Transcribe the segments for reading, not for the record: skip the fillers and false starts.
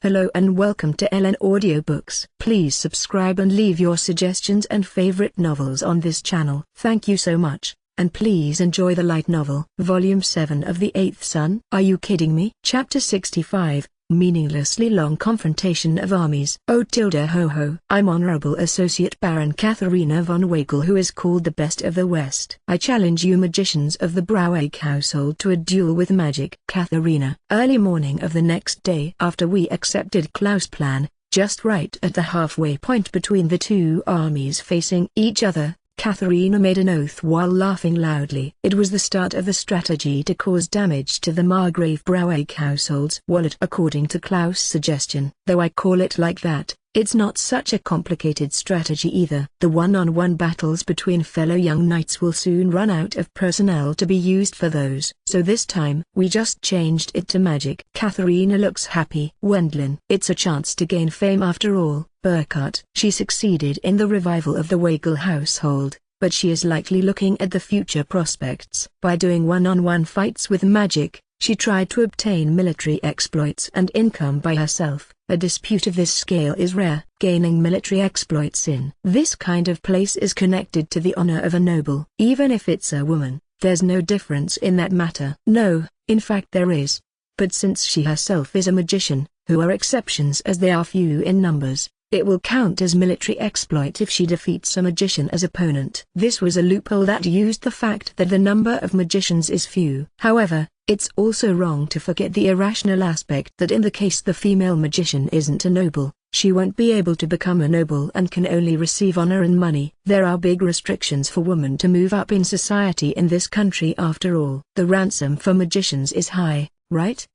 Hello and welcome to LNAudioBooks. Please subscribe and leave your suggestions and favorite novels on this channel. Thank you so much, and please enjoy the light novel. Volume 7 of The Eighth Sun. Are you kidding me? Chapter 65, Meaninglessly Long Confrontation of Armies. Oh tilde ho ho. I'm Honorable Associate Baron Katharina von Wagel, who is called the best of the West. I challenge you magicians of the Braueg household to a duel with magic. Katharina. Early morning of the next day after we accepted Klaus' plan, just right at the halfway point between the two armies facing each other, Katharina made an oath while laughing loudly. It was the start of the strategy to cause damage to the Margrave Braueg household's wallet according to Klaus' suggestion. Though I call it like that, it's not such a complicated strategy either. The one-on-one battles between fellow young knights will soon run out of personnel to be used for those. So this time, we just changed it to magic. Katharina looks happy. Wendlin. It's a chance to gain fame after all. Burkhart. She succeeded in the revival of the Wagel household, but she is likely looking at the future prospects. By doing one-on-one fights with magic, she tried to obtain military exploits and income by herself. A dispute of this scale is rare. Gaining military exploits in this kind of place is connected to the honor of a noble. Even if it's a woman, there's no difference in that matter. No, in fact there is. But since she herself is a magician, who are exceptions as they are few in numbers, it will count as military exploit if she defeats a magician as opponent. This was a loophole that used the fact that the number of magicians is few. However, it's also wrong to forget the irrational aspect that in the case the female magician isn't a noble, she won't be able to become a noble and can only receive honor and money. There are big restrictions for women to move up in society in this country after all. The ransom for magicians is high, right?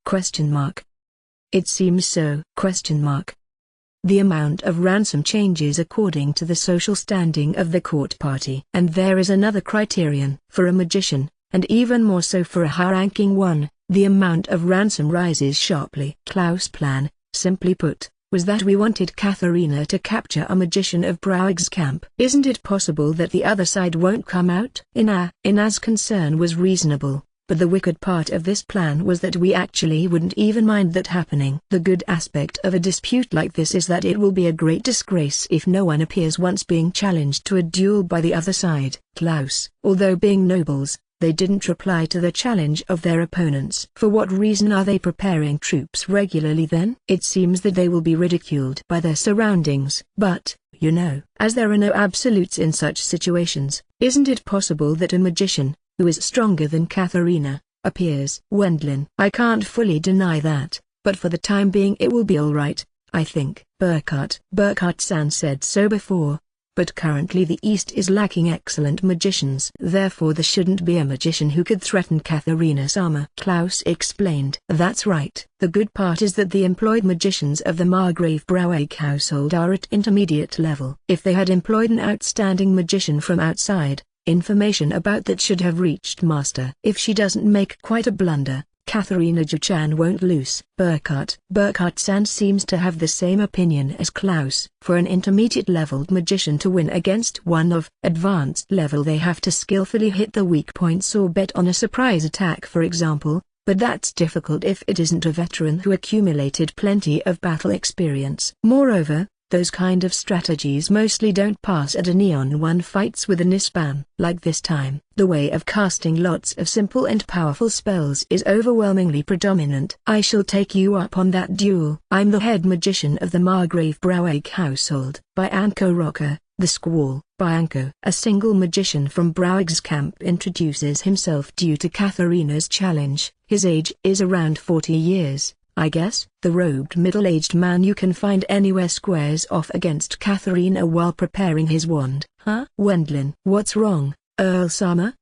It seems so. The amount of ransom changes according to the social standing of the court party. And there is another criterion. For a magician, and even more so for a high-ranking one, the amount of ransom rises sharply. Klaus' plan, simply put, was that we wanted Katharina to capture a magician of Braueg's camp. Isn't it possible that the other side won't come out? Ina's concern was reasonable. But the wicked part of this plan was that we actually wouldn't even mind that happening. The good aspect of a dispute like this is that it will be a great disgrace if no one appears once being challenged to a duel by the other side. Klaus. Although being nobles, they didn't reply to the challenge of their opponents. For what reason are they preparing troops regularly then? It seems that they will be ridiculed by their surroundings. But, as there are no absolutes in such situations, isn't it possible that a magician, who is stronger than Katharina, appears? Wendlin. I can't fully deny that, but for the time being it will be alright, I think. Burkhart-san said so before, but currently the East is lacking excellent magicians. Therefore there shouldn't be a magician who could threaten Katharina's armor. Klaus explained. That's right. The good part is that the employed magicians of the Margrave Braueg household are at intermediate level. If they had employed an outstanding magician from outside, information about that should have reached Master. If she doesn't make quite a blunder, Katharina Juchan won't lose. Burkhart-san seems to have the same opinion as Klaus. For an intermediate-leveled magician to win against one of advanced level, they have to skillfully hit the weak points or bet on a surprise attack, for example, but that's difficult if it isn't a veteran who accumulated plenty of battle experience. Moreover, those kind of strategies mostly don't pass at a neon-one fights with a Nispan. Like this time, the way of casting lots of simple and powerful spells is overwhelmingly predominant. I shall take you up on that duel. I'm the head magician of the Margrave Braueg household. Bianco Rocker, the Squall. Bianco. A single magician from Braueg's camp introduces himself due to Katharina's challenge. His age is around 40 years. I guess. The robed middle-aged man you can find anywhere squares off against Katharina while preparing his wand. Huh? Wendlin. What's wrong, Earl Sama?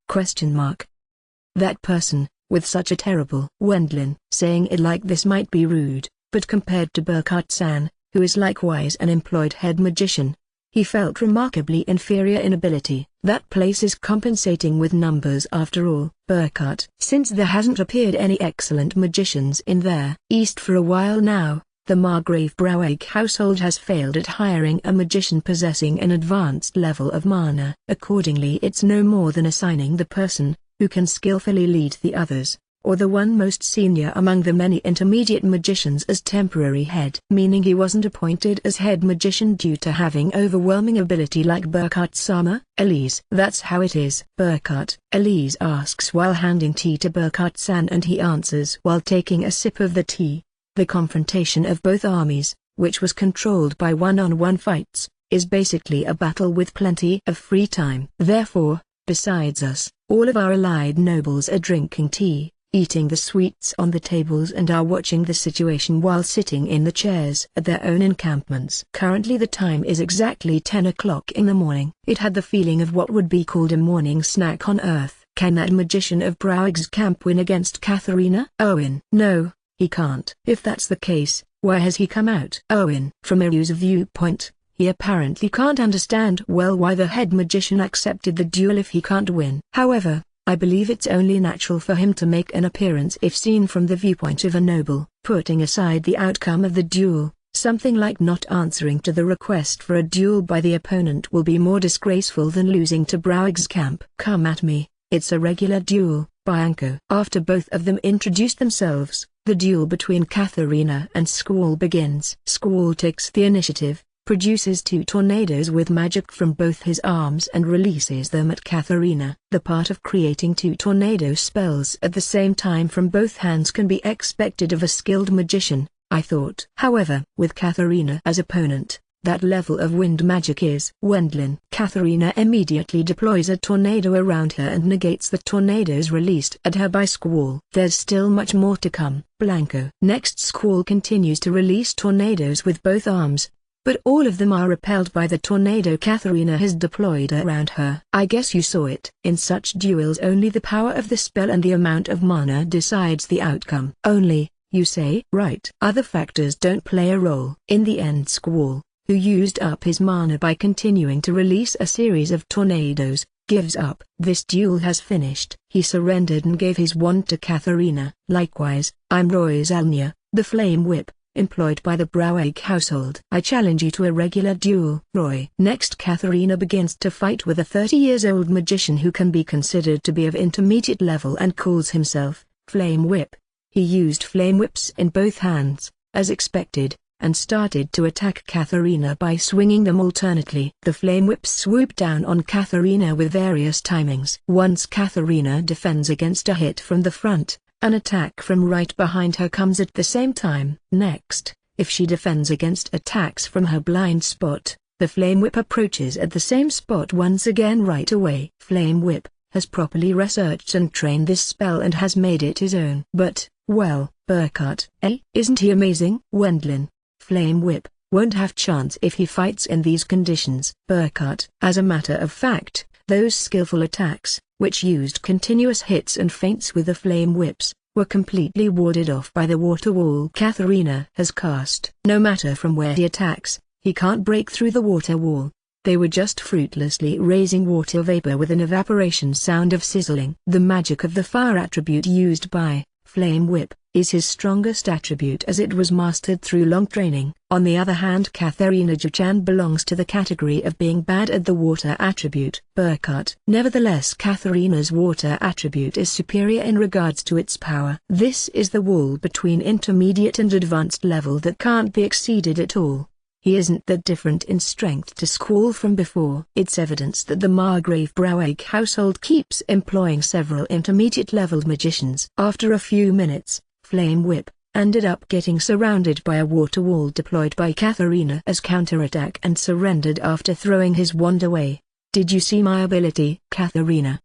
That person, with such a terrible... Wendlin. Saying it like this might be rude, but compared to Burkhart-san, who is likewise an employed head magician, he felt remarkably inferior in ability. That place is compensating with numbers after all. Burkhart. Since there hasn't appeared any excellent magicians in their East for a while now, the Margrave Braueg household has failed at hiring a magician possessing an advanced level of mana. Accordingly it's no more than assigning the person, who can skillfully lead the others, or the one most senior among the many intermediate magicians as temporary head. Meaning he wasn't appointed as head magician due to having overwhelming ability like Burkhardt-sama? Elise. That's how it is. Burkhardt, Elise asks while handing tea to Burkhardt-san, and he answers while taking a sip of the tea. The confrontation of both armies, which was controlled by one-on-one fights, is basically a battle with plenty of free time. Therefore, besides us, all of our allied nobles are drinking tea, eating the sweets on the tables, and are watching the situation while sitting in the chairs at their own encampments. Currently the time is exactly 10 o'clock in the morning. It had the feeling of what would be called a morning snack on Earth. Can that magician of Browig's camp win against Katharina? Owen. No, he can't. If that's the case, why has he come out? Owen. From a user viewpoint, he apparently can't understand well why the head magician accepted the duel if he can't win. However, I believe it's only natural for him to make an appearance if seen from the viewpoint of a noble. Putting aside the outcome of the duel, something like not answering to the request for a duel by the opponent will be more disgraceful than losing to Browig's camp. Come at me, it's a regular duel, Bianco. After both of them introduced themselves, the duel between Katharina and Squall begins. Squall takes the initiative, produces two tornadoes with magic from both his arms and releases them at Katharina. The part of creating two tornado spells at the same time from both hands can be expected of a skilled magician, I thought. However, with Katharina as opponent, that level of wind magic is Wendlin. Katharina immediately deploys a tornado around her and negates the tornadoes released at her by Squall. There's still much more to come. Blanco. Next, Squall continues to release tornadoes with both arms, but all of them are repelled by the tornado Katharina has deployed around her. I guess you saw it. In such duels only the power of the spell and the amount of mana decides the outcome. Only, you say? Right. Other factors don't play a role. In the end, Squall, who used up his mana by continuing to release a series of tornadoes, gives up. This duel has finished. He surrendered and gave his wand to Katharina. Likewise, I'm Roy Zalnia, the Flame Whip, employed by the Browig household. I challenge you to a regular duel. Roy. Next, Katharina begins to fight with a 30-years-old magician who can be considered to be of intermediate level and calls himself Flame Whip. He used flame whips in both hands, as expected, and started to attack Katharina by swinging them alternately. The flame whips swoop down on Katharina with various timings. Once Katharina defends against a hit from the front, an attack from right behind her comes at the same time. Next, if she defends against attacks from her blind spot, the Flame Whip approaches at the same spot once again right away. Flame Whip has properly researched and trained this spell and has made it his own. But, well, Burkhardt, isn't he amazing? Wendlin. Flame Whip won't have chance if he fights in these conditions. Burkhardt. As a matter of fact, those skillful attacks, which used continuous hits and feints with the flame whips, were completely warded off by the water wall Katharina has cast. No matter from where he attacks, he can't break through the water wall. They were just fruitlessly raising water vapor with an evaporation sound of sizzling. The magic of the fire attribute used by Flame Whip is his strongest attribute as it was mastered through long training. On the other hand, Katharina Juchan belongs to the category of being bad at the water attribute. Burkhardt. Nevertheless, Katharina's water attribute is superior in regards to its power. This is the wall between intermediate and advanced level that can't be exceeded at all. He isn't that different in strength to Squall from before. It's evidence that the Margrave Browig household keeps employing several intermediate-leveled magicians. After a few minutes, Flame Whip ended up getting surrounded by a water wall deployed by Katharina as counterattack and surrendered after throwing his wand away. Did you see my ability? Katharina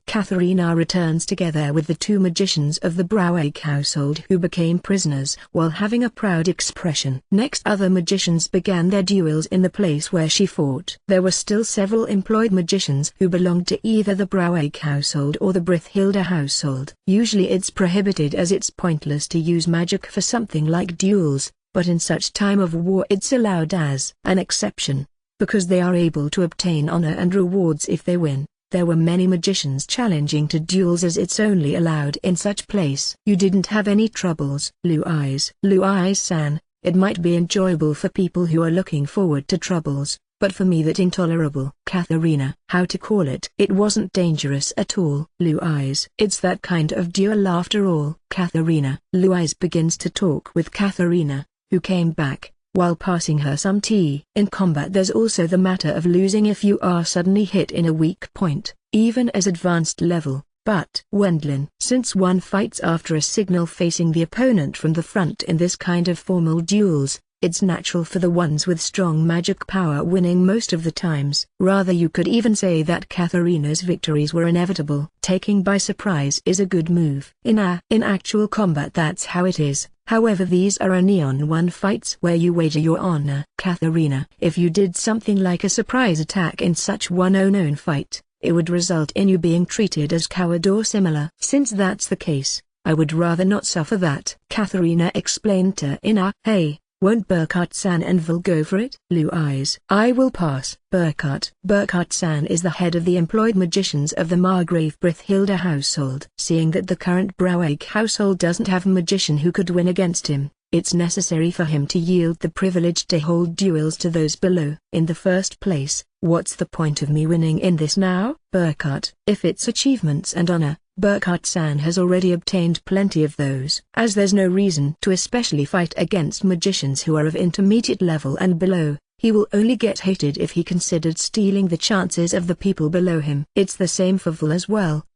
returns together with the two magicians of the Browig household who became prisoners while having a proud expression. Next, other magicians began their duels in the place where she fought. There were still several employed magicians who belonged to either the Browig household or the Brithhilda household. Usually it's prohibited as it's pointless to use magic for something like duels, but in such time of war it's allowed as an exception, because they are able to obtain honor and rewards if they win. There were many magicians challenging to duels as it's only allowed in such place. You didn't have any troubles? Luis-san, it might be enjoyable for people who are looking forward to troubles, but for me that intolerable. Katharina. How to call it? It wasn't dangerous at all. Louise. It's that kind of duel after all. Katharina. Louise begins to talk with Katharina, who came back, while passing her some tea. In combat there's also the matter of losing if you are suddenly hit in a weak point, even as advanced level. But Wendlin, since one fights after a signal facing the opponent from the front in this kind of formal duels, it's natural for the ones with strong magic power winning most of the times. Rather, you could even say that Katharina's victories were inevitable. Taking by surprise is a good move. In actual combat that's how it is. However, these are only on one fights where you wager your honor. Katharina. If you did something like a surprise attack in such one unknown fight, it would result in you being treated as coward or similar. Since that's the case, I would rather not suffer that. Katharina explained to Ina. Hey, won't Burkhart-san and Vil go for it? Louise. I will pass. Burkhart-san is the head of the employed magicians of the Margrave Brithhilda household. Seeing that the current Braueg household doesn't have a magician who could win against him, it's necessary for him to yield the privilege to hold duels to those below. In the first place, what's the point of me winning in this now? Burkhart. If it's achievements and honor, Burkhart-san has already obtained plenty of those. As there's no reason to especially fight against magicians who are of intermediate level and below, he will only get hated if he considered stealing the chances of the people below him. It's the same for Vil as well.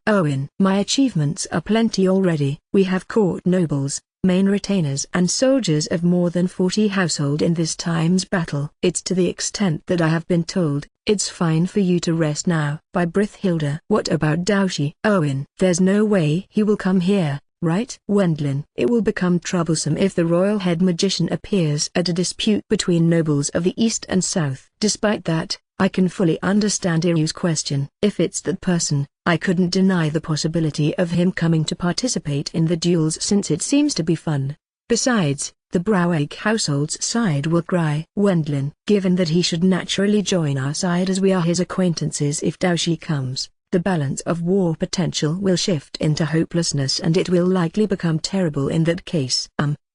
Owen. My achievements are plenty already. We have court nobles, main retainers and soldiers of more than 40 household in this time's battle. It's to the extent that I have been told, it's fine for you to rest now. By Brithhilda. What about Daoshi? Owen. There's no way he will come here, right? Wendlin. It will become troublesome if the royal head magician appears at a dispute between nobles of the east and south. Despite that, I can fully understand Iryu's question. If it's that person, I couldn't deny the possibility of him coming to participate in the duels since it seems to be fun. Besides, the Braueg household's side will cry. Wendlin. Given that he should naturally join our side as we are his acquaintances if Daoshi comes, the balance of war potential will shift into hopelessness and it will likely become terrible in that case.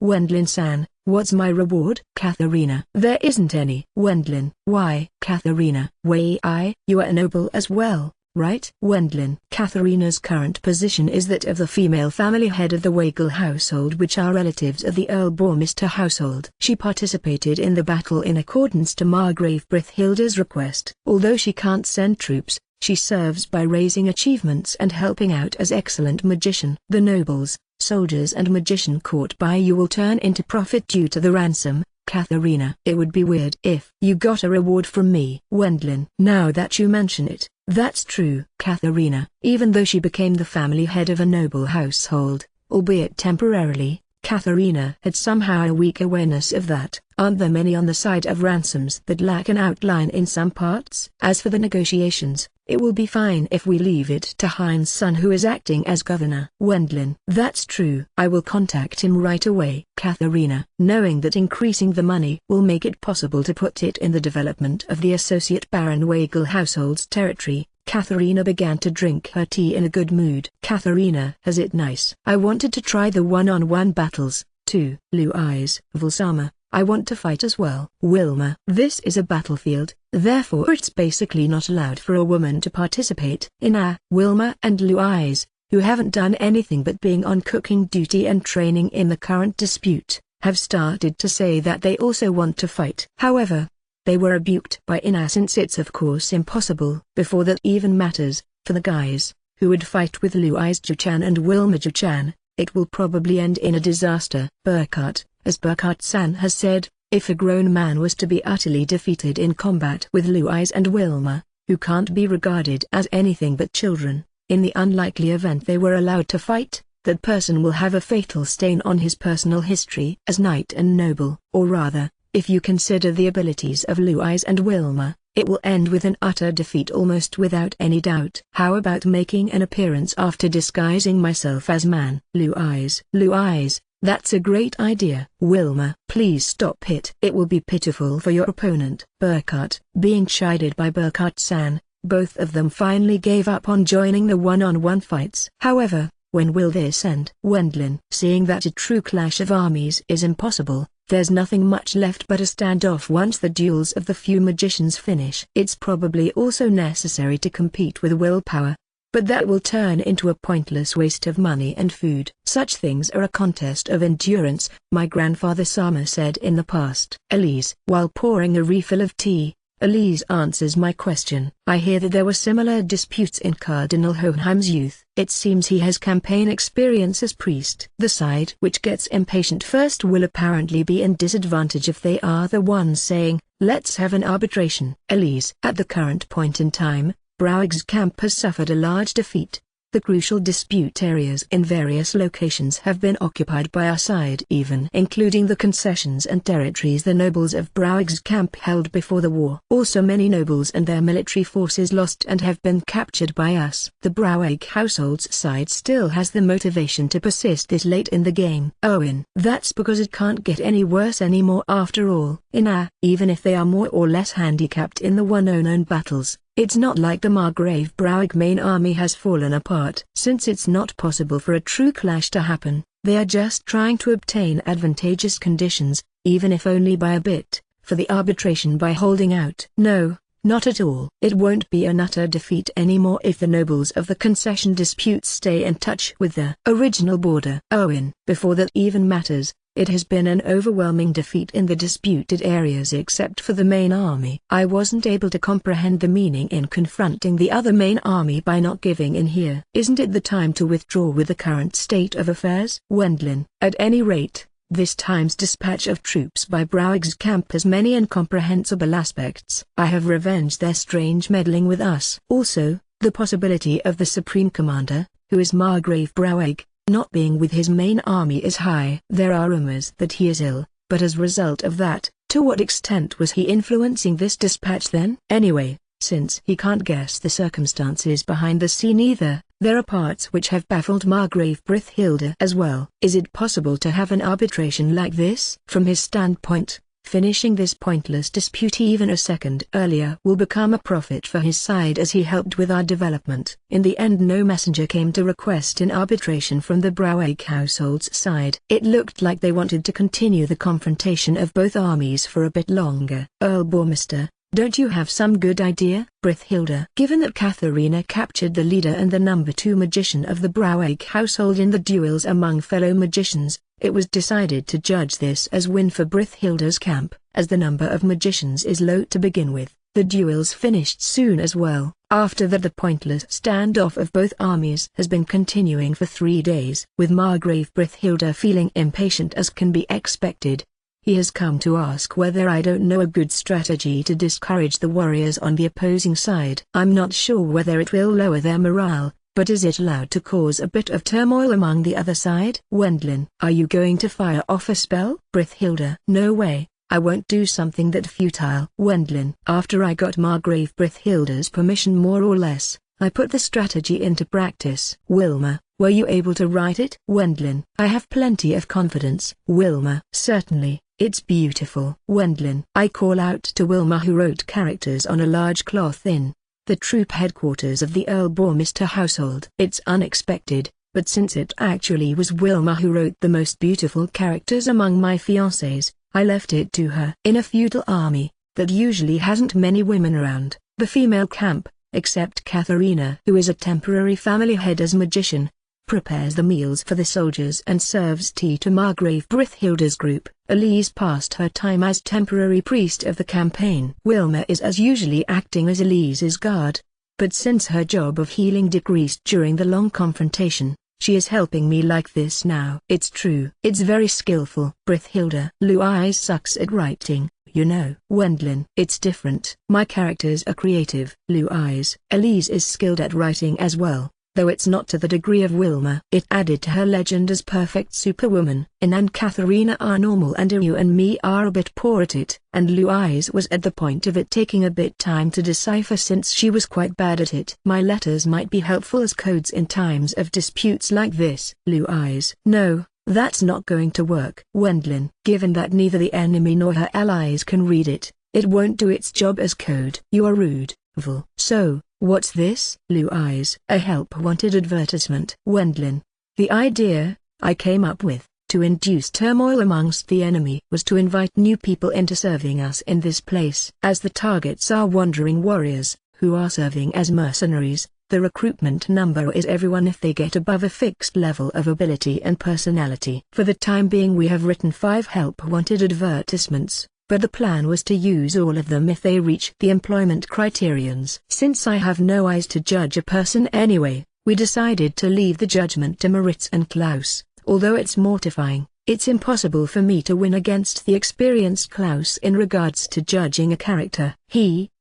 Wendlin-san, what's my reward? Katharina. There isn't any. Wendlin. Why? Katharina. You are a noble as well, right? Wendlin. Katharina's current position is that of the female family head of the Weigel household, which are relatives of the Earl Bormister household. She participated in the battle in accordance to Margrave Brithhilda's request. Although she can't send troops, she serves by raising achievements and helping out as excellent magician. The nobles, soldiers and magician caught by you will turn into profit due to the ransom. Katharina. It would be weird if you got a reward from me. Wendlin. Now that you mention it, that's true. Katharina. Even though she became the family head of a noble household, albeit temporarily, Katharina had somehow a weak awareness of that. Aren't there many on the side of ransoms that lack an outline in some parts? As for the negotiations, it will be fine if we leave it to Hein's son who is acting as governor. Wendlin. That's true. I will contact him right away. Katharina. Knowing that increasing the money will make it possible to put it in the development of the associate Baron Weigel household's territory, Katharina began to drink her tea in a good mood. Katharina has it nice. I wanted to try the one-on-one battles, too. Louise. Vilsama. I want to fight as well. Wilma. This is a battlefield, therefore it's basically not allowed for a woman to participate. Wilma and Louise, who haven't done anything but being on cooking duty and training in the current dispute, have started to say that they also want to fight. However, they were rebuked by Ina since it's of course impossible. Before that even matters, for the guys, who would fight with Louise Juchan and Wilma Juchan, it will probably end in a disaster. Burkhart. As Burkhart-san has said, if a grown man was to be utterly defeated in combat with Louise and Wilma, who can't be regarded as anything but children, in the unlikely event they were allowed to fight, that person will have a fatal stain on his personal history as knight and noble. Or rather, if you consider the abilities of Louise and Wilma, it will end with an utter defeat almost without any doubt. How about making an appearance after disguising myself as man? Louise. That's a great idea. Wilma. Please stop it. It will be pitiful for your opponent. Burkhart. Being chided by Burkhart-san, both of them finally gave up on joining the one-on-one fights. However, when will this end? Wendlin. Seeing that a true clash of armies is impossible, There's nothing much left but a standoff once the duels of the few magicians finish. It's probably also necessary to compete with willpower. But that will turn into a pointless waste of money and food. Such things are a contest of endurance, my grandfather Sama said in the past. Elise, while pouring a refill of tea, Elise answers my question. I hear that there were similar disputes in Cardinal Hohenheim's youth. It seems he has campaign experience as priest. The side which gets impatient first will apparently be in disadvantage if they are the ones saying, let's have an arbitration. Elise, at the current point in time, Brauig's camp has suffered a large defeat. The crucial dispute areas in various locations have been occupied by our side, even including the concessions and territories the nobles of Brauig's camp held before the war. Also many nobles and their military forces lost and have been captured by us. The Brauig household's side still has the motivation to persist this late in the game. Owen, that's because it can't get any worse anymore after all. Even if they are more or less handicapped in the unknown battles, it's not like the Margrave Brauig main army has fallen apart. Since it's not possible for a true clash to happen, they are just trying to obtain advantageous conditions, even if only by a bit, for the arbitration by holding out. No, not at all. It won't be an utter defeat anymore if the nobles of the concession disputes stay in touch with the original border. Owen, before that even matters, it has been an overwhelming defeat in the disputed areas except for the main army. I wasn't able to comprehend the meaning in confronting the other main army by not giving in here. Isn't it the time to withdraw with the current state of affairs? Wendlin, at any rate, this time's dispatch of troops by Brauig's camp has many incomprehensible aspects. I have revenged their strange meddling with us. Also, the possibility of the Supreme Commander, who is Margrave Brauig, not being with his main army is high. There are rumors that he is ill, but as a result of that, to what extent was he influencing this dispatch then? Anyway, since he can't guess the circumstances behind the scene either, there are parts which have baffled Margrave Brithilde as well. Is it possible to have an arbitration like this? From his standpoint, finishing this pointless dispute even a second earlier will become a profit for his side as he helped with our development. In the end no messenger came to request an arbitration from the Brauig household's side. It looked like they wanted to continue the confrontation of both armies for a bit longer. Earl Bormister, don't you have some good idea? Brithilde. Given that Katharina captured the leader and the number 2 magician of the Brauig household in the duels among fellow magicians, it was decided to judge this as win for Brithilde's camp, as the number of magicians is low to begin with. The duels finished soon as well. After that the pointless standoff of both armies has been continuing for 3 days. With Margrave Brithilde feeling impatient as can be expected, he has come to ask whether I don't know a good strategy to discourage the warriors on the opposing side. I'm not sure whether it will lower their morale, but is it allowed to cause a bit of turmoil among the other side? Wendlin, are you going to fire off a spell? Brithilde, no way, I won't do something that futile. Wendlin, after I got Margrave Brithilde's permission more or less, I put the strategy into practice. Wilma, were you able to write it? Wendlin, I have plenty of confidence. Wilma, certainly. It's beautiful. Wendlin, I call out to Wilma who wrote characters on a large cloth in the troop headquarters of the Earl Bormister household. It's unexpected, but since it actually was Wilma who wrote the most beautiful characters among my fiancés, I left it to her. In a feudal army, that usually hasn't many women around, the female camp, except Katharina who is a temporary family head as magician, prepares the meals for the soldiers and serves tea to Margrave Brithilde's group. Elise passed her time as temporary priest of the campaign. Wilma is as usually acting as Elise's guard, but since her job of healing decreased during the long confrontation, she is helping me like this now. It's true. It's very skillful. Brithilde. Louise sucks at writing, you know. Wendlin. It's different. My characters are creative. Louise. Elise is skilled at writing as well, though it's not to the degree of Wilma. It added to her legend as perfect superwoman. And Katharina are normal and you and me are a bit poor at it. And Louise was at the point of it taking a bit time to decipher since she was quite bad at it. My letters might be helpful as codes in times of disputes like this. Louise. No, that's not going to work. Wendlin. Given that neither the enemy nor her allies can read it, it won't do its job as code. You are rude, Val. So, what's this? Louise. A help wanted advertisement. Wendlin. The idea I came up with, to induce turmoil amongst the enemy was to invite new people into serving us in this place. As the targets are wandering warriors, who are serving as mercenaries, the recruitment number is everyone if they get above a fixed level of ability and personality. For the time being we have written 5 help-wanted advertisements, but the plan was to use all of them if they reach the employment criterions. Since I have no eyes to judge a person anyway, we decided to leave the judgment to Moritz and Klaus. Although it's mortifying, it's impossible for me to win against the experienced Klaus in regards to judging a character.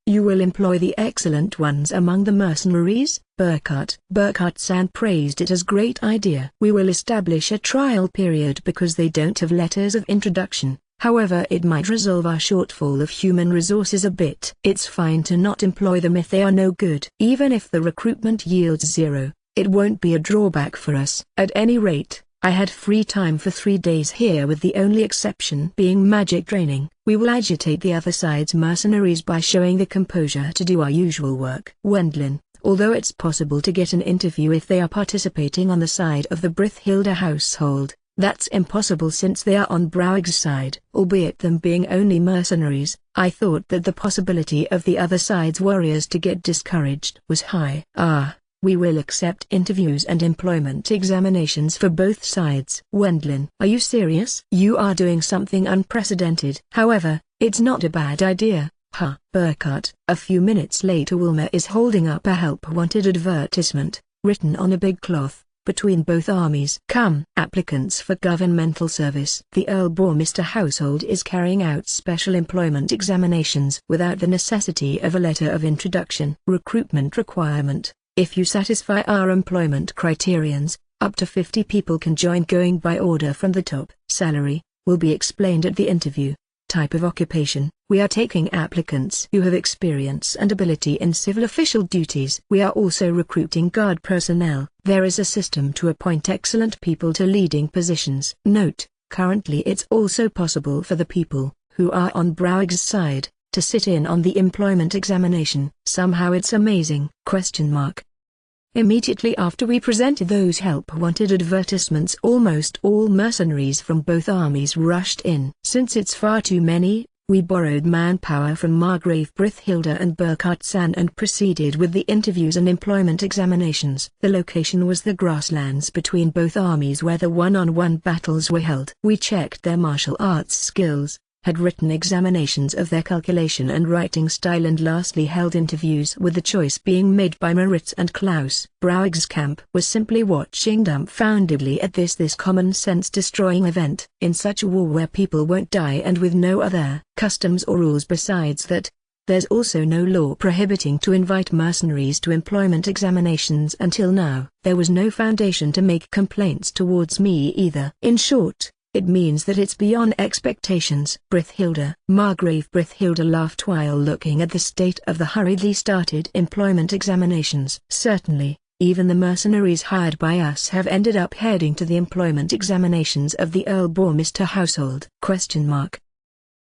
You will employ the excellent ones among the mercenaries, Burkhart. Burkhart-san praised it as great idea. We will establish a trial period because they don't have letters of introduction. However, it might resolve our shortfall of human resources a bit. It's fine to not employ them if they are no good. Even if the recruitment yields 0, it won't be a drawback for us. At any rate, I had free time for 3 days here with the only exception being magic training. We will agitate the other side's mercenaries by showing the composure to do our usual work. Wendlin, although it's possible to get an interview if they are participating on the side of the Brithhilda household, that's impossible since they are on Brauig's side. Albeit them being only mercenaries, I thought that the possibility of the other side's warriors to get discouraged was high. We will accept interviews and employment examinations for both sides. Wendlin, are you serious? You are doing something unprecedented. However, it's not a bad idea. Burkhart. A few minutes later Wilma is holding up a help-wanted advertisement, written on a big cloth, between both armies. Come. Applicants for governmental service. The Earl-Bourmister household is carrying out special employment examinations without the necessity of a letter of introduction. Recruitment requirement. If you satisfy our employment criterions, up to 50 people can join going by order from the top. Salary will be explained at the interview. Type of occupation. We are taking applicants who have experience and ability in civil official duties. We are also recruiting guard personnel. There is a system to appoint excellent people to leading positions. Note, currently it's also possible for the people who are on Brauig's side to sit in on the employment examination. Somehow it's amazing. Immediately after we presented those help-wanted advertisements, almost all mercenaries from both armies rushed in. Since it's far too many, we borrowed manpower from Margrave Brithhilda and Burkhart-san and proceeded with the interviews and employment examinations. The location was the grasslands between both armies where the one-on-one battles were held. We checked their martial arts skills, had written examinations of their calculation and writing style, and lastly held interviews with the choice being made by Moritz and Klaus. Brauig's camp was simply watching dumbfoundedly at this common sense destroying event. In such a war where people won't die and with no other customs or rules besides that, there's also no law prohibiting to invite mercenaries to employment examinations until now. There was no foundation to make complaints towards me either. In short, it means that it's beyond expectations. Margrave Brithhilda laughed while looking at the state of the hurriedly started employment examinations. Certainly, even the mercenaries hired by us have ended up heading to the employment examinations of the Earl-Bourmister household.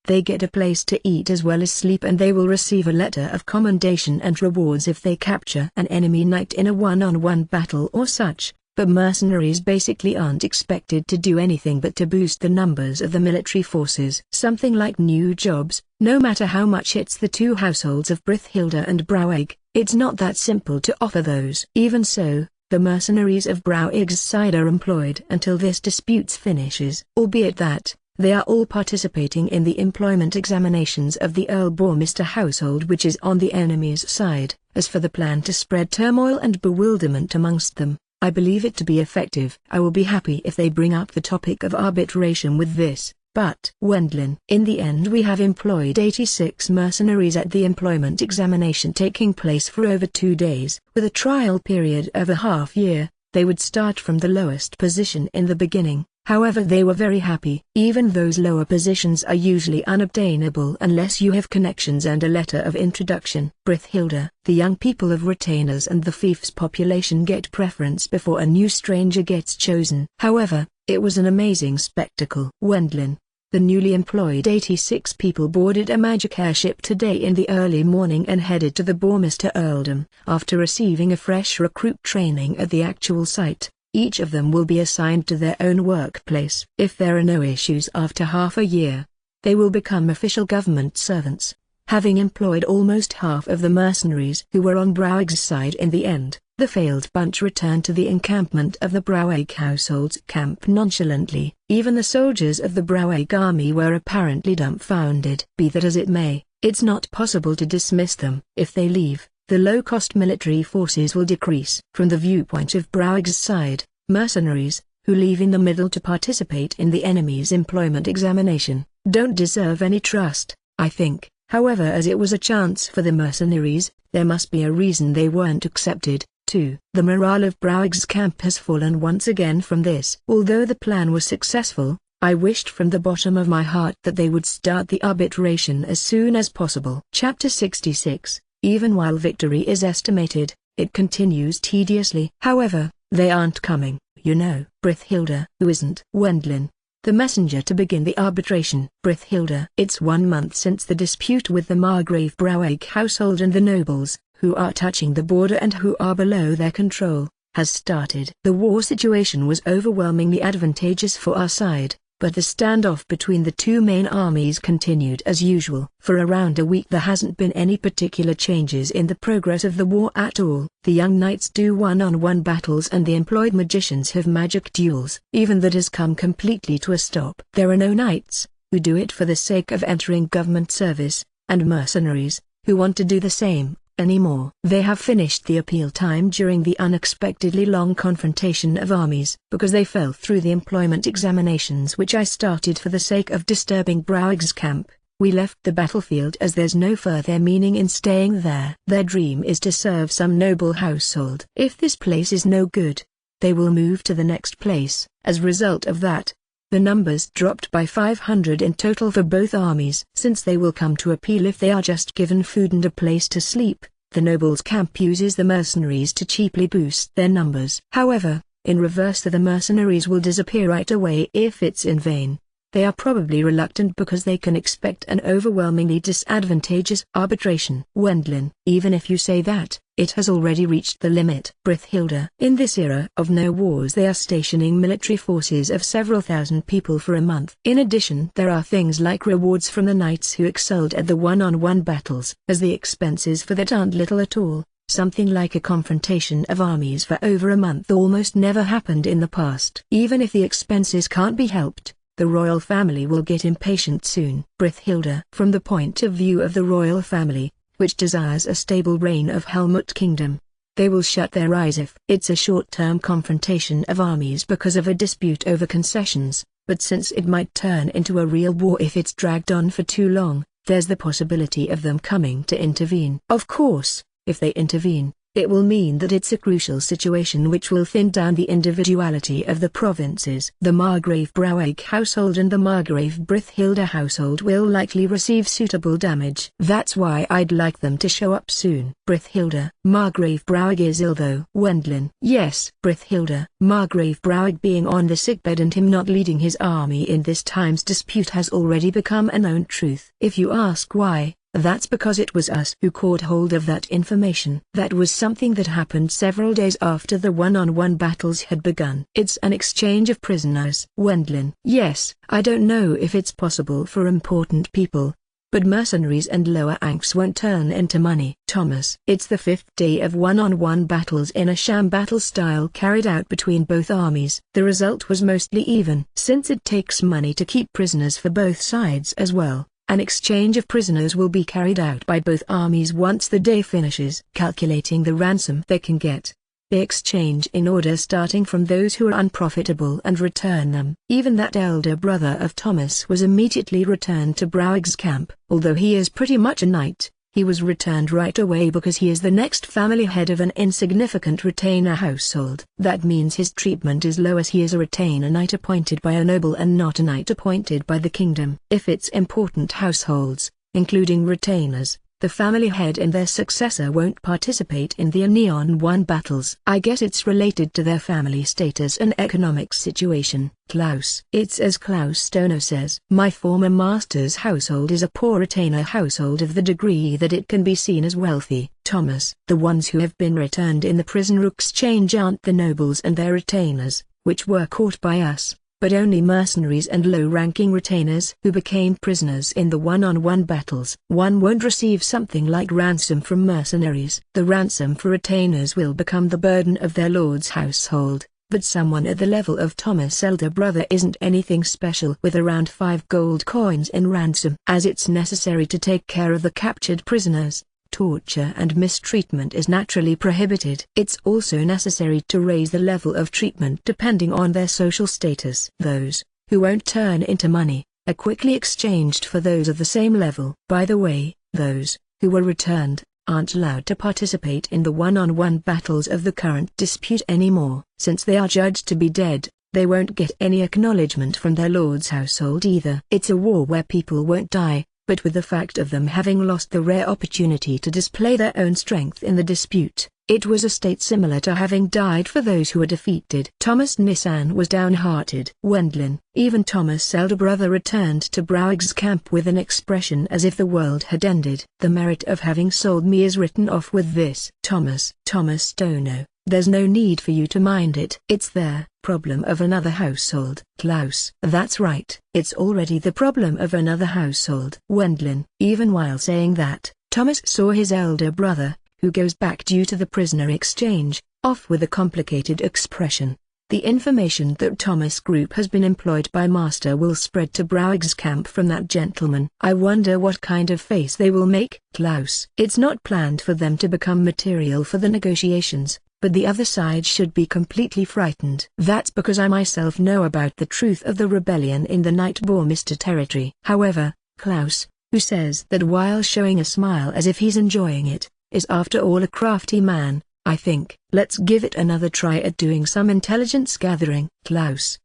They get a place to eat as well as sleep, and they will receive a letter of commendation and rewards if they capture an enemy knight in a one-on-one battle or such. But mercenaries basically aren't expected to do anything but to boost the numbers of the military forces. Something like new jobs, no matter how much it's the two households of Brithhilda and Brauig, it's not that simple to offer those. Even so, the mercenaries of Brauig's side are employed until this dispute finishes, albeit that they are all participating in the employment examinations of the Earl-Bourmister household, which is on the enemy's side. As for the plan to spread turmoil and bewilderment amongst them, I believe it to be effective. I will be happy if they bring up the topic of arbitration with this, but Wendlin. In the end we have employed 86 mercenaries at the employment examination taking place for over 2 days. With a trial period of a half year, they would start from the lowest position in the beginning. However, they were very happy. Even those lower positions are usually unobtainable unless you have connections and a letter of introduction. Brithhilda, the young people of retainers and the fief's population get preference before a new stranger gets chosen. However, it was an amazing spectacle. Wendlin. The newly employed 86 people boarded a magic airship today in the early morning and headed to the Bourmister earldom. After receiving a fresh recruit training at the actual site, Each of them will be assigned to their own workplace. If there are no issues after half a year, they will become official government servants. Having employed almost half of the mercenaries who were on Browag's side in the end, the failed bunch returned to the encampment of the Browag household's camp nonchalantly. Even the soldiers of the Browag army were apparently dumbfounded. Be that as it may, it's not possible to dismiss them. If they leave, the low-cost military forces will decrease. From the viewpoint of Browag's side, mercenaries, who leave in the middle to participate in the enemy's employment examination, don't deserve any trust, I think. However, as it was a chance for the mercenaries, there must be a reason they weren't accepted, too. The morale of Browag's camp has fallen once again from this. Although the plan was successful, I wished from the bottom of my heart that they would start the arbitration as soon as possible. Chapter 66. Even while victory is estimated, it continues tediously. However, they aren't coming, you know. Brithhilda. Who isn't? Wendlin, the messenger to begin the arbitration. Brithhilda. It's 1 month since the dispute with the Margrave Browag household and the nobles, who are touching the border and who are below their control, has started. The war situation was overwhelmingly advantageous for our side, but the standoff between the two main armies continued as usual. For around a week there hasn't been any particular changes in the progress of the war at all. The young knights do one-on-one battles and the employed magicians have magic duels. Even that has come completely to a stop. There are no knights, who do it for the sake of entering government service, and mercenaries, who want to do the same, anymore. They have finished the appeal time during the unexpectedly long confrontation of armies. Because they fell through the employment examinations which I started for the sake of disturbing Browag's camp, we left the battlefield as there's no further meaning in staying there. Their dream is to serve some noble household. If this place is no good, they will move to the next place. As a result of that, the numbers dropped by 500 in total for both armies. Since they will come to appeal if they are just given food and a place to sleep, the nobles' camp uses the mercenaries to cheaply boost their numbers. However, in reverse, the mercenaries will disappear right away if it's in vain. They are probably reluctant because they can expect an overwhelmingly disadvantageous arbitration. Wendlin. Even if you say that, it has already reached the limit. Brithhilda. In this era of no wars they are stationing military forces of several thousand people for a month. In addition, there are things like rewards from the knights who excelled at the one-on-one battles. As the expenses for that aren't little at all, something like a confrontation of armies for over a month almost never happened in the past. Even if the expenses can't be helped, the royal family will get impatient soon. Brithhilda. From the point of view of the royal family, which desires a stable reign of Helmut Kingdom, they will shut their eyes if it's a short-term confrontation of armies because of a dispute over concessions, but since it might turn into a real war if it's dragged on for too long, there's the possibility of them coming to intervene. Of course, if they intervene, it will mean that it's a crucial situation which will thin down the individuality of the provinces. The Margrave Browag household and the Margrave Brithhilda household will likely receive suitable damage. That's why I'd like them to show up soon. Brithhilda. Margrave Browag is ill though. Wendlin. Yes. Brithhilda. Margrave Browag being on the sickbed and him not leading his army in this time's dispute has already become a known truth. If you ask why, that's because it was us who caught hold of that information. That was something that happened several days after the one-on-one battles had begun. It's an exchange of prisoners. Wendlin. Yes, I don't know if it's possible for important people, but mercenaries and lower ranks won't turn into money. Thomas. It's the 5th day of one-on-one battles in a sham battle style carried out between both armies. The result was mostly even. Since it takes money to keep prisoners for both sides as well, an exchange of prisoners will be carried out by both armies once the day finishes. Calculating the ransom they can get, they exchange in order starting from those who are unprofitable and return them. Even that elder brother of Thomas was immediately returned to Browag's camp. Although he is pretty much a knight, he was returned right away because he is the next family head of an insignificant retainer household. That means his treatment is low as he is a retainer knight appointed by a noble and not a knight appointed by the kingdom. If it's important households, including retainers, the family head and their successor won't participate in the Neon 1 battles. I guess it's related to their family status and economic situation. Klaus. It's as Klaus Stoner says. My former master's household is a poor retainer household of the degree that it can be seen as wealthy. Thomas. The ones who have been returned in the prisoner exchange aren't the nobles and their retainers, which were caught by us, but only mercenaries and low-ranking retainers who became prisoners in the one-on-one battles. One won't receive something like ransom from mercenaries. The ransom for retainers will become the burden of their lord's household, but someone at the level of Thomas' elder brother isn't anything special with around 5 gold coins in ransom. As it's necessary to take care of the captured prisoners, torture and mistreatment is naturally prohibited. It's also necessary to raise the level of treatment depending on their social status. Those who won't turn into money are quickly exchanged for those of the same level. By the way, those who were returned aren't allowed to participate in the one-on-one battles of the current dispute anymore. Since they are judged to be dead, they won't get any acknowledgement from their lord's household either. It's a war where people won't die, but with the fact of them having lost the rare opportunity to display their own strength in the dispute, it was a state similar to having died for those who were defeated. Thomas Nissan was downhearted. Wendlin. Even Thomas' elder brother returned to Browig's camp with an expression as if the world had ended. The merit of having sold me is written off with this. Thomas Stono. There's no need for you to mind it. It's their problem of another household. Klaus. That's right. It's already the problem of another household. Wendlin. Even while saying that, Thomas saw his elder brother, who goes back due to the prisoner exchange, off with a complicated expression. The information that Thomas' group has been employed by Master will spread to Browig's camp from that gentleman. I wonder what kind of face they will make. Klaus. It's not planned for them to become material for the negotiations, but the other side should be completely frightened. That's because I myself know about the truth of the rebellion in the Night-Bormister territory. However, Klaus, who says that while showing a smile as if he's enjoying it, is after all a crafty man, I think. Let's give it another try at doing some intelligence gathering. Klaus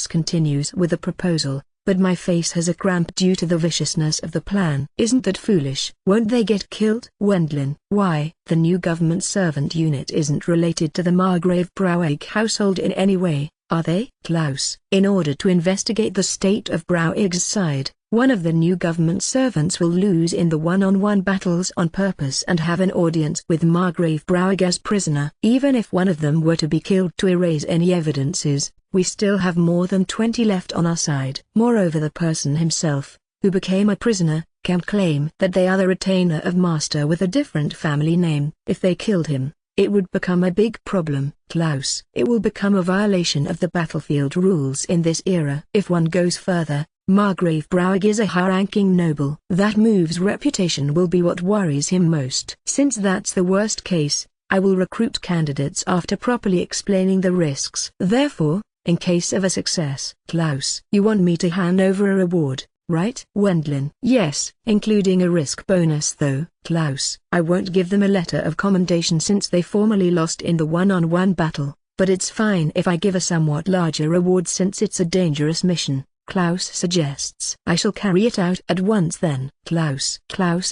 continues with a proposal, but my face has a cramp due to the viciousness of the plan. Isn't that foolish? Won't they get killed? Wendlin. Why? The new government servant unit isn't related to the Margrave Browig household in any way, are they? Klaus. In order to investigate the state of Browig's side, one of the new government servants will lose in the one-on-one battles on purpose and have an audience with Margrave Browig as prisoner. Even if one of them were to be killed to erase any evidences, we still have more than 20 left on our side. Moreover, the person himself, who became a prisoner, can claim that they are the retainer of Master with a different family name. If they killed him, it would become a big problem. Klaus. It will become a violation of the battlefield rules in this era. If one goes further, Margrave Browig is a high-ranking noble. That move's reputation will be what worries him most. Since that's the worst case, I will recruit candidates after properly explaining the risks. Therefore, in case of a success. Klaus. You want me to hand over a reward, right? Wendlin. Yes, including a risk bonus though. Klaus. I won't give them a letter of commendation since they formally lost in the one-on-one battle, but it's fine if I give a somewhat larger reward since it's a dangerous mission. Klaus suggests. I shall carry it out at once then. Klaus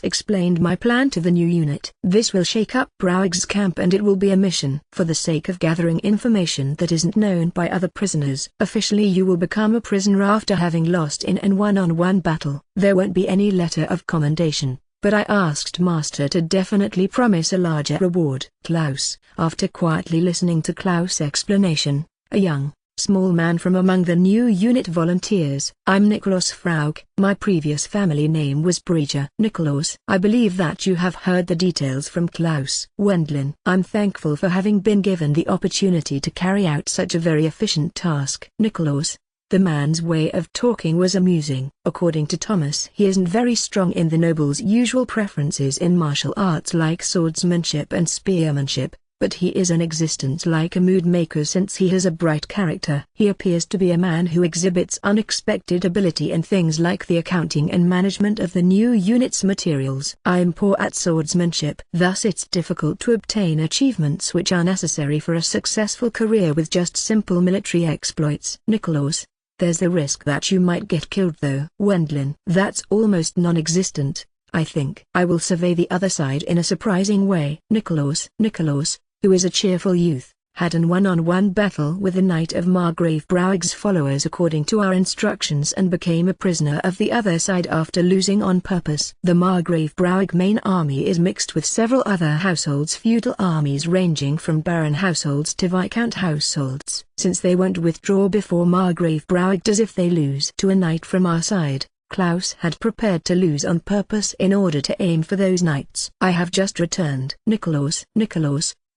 explained my plan to the new unit. This will shake up Browig's camp and it will be a mission. For the sake of gathering information that isn't known by other prisoners. Officially you will become a prisoner after having lost in an one-on-one battle. There won't be any letter of commendation, but I asked Master to definitely promise a larger reward. Klaus. After quietly listening to Klaus' explanation, a young, small man from among the new unit volunteers. I'm Nikolaus Fraug. My previous family name was Breger. Nikolaus. I believe that you have heard the details from Klaus. Wendlin. I'm thankful for having been given the opportunity to carry out such a very efficient task. Nikolaus. The man's way of talking was amusing. According to Thomas, he isn't very strong in the noble's usual preferences in martial arts like swordsmanship and spearmanship, but he is an existence like a mood maker since he has a bright character. He appears to be a man who exhibits unexpected ability in things like the accounting and management of the new unit's materials. I'm poor at swordsmanship, thus it's difficult to obtain achievements which are necessary for a successful career with just simple military exploits. Nikolaus. There's the risk that you might get killed though. Wendlin. That's almost non-existent. I think I will survey the other side in a surprising way. Nicholas, who is a cheerful youth, had an one-on-one battle with the Knight of Margrave Brouwig's followers according to our instructions and became a prisoner of the other side after losing on purpose. The Margrave Brouwig main army is mixed with several other households' feudal armies ranging from baron households to viscount households. Since they won't withdraw before Margrave Brouwig does if they lose to a knight from our side, Klaus had prepared to lose on purpose in order to aim for those knights. I have just returned. Nicholas,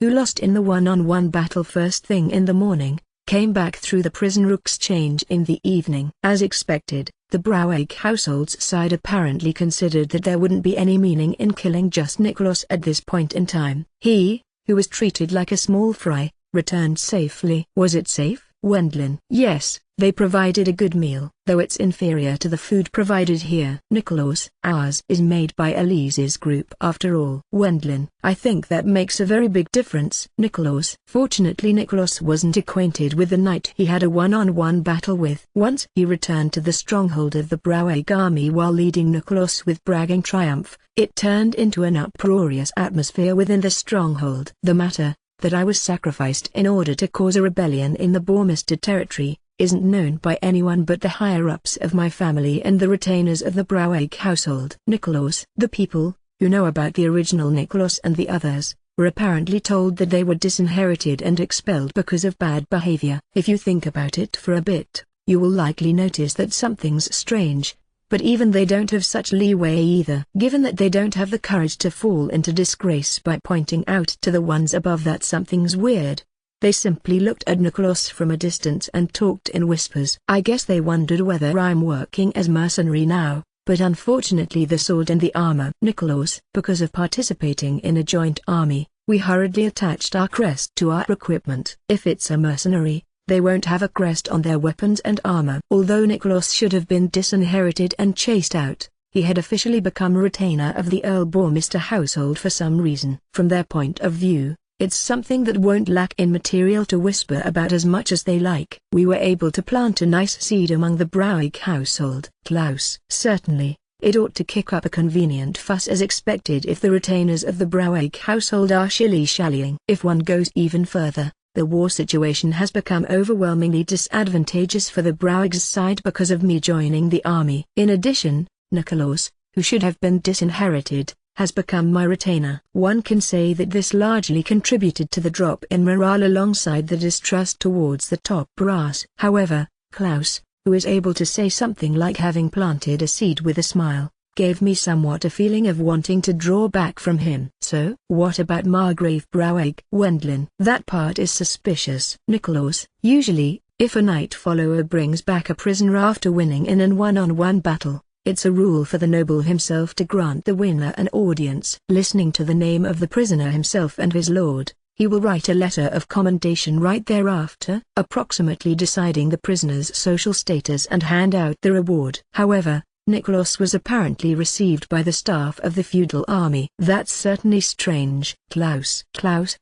who lost in the one-on-one battle first thing in the morning, came back through the prisoner exchange in the evening. As expected, the Brouwig household's side apparently considered that there wouldn't be any meaning in killing just Nicholas at this point in time. He, who was treated like a small fry, returned safely. Was it safe? Wendlin. Yes, they provided a good meal, though it's inferior to the food provided here. Nicholas. Ours is made by Elise's group after all. Wendlin. I think that makes a very big difference. Nicholas. Fortunately Nicholas wasn't acquainted with the knight he had a one-on-one battle with. Once he returned to the stronghold of the Brouwig army while leading Nicholas with bragging triumph, it turned into an uproarious atmosphere within the stronghold. The matter, that I was sacrificed in order to cause a rebellion in the Bourmester territory, isn't known by anyone but the higher-ups of my family and the retainers of the Brouwig household. Nicholas. The people, who know about the original Nicholas and the others, were apparently told that they were disinherited and expelled because of bad behavior. If you think about it for a bit, you will likely notice that something's strange. But even they don't have such leeway either. Given that they don't have the courage to fall into disgrace by pointing out to the ones above that something's weird, they simply looked at Nicholas from a distance and talked in whispers. I guess they wondered whether I'm working as mercenary now, but unfortunately the sword and the armor. Nicholas. Because of participating in a joint army, we hurriedly attached our crest to our equipment. If it's a mercenary, they won't have a crest on their weapons and armor. Although Nicholas should have been disinherited and chased out, he had officially become a retainer of the Earl Bourmester household for some reason. From their point of view, it's something that won't lack in material to whisper about as much as they like. We were able to plant a nice seed among the Brouwig household. Klaus. Certainly, it ought to kick up a convenient fuss as expected if the retainers of the Brouwig household are shilly-shallying. If one goes even further, the war situation has become overwhelmingly disadvantageous for the Brouwig's side because of me joining the army. In addition, Nicholas, who should have been disinherited, has become my retainer. One can say that this largely contributed to the drop in morale alongside the distrust towards the top brass. However, Klaus, who is able to say something like having planted a seed with a smile, gave me somewhat a feeling of wanting to draw back from him. So, what about Margrave Brouwig? Wendlin. That part is suspicious. Nicholas. Usually, if a knight follower brings back a prisoner after winning in an one-on-one battle, it's a rule for the noble himself to grant the winner an audience. Listening to the name of the prisoner himself and his lord, he will write a letter of commendation right thereafter, approximately deciding the prisoner's social status and hand out the reward. However, Nicholas was apparently received by the staff of the feudal army. That's certainly strange. Klaus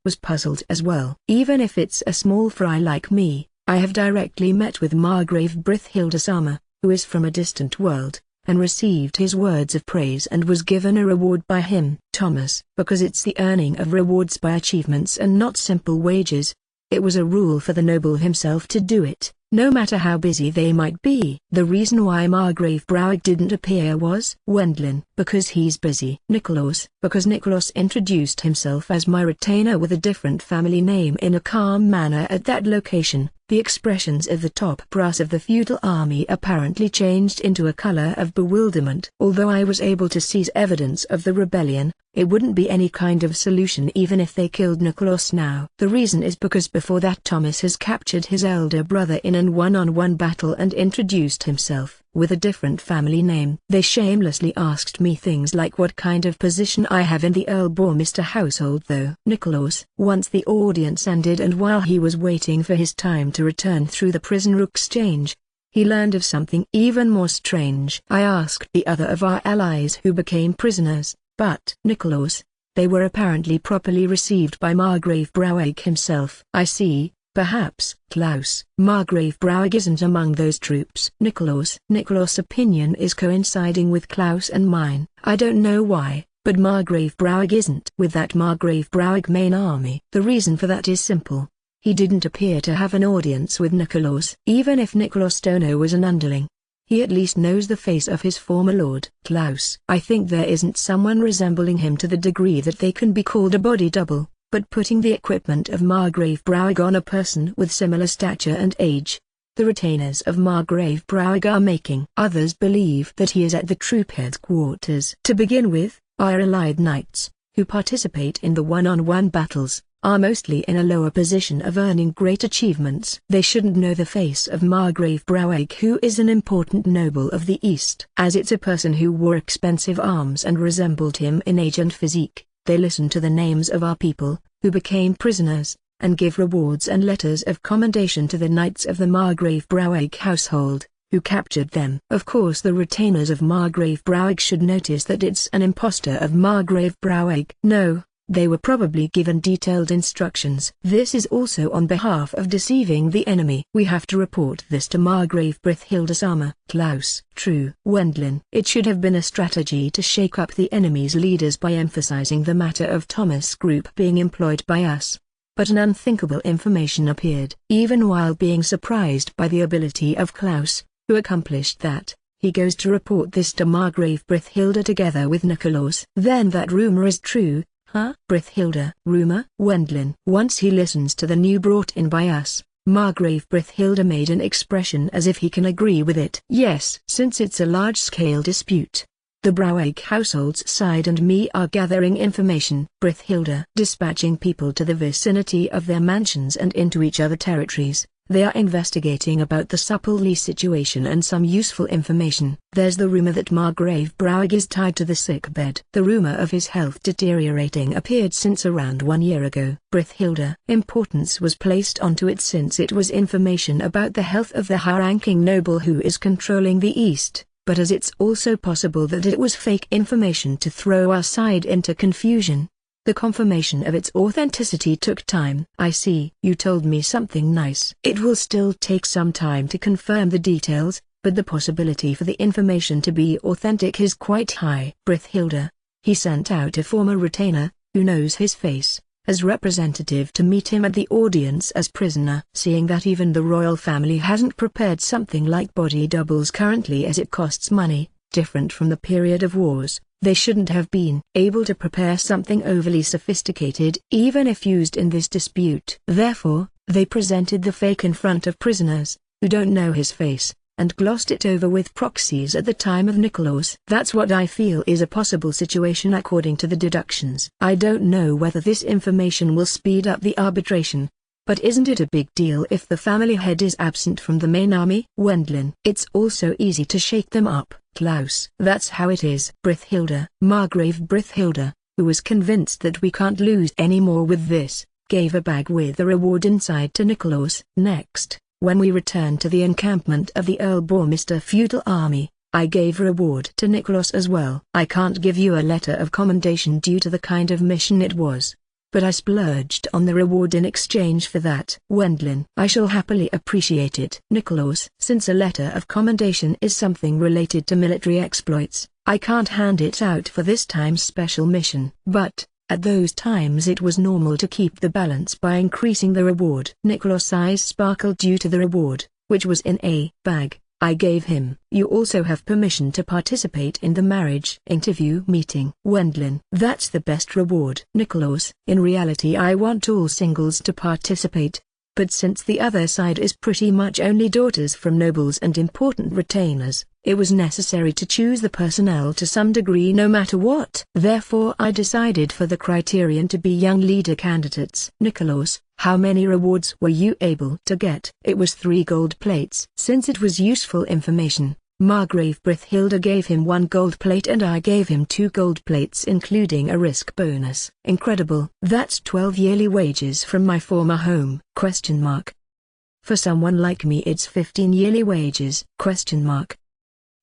was puzzled as well. Even if it's a small fry like me, I have directly met with Margrave Brithhildeshammer, who is from a distant world, and received his words of praise and was given a reward by him. Thomas. Because it's the earning of rewards by achievements and not simple wages, it was a rule for the noble himself to do it, no matter how busy they might be. The reason why Margrave Brouwig didn't appear was Wendlin. Because he's busy. Nicholas. Because Nicholas introduced himself as my retainer with a different family name in a calm manner at that location. The expressions of the top brass of the feudal army apparently changed into a color of bewilderment. Although I was able to seize evidence of the rebellion, it wouldn't be any kind of solution even if they killed Nicholas now. The reason is because before that Thomas has captured his elder brother in an one-on-one battle and introduced himself with a different family name. They shamelessly asked me things like what kind of position I have in the Earl Bourmester household though. Nicholas. Once the audience ended and while he was waiting for his time to return through the prisoner exchange, he learned of something even more strange. I asked the other of our allies who became prisoners, but Nicholas, they were apparently properly received by Margrave Brouwig himself. I see, Perhaps, Klaus. Margrave Brauig isn't among those troops. Nicholas' opinion is coinciding with Klaus and mine. I don't know why, but Margrave Brauig isn't with that Margrave Brauig main army. The reason for that is simple. He didn't appear to have an audience with Nicholas. Even if Nicholas Stono was an underling, he at least knows the face of his former lord. Klaus. I think there isn't someone resembling him to the degree that they can be called a body double, but putting the equipment of Margrave Brauig on a person with similar stature and age, the retainers of Margrave Brauig are making. Others believe that he is at the troop headquarters. To begin with, our allied knights, who participate in the one-on-one battles, are mostly in a lower position of earning great achievements. They shouldn't know the face of Margrave Brauig, who is an important noble of the East. As it's a person who wore expensive arms and resembled him in age and physique, they listen to the names of our people, who became prisoners, and give rewards and letters of commendation to the knights of the Margrave Brauig household, who captured them. Of course the retainers of Margrave Brauig should notice that it's an impostor of Margrave Brauig. No. They were probably given detailed instructions. This is also on behalf of deceiving the enemy. We have to report this to Margrave Brithilda Sama. Klaus. True. Wendlin. It should have been a strategy to shake up the enemy's leaders by emphasizing the matter of Thomas Group being employed by us. But an unthinkable information appeared. Even while being surprised by the ability of Klaus, who accomplished that, he goes to report this to Margrave Brithilda together with Nicholas. Then that rumor is true. Huh? Brithilda. Rumor? Wendlin. Once he listens to the news brought in by us, Margrave Brithilda made an expression as if he can agree with it. Yes. Since it's a large-scale dispute, the Brauig household's side and me are gathering information. Brithilda. Dispatching people to the vicinity of their mansions and into each other territories. They are investigating about the Supplee situation and some useful information. There's the rumor that Margrave Brauig is tied to the sickbed. The rumor of his health deteriorating appeared since around 1 year ago. Brithilda. Importance was placed onto it since it was information about the health of the high-ranking noble who is controlling the East, but as it's also possible that it was fake information to throw our side into confusion. The confirmation of its authenticity took time. I see. You told me something nice. It will still take some time to confirm the details, but the possibility for the information to be authentic is quite high. Brithilda. He sent out a former retainer, who knows his face, as representative to meet him at the audience as prisoner. Seeing that even the royal family hasn't prepared something like body doubles currently as it costs money, different from the period of wars, they shouldn't have been able to prepare something overly sophisticated even if used in this dispute. Therefore, they presented the fake in front of prisoners, who don't know his face, and glossed it over with proxies at the time of Nicholas. That's what I feel is a possible situation according to the deductions. I don't know whether this information will speed up the arbitration, but isn't it a big deal if the family head is absent from the main army? Wendlin. It's also easy to shake them up. Klaus. That's how it is. Brithilda. Margrave Brithilda, who was convinced that we can't lose any more with this, gave a bag with a reward inside to Nicholas. Next, when we returned to the encampment of the Earl Bormister feudal army, I gave a reward to Nicholas as well. I can't give you a letter of commendation due to the kind of mission it was, but I splurged on the reward in exchange for that. Wendlin. I shall happily appreciate it. Nicholas. Since a letter of commendation is something related to military exploits, I can't hand it out for this time's special mission. But, at those times it was normal to keep the balance by increasing the reward. Nicholas' eyes sparkled due to the reward, which was in a bag I gave him. You also have permission to participate in the marriage interview meeting. Wendlin. That's the best reward. Nicholas. In reality I want all singles to participate, but since the other side is pretty much only daughters from nobles and important retainers, it was necessary to choose the personnel to some degree no matter what. Therefore I decided for the criterion to be young leader candidates. Nicholas. How many rewards were you able to get? It was 3 gold plates. Since it was useful information, Margrave Brithilda gave him 1 gold plate and I gave him 2 gold plates including a risk bonus. Incredible. That's 12 yearly wages from my former home? For someone like me it's 15 yearly wages?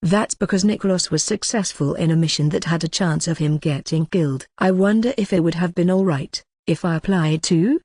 That's because Nicholas was successful in a mission that had a chance of him getting killed. I wonder if it would have been alright if I applied too?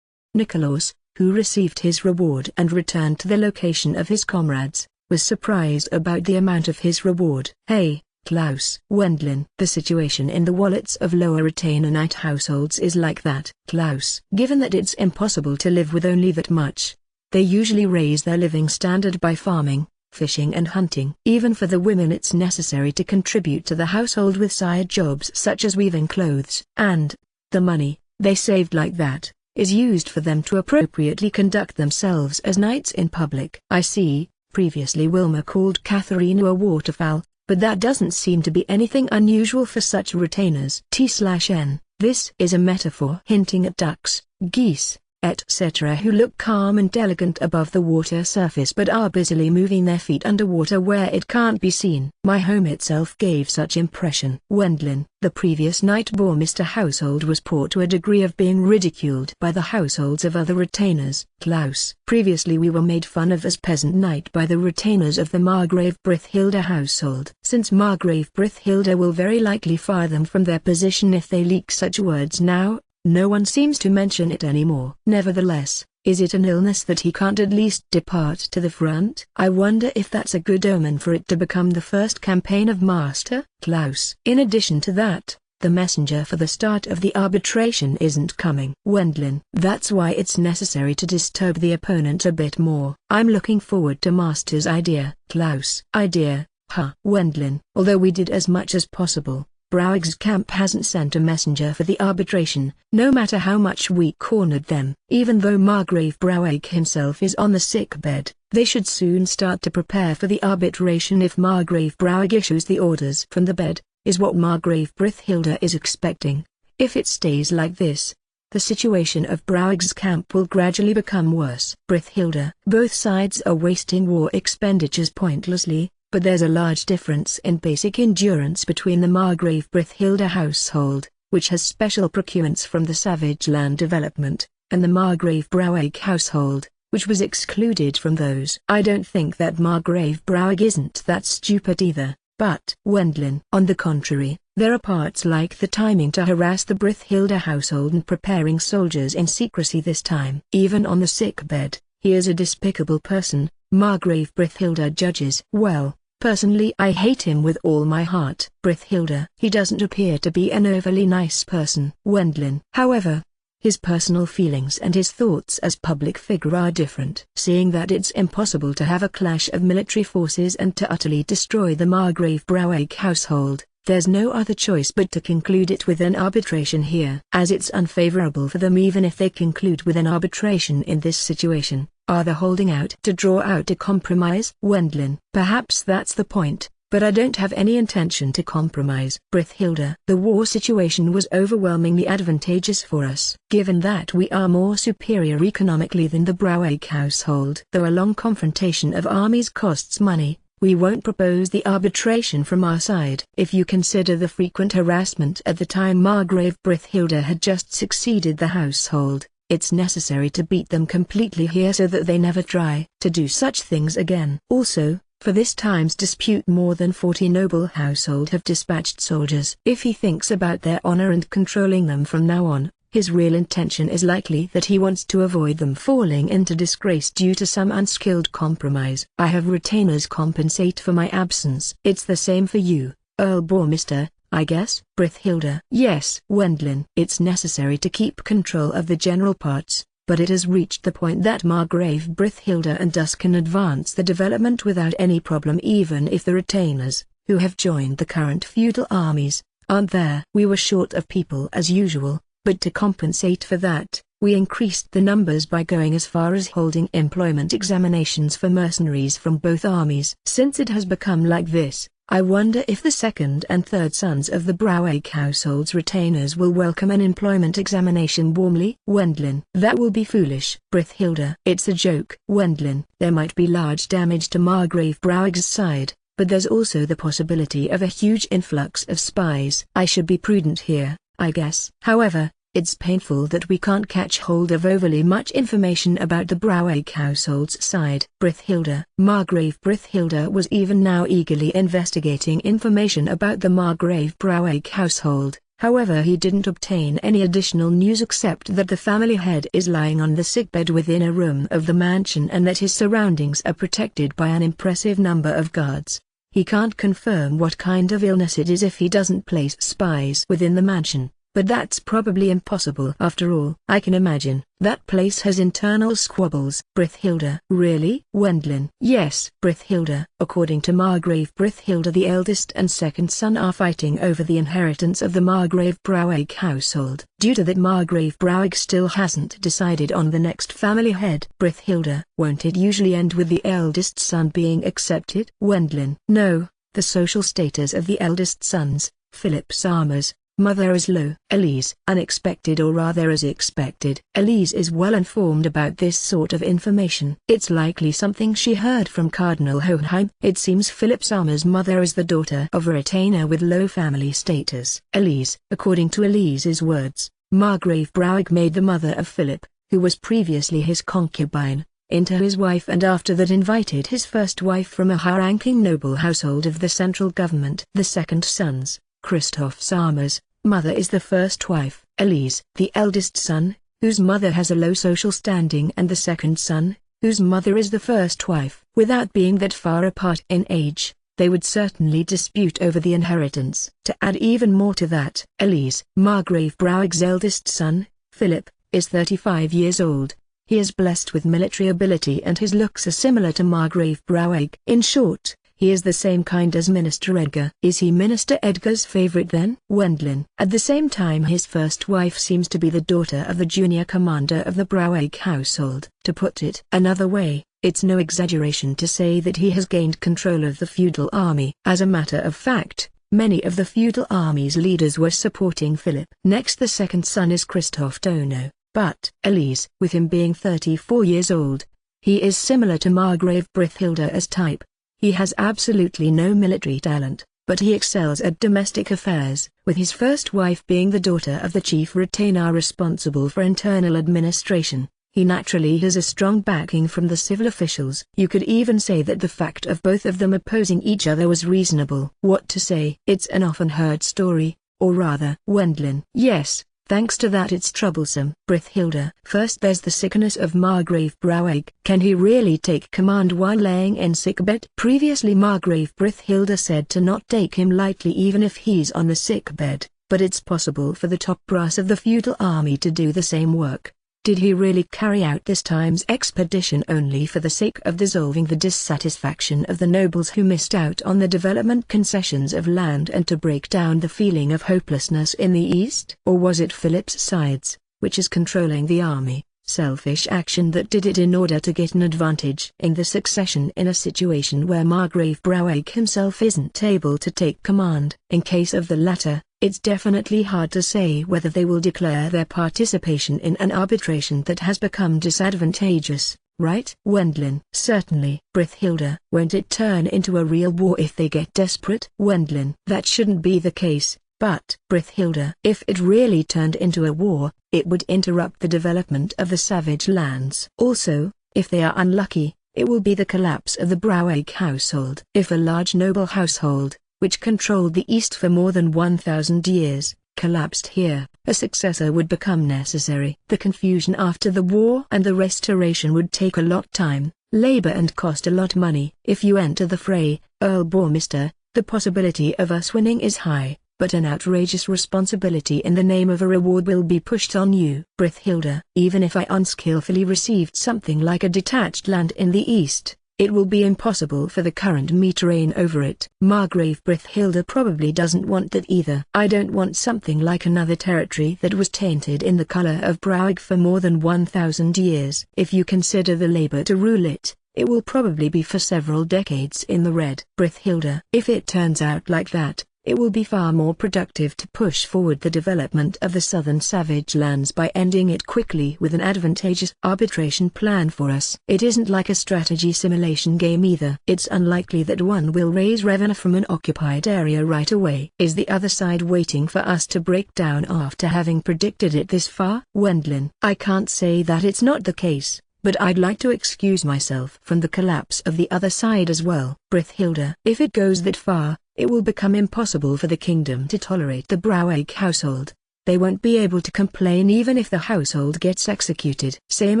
Nikolaus, who received his reward and returned to the location of his comrades, was surprised about the amount of his reward. "Hey, Klaus." "Wendlin, the situation in the wallets of lower retainer knight households is like that." "Klaus, given that it's impossible to live with only that much, they usually raise their living standard by farming, fishing and hunting. Even for the women it's necessary to contribute to the household with side jobs such as weaving clothes. And the money, they saved like that, is used for them to appropriately conduct themselves as knights in public." "I see." Previously Wilma called Katharina a waterfowl, but that doesn't seem to be anything unusual for such retainers. T/N, this is a metaphor hinting at ducks, geese, etc. who look calm and elegant above the water surface but are busily moving their feet underwater where it can't be seen. My home itself gave such impression. Wendlin, the previous Knight-Boarmister household was poor to a degree of being ridiculed by the households of other retainers. Klaus, previously we were made fun of as peasant knight by the retainers of the Margrave Brithilda household. Since Margrave Brithilda will very likely fire them from their position if they leak such words now, no one seems to mention it anymore. Nevertheless, is it an illness that he can't at least depart to the front? I wonder if that's a good omen for it to become the first campaign of Master Klaus. In addition to that, the messenger for the start of the arbitration isn't coming. Wendlin, that's why it's necessary to disturb the opponent a bit more. I'm looking forward to Master's idea. Klaus, idea, huh? Wendlin, although we did as much as possible, Browig's camp hasn't sent a messenger for the arbitration, no matter how much we cornered them. Even though Margrave Browig himself is on the sick bed, they should soon start to prepare for the arbitration if Margrave Browig issues the orders from the bed, is what Margrave Brithilda is expecting. If it stays like this, the situation of Browig's camp will gradually become worse. Brithilda, both sides are wasting war expenditures pointlessly, but there's a large difference in basic endurance between the Margrave Brithilda household, which has special procurements from the Savage Land Development, and the Margrave Browig household, which was excluded from those. I don't think that Margrave Browig isn't that stupid either, but Wendlin. On the contrary, there are parts like the timing to harass the Brithilda household and preparing soldiers in secrecy this time. Even on the sick bed, he is a despicable person, Margrave Brithilda judges. Well, personally I hate him with all my heart. Brithilda, he doesn't appear to be an overly nice person. Wendlin, however, his personal feelings and his thoughts as public figure are different. Seeing that it's impossible to have a clash of military forces and to utterly destroy the Margrave Browig household, there's no other choice but to conclude it with an arbitration here. As it's unfavorable for them even if they conclude with an arbitration in this situation, are they holding out to draw out a compromise? Wendlin, perhaps that's the point, but I don't have any intention to compromise. Brithilda, the war situation was overwhelmingly advantageous for us. Given that we are more superior economically than the Browig household. Though a long confrontation of armies costs money, we won't propose the arbitration from our side. If you consider the frequent harassment at the time Margrave Brithilda had just succeeded the household, it's necessary to beat them completely here so that they never try to do such things again. Also, for this time's dispute more than 40 noble household have dispatched soldiers. If he thinks about their honor and controlling them from now on, his real intention is likely that he wants to avoid them falling into disgrace due to some unskilled compromise. I have retainers compensate for my absence. It's the same for you, Earl Boarmister, I guess. Brithilda. Yes. Wendlin. It's necessary to keep control of the general parts, but it has reached the point that Margrave Brithilda and us can advance the development without any problem even if the retainers, who have joined the current feudal armies, aren't there. We were short of people as usual, but to compensate for that, we increased the numbers by going as far as holding employment examinations for mercenaries from both armies. Since it has become like this, I wonder if the second and third sons of the Browig household's retainers will welcome an employment examination warmly. Wendlin. That will be foolish. Brithilda. It's a joke. Wendlin. There might be large damage to Margrave Browig's side, but there's also the possibility of a huge influx of spies. I should be prudent here, I guess. However, it's painful that we can't catch hold of overly much information about the Browig household's side. Brithilda. Margrave Brithilda was even now eagerly investigating information about the Margrave Browig household, However, he didn't obtain any additional news except that the family head is lying on the sickbed within a room of the mansion and that his surroundings are protected by an impressive number of guards. He can't confirm what kind of illness it is if he doesn't place spies within the mansion, but that's probably impossible after all. I can imagine. That place has internal squabbles. Brithilda. Really? Wendlin. Yes. Brithilda. According to Margrave Brithilda, the eldest and second son are fighting over the inheritance of the Margrave Brouwegg household. Due to that, Margrave Brouwegg still hasn't decided on the next family head. Brithilda. Won't it usually end with the eldest son being accepted? Wendlin. No. The social status of the eldest sons, Philip Summers, mother is low. Elise. Unexpected, or rather as expected. Elise is well informed about this sort of information. It's likely something she heard from Cardinal Hohenheim. It seems Philip Summers' mother is the daughter of a retainer with low family status. Elise. According to Elise's words, Margrave Brouwegg made the mother of Philip, who was previously his concubine, into his wife, and after that invited his first wife from a high-ranking noble household of the central government. The second sons, Christoph Summers, mother is the first wife. Elise. The eldest son, whose mother has a low social standing, and the second son, whose mother is the first wife. Without being that far apart in age, they would certainly dispute over the inheritance. To add even more to that, Elise. Margrave Brouwegg's eldest son, Philip, is 35 years old. He is blessed with military ability and his looks are similar to Margrave Brouwegg. In short, he is the same kind as Minister Edgar. Is he Minister Edgar's favorite then? Wendlin. At the same time, his first wife seems to be the daughter of the junior commander of the Brouwegg household. To put it another way, it's no exaggeration to say that he has gained control of the feudal army. As a matter of fact, many of the feudal army's leaders were supporting Philip. Next, the second son is Christoph Dono, but Elise, with him being 34 years old, he is similar to Margrave Brithilda as type. He has absolutely no military talent, but he excels at domestic affairs, with his first wife being the daughter of the chief retainer responsible for internal administration. He naturally has a strong backing from the civil officials. You could even say that the fact of both of them opposing each other was reasonable. What to say? It's an often heard story, or rather. Wendlin. Yes. Thanks to that it's troublesome. Brithilda. First there's the sickness of Margrave Brouwegg. Can he really take command while laying in sickbed? Previously Margrave Brithilda said to not take him lightly even if he's on the sickbed, but it's possible for the top brass of the feudal army to do the same work. Did he really carry out this time's expedition only for the sake of dissolving the dissatisfaction of the nobles who missed out on the development concessions of land and to break down the feeling of hopelessness in the East? Or was it Philip's sides, which is controlling the army, selfish action that did it in order to get an advantage in the succession in a situation where Margrave Brouwegg himself isn't able to take command? In case of the latter, it's definitely hard to say whether they will declare their participation in an arbitration that has become disadvantageous, right? Wendlin. Certainly. Brithilda. Won't it turn into a real war if they get desperate? Wendlin. That shouldn't be the case, but Brithilda. If it really turned into a war, it would interrupt the development of the savage lands. Also, if they are unlucky, it will be the collapse of the Brouwegg household. If a large noble household, which controlled the East for more than 1,000 years, collapsed here, a successor would become necessary. The confusion after the war and the restoration would take a lot time, labor and cost a lot money. If you enter the fray, Earl Bourmister, the possibility of us winning is high, but an outrageous responsibility in the name of a reward will be pushed on you. Brithilda. Even if I unskillfully received something like a detached land in the East, it will be impossible for the current me to reign over it. Margrave Brithilda probably doesn't want that either. I don't want something like another territory that was tainted in the color of Brouwegg for more than 1,000 years. If you consider the labor to rule it, it will probably be for several decades in the red. Brithilda. If it turns out like that, it will be far more productive to push forward the development of the southern savage lands by ending it quickly with an advantageous arbitration plan for us. It isn't like a strategy simulation game either. It's unlikely that one will raise revenue from an occupied area right away. Is the other side waiting for us to break down after having predicted it this far? Wendlin. I can't say that it's not the case, but I'd like to excuse myself from the collapse of the other side as well. Brithilda. If it goes that far, it will become impossible for the kingdom to tolerate the Braueg household. They won't be able to complain even if the household gets executed. Same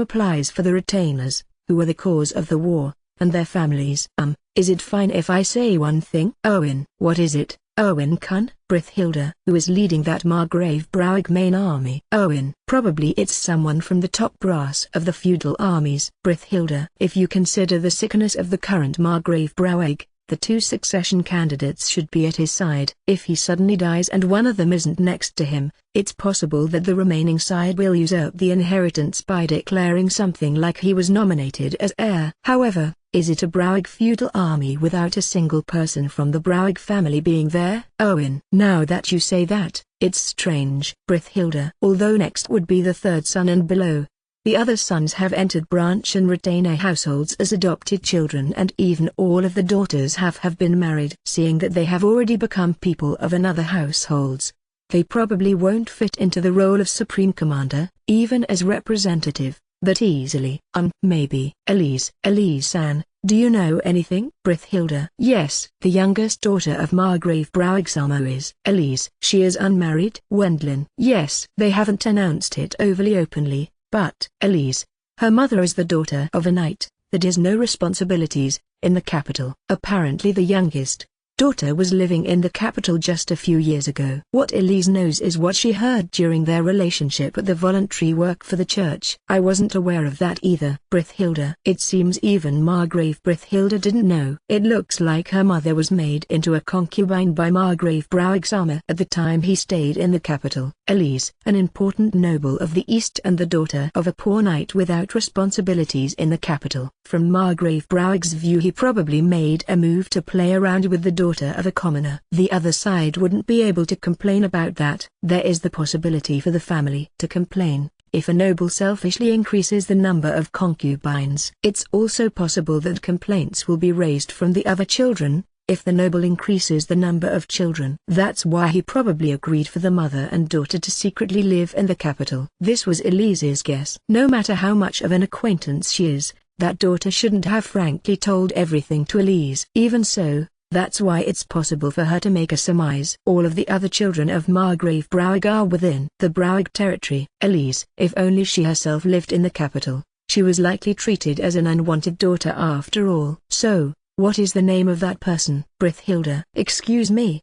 applies for the retainers, who are the cause of the war, and their families. Is it fine if I say one thing? Owen. What is it? Owen Kun? Brithilda. Who is leading that Margrave Braueg main army? Owen. Probably it's someone from the top brass of the feudal armies. Brithilda. If you consider the sickness of the current Margrave Braueg, the two succession candidates should be at his side. If he suddenly dies and one of them isn't next to him, it's possible that the remaining side will usurp the inheritance by declaring something like he was nominated as heir. However, is it a Braueg feudal army without a single person from the Braueg family being there? Owen. Now that you say that, it's strange. Brithilda. Although next would be the third son and below. The other sons have entered branch and retainer households as adopted children, and even all of the daughters have been married. Seeing that they have already become people of another households, they probably won't fit into the role of supreme commander, even as representative, that easily. Maybe. Elise-san, do you know anything? Brithilda. Yes, the youngest daughter of Margrave Braueg Samo is Elise. She is unmarried. Wendlin. Yes, they haven't announced it overly openly. But Elise, her mother is the daughter of a knight, that has no responsibilities, in the capital. Apparently the youngest daughter was living in the capital just a few years ago. What Elise knows is what she heard during their relationship at the voluntary work for the church. I wasn't aware of that either. Brithilda. It seems even Margrave Brithilda didn't know. It looks like her mother was made into a concubine by Margrave Braueg Sama at the time he stayed in the capital. Elise, an important noble of the East and the daughter of a poor knight without responsibilities in the capital. From Margrave Braueg's view, he probably made a move to play around with the daughter of a commoner. The other side wouldn't be able to complain about that. There is the possibility for the family to complain if a noble selfishly increases the number of concubines. It's also possible that complaints will be raised from the other children if the noble increases the number of children. That's why he probably agreed for the mother and daughter to secretly live in the capital. This was Elise's guess. No matter how much of an acquaintance she is, that daughter shouldn't have frankly told everything to Elise. Even so, that's why it's possible for her to make a surmise. All of the other children of Margrave Braueg are within the Braueg territory. Elise, if only she herself lived in the capital, she was likely treated as an unwanted daughter after all. So, what is the name of that person? Brithilda. Excuse me?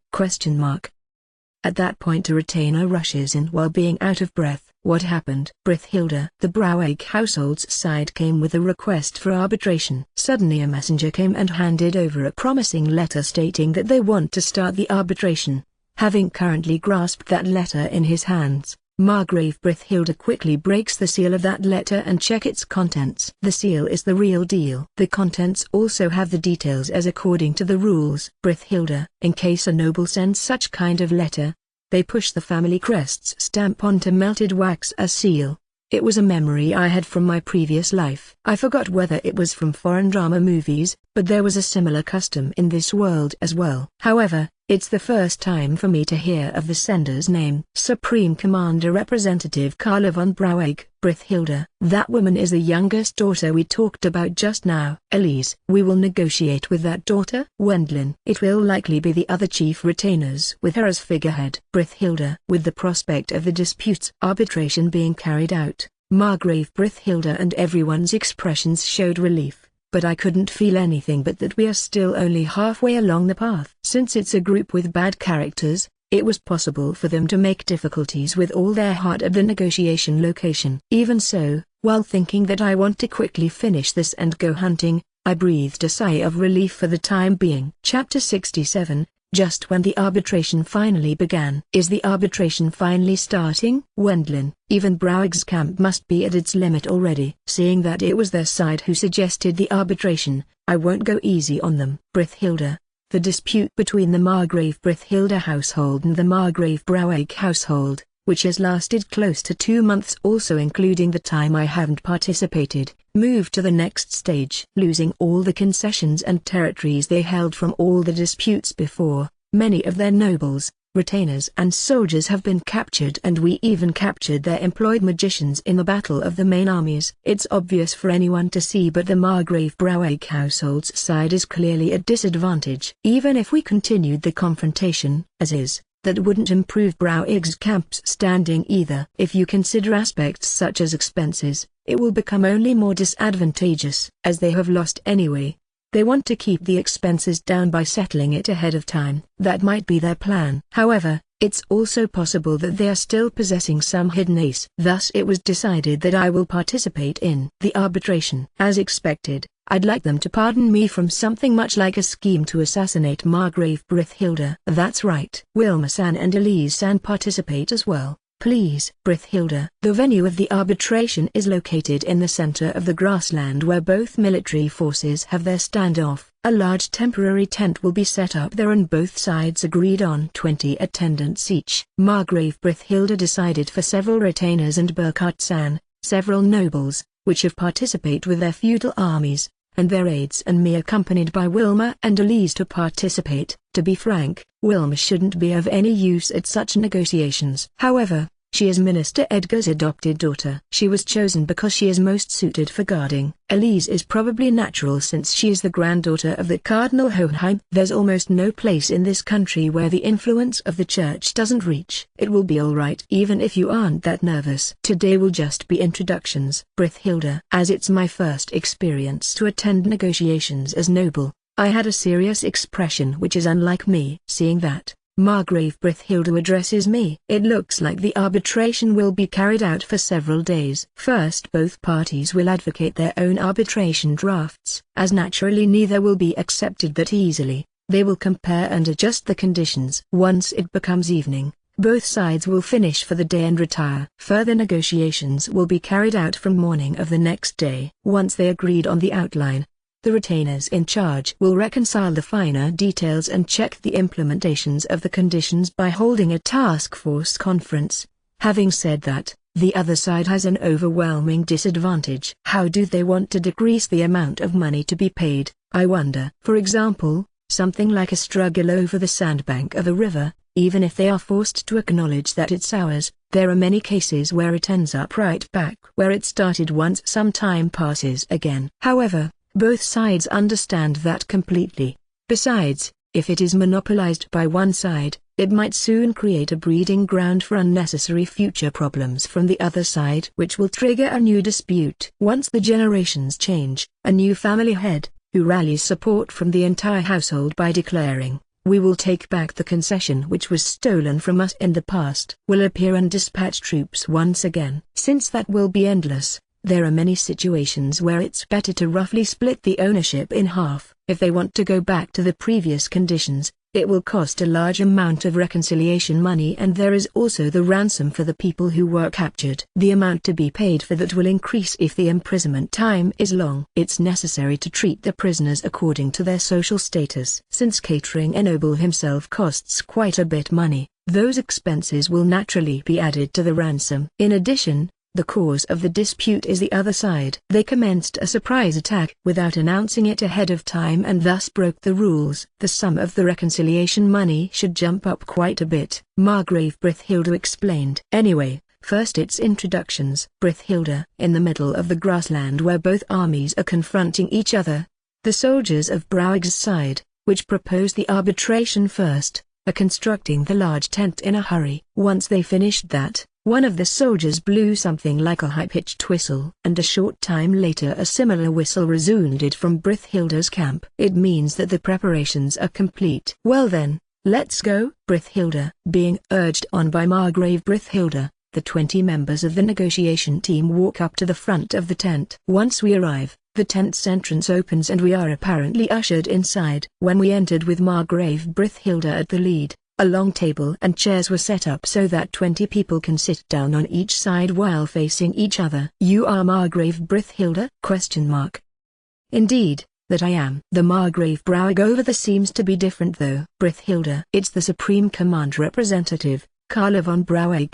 At that point a retainer rushes in while being out of breath. What happened? Brithilda. The Braueg household's side came with a request for arbitration. Suddenly a messenger came and handed over a promising letter stating that they want to start the arbitration. Having currently grasped that letter in his hands, Margrave Brithilda quickly breaks the seal of that letter and check its contents. The seal is the real deal. The contents also have the details as according to the rules. Brithilda. In case a noble sends such kind of letter, they push the family crest's stamp onto melted wax as seal. It was a memory I had from my previous life. I forgot whether it was from foreign drama movies, but there was a similar custom in this world as well. However, it's the first time for me to hear of the sender's name. Supreme Commander Representative Carla von Braueg. Brithilda. That woman is the youngest daughter we talked about just now. Elise. We will negotiate with that daughter. Wendlin. It will likely be the other chief retainers with her as figurehead. Brithilda. With the prospect of the dispute's arbitration being carried out, Margrave Brithilda and everyone's expressions showed relief. But I couldn't feel anything but that we are still only halfway along the path. Since it's a group with bad characters, it was possible for them to make difficulties with all their heart at the negotiation location. Even so, while thinking that I want to quickly finish this and go hunting, I breathed a sigh of relief for the time being. Chapter 67. Just when the arbitration finally began. Is the arbitration finally starting? Wendlin. Even Braueg's camp must be at its limit already. Seeing that it was their side who suggested the arbitration, I won't go easy on them. Brithilda. The dispute between the Margrave Brithilda household and the Margrave Braueg household, which has lasted close to 2 months, also including the time I haven't participated, moved to the next stage. Losing all the concessions and territories they held from all the disputes before, many of their nobles, Retainers and soldiers have been captured, and we even captured their employed magicians in the battle of the main armies. It's obvious for anyone to see, but the Margrave Brouwegg household's side is clearly at disadvantage. Even if we continued the confrontation, as is, that wouldn't improve Brouwegg's camp's standing either. If you consider aspects such as expenses, it will become only more disadvantageous, as they have lost anyway. They want to keep the expenses down by settling it ahead of time. That might be their plan. However, it's also possible that they are still possessing some hidden ace. Thus it was decided that I will participate in the arbitration. As expected, I'd like them to pardon me from something much like a scheme to assassinate Margrave Brithhilda. That's right. Wilma-san and Elise-san participate as well. Please. Brithhilda. The venue of the arbitration is located in the center of the grassland where both military forces have their standoff. A large temporary tent will be set up there, and both sides agreed on 20 attendants each. Margrave Brithhilda decided for several retainers and Burkhart-san, several nobles, which have participate with their feudal armies, and their aides, and me accompanied by Wilma and Elise to participate. To be frank, Wilma shouldn't be of any use at such negotiations. However, she is Minister Edgar's adopted daughter. She was chosen because she is most suited for guarding. Elise is probably natural since she is the granddaughter of the Cardinal Hohenheim. There's almost no place in this country where the influence of the church doesn't reach. It will be alright even if you aren't that nervous. Today will just be introductions. Brithhilda. As it's my first experience to attend negotiations as noble, I had a serious expression which is unlike me. Seeing that, Margrave Brithhilda addresses me. It looks like the arbitration will be carried out for several days. First, both parties will advocate their own arbitration drafts. As naturally neither will be accepted that easily, they will compare and adjust the conditions. Once it becomes evening, both sides will finish for the day and retire. Further negotiations will be carried out from morning of the next day. Once they agreed on the outline, the retainers in charge will reconcile the finer details and check the implementations of the conditions by holding a task force conference. Having said that, the other side has an overwhelming disadvantage. How do they want to decrease the amount of money to be paid, I wonder? For example, something like a struggle over the sandbank of a river. Even if they are forced to acknowledge that it's ours, there are many cases where it ends up right back where it started once some time passes again. However, both sides understand that completely. Besides, if it is monopolized by one side, it might soon create a breeding ground for unnecessary future problems from the other side, which will trigger a new dispute. Once the generations change, a new family head, who rallies support from the entire household by declaring, "We will take back the concession which was stolen from us in the past," will appear and dispatch troops once again. Since that will be endless, there are many situations where it's better to roughly split the ownership in half. If they want to go back to the previous conditions, it will cost a large amount of reconciliation money, and there is also the ransom for the people who were captured. The amount to be paid for that will increase if the imprisonment time is long. It's necessary to treat the prisoners according to their social status. Since catering a noble himself costs quite a bit money, those expenses will naturally be added to the ransom. In addition, the cause of the dispute is the other side. They commenced a surprise attack without announcing it ahead of time and thus broke the rules. The sum of the reconciliation money should jump up quite a bit, Margrave Brithhilda explained. Anyway, first it's introductions. Brithhilda. In the middle of the grassland where both armies are confronting each other, the soldiers of Brouwegg's side, which proposed the arbitration first, are constructing the large tent in a hurry. Once they finished that, one of the soldiers blew something like a high-pitched whistle, and a short time later a similar whistle resounded from Brithhilda's camp. It means that the preparations are complete. Well then, let's go. Brithhilda. Being urged on by Margrave Brithhilda, the 20 members of the negotiation team walk up to the front of the tent. Once we arrive, the tent's entrance opens and we are apparently ushered inside. When we entered with Margrave Brithhilda at the lead, a long table and chairs were set up so that 20 people can sit down on each side while facing each other. You are Margrave Brithhilda? Indeed, that I am. The Margrave Brouwegg over there seems to be different though. Brithhilda. It's the Supreme Command Representative, Carla von Brouwegg?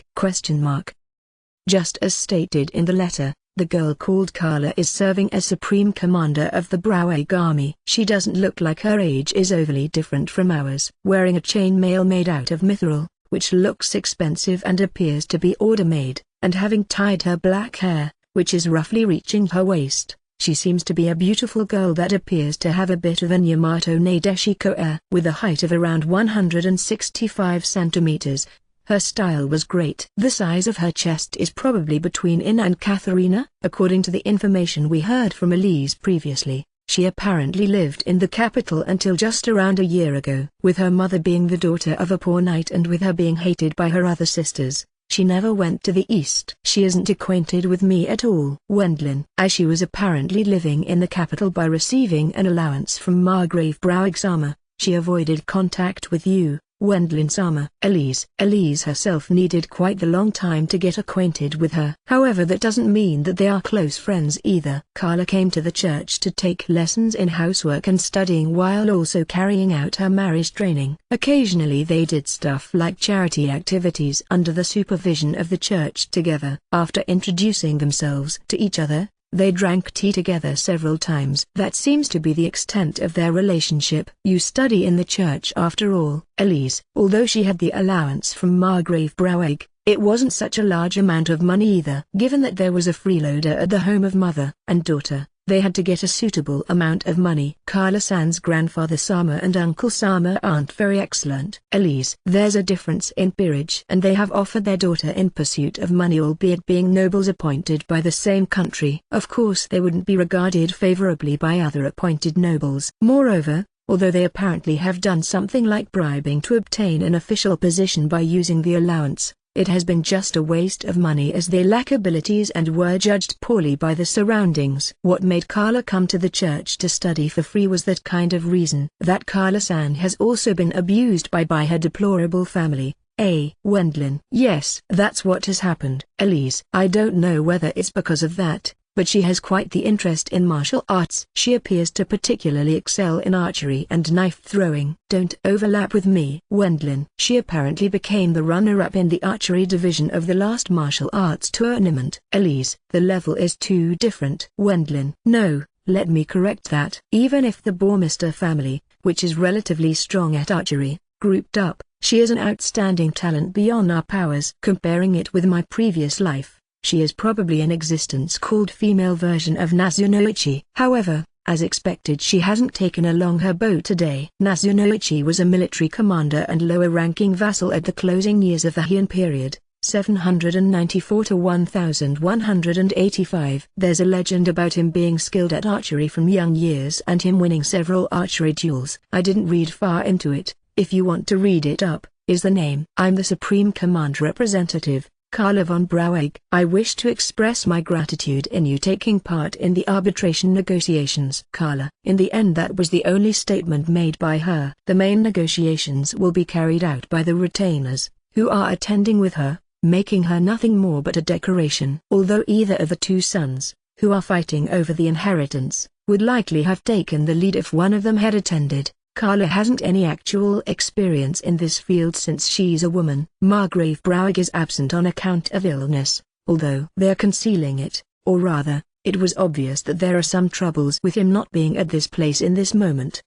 Just as stated in the letter, The girl called Carla is serving as Supreme Commander of the Broweg Army. She doesn't look like her age is overly different from ours. Wearing a chainmail made out of mithril, which looks expensive and appears to be order-made, and having tied her black hair, which is roughly reaching her waist, she seems to be a beautiful girl that appears to have a bit of an Yamato Nadeshiko air. With a height of around 165 centimeters, her style was great. The size of her chest is probably between Ina and Katharina. According to the information we heard from Elise previously, she apparently lived in the capital until just around a year ago. With her mother being the daughter of a poor knight and with her being hated by her other sisters, she never went to the east. She isn't acquainted with me at all. Wendlin, as she was apparently living in the capital by receiving an allowance from Margrave Broweg-sama, she avoided contact with you, Wendlin-sama. Elise herself needed quite the long time to get acquainted with her. However, that doesn't mean that they are close friends either. Carla came to the church to take lessons in housework and studying while also carrying out her marriage training. Occasionally they did stuff like charity activities under the supervision of the church together. After introducing themselves to each other, they drank tea together several times. That seems to be the extent of their relationship. You study in the church after all, Elise. Although she had the allowance from Margrave Broweg, it wasn't such a large amount of money either. Given that there was a freeloader at the home of mother and daughter, they had to get a suitable amount of money. Carla-san's grandfather Sama and Uncle Sama aren't very excellent. Elise, there's a difference in peerage and they have offered their daughter in pursuit of money, albeit being nobles appointed by the same country. Of course they wouldn't be regarded favorably by other appointed nobles. Moreover, although they apparently have done something like bribing to obtain an official position by using the allowance, it has been just a waste of money as they lack abilities and were judged poorly by the surroundings. What made Carla come to the church to study for free was that kind of reason. That Carla-san has also been abused by her deplorable family. Wendlin. Yes, that's what has happened. Elise. I don't know whether it's because of that, but she has quite the interest in martial arts. She appears to particularly excel in archery and knife throwing. Don't overlap with me, Wendlin. She apparently became the runner-up in the archery division of the last martial arts tournament. Elise. The level is too different. Wendlin. No, let me correct that. Even if the Bormister family, which is relatively strong at archery, grouped up, she is an outstanding talent beyond our powers. Comparing it with my previous life, she is probably an existence called female version of Nazunoichi. However, as expected, she hasn't taken along her bow today. Nazunoichi was a military commander and lower-ranking vassal at the closing years of the Heian period, 794 to 1185. There's a legend about him being skilled at archery from young years and him winning several archery duels. I didn't read far into it. If you want to read it up, is the name. I'm the Supreme Command Representative, Carla von Broweg. I wish to express my gratitude in you taking part in the arbitration negotiations. Carla. In the end, that was the only statement made by her. The main negotiations will be carried out by the retainers, who are attending with her, making her nothing more but a decoration. Although either of the two sons, who are fighting over the inheritance, would likely have taken the lead if one of them had attended, Carla hasn't any actual experience in this field since she's a woman. Margrave Broweg is absent on account of illness, although they're concealing it, or rather, it was obvious that there are some troubles with him not being at this place in this moment.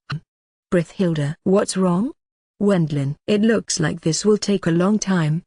Brithhilda. What's wrong? Wendlin. It looks like this will take a long time.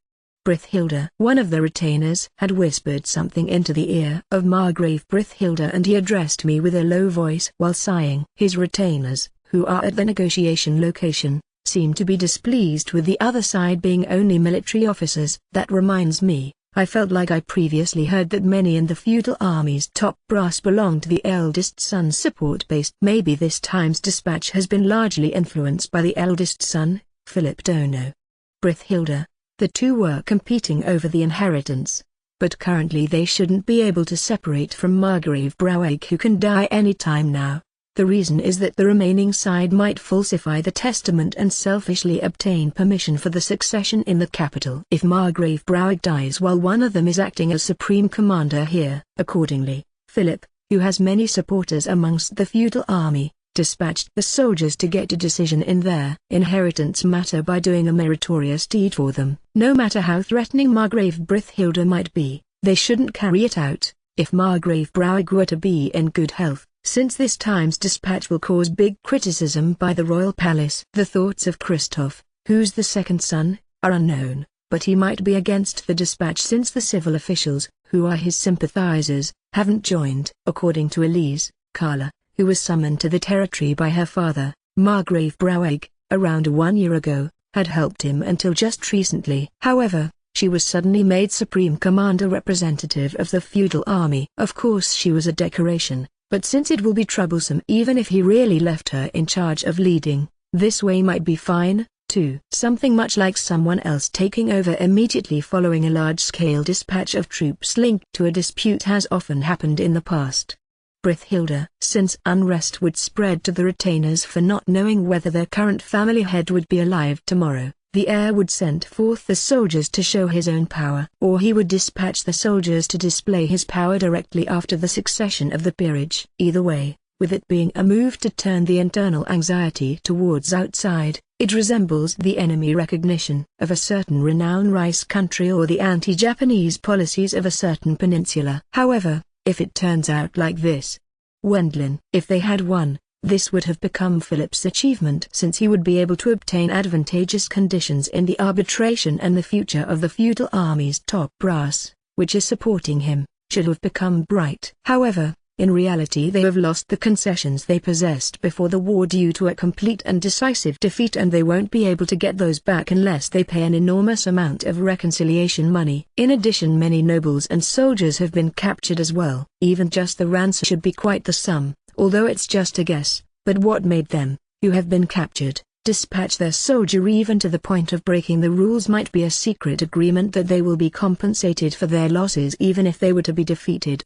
Brithhilda. One of the retainers had whispered something into the ear of Margrave Brithhilda and he addressed me with a low voice while sighing. His retainers, who are at the negotiation location, seem to be displeased with the other side being only military officers. That reminds me, I felt like I previously heard that many in the feudal army's top brass belong to the eldest son's support base. Maybe this time's dispatch has been largely influenced by the eldest son, Philip Dono. Brithhilda. The two were competing over the inheritance, but currently they shouldn't be able to separate from Margrave Broweg, who can die any time now. The reason is that the remaining side might falsify the testament and selfishly obtain permission for the succession in the capital. If Margrave Broweg dies while one of them is acting as supreme commander here, accordingly, Philip, who has many supporters amongst the feudal army, dispatched the soldiers to get a decision in their inheritance matter by doing a meritorious deed for them. No matter how threatening Margrave Brithhilda might be, they shouldn't carry it out. if Margrave Browig were to be in good health, since this time's dispatch will cause big criticism by the royal palace. The thoughts of Christoph, who's the second son, are unknown, but he might be against the dispatch since the civil officials, who are his sympathizers, haven't joined. According to Elise, Carla, who was summoned to the territory by her father, Margrave Browig, around 1 year ago, had helped him until just recently. However, she was suddenly made Supreme Commander representative of the feudal army. Of course she was a decoration, but since it will be troublesome even if he really left her in charge of leading, this way might be fine, too. Something much like someone else taking over immediately following a large-scale dispatch of troops linked to a dispute has often happened in the past. Brithilda. Since unrest would spread to the retainers for not knowing whether their current family head would be alive tomorrow, the heir would send forth the soldiers to show his own power, or he would dispatch the soldiers to display his power directly after the succession of the peerage. Either way, with it being a move to turn the internal anxiety towards outside, it resembles the enemy recognition of a certain renowned rice country or the anti-Japanese policies of a certain peninsula. However, if it turns out like this, Wendlin, if they had won, this would have become Philip's achievement since he would be able to obtain advantageous conditions in the arbitration and the future of the feudal army's top brass, which is supporting him, should have become bright. However, in reality they have lost the concessions they possessed before the war due to a complete and decisive defeat, and they won't be able to get those back unless they pay an enormous amount of reconciliation money. In addition, many nobles and soldiers have been captured as well. Even just the ransom should be quite the sum, although it's just a guess. But what made them, who have been captured, dispatch their soldier even to the point of breaking the rules might be a secret agreement that they will be compensated for their losses even if they were to be defeated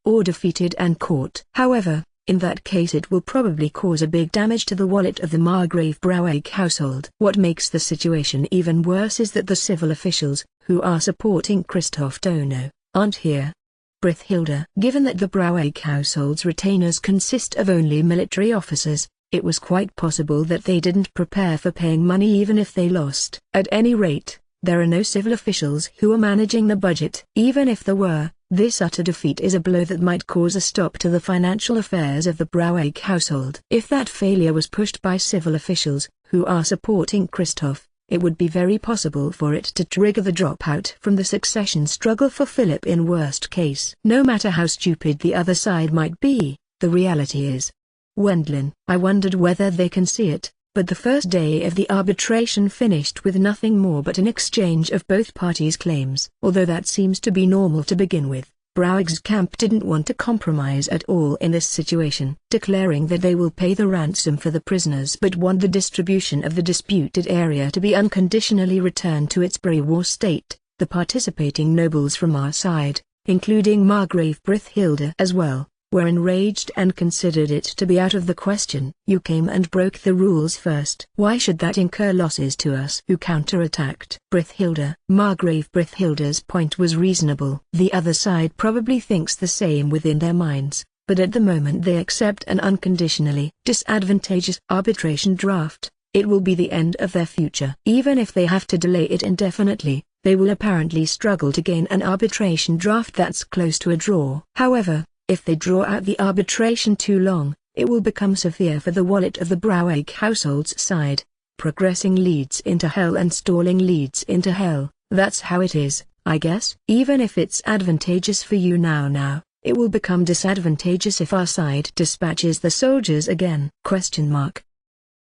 and caught. However, in that case it will probably cause a big damage to the wallet of the Margrave Browig household. What makes the situation even worse is that the civil officials, who are supporting Christoph Dono, aren't here. Brithilda. Given that the Browig household's retainers consist of only military officers, it was quite possible that they didn't prepare for paying money even if they lost. At any rate, there are no civil officials who are managing the budget. Even if there were, this utter defeat is a blow that might cause a stop to the financial affairs of the Browig household. If that failure was pushed by civil officials, who are supporting Christoph, it would be very possible for it to trigger the dropout from the succession struggle for Philip in worst case. No matter how stupid the other side might be, the reality is, Wendlin. I wondered whether they can see it, but the first day of the arbitration finished with nothing more but an exchange of both parties' claims. Although that seems to be normal to begin with, Browig's camp didn't want to compromise at all in this situation, declaring that they will pay the ransom for the prisoners but want the distribution of the disputed area to be unconditionally returned to its pre-war state. The participating nobles from our side, including Margrave Brithilda as well, were enraged and considered it to be out of the question. You came and broke the rules first. Why should that incur losses to us who counterattacked? Brithilda. Margrave Brithilda's point was reasonable. The other side probably thinks the same within their minds, but at the moment they accept an unconditionally disadvantageous arbitration draft. It will be the end of their future. Even if they have to delay it indefinitely, they will apparently struggle to gain an arbitration draft that's close to a draw. However, if they draw out the arbitration too long, it will become severe for the wallet of the Browig household's side. Progressing leads into hell and stalling leads into hell. That's how it is, I guess. Even if it's advantageous for you now, it will become disadvantageous if our side dispatches the soldiers again.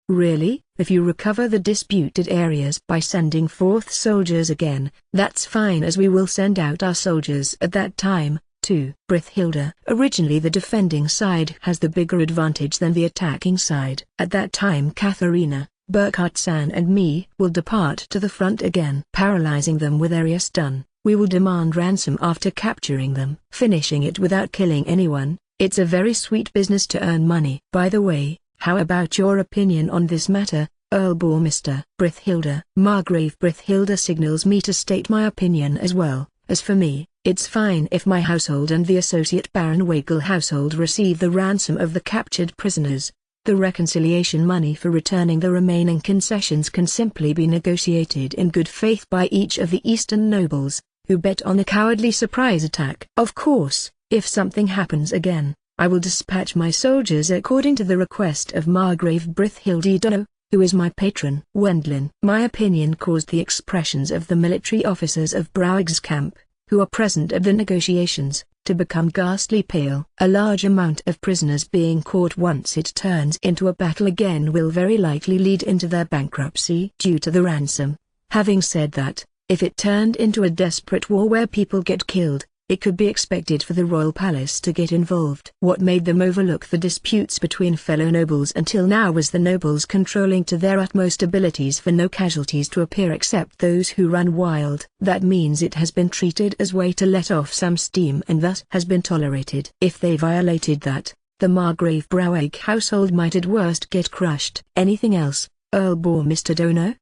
Really? If you recover the disputed areas by sending forth soldiers again, that's fine, as we will send out our soldiers at that time. 2. Brithilda. Originally the defending side has the bigger advantage than the attacking side. At that time Katharina, Burkhard-san and me will depart to the front again. Paralyzing them with area stun, we will demand ransom after capturing them. Finishing it without killing anyone, it's a very sweet business to earn money. By the way, how about your opinion on this matter, Earl Bormister? Brithilda. Margrave Brithilda signals me to state my opinion as well. As for me, it's fine if my household and the associate Baron Wakel household receive the ransom of the captured prisoners. The reconciliation money for returning the remaining concessions can simply be negotiated in good faith by each of the eastern nobles, who bet on a cowardly surprise attack. Of course, If something happens again, I will dispatch my soldiers according to the request of Margrave Brithilde Dono, who is my patron. Wendlin. My opinion caused the expressions of the military officers of Brouwers's camp, who are present at the negotiations, to become ghastly pale. A large amount of prisoners being caught once it turns into a battle again will very likely lead into their bankruptcy due to the ransom. Having said that, if it turned into a desperate war where people get killed, it could be expected for the royal palace to get involved. What made them overlook the disputes between fellow nobles until now was the nobles controlling to their utmost abilities for no casualties to appear except those who run wild. That means it has been treated as way to let off some steam and thus has been tolerated. If they violated that, the Margrave Brouwerk household might at worst get crushed. Anything else, Earl Mr. Dono?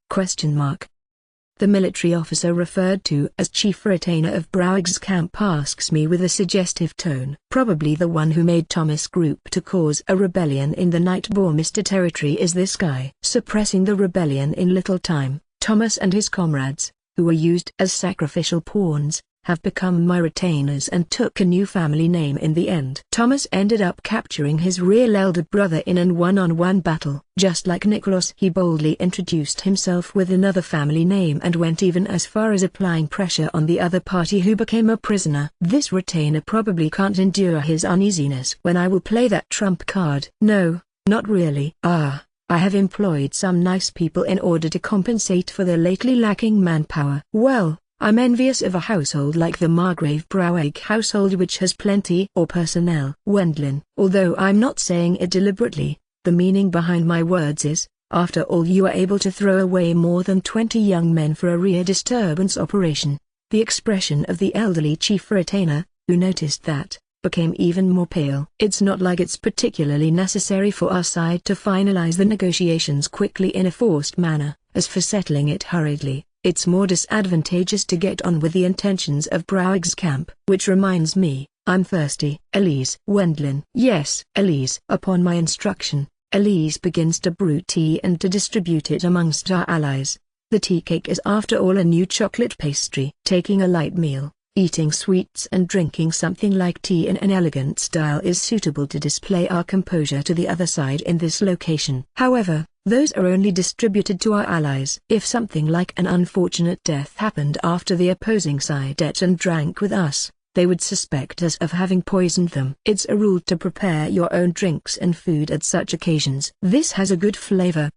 The military officer referred to as chief retainer of Brouwers's camp asks me with a suggestive tone. Probably the one who made Thomas Group to cause a rebellion in the Night Mr. territory is this guy. Suppressing the rebellion in little time, Thomas and his comrades, who were used as sacrificial pawns, have become my retainers and took a new family name in the end. Thomas ended up capturing his real elder brother in an one-on-one battle. Just like Nicholas, he boldly introduced himself with another family name and went even as far as applying pressure on the other party who became a prisoner. This retainer probably can't endure his uneasiness when I will play that trump card. No, not really. I have employed some nice people in order to compensate for their lately lacking manpower. Well, I'm envious of a household like the Margrave Brouwerk household which has plenty or personnel. Wendlin. Although I'm not saying it deliberately, the meaning behind my words is, after all you are able to throw away more than 20 young men for a rear disturbance operation. The expression of the elderly chief retainer, who noticed that, became even more pale. It's not like it's particularly necessary for our side to finalize the negotiations quickly in a forced manner. As for settling it hurriedly, it's more disadvantageous to get on with the intentions of Brouwers's camp. Which reminds me, I'm thirsty. Elise. Wendlin. Yes, Elise. Upon my instruction, Elise begins to brew tea and to distribute it amongst our allies. The tea cake is after all a new chocolate pastry. Taking a light meal, eating sweets and drinking something like tea in an elegant style is suitable to display our composure to the other side in this location. However, those are only distributed to our allies. If something like an unfortunate death happened after the opposing side ate and drank with us, they would suspect us of having poisoned them. It's a rule to prepare your own drinks and food at such occasions. This has a good flavor?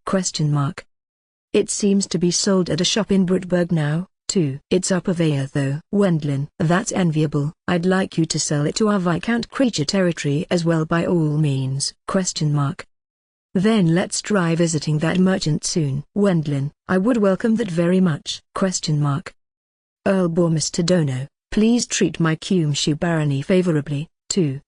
It seems to be sold at a shop in Brutberg now, too. It's a purveyor though. Wendlin. That's enviable. I'd like you to sell it to our Viscount Creature territory as well by all means. Then let's try visiting that merchant soon. Wendlin. I would welcome that very much. Earl Mr. Dono, please treat my Cumshu barony favorably, too.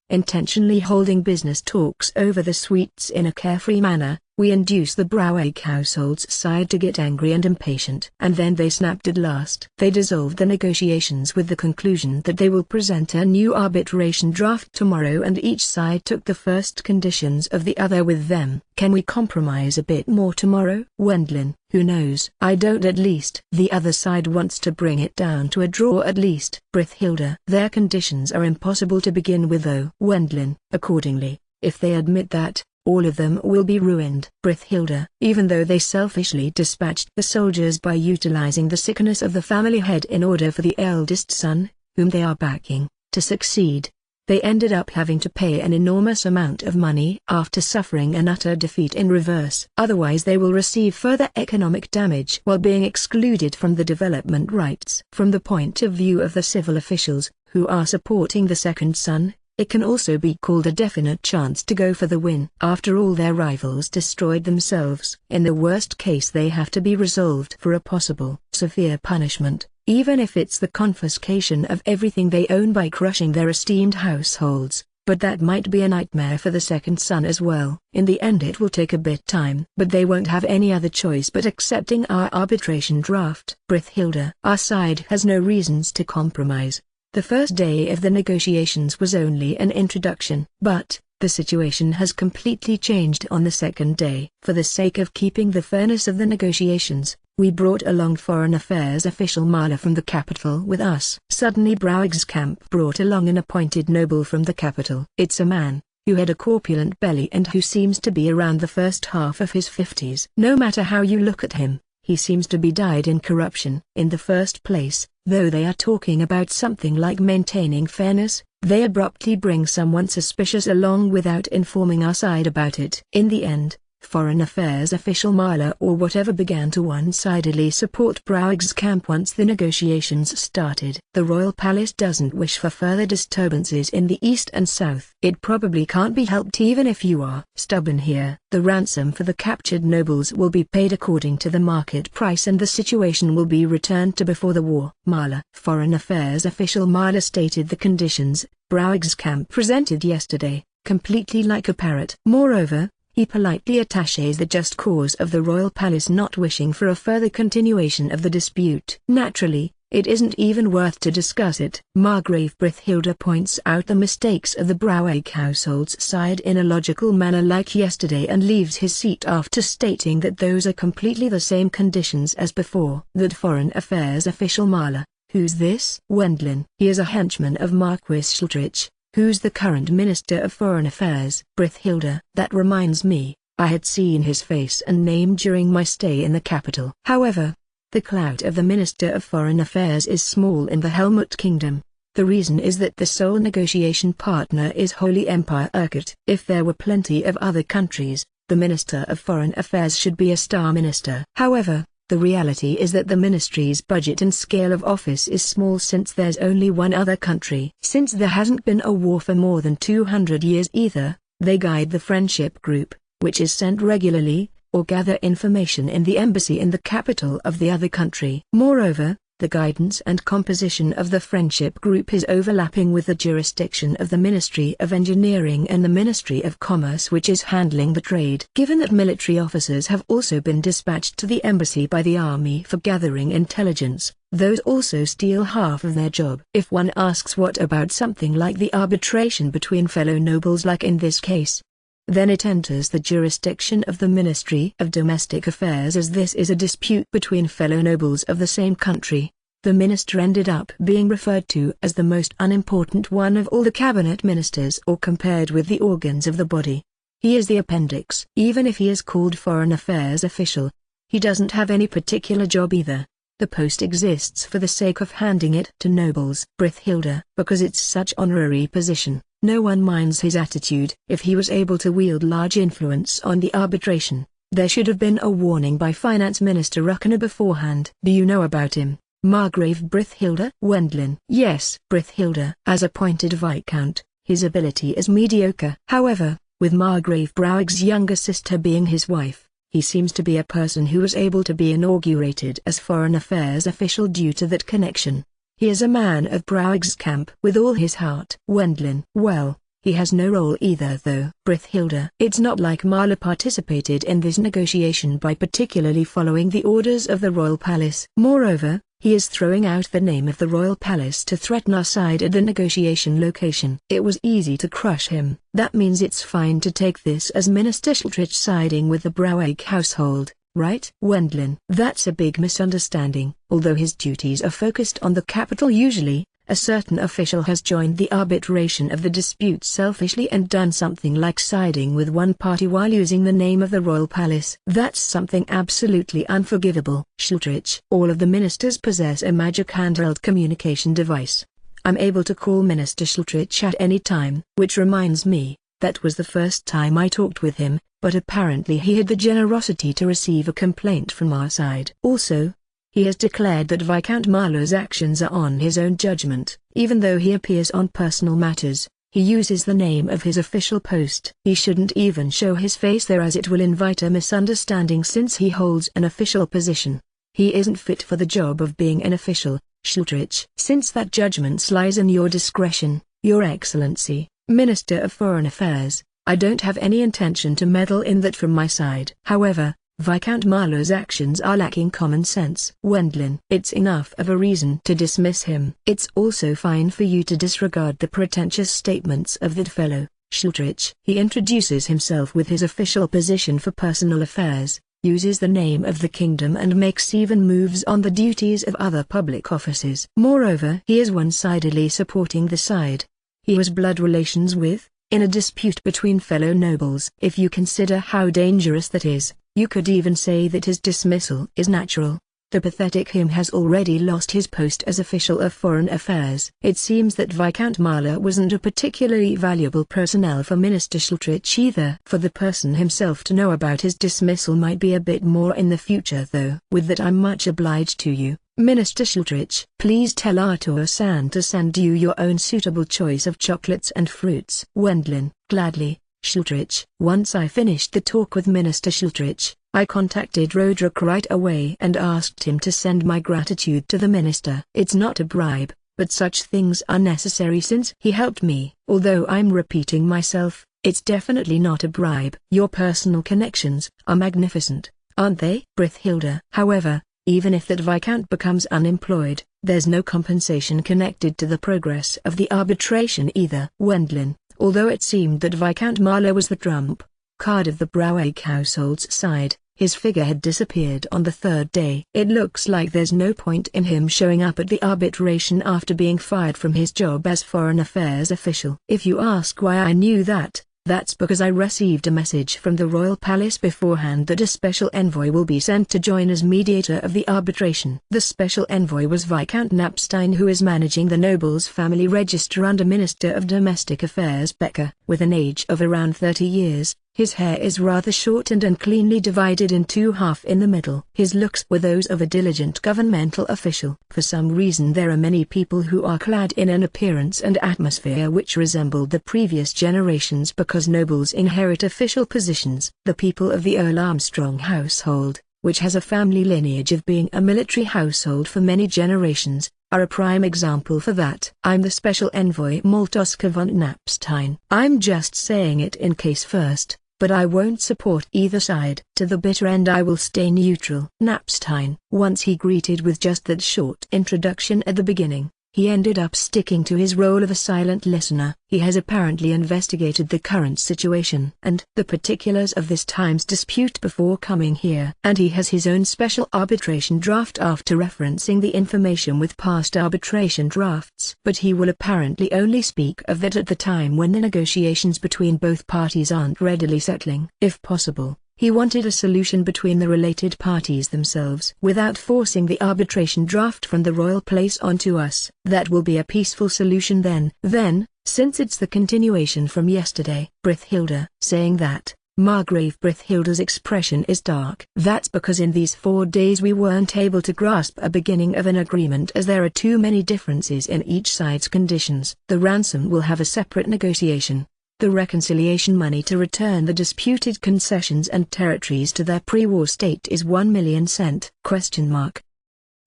Intentionally holding business talks over the sweets in a carefree manner, we induce the Brouwerk household's side to get angry and impatient. And then they snapped at last. They dissolved the negotiations with the conclusion that they will present a new arbitration draft tomorrow and each side took the first conditions of the other with them. Can we compromise a bit more tomorrow? Wendlin. Who knows? I don't at least. The other side wants to bring it down to a draw at least. Brithilde. Their conditions are impossible to begin with though. Wendlin. Accordingly, if they admit that, all of them will be ruined. Brithilde. Even though they selfishly dispatched the soldiers by utilizing the sickness of the family head in order for the eldest son, whom they are backing, to succeed, they ended up having to pay an enormous amount of money after suffering an utter defeat in reverse. Otherwise they will receive further economic damage while being excluded from the development rights. From the point of view of the civil officials, who are supporting the second son, it can also be called a definite chance to go for the win. After all their rivals destroyed themselves. In the worst case they have to be resolved for a possible severe punishment, even if it's the confiscation of everything they own by crushing their esteemed households, but that might be a nightmare for the second son as well. In the end it will take a bit time, but they won't have any other choice but accepting our arbitration draft. Brithilde. Our side has no reasons to compromise. The first day of the negotiations was only an introduction. But the situation has completely changed on the second day. For the sake of keeping the fairness of the negotiations, we brought along Foreign Affairs official Marla from the capital with us. Suddenly Browig's camp brought along an appointed noble from the capital. It's a man who had a corpulent belly and who seems to be around the first half of his 50s. No matter how you look at him, he seems to be dyed in corruption. In the first place, though they are talking about something like maintaining fairness, they abruptly bring someone suspicious along without informing our side about it. In the end, Foreign Affairs official Marla or whatever began to one-sidedly support Browig's camp once the negotiations started. The royal palace doesn't wish for further disturbances in the east and south. It probably can't be helped even if you are stubborn here. The ransom for the captured nobles will be paid according to the market price and the situation will be returned to before the war. Marla. Foreign Affairs official Marla stated the conditions Browig's camp presented yesterday, completely like a parrot. Moreover, he politely attaches the just cause of the royal palace not wishing for a further continuation of the dispute. Naturally, it isn't even worth to discuss it. Margrave Brithilda points out the mistakes of the Browig household's side in a logical manner like yesterday and leaves his seat after stating that those are completely the same conditions as before. That Foreign Affairs official Marla, who's this? Wendlin. He is a henchman of Marquis Schultrich, who's the current Minister of Foreign Affairs. Brithilda. That reminds me, I had seen his face and name during my stay in the capital. However, the clout of the Minister of Foreign Affairs is small in the Helmut Kingdom. The reason is that the sole negotiation partner is Holy Empire Urquhart. If there were plenty of other countries, the Minister of Foreign Affairs should be a star minister. However, the reality is that the ministry's budget and scale of office is small since there's only one other country. Since there hasn't been a war for more than 200 years either, they guide the friendship group, which is sent regularly, or gather information in the embassy in the capital of the other country. Moreover, the guidance and composition of the friendship group is overlapping with the jurisdiction of the Ministry of Engineering and the Ministry of Commerce, which is handling the trade. Given that military officers have also been dispatched to the embassy by the army for gathering intelligence, those also steal half of their job. If one asks what about something like the arbitration between fellow nobles like in this case, then it enters the jurisdiction of the Ministry of Domestic Affairs as this is a dispute between fellow nobles of the same country. The minister ended up being referred to as the most unimportant one of all the cabinet ministers or compared with the organs of the body. He is the appendix. Even if he is called Foreign Affairs official, he doesn't have any particular job either. The post exists for the sake of handing it to nobles. Brithilda. Because it's such honorary position, no one minds his attitude. If he was able to wield large influence on the arbitration, there should have been a warning by Finance Minister Ruckner beforehand. Do you know about him? Margrave Brithilda. Wendlin. Yes. Brithilda. As appointed Viscount, his ability is mediocre. However, with Margrave Browig's younger sister being his wife, he seems to be a person who was able to be inaugurated as Foreign Affairs official due to that connection. He is a man of Browig's camp with all his heart. Wendlin. Well, he has no role either though. Brithilda. It's not like Marla participated in this negotiation by particularly following the orders of the royal palace. Moreover, he is throwing out the name of the royal palace to threaten our side at the negotiation location. It was easy to crush him. That means it's fine to take this as Minister Schultrich siding with the Browig household, right? Wendlin. That's a big misunderstanding. Although his duties are focused on the capital usually, a certain official has joined the arbitration of the dispute selfishly and done something like siding with one party while using the name of the royal palace. That's something absolutely unforgivable. Schultrich. All of the ministers possess a magic handheld communication device. I'm able to call Minister Schultrich at any time. Which reminds me, that was the first time I talked with him, but apparently he had the generosity to receive a complaint from our side. Also, he has declared that Viscount Marlowe's actions are on his own judgment. Even though he appears on personal matters, he uses the name of his official post. He shouldn't even show his face there as it will invite a misunderstanding since he holds an official position. He isn't fit for the job of being an official, Schultrich. Since that judgment lies in your discretion, Your Excellency, Minister of Foreign Affairs, I don't have any intention to meddle in that from my side. However, Viscount Marlowe's actions are lacking common sense. Wendlin. It's enough of a reason to dismiss him. It's also fine for you to disregard the pretentious statements of that fellow, Schultrich. He introduces himself with his official position for personal affairs, uses the name of the kingdom and makes even moves on the duties of other public offices. Moreover, he is one-sidedly supporting the side he has blood relations with, in a dispute between fellow nobles. If you consider how dangerous that is, you could even say that his dismissal is natural. The pathetic him has already lost his post as official of foreign affairs. It seems that Viscount Marlowe wasn't a particularly valuable personnel for Minister Schultrich either. For the person himself to know about his dismissal might be a bit more in the future though. With that, I'm much obliged to you, Minister Schultrich. Please tell Arthur-san to send you your own suitable choice of chocolates and fruits. Wendlin. Gladly, Schultrich. Once I finished the talk with Minister Schultrich, I contacted Roderick right away and asked him to send my gratitude to the minister. It's not a bribe, but such things are necessary since he helped me. Although I'm repeating myself, it's definitely not a bribe. Your personal connections are magnificent, aren't they? Brithhilda. However, even if that Viscount becomes unemployed, there's no compensation connected to the progress of the arbitration either. Wendlin. Although it seemed that Viscount Marlowe was the trump card of the Browegg household's side, his figure had disappeared on the third day. It looks like there's no point in him showing up at the arbitration after being fired from his job as foreign affairs official. If you ask why I knew that, that's because I received a message from the royal palace beforehand that a special envoy will be sent to join as mediator of the arbitration. The special envoy was Viscount Knapstein, who is managing the noble's family register under Minister of Domestic Affairs Becker. With an age of around 30 years, his hair is rather short and uncleanly divided in two half in the middle. His looks were those of a diligent governmental official. For some reason there are many people who are clad in an appearance and atmosphere which resembled the previous generations because nobles inherit official positions. The people of the Earl Armstrong household, which has a family lineage of being a military household for many generations, are a prime example for that. I'm the special envoy Maltoska von Knapstein. I'm just saying it in case first, but I won't support either side. To the bitter end I will stay neutral. Knapstein. Once he greeted with just that short introduction at the beginning, he ended up sticking to his role of a silent listener. He has apparently investigated the current situation and the particulars of this time's dispute before coming here. And he has his own special arbitration draft after referencing the information with past arbitration drafts. But he will apparently only speak of that at the time when the negotiations between both parties aren't readily settling. If possible, he wanted a solution between the related parties themselves without forcing the arbitration draft from the royal place onto us. That will be a peaceful solution then. Since it's the continuation from yesterday. Brithhilda. Saying that, Margrave Brithhilda's expression is dark. That's because in these 4 days we weren't able to grasp a beginning of an agreement as there are too many differences in each side's conditions. The ransom will have a separate negotiation. The reconciliation money to return the disputed concessions and territories to their pre-war state is 1 million cent.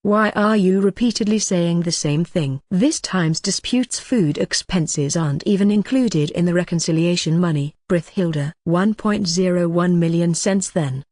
Why are you repeatedly saying the same thing? This time's disputes food expenses aren't even included in the reconciliation money. Brithhilda. 1.01 million cents then?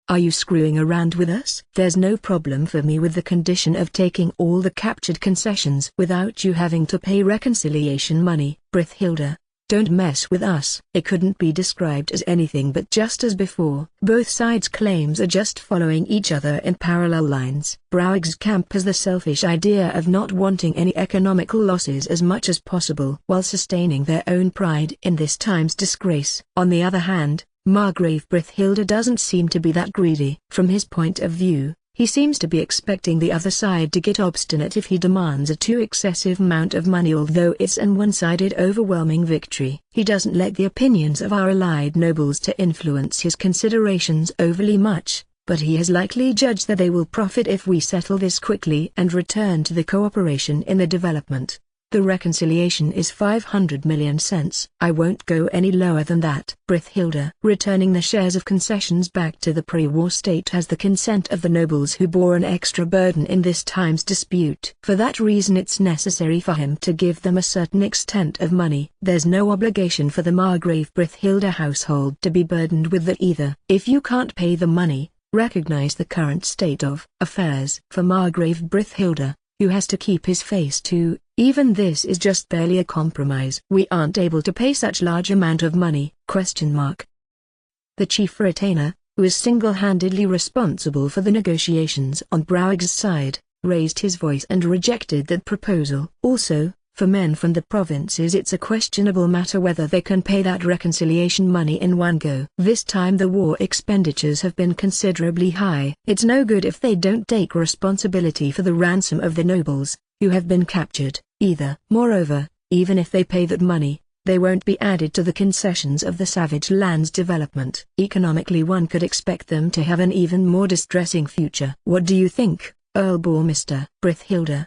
Are you screwing around with us? There's no problem for me with the condition of taking all the captured concessions without you having to pay reconciliation money. Brithhilda. Don't mess with us. It couldn't be described as anything but just as before. Both sides' claims are just following each other in parallel lines. Broweg's camp has the selfish idea of not wanting any economical losses as much as possible while sustaining their own pride in this time's disgrace. On the other hand, Margrave Brithhilda doesn't seem to be that greedy. From his point of view, he seems to be expecting the other side to get obstinate if he demands a too excessive amount of money. Although it's an one-sided overwhelming victory, he doesn't let the opinions of our allied nobles to influence his considerations overly much, but he has likely judged that they will profit if we settle this quickly and return to the cooperation in the development. The reconciliation is 500 million cents. I won't go any lower than that. Brithhilda. Returning the shares of concessions back to the pre-war state has the consent of the nobles who bore an extra burden in this time's dispute. For that reason it's necessary for him to give them a certain extent of money. There's no obligation for the Margrave Brithhilda household to be burdened with that either. If you can't pay the money, recognize the current state of affairs. For Margrave Brithhilda, who has to keep his face too, even this is just barely a compromise. We aren't able to pay such large amount of money, ? The chief retainer, who is single-handedly responsible for the negotiations on Browig's side, raised his voice and rejected that proposal. Also, for men from the provinces it's a questionable matter whether they can pay that reconciliation money in one go. This time the war expenditures have been considerably high. It's no good if they don't take responsibility for the ransom of the nobles, who have been captured, either. Moreover, even if they pay that money, they won't be added to the concessions of the Savage Lands development. Economically one could expect them to have an even more distressing future. What do you think, Earl Bourmister? Brithhilda.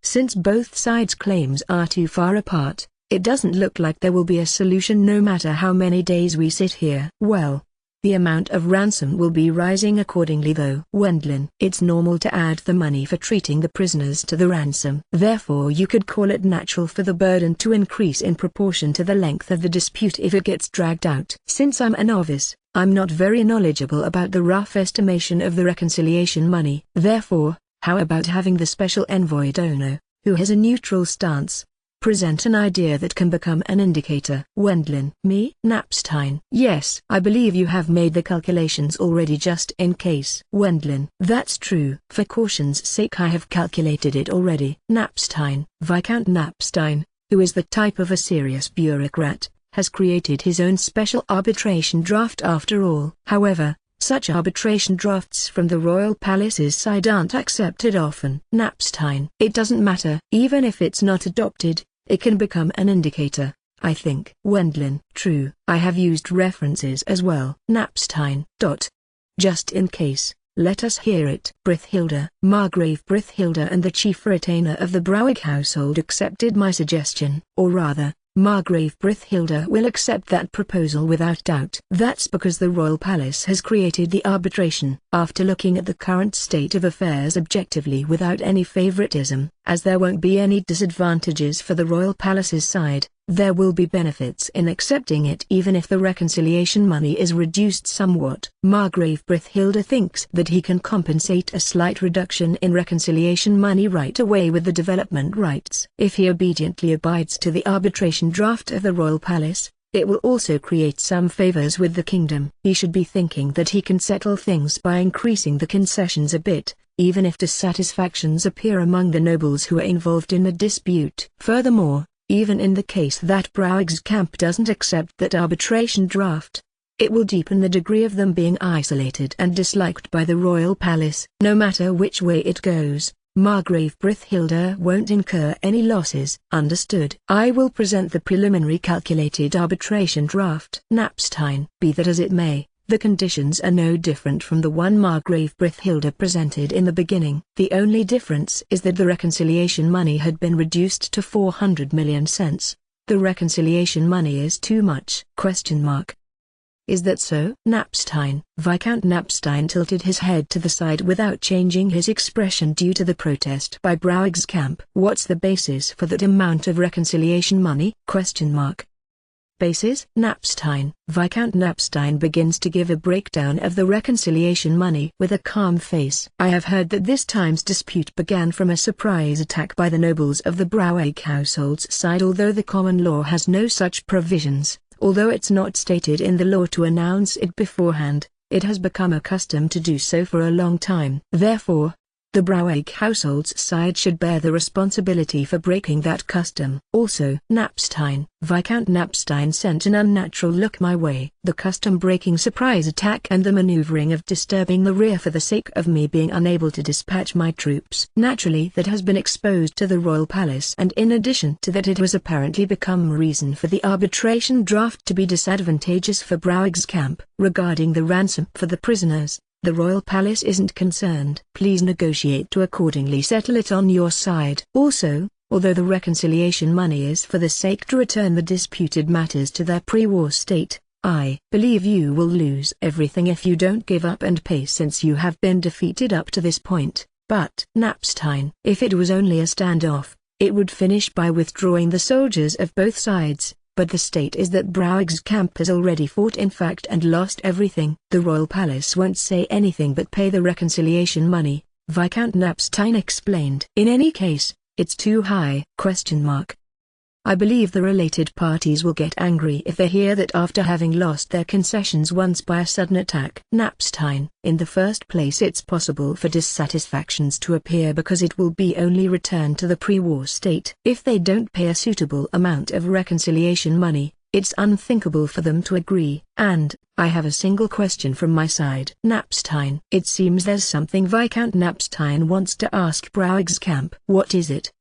Since both sides' claims are too far apart, it doesn't look like there will be a solution no matter how many days we sit here. Well, the amount of ransom will be rising accordingly though. Wendlin. It's normal to add the money for treating the prisoners to the ransom. Therefore you could call it natural for the burden to increase in proportion to the length of the dispute if it gets dragged out. Since I'm a novice, I'm not very knowledgeable about the rough estimation of the reconciliation money. Therefore, how about having the special envoy Dono, who has a neutral stance, present an idea that can become an indicator? Wendlin. Me? Knapstein. Yes. I believe you have made the calculations already just in case. Wendlin. That's true. For caution's sake I have calculated it already. Knapstein. Viscount Knapstein, who is the type of a serious bureaucrat, has created his own special arbitration draft after all. However, such arbitration drafts from the royal palace's side aren't accepted often. Knapstein. It doesn't matter. Even if it's not adopted, it can become an indicator, I think. Wendlin. True. I have used references as well. Knapstein. Just in case, let us hear it. Brithhilda. Margrave Brithhilda and the chief retainer of the Browig household accepted my suggestion, or rather, Margrave Brithhilda will accept that proposal without doubt. That's because the royal palace has created the arbitration. After looking at the current state of affairs objectively without any favoritism, as there won't be any disadvantages for the royal palace's side, there will be benefits in accepting it even if the reconciliation money is reduced somewhat. Margrave Brithhilda thinks that he can compensate a slight reduction in reconciliation money right away with the development rights. If he obediently abides to the arbitration draft of the royal palace, it will also create some favors with the kingdom. He should be thinking that he can settle things by increasing the concessions a bit, even if dissatisfactions appear among the nobles who are involved in the dispute. Furthermore, even in the case that Browig's camp doesn't accept that arbitration draft, it will deepen the degree of them being isolated and disliked by the royal palace. No matter which way it goes, Margrave Brithhilda won't incur any losses. Understood. I will present the preliminary calculated arbitration draft. Knapstein. Be that as it may, the conditions are no different from the one Margrave Brithhilda presented in the beginning. The only difference is that the reconciliation money had been reduced to 400 million cents. The reconciliation money is too much? Is that so? Knapstein. Viscount Knapstein tilted his head to the side without changing his expression due to the protest by Browig's camp. What's the basis for that amount of reconciliation money? Basis? Knapstein. Viscount Knapstein begins to give a breakdown of the reconciliation money with a calm face. I have heard that this time's dispute began from a surprise attack by the nobles of the Browig household's side, although the common law has no such provisions. Although it's not stated in the law to announce it beforehand, it has become a custom to do so for a long time. Therefore, the Browig household's side should bear the responsibility for breaking that custom. Also, Knapstein. Viscount Knapstein sent an unnatural look my way. The custom-breaking surprise attack and the maneuvering of disturbing the rear for the sake of me being unable to dispatch my troops. Naturally that has been exposed to the royal palace, and in addition to that it has apparently become reason for the arbitration draft to be disadvantageous for Browig's camp. Regarding the ransom for the prisoners, the royal palace isn't concerned. Please negotiate to accordingly settle it on your side. Also, Although the reconciliation money is for the sake to return the disputed matters to their pre-war state, I believe you will lose everything if you don't give up and pay, since you have been defeated up to this point. But Napstein, if it was only a standoff, it would finish by withdrawing the soldiers of both sides. But the state is that Browig's camp has already fought in fact and lost everything. The royal palace won't say anything but pay the reconciliation money, Viscount Napstein explained. In any case, it's too high? I believe the related parties will get angry if they hear that after having lost their concessions once by a sudden attack. Napstein. In the first place, it's possible for dissatisfactions to appear because it will be only returned to the pre-war state. If they don't pay a suitable amount of reconciliation money, it's unthinkable for them to agree. And, I have a single question from my side. Napstein. It seems there's something Viscount Napstein wants to ask Browig's camp. What is it?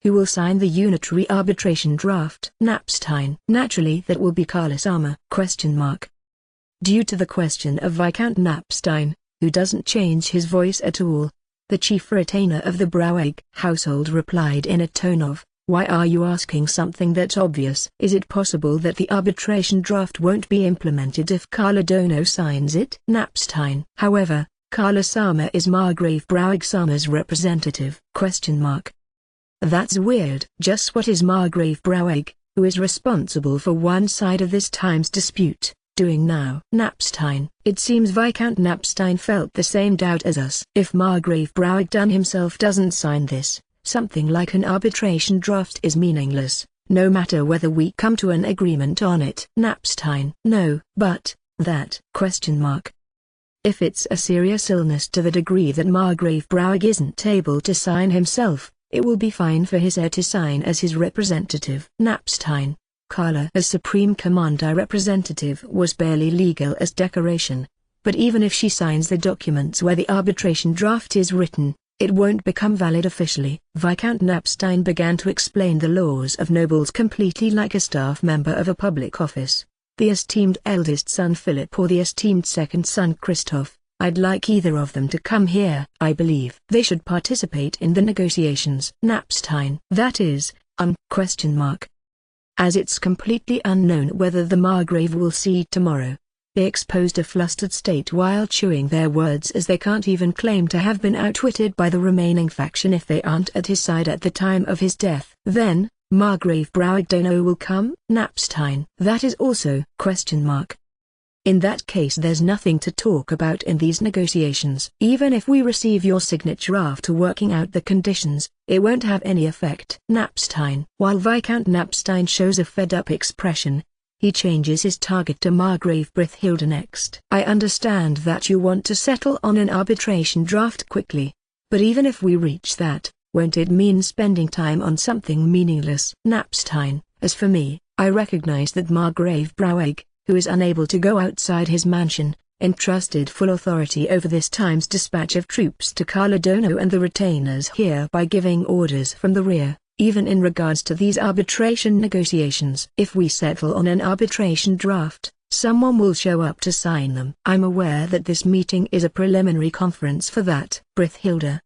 Who will sign the unitary arbitration draft? Napstein. Naturally that will be Kara-sama. Due to the question of Viscount Napstein, who doesn't change his voice at all, the chief retainer of the Browig household replied in a tone of, "Why are you asking something that's obvious? Is it possible that the arbitration draft won't be implemented if Kara Dono signs it?" Napstein. However, Kara-sama is Margrave Browig-sama's representative. That's weird. Just what is Margrave Browig, who is responsible for one side of this time's dispute, doing now? Napstein. It seems Viscount Napstein felt the same doubt as us. If Margrave Browig himself doesn't sign this, something like an arbitration draft is meaningless, no matter whether we come to an agreement on it. Napstein. No, but, that, If it's a serious illness to the degree that Margrave Browig isn't able to sign himself, it will be fine for his heir to sign as his representative. Napstein. Kara as Supreme Commander representative was barely legal as decoration. But even if she signs the documents where the arbitration draft is written, it won't become valid officially. Viscount Napstein began to explain the laws of nobles completely like a staff member of a public office. The esteemed eldest son Philip or the esteemed second son Christoph, I'd like either of them to come here. I believe they should participate in the negotiations. Napstein. That is, As it's completely unknown whether the Margrave will see tomorrow. They exposed a flustered state while chewing their words, as they can't even claim to have been outwitted by the remaining faction if they aren't at his side at the time of his death. Then, Margrave Browig will come? Napstein. That is also, In that case there's nothing to talk about in these negotiations. Even if we receive your signature after working out the conditions, it won't have any effect. Napstein. While Viscount Napstein shows a fed-up expression, he changes his target to Margrave Brithilda next. I understand that you want to settle on an arbitration draft quickly. But even if we reach that, won't it mean spending time on something meaningless? Napstein. As for me, I recognize that Margrave Browig, who is unable to go outside his mansion, entrusted full authority over this time's dispatch of troops to Kara-Dono and the retainers here by giving orders from the rear, even in regards to these arbitration negotiations. If we settle on an arbitration draft, someone will show up to sign them. I'm aware that this meeting is a preliminary conference for that. Brithilda.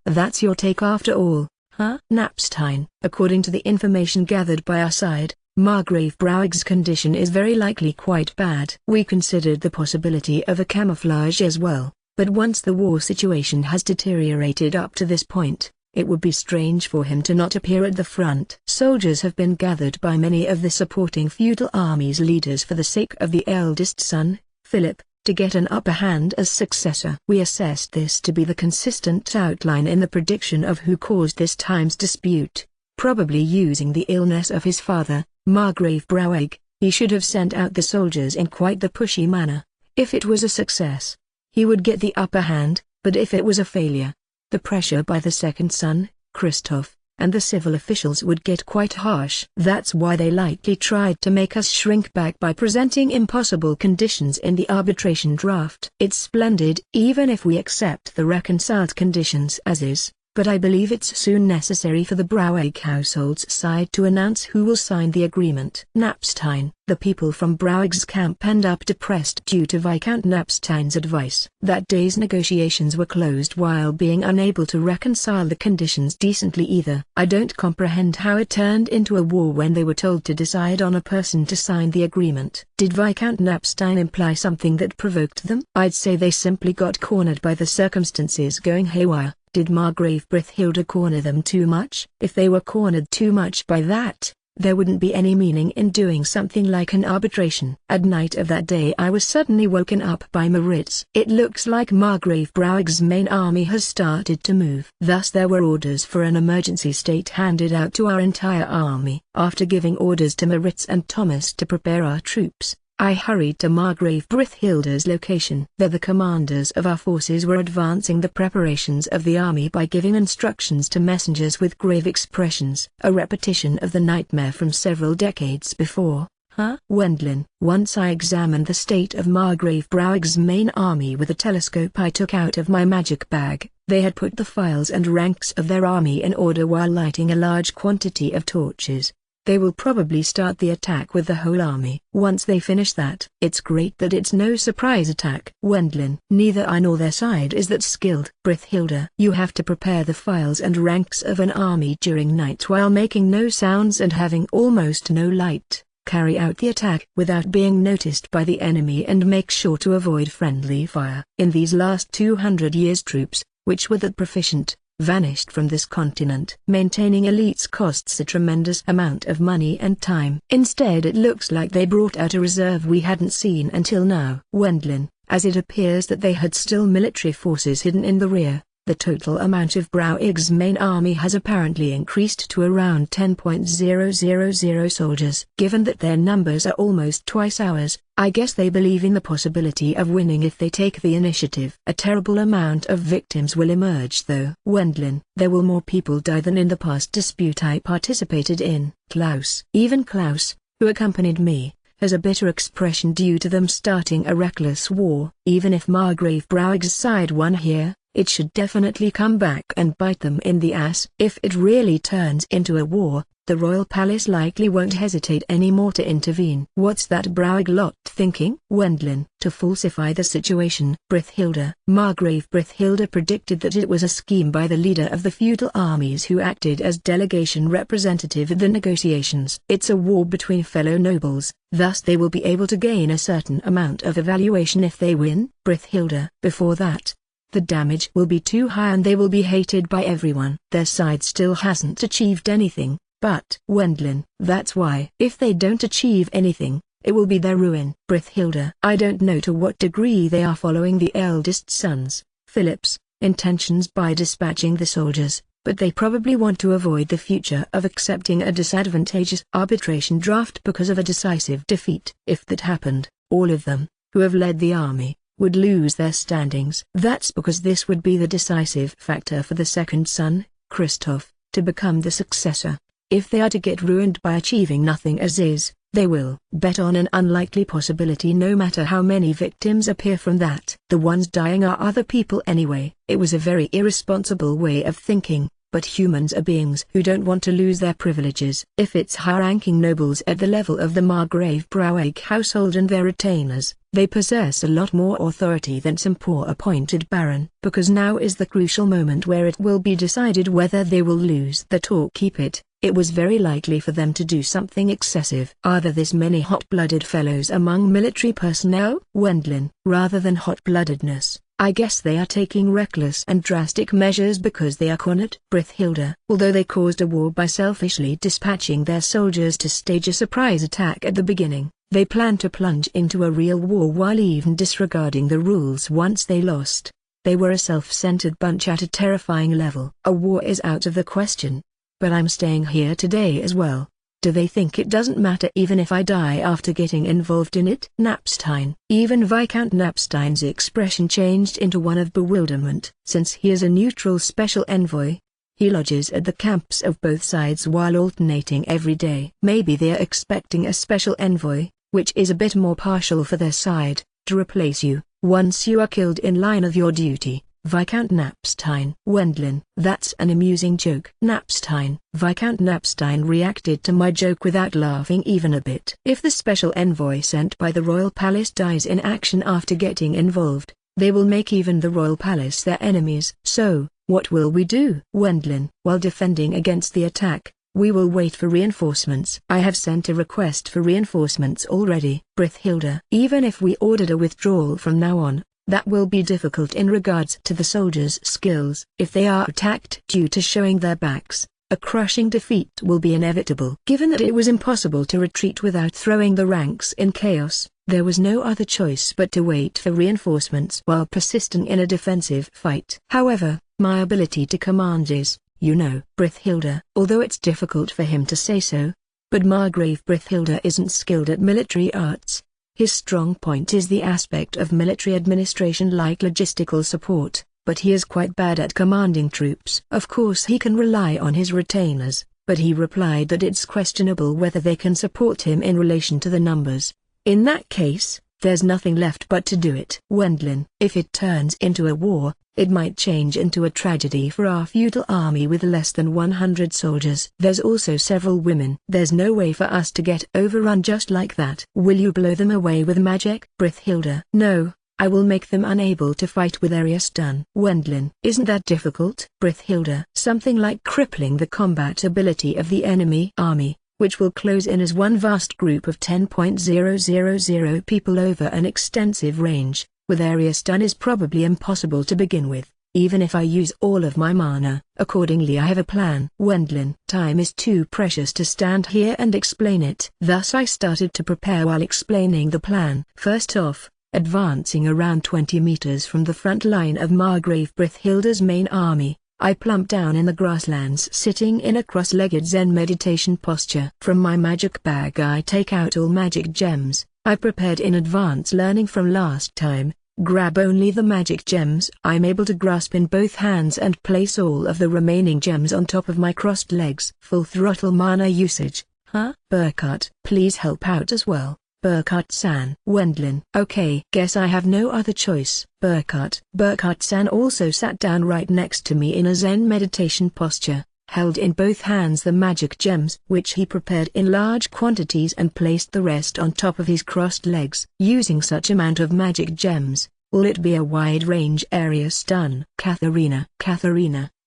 That's your take after all, huh? Napstein. According to the information gathered by our side, Margrave Browig's condition is very likely quite bad. We considered the possibility of a camouflage as well, but once the war situation has deteriorated up to this point, it would be strange for him to not appear at the front. Soldiers have been gathered by many of the supporting feudal army's leaders for the sake of the eldest son, Philip, to get an upper hand as successor. We assessed this to be the consistent outline in the prediction of who caused this time's dispute. Probably using the illness of his father, Margrave Browig, he should have sent out the soldiers in quite the pushy manner. If it was a success, he would get the upper hand, but if it was a failure, the pressure by the second son, Christoph, and the civil officials would get quite harsh. That's why they likely tried to make us shrink back by presenting impossible conditions in the arbitration draft. It's splendid. Even if we accept the reconciled conditions as is, but I believe it's soon necessary for the Braueg household's side to announce who will sign the agreement. Knapstein. The people from Braueg's camp end up depressed due to Viscount Knapstein's advice. That day's negotiations were closed while being unable to reconcile the conditions decently either. I don't comprehend how it turned into a war when they were told to decide on a person to sign the agreement. Did Viscount Knapstein imply something that provoked them? I'd say they simply got cornered by the circumstances going haywire. Did Margrave Brithilda corner them too much? If they were cornered too much by that, there wouldn't be any meaning in doing something like an arbitration. At night of that day I was suddenly woken up by Maritz. It looks like Margrave Braueg's main army has started to move. Thus there were orders for an emergency state handed out to our entire army. After giving orders to Maritz and Thomas to prepare our troops, I hurried to Margrave Brithilda's location. There the commanders of our forces were advancing the preparations of the army by giving instructions to messengers with grave expressions. A repetition of the nightmare from several decades before. Huh? Wendlin. Once I examined the state of Margrave Braueg's main army with a telescope I took out of my magic bag. They had put the files and ranks of their army in order while lighting a large quantity of torches. They will probably start the attack with the whole army. Once they finish that, it's great that it's no surprise attack. Wendlin. Neither I nor their side is that skilled. Brithilda. You have to prepare the files and ranks of an army during night while making no sounds and having almost no light. Carry out the attack without being noticed by the enemy and make sure to avoid friendly fire. In these last 200 years troops, which were that proficient, vanished from this continent. Maintaining elites costs a tremendous amount of money and time. Instead it looks like they brought out a reserve we hadn't seen until now. Wendlin. As it appears that they had still military forces hidden in the rear, the total amount of Braueg's main army has apparently increased to around 10,000 soldiers. Given that their numbers are almost twice ours, I guess they believe in the possibility of winning if they take the initiative. A terrible amount of victims will emerge though. Wendlin. There will more people die than in the past dispute I participated in. Klaus. Even Klaus, who accompanied me, has a bitter expression due to them starting a reckless war. Even if Margrave Braueg's side won here, it should definitely come back and bite them in the ass. If it really turns into a war, the royal palace likely won't hesitate anymore to intervene. What's that Braueg lot thinking? Wendlin. To falsify the situation. Brithilda. Margrave Brithilda predicted that it was a scheme by the leader of the feudal armies who acted as delegation representative at the negotiations. It's a war between fellow nobles, thus they will be able to gain a certain amount of evaluation if they win. Brithilda. Before that, the damage will be too high and they will be hated by everyone. Their side still hasn't achieved anything, but Wendlin. That's why. If they don't achieve anything, it will be their ruin. Brithilda. I don't know to what degree they are following the eldest son's, Philip's, intentions by dispatching the soldiers, but they probably want to avoid the future of accepting a disadvantageous arbitration draft because of a decisive defeat. If that happened, all of them, who have led the army, would lose their standings. That's because this would be the decisive factor for the second son, Christoph, to become the successor. If they are to get ruined by achieving nothing as is, they will bet on an unlikely possibility no matter how many victims appear from that. The ones dying are other people anyway. It was a very irresponsible way of thinking, but humans are beings who don't want to lose their privileges. If it's high-ranking nobles at the level of the Margrave Braueg household and their retainers, they possess a lot more authority than some poor appointed baron. Because now is the crucial moment where it will be decided whether they will lose that or keep it. It was very likely for them to do something excessive. Are there this many hot-blooded fellows among military personnel? Wendlin. Rather than hot-bloodedness, I guess they are taking reckless and drastic measures because they are cornered. Brithilda. Although they caused a war by selfishly dispatching their soldiers to stage a surprise attack at the beginning, they plan to plunge into a real war while even disregarding the rules once they lost. They were a self-centered bunch at a terrifying level. A war is out of the question. But I'm staying here today as well. Do they think it doesn't matter even if I die after getting involved in it? Knapstein. Even Viscount Knapstein's expression changed into one of bewilderment. Since he is a neutral special envoy, he lodges at the camps of both sides while alternating every day. Maybe they are expecting a special envoy, which is a bit more partial for their side, to replace you, once you are killed in line of your duty. Viscount Knapstein. Wendlin, that's an amusing joke. Knapstein. Viscount Knapstein reacted to my joke without laughing even a bit. If the special envoy sent by the royal palace dies in action after getting involved, they will make even the royal palace their enemies. So, what will we do? Wendlin, while defending against the attack, we will wait for reinforcements. I have sent a request for reinforcements already. Brithhilda. Even if we ordered a withdrawal from now on, that will be difficult in regards to the soldiers' skills. If they are attacked due to showing their backs, a crushing defeat will be inevitable. Given that it was impossible to retreat without throwing the ranks in chaos, there was no other choice but to wait for reinforcements while persisting in a defensive fight. However, my ability to command is, Brithhilda. Although it's difficult for him to say so, but Margrave Brithhilda isn't skilled at military arts. His strong point is the aspect of military administration like logistical support, but he is quite bad at commanding troops. Of course he can rely on his retainers, but he replied that it's questionable whether they can support him in relation to the numbers. In that case, there's nothing left but to do it. Wendlin. If it turns into a war, it might change into a tragedy for our feudal army with less than 100 soldiers. There's also several women. There's no way for us to get overrun just like that. Will you blow them away with magic? Brithhilda. No, I will make them unable to fight with area stun. Wendlin. Isn't that difficult? Brithhilda. Something like crippling the combat ability of the enemy army, which will close in as one vast group of 10,000 people over an extensive range, with area stun is probably impossible to begin with, even if I use all of my mana. Accordingly I have a plan. Wendlin. Time is too precious to stand here and explain it. Thus I started to prepare while explaining the plan. First off, advancing around 20 meters from the front line of Margrave Brithhilda's main army, I plumped down in the grasslands sitting in a cross-legged Zen meditation posture. From my magic bag I take out all magic gems I prepared in advance learning from last time, grab only the magic gems I'm able to grasp in both hands and place all of the remaining gems on top of my crossed legs. Full throttle mana usage, huh? Burkhart. Please help out as well. Burkhart-san. Wendlin. Okay. Guess I have no other choice. Burkhart. Burkhart-san also sat down right next to me in a Zen meditation posture, held in both hands the magic gems which he prepared in large quantities and placed the rest on top of his crossed legs. Using such amount of magic gems, will it be a wide-range area stun? Katharina,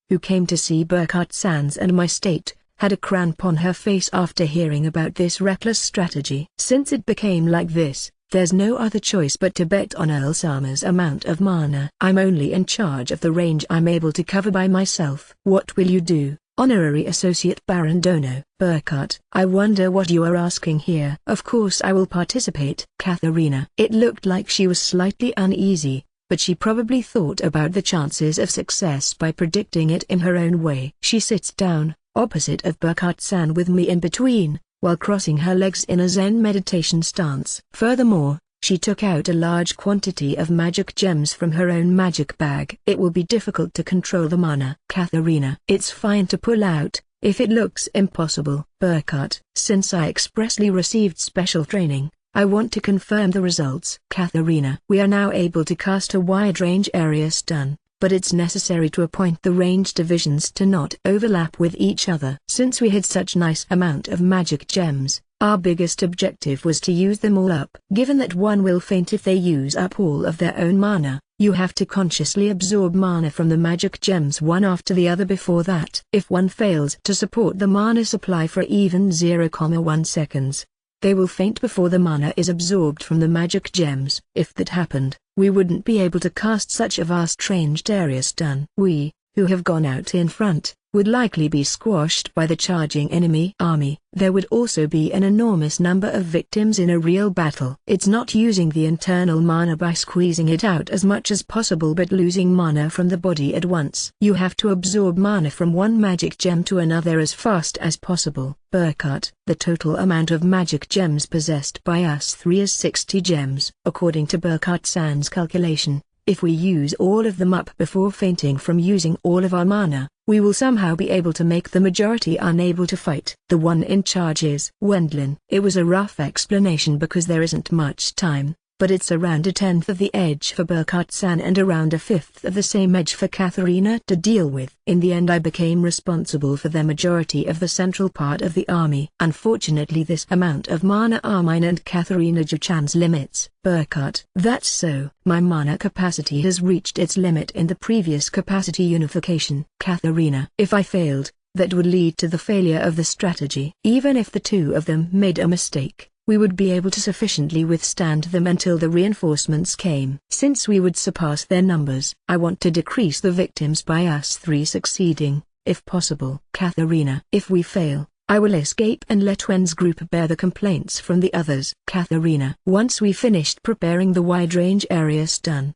who came to see Burkhart-san's and my state, had a cramp on her face after hearing about this reckless strategy. Since it became like this, there's no other choice but to bet on Elsama's amount of mana. I'm only in charge of the range I'm able to cover by myself. What will you do, Honorary Associate Baron Dono? Burkhart. I wonder what you are asking here. Of course I will participate. Katharina. It looked like she was slightly uneasy, but she probably thought about the chances of success by predicting it in her own way. She sits down, opposite of Burkhart-san with me in between, while crossing her legs in a Zen meditation stance. Furthermore, she took out a large quantity of magic gems from her own magic bag. It will be difficult to control the mana. Katharina. It's fine to pull out, if it looks impossible. Burkhart. Since I expressly received special training, I want to confirm the results. Katharina. We are now able to cast a wide-range area stun, but it's necessary to appoint the range divisions to not overlap with each other. Since we had such nice amount of magic gems, our biggest objective was to use them all up. Given that one will faint if they use up all of their own mana, you have to consciously absorb mana from the magic gems one after the other before that. If one fails to support the mana supply for even 0,1 seconds, they will faint before the mana is absorbed from the magic gems. If that happened, we wouldn't be able to cast such a vast ranged area stun. We, who have gone out in front, would likely be squashed by the charging enemy army. There would also be an enormous number of victims in a real battle. It's not using the internal mana by squeezing it out as much as possible but losing mana from the body at once. You have to absorb mana from one magic gem to another as fast as possible. Burkhart. The total amount of magic gems possessed by us three is 60 gems. According to Burkhart-san's calculation, if we use all of them up before fainting from using all of our mana, we will somehow be able to make the majority unable to fight. The one in charge is Wendlin. It was a rough explanation because there isn't much time, but it's around a tenth of the edge for Burkhardt-san and around a fifth of the same edge for Katharina to deal with. In the end I became responsible for the majority of the central part of the army. Unfortunately this amount of mana are mine and Katharina Juchan's limits. Burkhardt. That's so. My mana capacity has reached its limit in the previous capacity unification. Katharina. If I failed, that would lead to the failure of the strategy. Even if the two of them made a mistake, we would be able to sufficiently withstand them until the reinforcements came. Since we would surpass their numbers, I want to decrease the victims by us three succeeding, if possible. Katharina. If we fail, I will escape and let Wen's group bear the complaints from the others. Katharina. Once we finished preparing the wide-range area stun,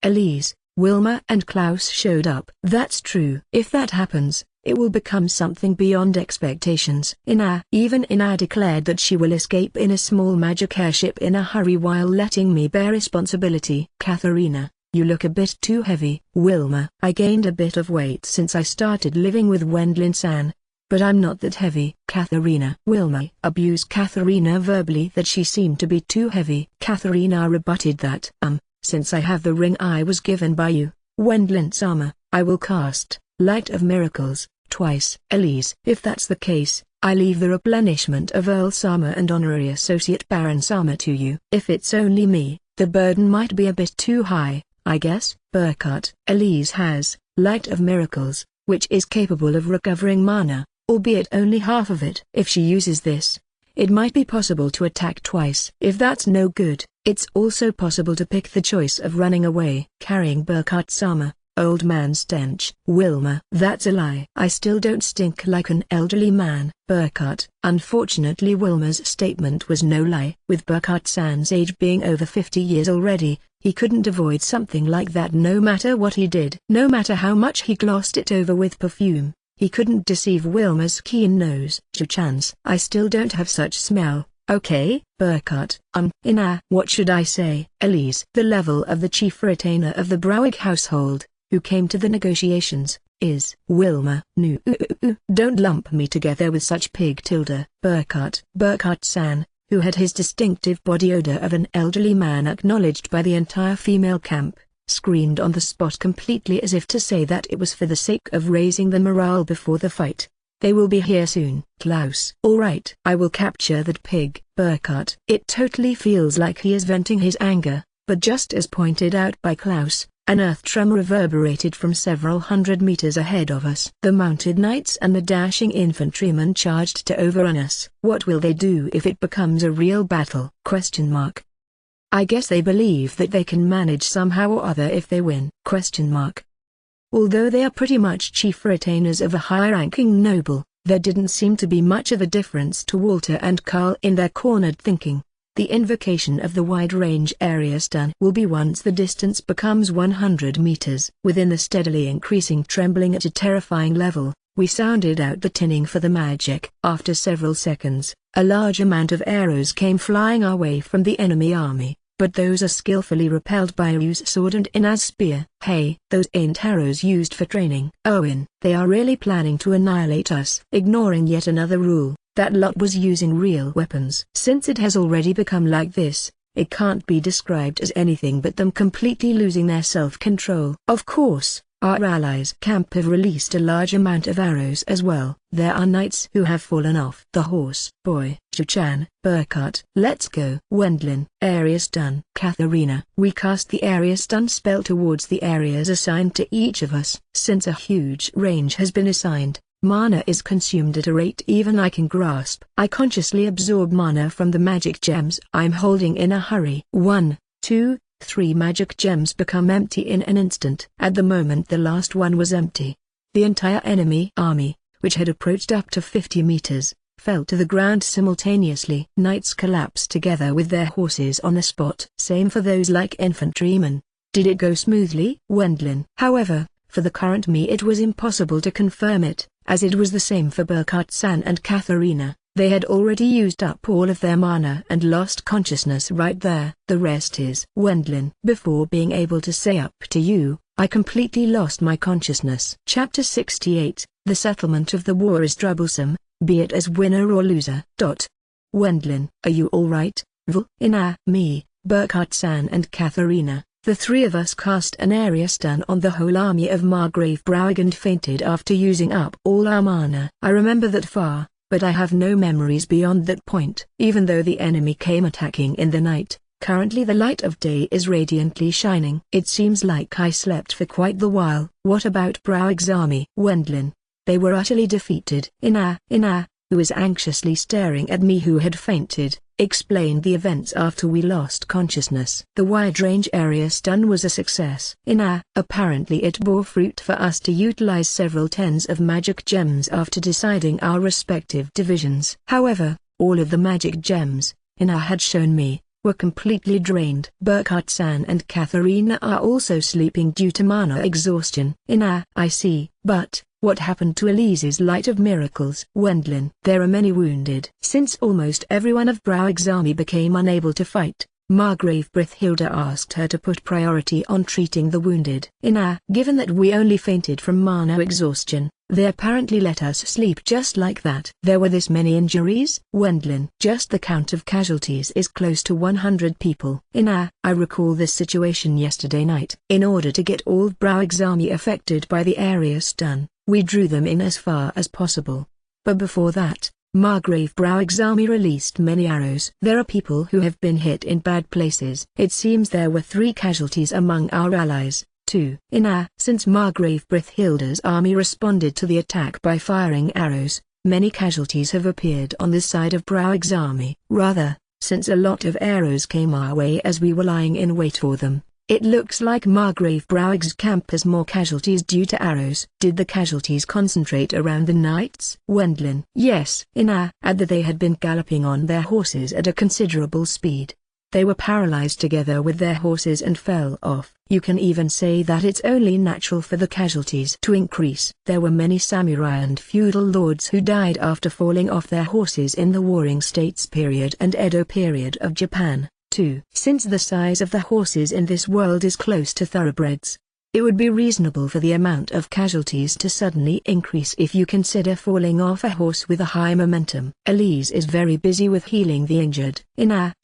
Elise, Wilma and Klaus showed up. That's true. If that happens, it will become something beyond expectations. Even Ina declared that she will escape in a small magic airship in a hurry while letting me bear responsibility. Katharina, you look a bit too heavy. Wilma. I gained a bit of weight since I started living with Wendlin-san, but I'm not that heavy. Katharina. Wilma abused Katharina verbally that she seemed to be too heavy. Katharina rebutted that, since I have the ring I was given by you, Wendlin-sama, I will cast Light of Miracles twice. Elise. If that's the case, I leave the replenishment of Earl-sama and Honorary Associate Baron-sama to you. If it's only me, the burden might be a bit too high, I guess. Burkhardt. Elise has Light of Miracles, which is capable of recovering mana, albeit only half of it. If she uses this, it might be possible to attack twice. If that's no good, it's also possible to pick the choice of running away. Carrying Burkhardt-sama, old man stench. Wilma. That's a lie. I still don't stink like an elderly man. Burkhardt. Unfortunately Wilma's statement was no lie. With Burkhardt-san's age being over 50 years already, he couldn't avoid something like that no matter what he did. No matter how much he glossed it over with perfume, he couldn't deceive Wilma's keen nose. Juchan's. I still don't have such smell. Okay. Burkhardt. What should I say? Elise. The level of the chief retainer of the Browig household, who came to the negotiations, is Wilma. No, don't lump me together with such pig tilde. Burkhardt. Burkhardt-san, who had his distinctive body odor of an elderly man acknowledged by the entire female camp, screamed on the spot completely as if to say that it was for the sake of raising the morale before the fight. They will be here soon. Klaus. All right. I will capture that pig. Burkhardt. It totally feels like he is venting his anger, but just as pointed out by Klaus, an earth tremor reverberated from several hundred meters ahead of us. The mounted knights and the dashing infantrymen charged to overrun us. What will they do if it becomes a real battle? I guess they believe that they can manage somehow or other if they win. Although they are pretty much chief retainers of a high-ranking noble, there didn't seem to be much of a difference to Walter and Carl in their cornered thinking. The invocation of the wide-range area stun will be once the distance becomes 100 meters. Within the steadily increasing trembling at a terrifying level, we sounded out the tinning for the magic. After several seconds, a large amount of arrows came flying our way from the enemy army, but those are skillfully repelled by Ryu's sword and Ina's spear. Hey, those ain't arrows used for training. Owen. They are really planning to annihilate us. Ignoring yet another rule, that lot was using real weapons. Since it has already become like this, it can't be described as anything but them completely losing their self-control. Of course, our allies' camp have released a large amount of arrows as well. There are knights who have fallen off. The horse boy. Juchan. Burkhardt. Let's go. Wendlin. Area stun. Katharina. We cast the area stun spell towards the areas assigned to each of us. Since a huge range has been assigned, mana is consumed at a rate even I can grasp. I consciously absorb mana from the magic gems I'm holding in a hurry. 1, 2, 3 magic gems become empty in an instant. At the moment the last one was empty, the entire enemy army, which had approached up to 50 meters, fell to the ground simultaneously. Knights collapsed together with their horses on the spot. Same for those like infantrymen. Did it go smoothly? Wendlin. However, for the current me it was impossible to confirm it, as it was the same for Burkhardt-san and Katharina. They had already used up all of their mana and lost consciousness right there. The rest is Wendlin. Before being able to say up to you, I completely lost my consciousness. Chapter 68. The settlement of the war is troublesome, be it as winner or loser. Wendlin. Are you alright? Me. Burkhard-san and Katharina, the three of us cast an area stun on the whole army of Margrave Browig and fainted after using up all our mana. I remember that far, but I have no memories beyond that point. Even though the enemy came attacking in the night, currently the light of day is radiantly shining. It seems like I slept for quite the while. What about Browig's army? Wendlin. They were utterly defeated. Ina, who was anxiously staring at me who had fainted, explained the events after we lost consciousness. The wide-range area stun was a success. Apparently it bore fruit for us to utilize several tens of magic gems after deciding our respective divisions. However, all of the magic gems Ina had shown me were completely drained. Burkhard-san and Katharina are also sleeping due to mana exhaustion. I see, but what happened to Elise's Light of Miracles? Wendlin. There are many wounded. Since almost everyone of Browig's army became unable to fight, Margrave Brithilda asked her to put priority on treating the wounded. Given that we only fainted from mana exhaustion, they apparently let us sleep just like that. There were this many injuries? Wendlin. Just the count of casualties is close to 100 people. I recall this situation yesterday night. In order to get all Browig's army affected by the area stun, we drew them in as far as possible. But before that, Margrave Browig's army released many arrows. There are people who have been hit in bad places. It seems there were 3 casualties among our allies, too. Since Margrave Brithilda's army responded to the attack by firing arrows, many casualties have appeared on this side of Browig's army. Rather, since a lot of arrows came our way as we were lying in wait for them, it looks like Margrave Browig's camp has more casualties due to arrows. Did the casualties concentrate around the knights? Wendlin. Yes. Add that they had been galloping on their horses at a considerable speed. They were paralyzed together with their horses and fell off. You can even say that it's only natural for the casualties to increase. There were many samurai and feudal lords who died after falling off their horses in the Warring States period and Edo period of Japan, too. Since the size of the horses in this world is close to thoroughbreds, it would be reasonable for the amount of casualties to suddenly increase if you consider falling off a horse with a high momentum. Elise is very busy with healing the injured.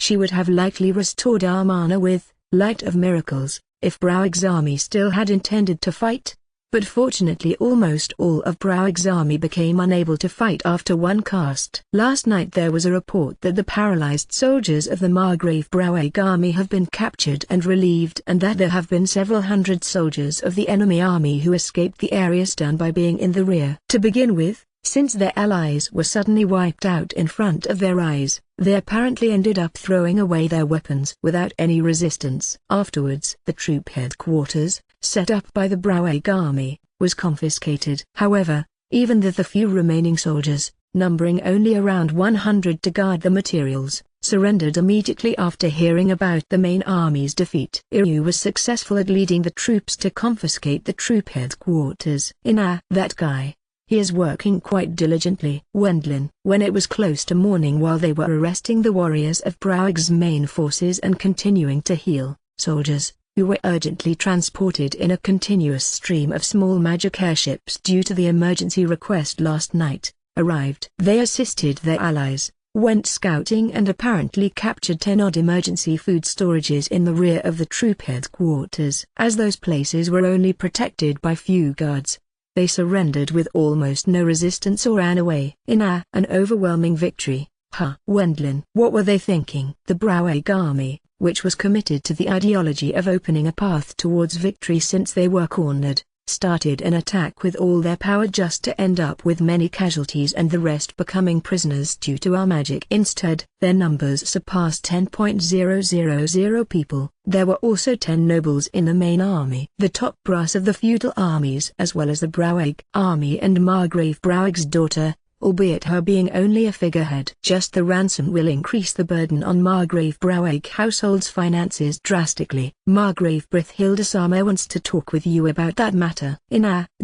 She would have likely restored our mana with Light of Miracles, if Browig's army still had intended to fight. But fortunately almost all of Browig's army became unable to fight after one cast. Last night there was a report that the paralyzed soldiers of the Margrave Browig army have been captured and relieved, and that there have been several hundred soldiers of the enemy army who escaped the area stun by being in the rear. To begin with, since their allies were suddenly wiped out in front of their eyes, they apparently ended up throwing away their weapons without any resistance. Afterwards, the troop headquarters, set up by the Browig army, was confiscated. However, even the few remaining soldiers, numbering only around 100 to guard the materials, surrendered immediately after hearing about the main army's defeat. Iryu was successful at leading the troops to confiscate the troop headquarters. That guy. He is working quite diligently. Wendlin. When it was close to morning while they were arresting the warriors of Browig's main forces and continuing to heal, soldiers, who were urgently transported in a continuous stream of small magic airships due to the emergency request last night, arrived. They assisted their allies, went scouting and apparently captured 10 odd emergency food storages in the rear of the troop headquarters. As those places were only protected by few guards, they surrendered with almost no resistance or ran away. An overwhelming victory. Wendlin. What were they thinking? The Browig army, which was committed to the ideology of opening a path towards victory since they were cornered, started an attack with all their power just to end up with many casualties and the rest becoming prisoners due to our magic. Instead, their numbers surpassed 10,000 people. There were also 10 nobles in the main army. The top brass of the feudal armies as well as the Browig army and Margrave Browig's daughter, albeit her being only a figurehead. Just the ransom will increase the burden on Margrave Browig household's finances drastically. Margrave Brithilda-sama wants to talk with you about that matter.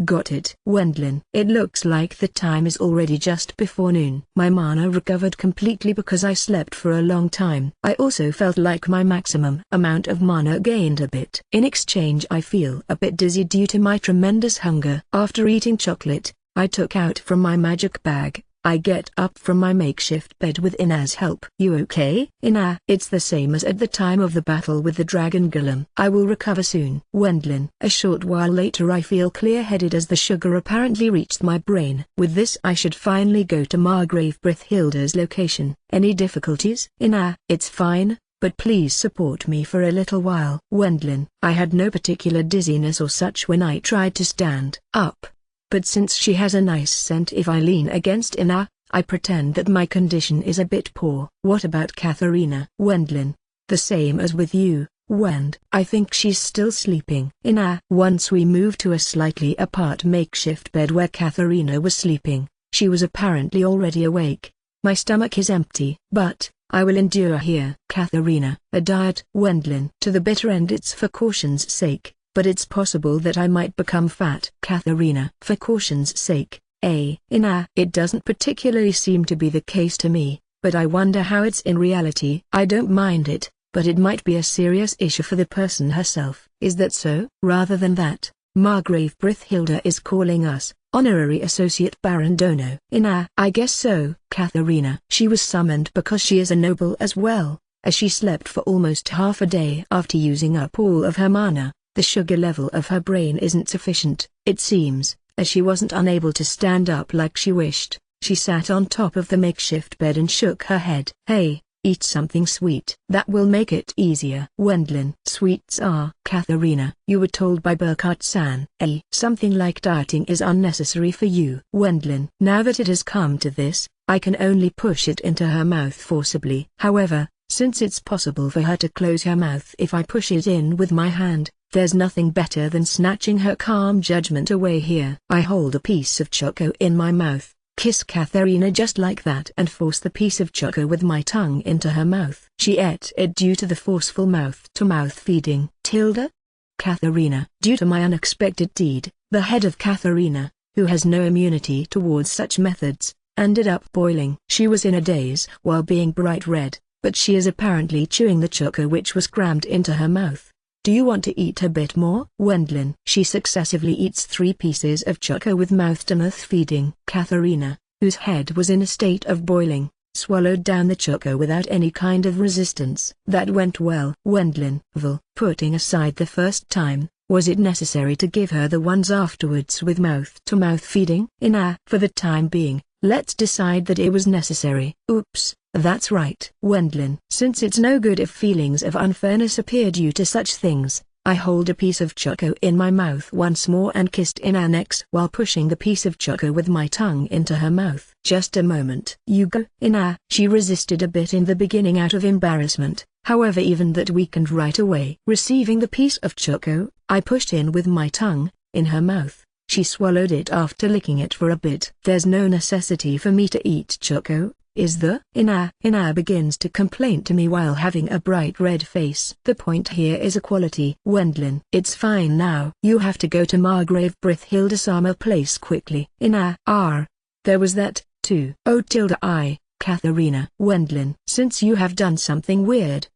Got it. Wendlin. It looks like the time is already just before noon. My mana recovered completely because I slept for a long time. I also felt like my maximum amount of mana gained a bit. In exchange I feel a bit dizzy due to my tremendous hunger. After eating chocolate, I took out from my magic bag I get up from my makeshift bed with Ina's help. You okay? Ina, it's the same as at the time of the battle with the dragon golem. I will recover soon. Wendlin. A short while later I feel clear-headed as the sugar apparently reached my brain. With this I should finally go to Margrave Brithhilda's location. Any difficulties? Ina, it's fine, but please support me for a little while. Wendlin. I had no particular dizziness or such when I tried to stand up. But since she has a nice scent if I lean against Ina, I pretend that my condition is a bit poor. What about Katharina? Wendlin. The same as with you, Wend. I think she's still sleeping. Ina. Once we moved to a slightly apart makeshift bed where Katharina was sleeping. She was apparently already awake. My stomach is empty. But I will endure here. Katharina. A diet. Wendlin. To the bitter end it's for caution's sake. But it's possible that I might become fat. Katharina. For caution's sake, Ina. It doesn't particularly seem to be the case to me, but I wonder how it's in reality. I don't mind it, but it might be a serious issue for the person herself. Is that so? Rather than that, Margrave Brithhilda is calling us, Honorary Associate Baron Dono. Ina. I guess so. Katharina. She was summoned because she is a noble as well, as she slept for almost half a day after using up all of her mana. The sugar level of her brain isn't sufficient, it seems, as she wasn't unable to stand up like she wished. She sat on top of the makeshift bed and shook her head. Hey, eat something sweet. That will make it easier. Wendlin. Sweets are. Katharina. You were told by Burkhart-san. Something like dieting is unnecessary for you. Wendlin. Now that it has come to this, I can only push it into her mouth forcibly. However, since it's possible for her to close her mouth if I push it in with my hand, there's nothing better than snatching her calm judgment away here. I hold a piece of Choco in my mouth, kiss Katharina just like that and force the piece of Choco with my tongue into her mouth. She ate it due to the forceful mouth-to-mouth feeding. Katharina. Due to my unexpected deed, the head of Katharina, who has no immunity towards such methods, ended up boiling. She was in a daze while being bright red, but she is apparently chewing the Choco which was crammed into her mouth. Do you want to eat a bit more? Wendlin. She successively eats 3 pieces of Choco with mouth-to-mouth feeding. Katharina, whose head was in a state of boiling, swallowed down the Choco without any kind of resistance. That went well. Wendlin. Putting aside the first time, was it necessary to give her the ones afterwards with mouth-to-mouth feeding? Ina. For the time being, let's decide that it was necessary. Oops. That's right. Wendlin. Since it's no good if feelings of unfairness appear due to such things, I hold a piece of Choco in my mouth once more and kissed Ina next while pushing the piece of Choco with my tongue into her mouth. Just a moment. You go. Ina. She resisted a bit in the beginning out of embarrassment, however even that weakened right away. Receiving the piece of Choco, I pushed in with my tongue, in her mouth. She swallowed it after licking it for a bit. There's no necessity for me to eat Choco, is there? Ina begins to complain to me while having a bright red face. The point here is equality. Wendlin. It's fine now. You have to go to Margrave Brithhilda's summer place quickly. Ina. There was that, too. Katharina. Wendlin. Since you have done something weird,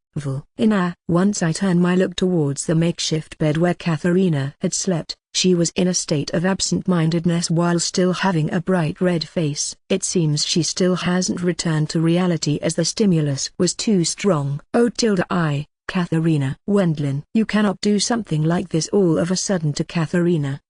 Ina. Once I turn my look towards the makeshift bed where Katharina had slept. She was in a state of absent-mindedness while still having a bright red face. It seems she still hasn't returned to reality as the stimulus was too strong. Katharina. Wendlin. You cannot do something like this all of a sudden to Katharina.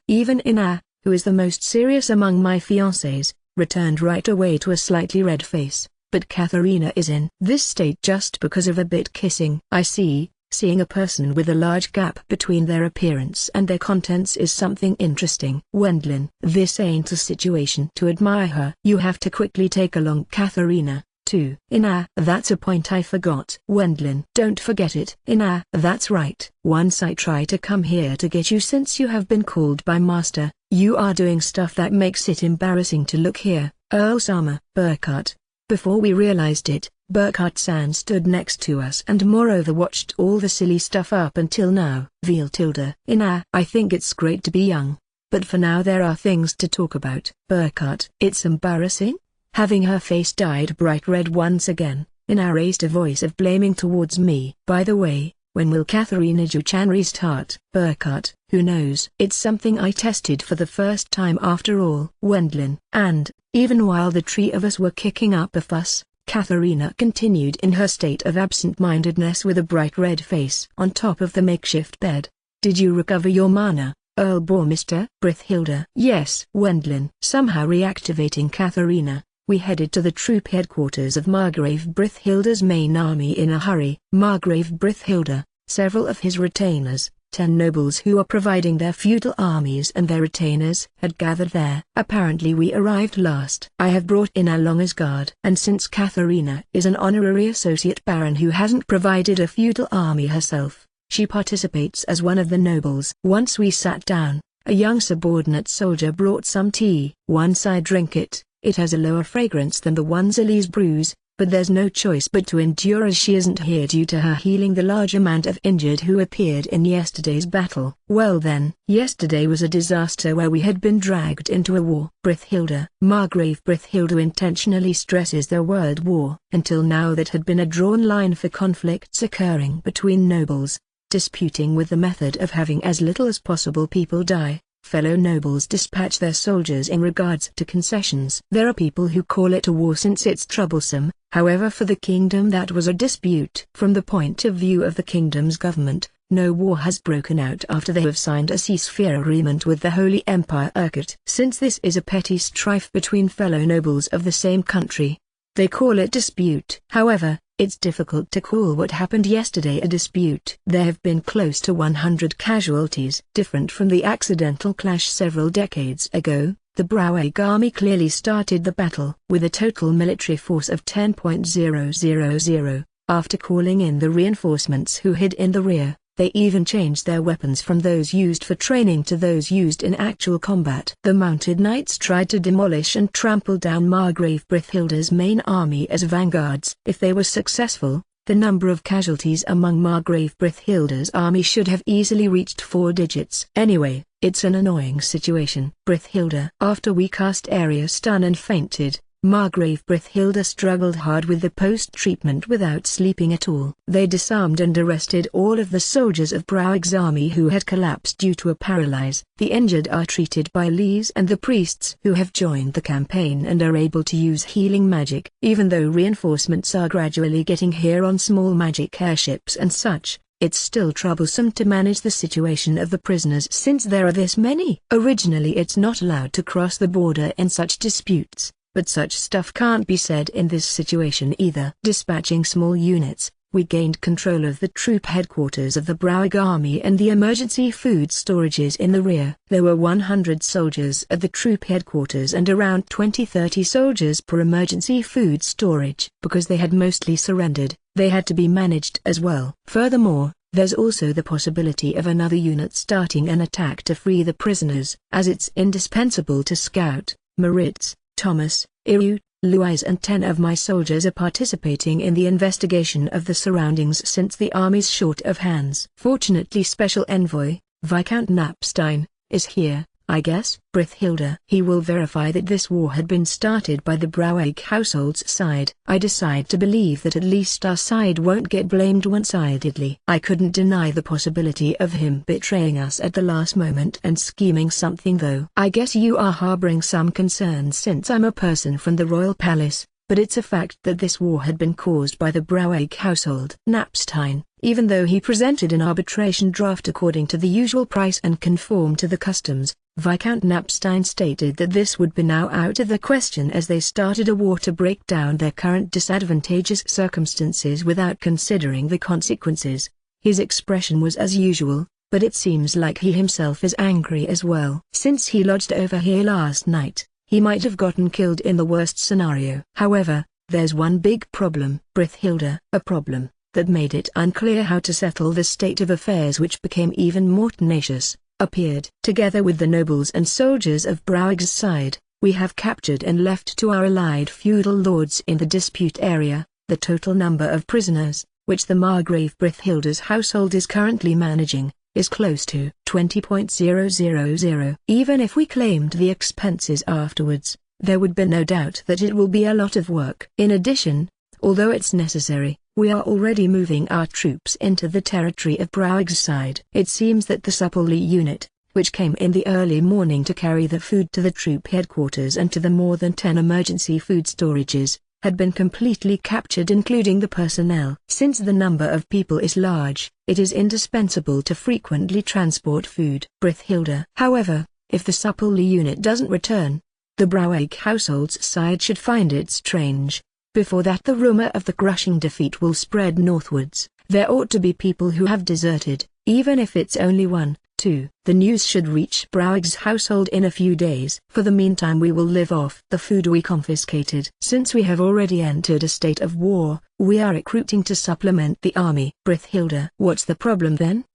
Even Ina, who is the most serious among my fiancés, returned right away to a slightly red face. But Katharina is in this state just because of a bit kissing. I see. Seeing a person with a large gap between their appearance and their contents is something interesting. Wendlin. This ain't a situation to admire her. You have to quickly take along Katharina, too. Ina. That's a point I forgot. Wendlin. Don't forget it. Ina. That's right. Once I try to come here to get you since you have been called by Master, you are doing stuff that makes it embarrassing to look here. Earl Sama. Burkhart. Before we realized it, Burkhart-san stood next to us and moreover watched all the silly stuff up until now. Ina. I think it's great to be young, but for now there are things to talk about. Burkhart. It's embarrassing? Having her face dyed bright red once again, Ina raised a voice of blaming towards me. By the way, when will Katharina Juchan restart? Burkhart. Who knows? It's something I tested for the first time after all. Wendlin. And, Even while the three of us were kicking up a fuss, Katharina continued in her state of absent-mindedness with a bright red face on top of the makeshift bed. "Did you recover your mana, Earl Boar, Mr. Brithhilda?" "Yes." Wendlin. Somehow reactivating Katharina, we headed to the troop headquarters of Margrave Brithhilda's main army in a hurry. Margrave Brithhilda, several of his retainers, 10 nobles who are providing their feudal armies and their retainers had gathered there. Apparently we arrived last. I have brought in Alonga's guard. And since Katharina is an honorary associate baron who hasn't provided a feudal army herself, she participates as one of the nobles. Once we sat down, a young subordinate soldier brought some tea. "Once I drink it, it has a lower fragrance than the ones Elise brews, but there's no choice but to endure as she isn't here due to her healing the large amount of injured who appeared in yesterday's battle." "Well then, yesterday was a disaster where we had been dragged into a war." Brithhilda. Margrave Brithhilda intentionally stresses the word war. "Until now that had been a drawn line for conflicts occurring between nobles, disputing with the method of having as little as possible people die. Fellow nobles dispatch their soldiers in regards to concessions. There are people who call it a war since it's troublesome, however for the kingdom that was a dispute. From the point of view of the kingdom's government, no war has broken out after they have signed a ceasefire agreement with the Holy Empire Urquhart. Since this is a petty strife between fellow nobles of the same country, they call it dispute. However, it's difficult to call what happened yesterday a dispute. There have been close to 100 casualties. Different from the accidental clash several decades ago, the Browag army clearly started the battle with a total military force of 10,000. After calling in the reinforcements who hid in the rear, they even changed their weapons from those used for training to those used in actual combat. The mounted knights tried to demolish and trample down Margrave Brithhilda's main army as vanguards. If they were successful, the number of casualties among Margrave Brithhilda's army should have easily reached 4 digits. Anyway, it's an annoying situation. Brithhilda. After we cast area stun and fainted, Margrave Brithhilda struggled hard with the post-treatment without sleeping at all. They disarmed and arrested all of the soldiers of Browag's army who had collapsed due to a paralyze. The injured are treated by Elise and the priests who have joined the campaign and are able to use healing magic. Even though reinforcements are gradually getting here on small magic airships and such, it's still troublesome to manage the situation of the prisoners since there are this many. Originally it's not allowed to cross the border in such disputes. But such stuff can't be said in this situation either. Dispatching small units, we gained control of the troop headquarters of the Browag army and the emergency food storages in the rear. There were 100 soldiers at the troop headquarters and around 20-30 soldiers per emergency food storage. Because they had mostly surrendered, they had to be managed as well. Furthermore, there's also the possibility of another unit starting an attack to free the prisoners, as it's indispensable to scout. Moritz, Thomas, Iru, Louise and 10 of my soldiers are participating in the investigation of the surroundings since the army's short of hands. Fortunately Special Envoy, Viscount Knapstein, is here, I guess. Brithhilda. He will verify that this war had been started by the Browag household's side. I decide to believe that at least our side won't get blamed one-sidedly. I couldn't deny the possibility of him betraying us at the last moment and scheming something though. I guess you are harboring some concerns since I'm a person from the royal palace, but it's a fact that this war had been caused by the Browag household. Knapstein, even though he presented an arbitration draft according to the usual price and conformed to the customs, Viscount Knapstein stated that this would be now out of the question as they started a war to break down their current disadvantageous circumstances without considering the consequences. His expression was as usual, but it seems like he himself is angry as well. Since he lodged over here last night, he might have gotten killed in the worst scenario. However, there's one big problem. Brithhilda. A problem that made it unclear how to settle the state of affairs, which became even more tenacious, appeared. Together with the nobles and soldiers of Browag's side, we have captured and left to our allied feudal lords in the dispute area, the total number of prisoners, which the Margrave Brithhilda's household is currently managing, is close to 20,000. Even if we claimed the expenses afterwards, there would be no doubt that it will be a lot of work. In addition, although it's necessary, we are already moving our troops into the territory of Browag's side. It seems that the Supply unit, which came in the early morning to carry the food to the troop headquarters and to the more than 10 emergency food storages, had been completely captured, including the personnel. Since the number of people is large, it is indispensable to frequently transport food. Brithhilda. However, if the Supply unit doesn't return, the Browake household's side should find it strange. Before that, the rumor of the crushing defeat will spread northwards. There ought to be people who have deserted, even if it's only 1, 2. The news should reach Browake's household in a few days. For the meantime, we will live off the food we confiscated. Since we have already entered a state of war, we are recruiting to supplement the army. Brithhilda. What's the problem then?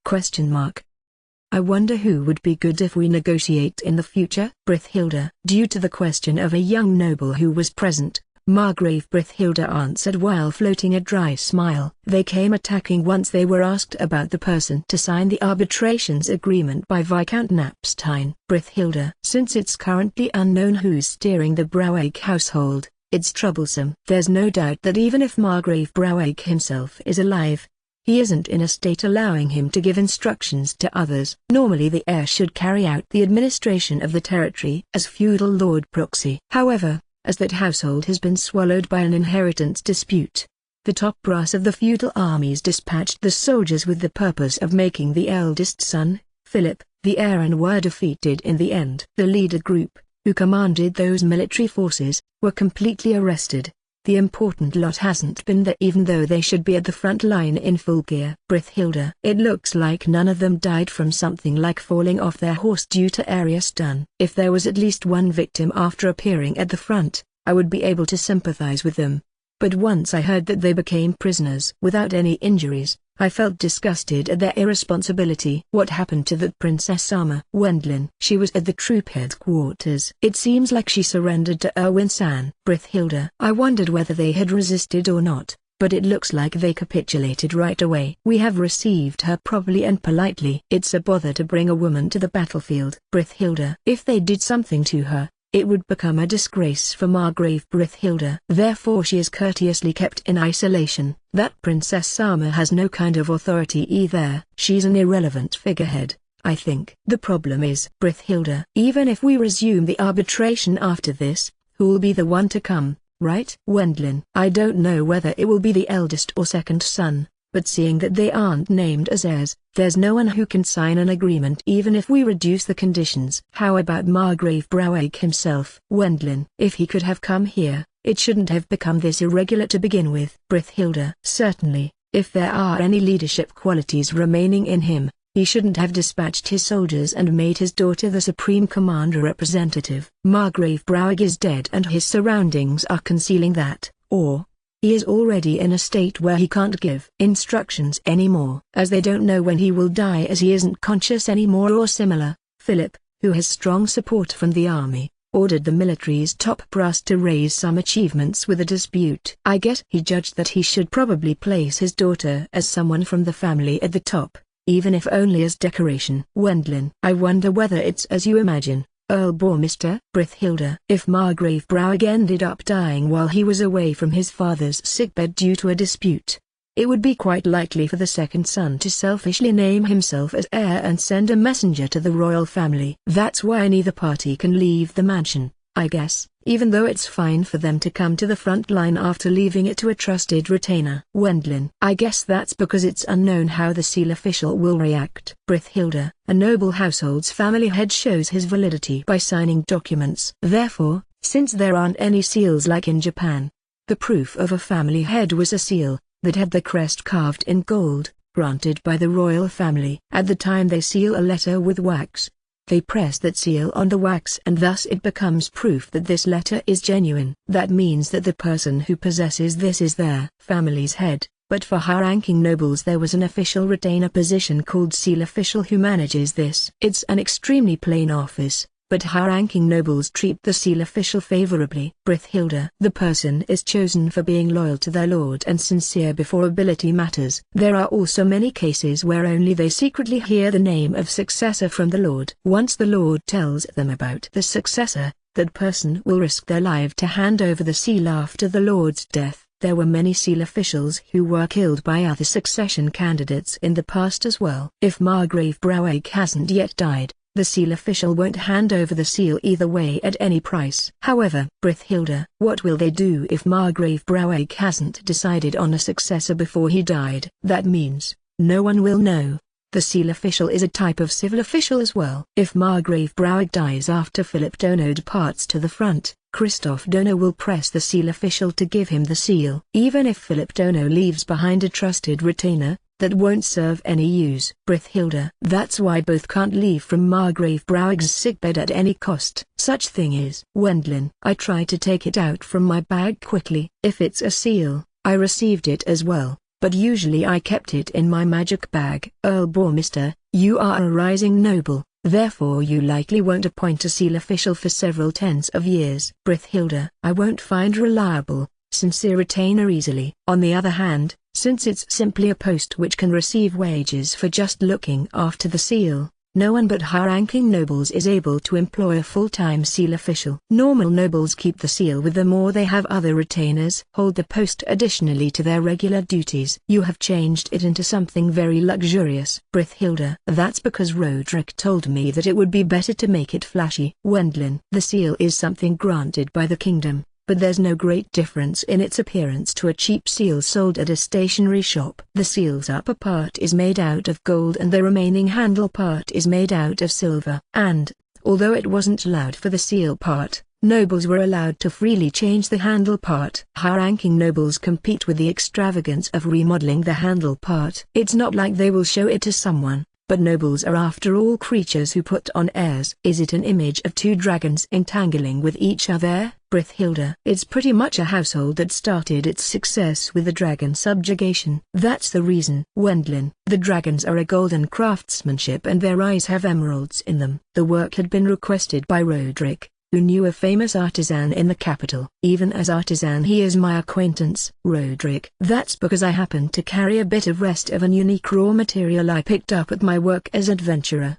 I wonder who would be good if we negotiate in the future? Brithhilda. Due to the question of a young noble who was present, Margrave Brithhilda answered while floating a dry smile. They came attacking once they were asked about the person to sign the arbitrations agreement by Viscount Knapstein. Brithhilda. Since it's currently unknown who's steering the Browake household, it's troublesome. There's no doubt that even if Margrave Browake himself is alive, he isn't in a state allowing him to give instructions to others. Normally the heir should carry out the administration of the territory as feudal lord proxy. However, as that household has been swallowed by an inheritance dispute, the top brass of the feudal armies dispatched the soldiers with the purpose of making the eldest son, Philip, the heir, and were defeated in the end. The leader group, who commanded those military forces, were completely arrested. The important lot hasn't been there, even though they should be at the front line in full gear. Brithhilda. It looks like none of them died from something like falling off their horse due to area stun. If there was at least one victim after appearing at the front, I would be able to sympathize with them. But once I heard that they became prisoners without any injuries, I felt disgusted at their irresponsibility. What happened to that Princess Sama? Wendlin. She was at the troop headquarters. It seems like she surrendered to Erwin-san. Brithhilda. I wondered whether they had resisted or not, but it looks like they capitulated right away. We have received her properly and politely. It's a bother to bring a woman to the battlefield. Brithhilda. If they did something to her, it would become a disgrace for Margrave Brithhilda. Therefore she is courteously kept in isolation. That Princess Sama has no kind of authority either. She's an irrelevant figurehead, I think. The problem is, Brithhilda, even if we resume the arbitration after this, who'll be the one to come, right? Wendlin. I don't know whether it will be the eldest or second son, but seeing that they aren't named as heirs, there's no one who can sign an agreement even if we reduce the conditions. How about Margrave Browake himself? Wendlin. If he could have come here, it shouldn't have become this irregular to begin with. Brithhilda. Certainly, if there are any leadership qualities remaining in him, he shouldn't have dispatched his soldiers and made his daughter the supreme commander representative. Margrave Browake is dead and his surroundings are concealing that, or he is already in a state where he can't give instructions anymore, as they don't know when he will die, as he isn't conscious anymore or similar. Philip, who has strong support from the army, ordered the military's top brass to raise some achievements with a dispute. I guess he judged that he should probably place his daughter as someone from the family at the top, even if only as decoration. Wendlin. I wonder whether it's as you imagine, Earl Bormister. Brithhilda. If Margrave Browake ended up dying while he was away from his father's sickbed due to a dispute, it would be quite likely for the second son to selfishly name himself as heir and send a messenger to the royal family. That's why neither party can leave the mansion, I guess, even though it's fine for them to come to the front line after leaving it to a trusted retainer. Wendlin. I guess that's because it's unknown how the seal official will react. Brithhilda. A noble household's family head shows his validity by signing documents. Therefore, since there aren't any seals like in Japan, the proof of a family head was a seal that had the crest carved in gold, granted by the royal family. At the time they seal a letter with wax, they press that seal on the wax and thus it becomes proof that this letter is genuine. That means that the person who possesses this is their family's head, but for high-ranking nobles there was an official retainer position called seal official who manages this. It's an extremely plain office, but high-ranking nobles treat the seal official favorably. Brithhilda. The person is chosen for being loyal to their lord and sincere before ability matters. There are also many cases where only they secretly hear the name of successor from the lord. Once the lord tells them about the successor, that person will risk their life to hand over the seal after the lord's death. There were many seal officials who were killed by other succession candidates in the past as well. If Margrave Browake hasn't yet died, The seal official won't hand over the seal either way at any price. However, Brithilda, what will they do if Margrave Browegg hasn't decided on a successor before he died? That means, no one will know. The seal official is a type of civil official as well. If Margrave Browegg dies after Philip Dono departs to the front, Christoph Dono will press the seal official to give him the seal. Even if Philip Dono leaves behind a trusted retainer, that won't serve any use. Brithilda. That's why both can't leave from Margrave Browegg's sickbed at any cost. Such thing is. Wendlin. I try to take it out from my bag quickly. If it's a seal, I received it as well, but usually I kept it in my magic bag. Earl Bormister, you are a rising noble, therefore you likely won't appoint a seal official for several tens of years. Brithilda. I won't find reliable, sincere retainer easily. On the other hand, since it's simply a post which can receive wages for just looking after the seal, no one but high-ranking nobles is able to employ a full-time seal official. Normal nobles keep the seal with them or they have other retainers hold the post additionally to their regular duties. You have changed it into something very luxurious. Brithilda. That's because Roderick told me that it would be better to make it flashy. Wendlin. The seal is something granted by the kingdom, but there's no great difference in its appearance to a cheap seal sold at a stationery shop. The seal's upper part is made out of gold and the remaining handle part is made out of silver. And, although it wasn't allowed for the seal part, nobles were allowed to freely change the handle part. High-ranking nobles compete with the extravagance of remodeling the handle part. It's not like they will show it to someone, but nobles are after all creatures who put on airs. Is it an image of two dragons entangling with each other? Brithilda. It's pretty much a household that started its success with the dragon subjugation. That's the reason. Wendlin. The dragons are a golden craftsmanship and their eyes have emeralds in them. The work had been requested by Roderick, who knew a famous artisan in the capital. Even as artisan he is my acquaintance. Roderick. That's because I happen to carry a bit of rest of an unique raw material I picked up at my work as adventurer.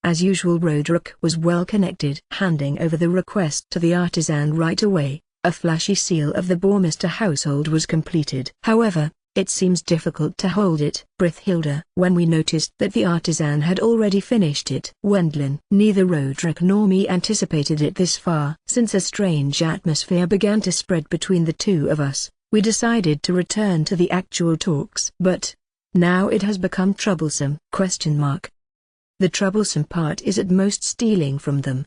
As usual, Roderick was well connected. Handing over the request to the artisan right away, a flashy seal of the Bormister household was completed. However, it seems difficult to hold it. Brithilda. When we noticed that the artisan had already finished it. Wendlin. Neither Roderick nor me anticipated it this far. Since a strange atmosphere began to spread between the two of us, we decided to return to the actual talks. But now it has become troublesome. The troublesome part is at most stealing from them.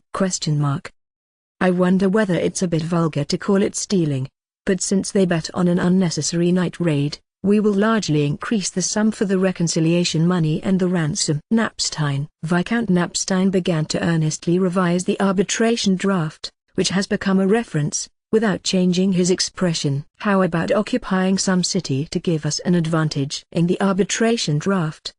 I wonder whether it's a bit vulgar to call it stealing, but since they bet on an unnecessary night raid, we will largely increase the sum for the reconciliation money and the ransom. Knapstein. Viscount Knapstein began to earnestly revise the arbitration draft, which has become a reference, without changing his expression. How about occupying some city to give us an advantage in the arbitration draft?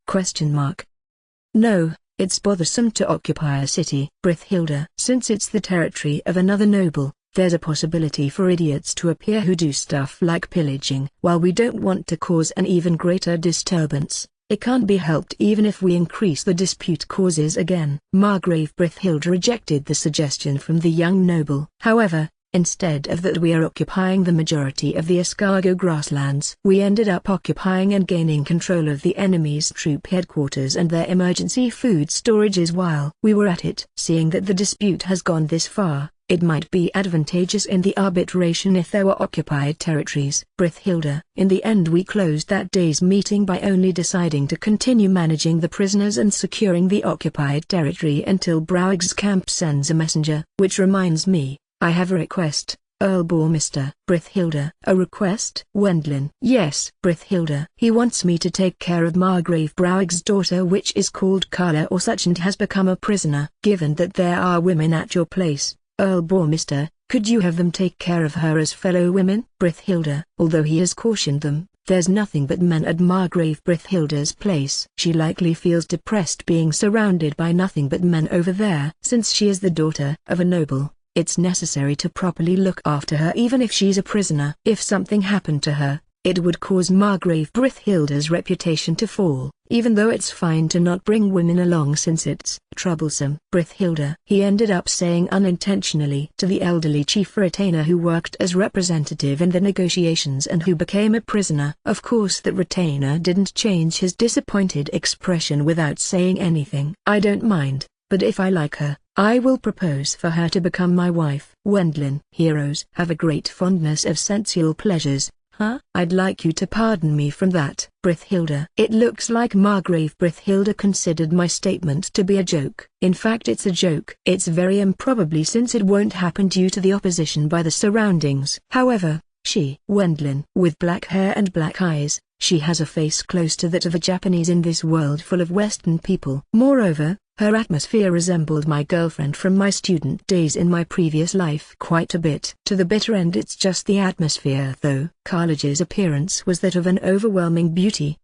No. It's bothersome to occupy a city. Brithilda. Since it's the territory of another noble, there's a possibility for idiots to appear who do stuff like pillaging. While we don't want to cause an even greater disturbance, it can't be helped even if we increase the dispute causes again. Margrave Brithilda rejected the suggestion from the young noble. However, instead of that we are occupying the majority of the escargot grasslands. We ended up occupying and gaining control of the enemy's troop headquarters and their emergency food storages while we were at it. Seeing that the dispute has gone this far, it might be advantageous in the arbitration if there were occupied territories. Brithilda. In the end we closed that day's meeting by only deciding to continue managing the prisoners and securing the occupied territory until Browegg's camp sends a messenger. Which reminds me, I have a request, Earl Bormister. Brithilda. A request? Wendlin. Yes. Brithilda. He wants me to take care of Margrave Browegg's daughter, which is called Carla or such, and has become a prisoner. Given that there are women at your place, Earl Bormister, could you have them take care of her as fellow women? Brithilda. Although he has cautioned them, there's nothing but men at Margrave Brithilda's place. She likely feels depressed being surrounded by nothing but men over there. Since she is the daughter of a noble, it's necessary to properly look after her even if she's a prisoner. If something happened to her, It would cause Margrave Brithilda's reputation to fall, even though it's fine to not bring women along since it's troublesome. Brithilda, he ended up saying unintentionally to the elderly chief retainer who worked as representative in the negotiations and who became a prisoner. Of course that retainer didn't change his disappointed expression without saying anything. I don't mind, but if I like her, I will propose for her to become my wife. Wendlin. Heroes have a great fondness of sensual pleasures. Huh? I'd like you to pardon me from that. Brithilda. It looks like Margrave Brithilda considered my statement to be a joke. In fact it's a joke. It's very improbably since it won't happen due to the opposition by the surroundings. However, she, Wendlin, with black hair and black eyes, she has a face close to that of a Japanese in this world full of Western people. Moreover, her atmosphere resembled my girlfriend from my student days in my previous life quite a bit. To the bitter end it's just the atmosphere though. Carlage's appearance was that of an overwhelming beauty.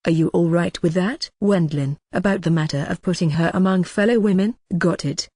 Are you alright with that? Wendlin. About the matter of putting her among fellow women? Got it.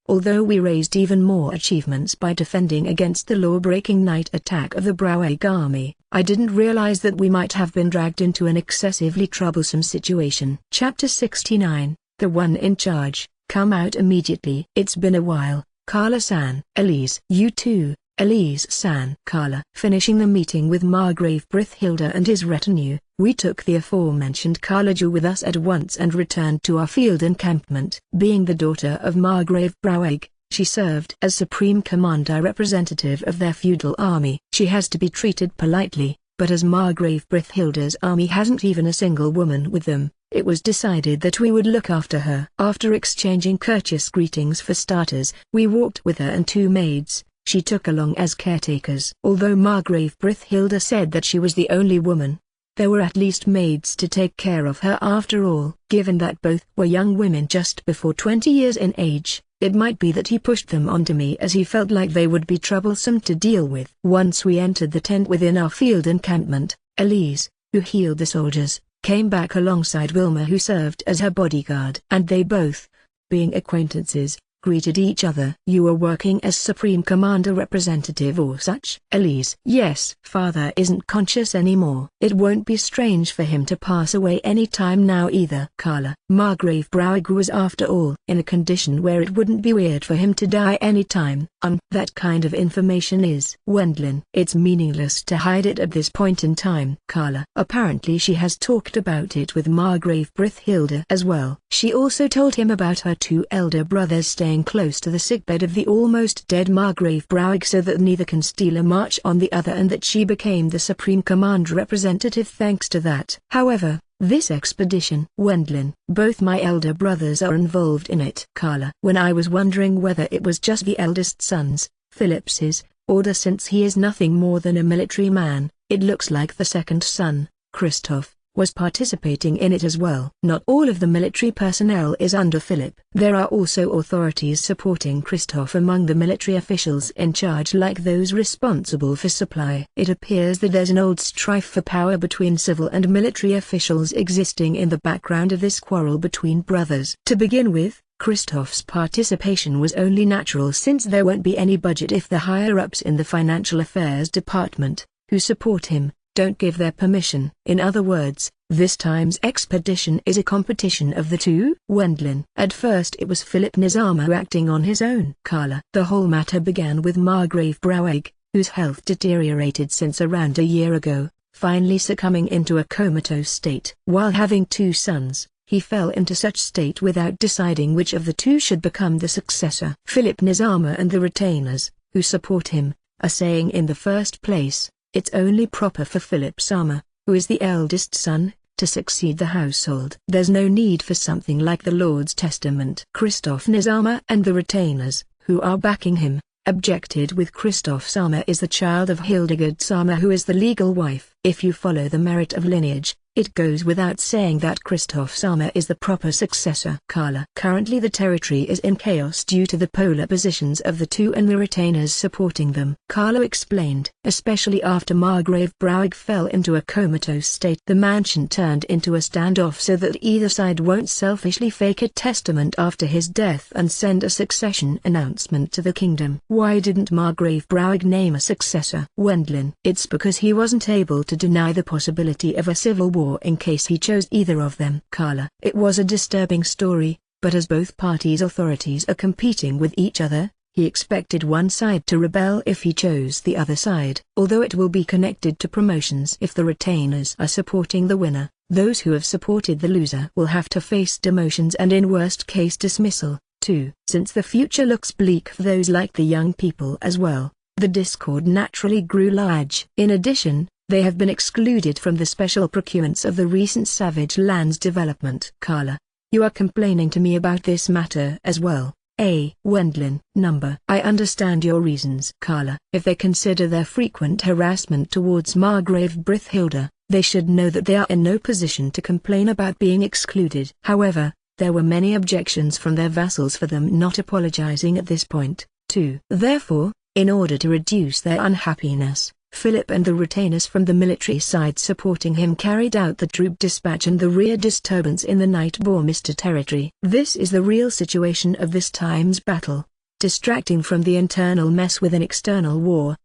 Although we raised even more achievements by defending against the law-breaking night attack of the Broweg army, I didn't realize that we might have been dragged into an excessively troublesome situation. Chapter 69. The one in charge, come out immediately. It's been a while, Carla-san. Elise. You too, Elise-san. Carla. Finishing the meeting with Margrave Brithilda and his retinue, we took the aforementioned Carlager with us at once and returned to our field encampment. Being the daughter of Margrave Broweg, she served as Supreme Commander representative of their feudal army. She has to be treated politely, but as Margrave Brithilda's army hasn't even a single woman with them, it was decided that we would look after her. After exchanging courteous greetings for starters, we walked with her and two maids she took along as caretakers. Although Margrave Brithilda said that she was the only woman, there were at least maids to take care of her after all. Given that both were young women just before 20 years in age, it might be that he pushed them onto me as he felt like they would be troublesome to deal with. Once we entered the tent within our field encampment, Elise, who healed the soldiers, came back alongside Wilma who served as her bodyguard. And they both, being acquaintances, greeted each other. You are working as Supreme Commander representative or such? Elise. Yes. Father isn't conscious anymore. It won't be strange for him to pass away any time now either. Carla. Margrave Broweg was after all in a condition where it wouldn't be weird for him to die any time. That kind of information is. Wendlin. It's meaningless to hide it at this point in time. Carla. Apparently she has talked about it with Margrave Brithilda as well. She also told him about her two elder brothers staying close to the sickbed of the almost dead Margrave Broweg so that neither can steal a march on the other, and that she became the Supreme Command representative thanks to that. However, this expedition. Wendlin. Both my elder brothers are involved in it. Carla. When I was wondering whether it was just the eldest son's, Philips's, order since he is nothing more than a military man, it looks like the second son, Christoph, was participating in it as well. Not all of the military personnel is under Philip. There are also authorities supporting Christoph among the military officials in charge, like those responsible for supply. It appears that there's an old strife for power between civil and military officials existing in the background of this quarrel between brothers. To begin with, Christoph's participation was only natural since there won't be any budget if the higher-ups in the financial affairs department, who support him, don't give their permission. In other words, this time's expedition is a competition of the two. Wendlin. At first it was Philip Nizama acting on his own. Carla. The whole matter began with Margrave Broweg, whose health deteriorated since around a year ago, finally succumbing into a comatose state. While having two sons, he fell into such state without deciding which of the two should become the successor. Philip Nizama and the retainers, who support him, are saying in the first place, it's only proper for Philip Sama, who is the eldest son, to succeed the household. There's no need for something like the Lord's Testament. Christoph Nizama and the retainers, who are backing him, objected with Christoph Sama is the child of Hildegard Sama, who is the legal wife. If you follow the merit of lineage, it goes without saying that Christoph Sama is the proper successor. Carla. Currently the territory is in chaos due to the polar positions of the two and the retainers supporting them. Carla explained. Especially after Margrave Broweg fell into a comatose state, the mansion turned into a standoff so that either side won't selfishly fake a testament after his death and send a succession announcement to the kingdom. Why didn't Margrave Broweg name a successor? Wendlin. It's because he wasn't able to to deny the possibility of a civil war in case he chose either of them. Carla. It was a disturbing story, but as both parties' authorities are competing with each other, he expected one side to rebel if he chose the other side. Although it will be connected to promotions if the retainers are supporting the winner, those who have supported the loser will have to face demotions and in worst case dismissal, too. Since the future looks bleak for those like the young people as well, the discord naturally grew large. In addition, they have been excluded from the special procurements of the recent Savage Lands development. Carla, you are complaining to me about this matter as well. Wendlin. I understand your reasons. Carla. If they consider their frequent harassment towards Margrave Brithhilda, they should know that they are in no position to complain about being excluded. However, there were many objections from their vassals for them not apologizing at this point, too. Therefore, in order to reduce their unhappiness, Philip and the retainers from the military side supporting him carried out the troop dispatch and the rear disturbance in the night bore Mr. Territory. This is the real situation of this time's battle, distracting from the internal mess with an external war.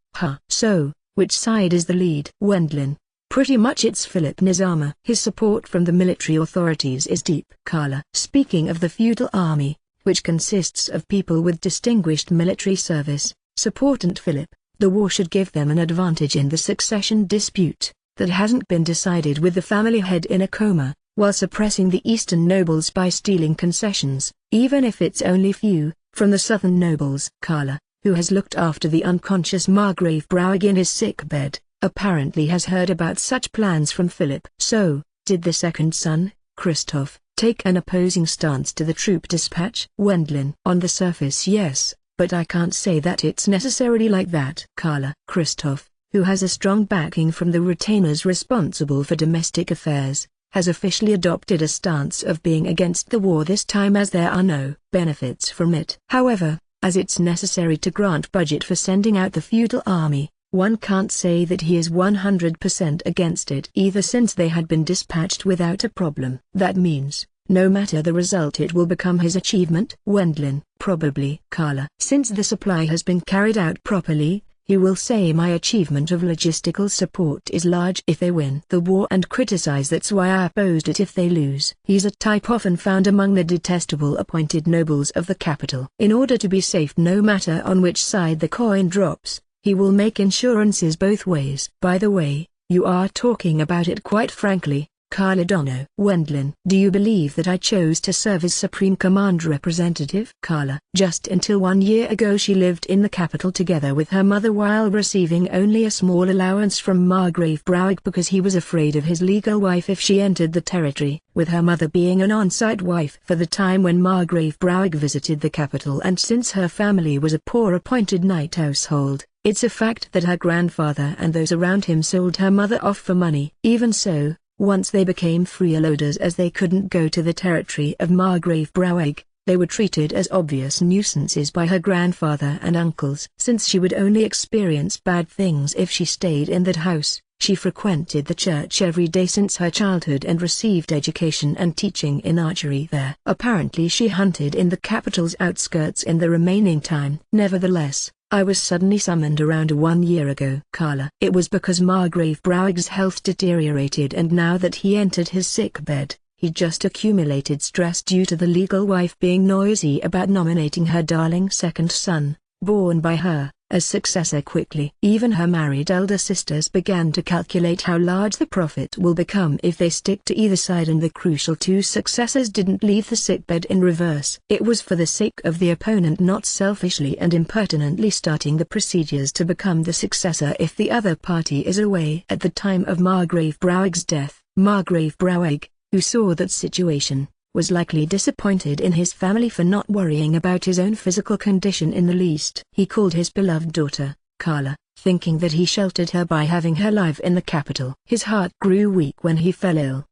So, which side is the lead? Wendlin. Pretty much it's Philip Nizama. His support from the military authorities is deep. Carla. Speaking of the feudal army, which consists of people with distinguished military service, supportant Philip, the war should give them an advantage in the succession dispute, that hasn't been decided with the family head in a coma, while suppressing the eastern nobles by stealing concessions, even if it's only few, from the southern nobles. Carla, who has looked after the unconscious Margrave Browig in his sick bed, apparently has heard about such plans from Philip. So, did the second son, Christoph, take an opposing stance to the troop dispatch? Wendlin. On the surface yes, but I can't say that it's necessarily like that. Carla. Christoph, who has a strong backing from the retainers responsible for domestic affairs, has officially adopted a stance of being against the war this time as there are no benefits from it. However, as it's necessary to grant budget for sending out the feudal army, one can't say that he is 100% against it either, since they had been dispatched without a problem. That means, no matter the result, it will become his achievement. Wendlin. Probably. Carla. Since the supply has been carried out properly, he will say my achievement of logistical support is large if they win the war and criticize that's why I opposed it if they lose. He's a type often found among the detestable appointed nobles of the capital. In order to be safe no matter on which side the coin drops, he will make insurances both ways. By the way, you are talking about it quite frankly, Carla Dono. Wendlin. Do you believe that I chose to serve as Supreme Command representative? Carla. Just until 1 year ago she lived in the capital together with her mother while receiving only a small allowance from Margrave Browig because he was afraid of his legal wife if she entered the territory, with her mother being an on-site wife for the time when Margrave Browig visited the capital, and since her family was a poor appointed knight household, it's a fact that her grandfather and those around him sold her mother off for money. Even so, once they became freeloaders as they couldn't go to the territory of Margrave Browig, they were treated as obvious nuisances by her grandfather and uncles. Since she would only experience bad things if she stayed in that house, she frequented the church every day since her childhood and received education and teaching in archery there. Apparently she hunted in the capital's outskirts in the remaining time. Nevertheless, I was suddenly summoned around 1 year ago. Carla. It was because Margrave Browig's health deteriorated, and now that he entered his sick bed, he just accumulated stress due to the legal wife being noisy about nominating her darling second son, born by her, as successor quickly. Even her married elder sisters began to calculate how large the profit will become if they stick to either side, and the crucial two successors didn't leave the sickbed in reverse. It was for the sake of the opponent not selfishly and impertinently starting the procedures to become the successor if the other party is away. At the time of Margrave Browig's death, Margrave Browig, who saw that situation, was likely disappointed in his family for not worrying about his own physical condition in the least. He called his beloved daughter, Carla, thinking that he sheltered her by having her live in the capital. His heart grew weak when he fell ill.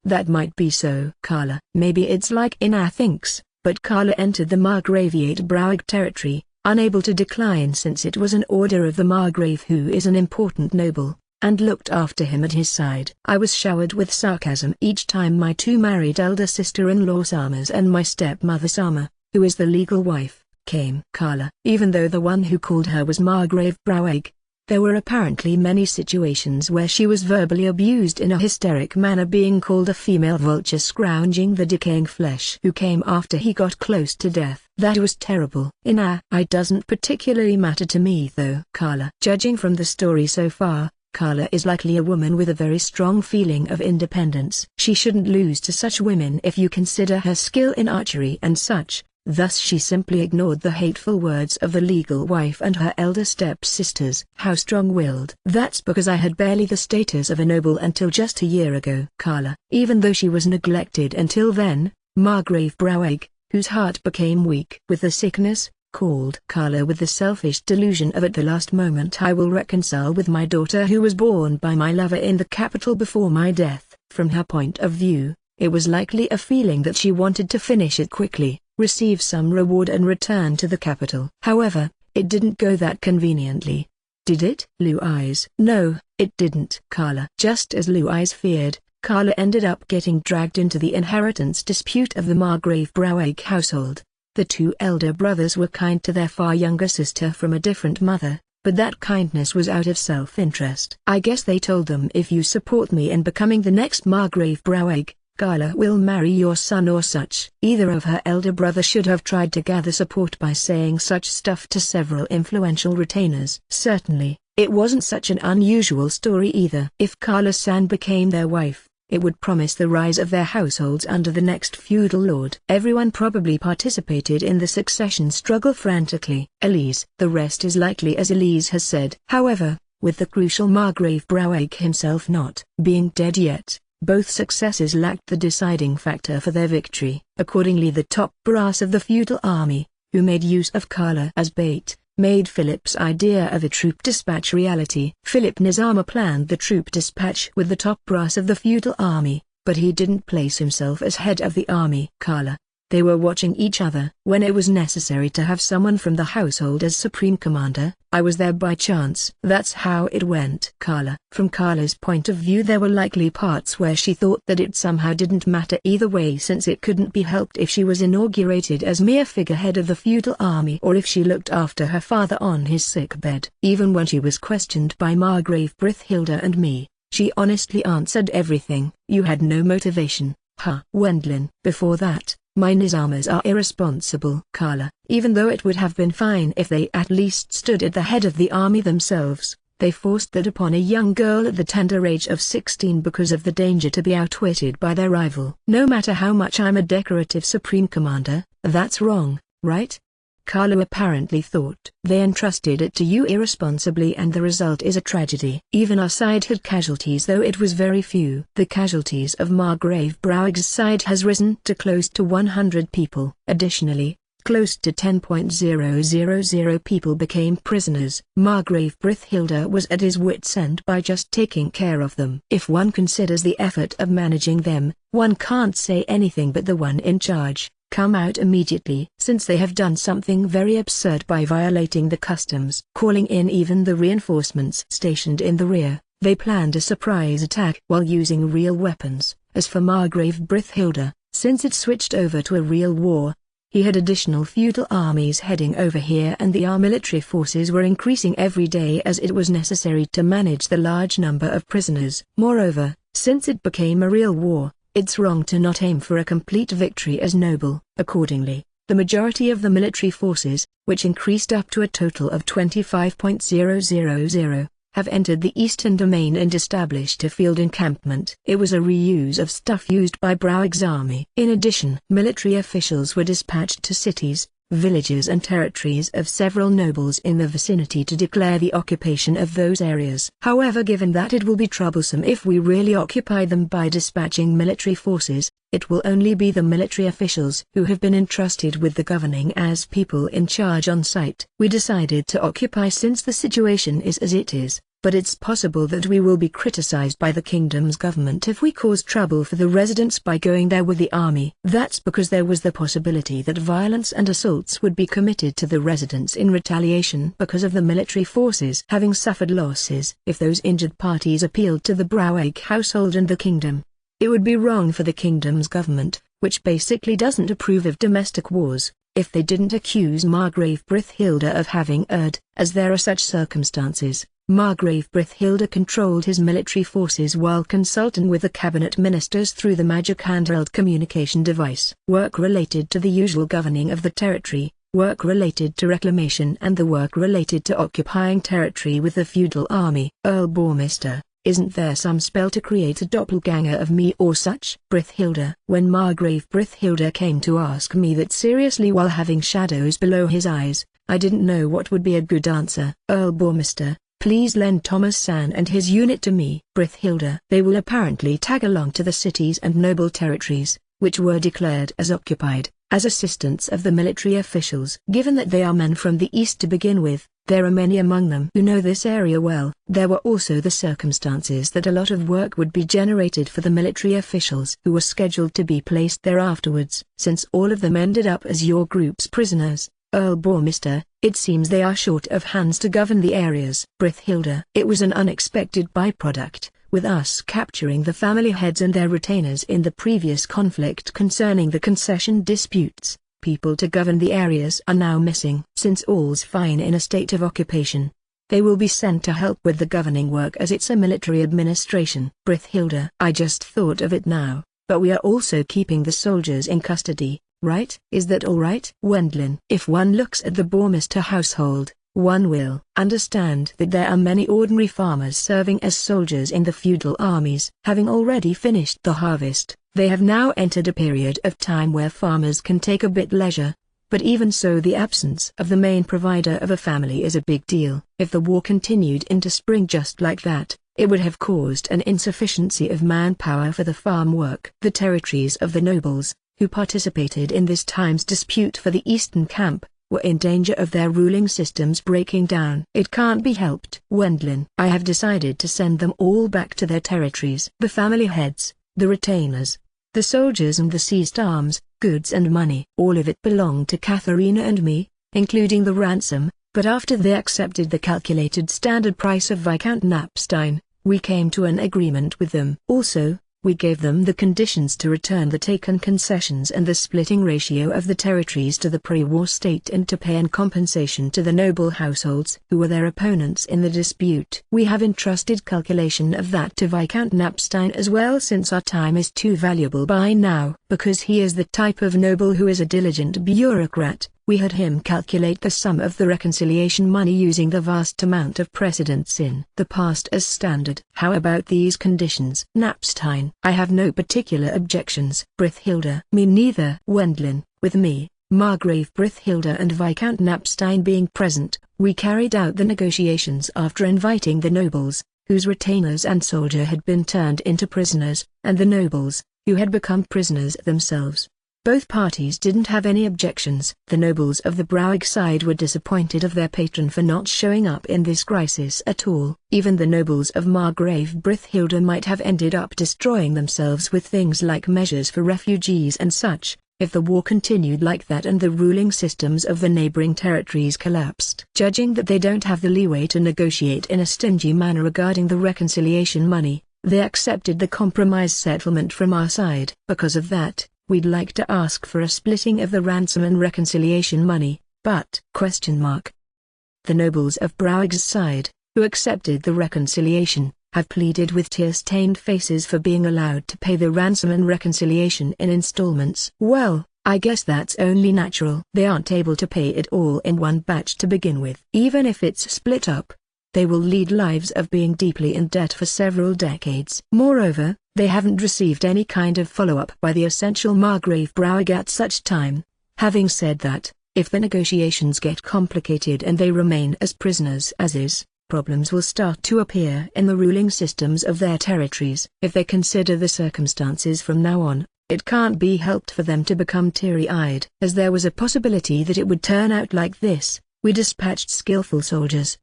That might be so. Carla. Maybe it's like thinks, but Carla entered the Margraviate Browig territory, unable to decline since it was an order of the Margrave, who is an important noble, and looked after him at his side. I was showered with sarcasm each time my two married elder sister-in-law Samas and my stepmother Sama, who is the legal wife, came. Carla. Even though the one who called her was Margrave Browig, There were apparently many situations where she was verbally abused in a hysteric manner, being called a female vulture scrounging the decaying flesh who came after he got close to death. That was terrible. It doesn't particularly matter to me though. Carla. Judging from the story so far, Carla is likely a woman with a very strong feeling of independence. She shouldn't lose to such women if you consider her skill in archery and such. Thus she simply ignored the hateful words of the legal wife and her elder step-sisters. How strong-willed. That's because I had barely the status of a noble until just a year ago. Carla. Even though she was neglected until then, Margrave Browegg, whose heart became weak with the sickness, called Carla with the selfish delusion of at the last moment I will reconcile with my daughter who was born by my lover in the capital before my death. From her point of view, it was likely a feeling that she wanted to finish it quickly, receive some reward and return to the capital. However, it didn't go that conveniently. Did it? Louise. No, it didn't. Carla. Just as Louise feared, Carla ended up getting dragged into the inheritance dispute of the Margrave Browegg household. The two elder brothers were kind to their far younger sister from a different mother, but that kindness was out of self-interest. I guess they told them, if you support me in becoming the next Margrave Browegg, Carla will marry your son or such. Either of her elder brother should have tried to gather support by saying such stuff to several influential retainers. Certainly, it wasn't such an unusual story either. If Carla-san became their wife, it would promise the rise of their households under the next feudal lord. Everyone probably participated in the succession struggle frantically. Elise. The rest is likely as Elise has said. However, with the crucial Margrave Browegg himself not being dead yet, both successes lacked the deciding factor for their victory. Accordingly, the top brass of the feudal army, who made use of Carla as bait, made Philip's idea of a troop dispatch reality. Philip Nizama planned the troop dispatch with the top brass of the feudal army, but he didn't place himself as head of the army. Carla. They were watching each other. When it was necessary to have someone from the household as supreme commander, I was there by chance. That's how it went. Carla. From Carla's point of view, there were likely parts where she thought that it somehow didn't matter either way, since it couldn't be helped if she was inaugurated as mere figurehead of the feudal army or if she looked after her father on his sick bed. Even when she was questioned by Margrave Brithhilda and me, she honestly answered everything. You had no motivation, huh? Wendlin. Before that, my Nizamas are irresponsible. Carla. Even though it would have been fine if they at least stood at the head of the army themselves, they forced that upon a young girl at the tender age of 16 because of the danger to be outwitted by their rival. No matter how much I'm a decorative supreme commander, that's wrong, right? Carla apparently thought. They entrusted it to you irresponsibly and the result is a tragedy. Even our side had casualties, though it was very few. The casualties of Margrave Browegg's side has risen to close to 100 people. Additionally, close to 10,000 people became prisoners. Margrave Brithhilda was at his wits' end by just taking care of them. If one considers the effort of managing them, one can't say anything but the one in charge, come out immediately, since they have done something very absurd by violating the customs. Calling in even the reinforcements stationed in the rear, they planned a surprise attack while using real weapons. As for Margrave Brithhilda, since it switched over to a real war, he had additional feudal armies heading over here and our military forces were increasing every day as it was necessary to manage the large number of prisoners. Moreover, since it became a real war, it's wrong to not aim for a complete victory as noble. Accordingly, the majority of the military forces, which increased up to a total of 25,000, have entered the eastern domain and established a field encampment. It was a reuse of stuff used by Browegg's army. In addition, military officials were dispatched to cities, villages and territories of several nobles in the vicinity to declare the occupation of those areas. However, given that it will be troublesome if we really occupy them by dispatching military forces, it will only be the military officials who have been entrusted with the governing as people in charge on site. We decided to occupy since the situation is as it is, but it's possible that we will be criticized by the kingdom's government if we cause trouble for the residents by going there with the army. That's because there was the possibility that violence and assaults would be committed to the residents in retaliation because of the military forces having suffered losses. If those injured parties appealed to the Browegg household and the kingdom, it would be wrong for the kingdom's government, which basically doesn't approve of domestic wars, if they didn't accuse Margrave Brithhilda of having erred. As there are such circumstances, Margrave Brithilda controlled his military forces while consulting with the cabinet ministers through the magic handheld communication device. Work related to the usual governing of the territory, work related to reclamation and the work related to occupying territory with the feudal army. Earl Bourmister, isn't there some spell to create a doppelganger of me or such? Brithilda. When Margrave Brithilda came to ask me that seriously while having shadows below his eyes, I didn't know what would be a good answer. Earl Bourmister, please lend Thomas San and his unit to me. Brithilda. They will apparently tag along to the cities and noble territories, which were declared as occupied, as assistants of the military officials. Given that they are men from the east to begin with, there are many among them who know this area well. There were also the circumstances that a lot of work would be generated for the military officials who were scheduled to be placed there afterwards. Since all of them ended up as your group's prisoners, Earl Bourmister, it seems they are short of hands to govern the areas. Brithilda. It was an unexpected byproduct, with us capturing the family heads and their retainers in the previous conflict concerning the concession disputes. People to govern the areas are now missing. Since all's fine in a state of occupation, they will be sent to help with the governing work as it's a military administration. Brithilda. I just thought of it now, but we are also keeping the soldiers in custody, right? Is that all right? Wendlin. If one looks at the Bourmister household, one will understand that there are many ordinary farmers serving as soldiers in the feudal armies. Having already finished the harvest, they have now entered a period of time where farmers can take a bit leisure. But even so, the absence of the main provider of a family is a big deal. If the war continued into spring just like that, it would have caused an insufficiency of manpower for the farm work. The territories of the nobles, who participated in this time's dispute for the eastern camp, were in danger of their ruling systems breaking down. It can't be helped. Wendlin. I have decided to send them all back to their territories. The family heads, the retainers, the soldiers and the seized arms, goods and money. All of it belonged to Katharina and me, including the ransom, but after they accepted the calculated standard price of Viscount Knapstein, we came to an agreement with them. Also, we gave them the conditions to return the taken concessions and the splitting ratio of the territories to the pre-war state and to pay in compensation to the noble households who were their opponents in the dispute. We have entrusted calculation of that to Viscount Knapstein as well, since our time is too valuable by now. Because he is the type of noble who is a diligent bureaucrat, we had him calculate the sum of the reconciliation money using the vast amount of precedents in the past as standard. How about these conditions? Knapstein. I have no particular objections. Brithilda. Me neither. Wendlin. With me, Margrave Brithilda and Viscount Knapstein being present, we carried out the negotiations after inviting the nobles, whose retainers and soldier had been turned into prisoners, and the nobles, who had become prisoners themselves. Both parties didn't have any objections. The nobles of the Browig side were disappointed of their patron for not showing up in this crisis at all. Even the nobles of Margrave Brithilda might have ended up destroying themselves with things like measures for refugees and such, if the war continued like that and the ruling systems of the neighboring territories collapsed. Judging that they don't have the leeway to negotiate in a stingy manner regarding the reconciliation money, they accepted the compromise settlement from our side. Because of that, we'd like to ask for a splitting of the ransom and reconciliation money, but The nobles of Browig's side, who accepted the reconciliation, have pleaded with tear-stained faces for being allowed to pay the ransom and reconciliation in installments. Well, I guess that's only natural. They aren't able to pay it all in one batch to begin with. Even if it's split up, they will lead lives of being deeply in debt for several decades. Moreover, they haven't received any kind of follow-up by the essential Margrave Browig at such time. Having said that, if the negotiations get complicated and they remain as prisoners as is, problems will start to appear in the ruling systems of their territories. If they consider the circumstances from now on, it can't be helped for them to become teary-eyed. As there was a possibility that it would turn out like this, we dispatched skillful soldiers.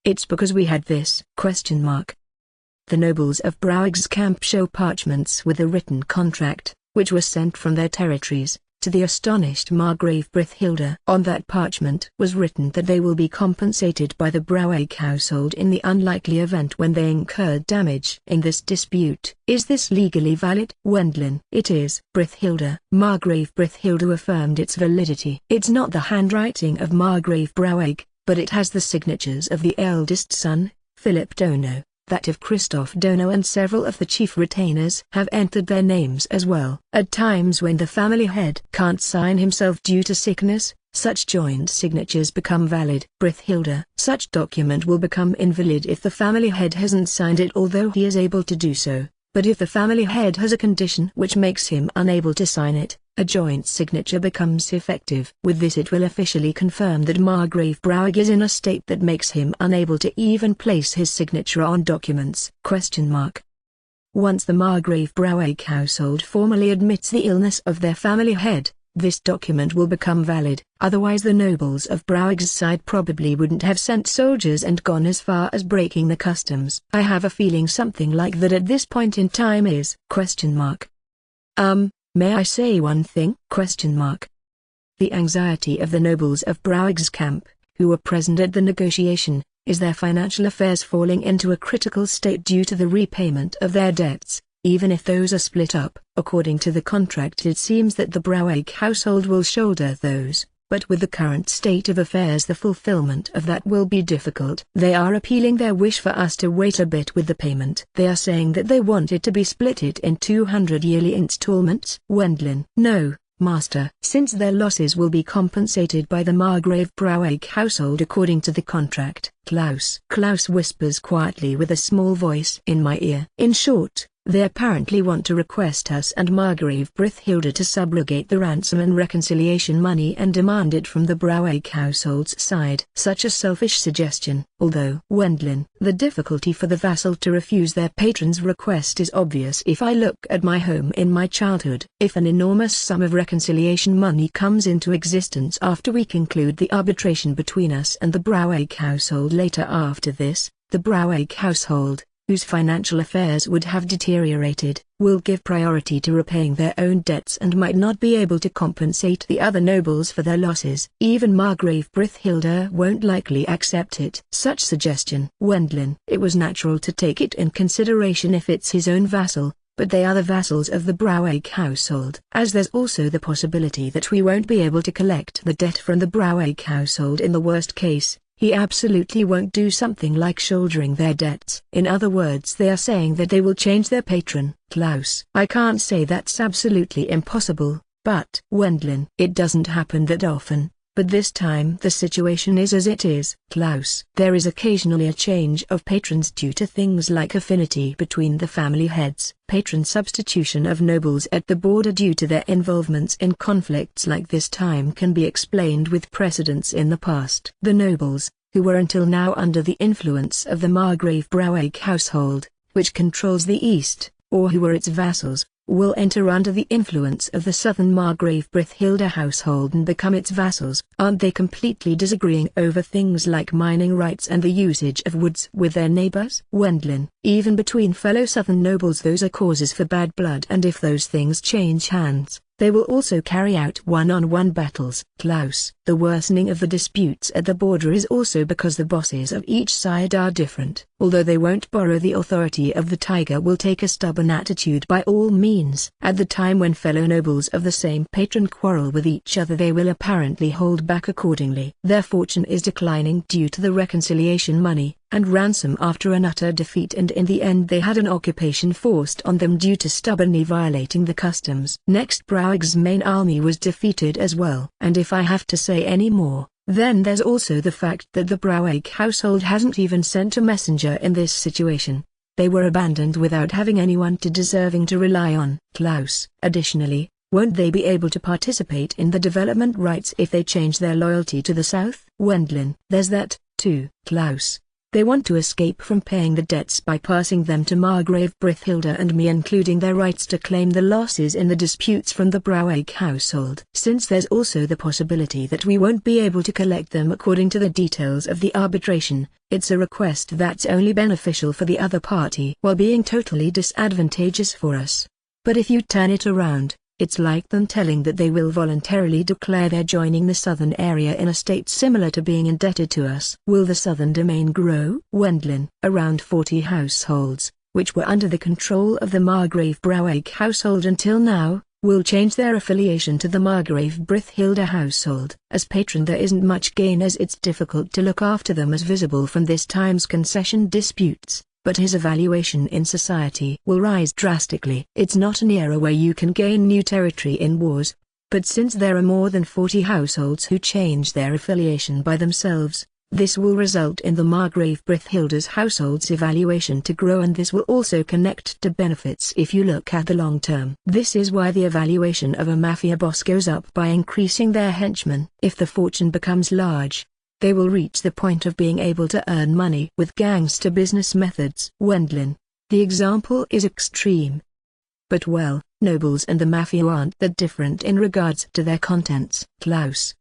It's because we had this. The nobles of Browig's camp show parchments with a written contract, which were sent from their territories, to the astonished Margrave Brithilda. On that parchment was written that they will be compensated by the Browig household in the unlikely event when they incurred damage in this dispute. Is this legally valid? Wendlin. It is. Brithilda. Margrave Brithilda affirmed its validity. It's not the handwriting of Margrave Browig, but it has the signatures of the eldest son, Philip Dono, that of Christoph Dono, and several of the chief retainers have entered their names as well. At times when the family head can't sign himself due to sickness, such joint signatures become valid. Brithhilda. Such document will become invalid if the family head hasn't signed it, although he is able to do so. But if the family head has a condition which makes him unable to sign it, a joint signature becomes effective. With this it will officially confirm that Margrave Browig is in a state that makes him unable to even place his signature on documents. Once the Margrave Browig household formally admits the illness of their family head, this document will become valid. Otherwise the nobles of Browig's side probably wouldn't have sent soldiers and gone as far as breaking the customs. I have a feeling something like that at this point in time is ... May I say one thing? The anxiety of the nobles of Browig's camp, who were present at the negotiation, is their financial affairs falling into a critical state due to the repayment of their debts. Even if those are split up, according to the contract it seems that the Browig household will shoulder those, but with the current state of affairs the fulfillment of that will be difficult. They are appealing their wish for us to wait a bit with the payment. They are saying that they want it to be split in 200 yearly installments. No, master. Since their losses will be compensated by the Margrave Browig household according to the contract. Klaus whispers quietly with a small voice in my ear. In short, they apparently want to request us and Margrave Brithhilda to subrogate the ransom and reconciliation money and demand it from the Browig household's side. Such a selfish suggestion, although the difficulty for the vassal to refuse their patron's request is obvious if I look at my home in my childhood. If an enormous sum of reconciliation money comes into existence after we conclude the arbitration between us and the Browig household later after this, the Browig household, whose financial affairs would have deteriorated, will give priority to repaying their own debts and might not be able to compensate the other nobles for their losses. Even Margrave Brithhilda won't likely accept it. Such suggestion. It was natural to take it in consideration if it's his own vassal, but they are the vassals of the Browig household. As there's also the possibility that we won't be able to collect the debt from the Browig household in the worst case, he absolutely won't do something like shouldering their debts. In other words, they are saying that they will change their patron. I can't say that's absolutely impossible, but it doesn't happen that often, but this time the situation is as it is. There is occasionally a change of patrons due to things like affinity between the family heads, patron substitution of nobles at the border due to their involvements in conflicts like this time can be explained with precedents in the past. The nobles, who were until now under the influence of the Margrave Browig household, which controls the east, or who were its vassals, will enter under the influence of the southern Margrave Brithhilda household and become its vassals. Aren't they completely disagreeing over things like mining rights and the usage of woods with their neighbors? Even between fellow southern nobles those are causes for bad blood, and if those things change hands, they will also carry out one-on-one battles. The worsening of the disputes at the border is also because the bosses of each side are different. Although they won't borrow the authority of the tiger will take a stubborn attitude by all means. At the time when fellow nobles of the same patron quarrel with each other they will apparently hold back accordingly. Their fortune is declining due to the reconciliation money and ransom after an utter defeat, and in the end they had an occupation forced on them due to stubbornly violating the customs. Next, Browig's main army was defeated as well. And if I have to say any more, then there's also the fact that the Browig household hasn't even sent a messenger in this situation. They were abandoned without having anyone deserving to rely on. Additionally, won't they be able to participate in the development rights if they change their loyalty to the south? There's that, too. They want to escape from paying the debts by passing them to Margrave Brithhilda and me, including their rights to claim the losses in the disputes from the Browig household. Since there's also the possibility that we won't be able to collect them according to the details of the arbitration, it's a request that's only beneficial for the other party while being totally disadvantageous for us. But if you turn it around, it's like them telling that they will voluntarily declare they're joining the southern area in a state similar to being indebted to us. Will the southern domain grow? Around 40 households, which were under the control of the Margrave Browig household until now, will change their affiliation to the Margrave Brithhilda household. As patron there isn't much gain, as it's difficult to look after them as visible from this time's concession disputes, but his evaluation in society will rise drastically. It's not an era where you can gain new territory in wars, but since there are more than 40 households who change their affiliation by themselves, this will result in the Margrave Brithhilda's household's evaluation to grow, and this will also connect to benefits if you look at the long term. This is why the evaluation of a mafia boss goes up by increasing their henchmen. If the fortune becomes large, they will reach the point of being able to earn money with gangster business methods. Wendlin. The example is extreme. But well, nobles and the mafia aren't that different in regards to their contents. Klaus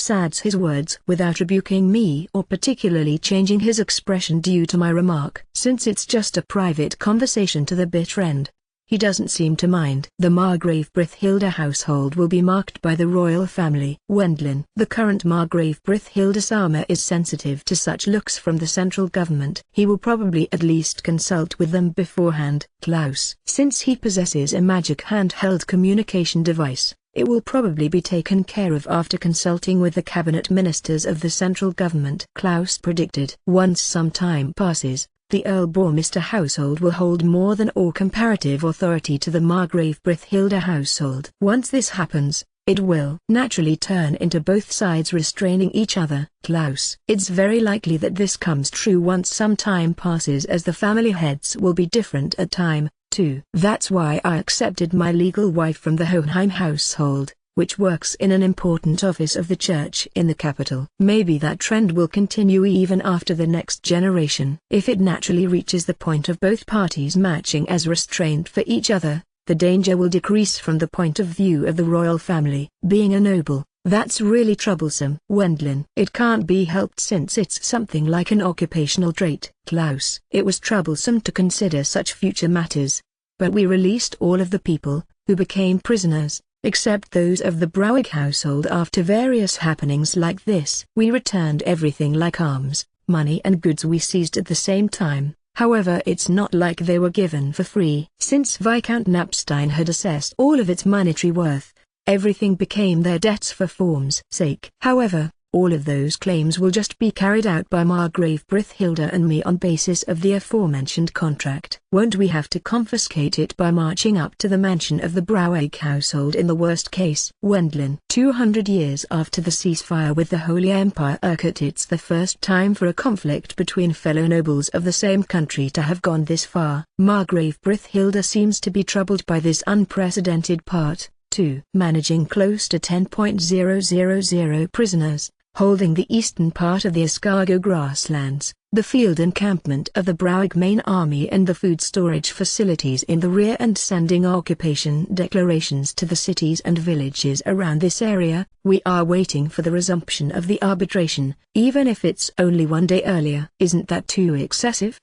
adds his words without rebuking me or particularly changing his expression due to my remark. Since it's just a private conversation to the bitter end, he doesn't seem to mind. The Margrave Brithhilda household will be marked by the royal family. Wendlin. The current Margrave Brithhilda Sama is sensitive to such looks from the central government. He will probably at least consult with them beforehand. Klaus. Since he possesses a magic handheld communication device, it will probably be taken care of after consulting with the cabinet ministers of the central government. Klaus predicted. Once some time passes, the Earl-Bormister household will hold more than or comparative authority to the Margrave Brithhilda household. Once this happens, it will naturally turn into both sides restraining each other. Klaus. It's very likely that this comes true once some time passes, as the family heads will be different at time, too. That's why I accepted my legal wife from the Hohenheim household, which works in an important office of the church in the capital. Maybe that trend will continue even after the next generation. If it naturally reaches the point of both parties matching as restraint for each other, the danger will decrease from the point of view of the royal family. Being a noble, that's really troublesome. Wendlin. It can't be helped since it's something like an occupational trait. Klaus. It was troublesome to consider such future matters, but we released all of the people who became prisoners, except those of the Brauig household. After various happenings like this, we returned everything like arms, money and goods we seized at the same time. However, it's not like they were given for free. Since Viscount Knapstein had assessed all of its monetary worth, everything became their debts for form's sake. However, all of those claims will just be carried out by Margrave Brithhilda and me on basis of the aforementioned contract. Won't we have to confiscate it by marching up to the mansion of the Brauig household in the worst case? Wendlin. 200 years after the ceasefire with the Holy Empire Urquhart, it's the first time for a conflict between fellow nobles of the same country to have gone this far. Margrave Brithhilda seems to be troubled by this unprecedented part, too. Managing close to 10,000 prisoners, holding the eastern part of the escargot grasslands, the field encampment of the Brauig main army and the food storage facilities in the rear, and sending occupation declarations to the cities and villages around this area. We are waiting for the resumption of the arbitration, even if it's only one day earlier. Isn't that too excessive?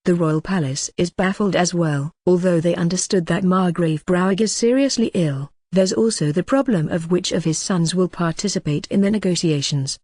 The royal palace is baffled as well. Although they understood that Margrave Brauig is seriously ill, there's also the problem of which of his sons will participate in the negotiations.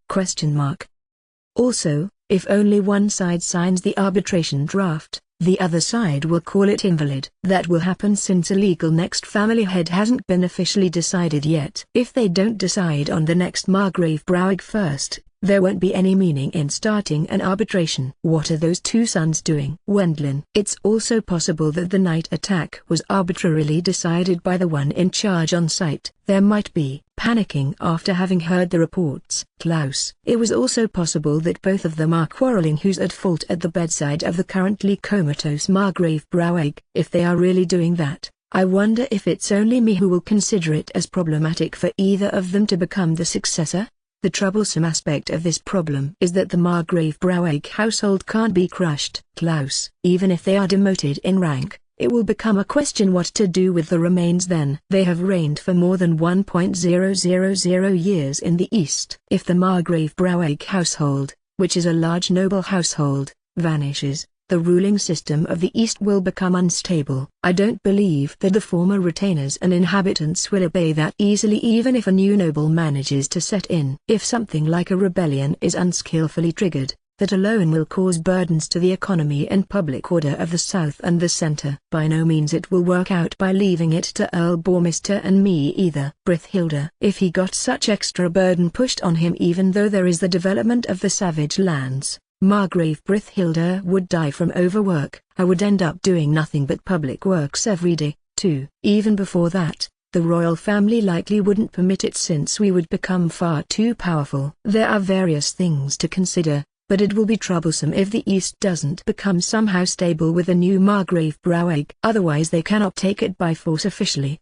Also, if only one side signs the arbitration draft, the other side will call it invalid. That will happen since a legal next family head hasn't been officially decided yet. If they don't decide on the next Margrave Brauig first, there won't be any meaning in starting an arbitration. What are those two sons doing? Wendlin. It's also possible that the night attack was arbitrarily decided by the one in charge on site. There might be panicking after having heard the reports. Klaus. It was also possible that both of them are quarreling who's at fault at the bedside of the currently comatose Margrave Brauig. If they are really doing that, I wonder if it's only me who will consider it as problematic for either of them to become the successor. The troublesome aspect of this problem is that the Margrave Brauig household can't be crushed. Klaus. Even if they are demoted in rank, it will become a question what to do with the remains then. They have reigned for more than 1,000 years in the East. If the Margrave Brauig household, which is a large noble household, vanishes, the ruling system of the East will become unstable. I don't believe that the former retainers and inhabitants will obey that easily, even if a new noble manages to set in. If something like a rebellion is unskillfully triggered, that alone will cause burdens to the economy and public order of the South and the Center. By no means it will work out by leaving it to Earl Bormister and me either. Brithhilda. If he got such extra burden pushed on him, even though there is the development of the savage lands, Margrave Brithhilda would die from overwork. I would end up doing nothing but public works every day, too. Even before that, the royal family likely wouldn't permit it, since we would become far too powerful. There are various things to consider, but it will be troublesome if the East doesn't become somehow stable with the new Margrave Broweg. Otherwise they cannot take it by force officially.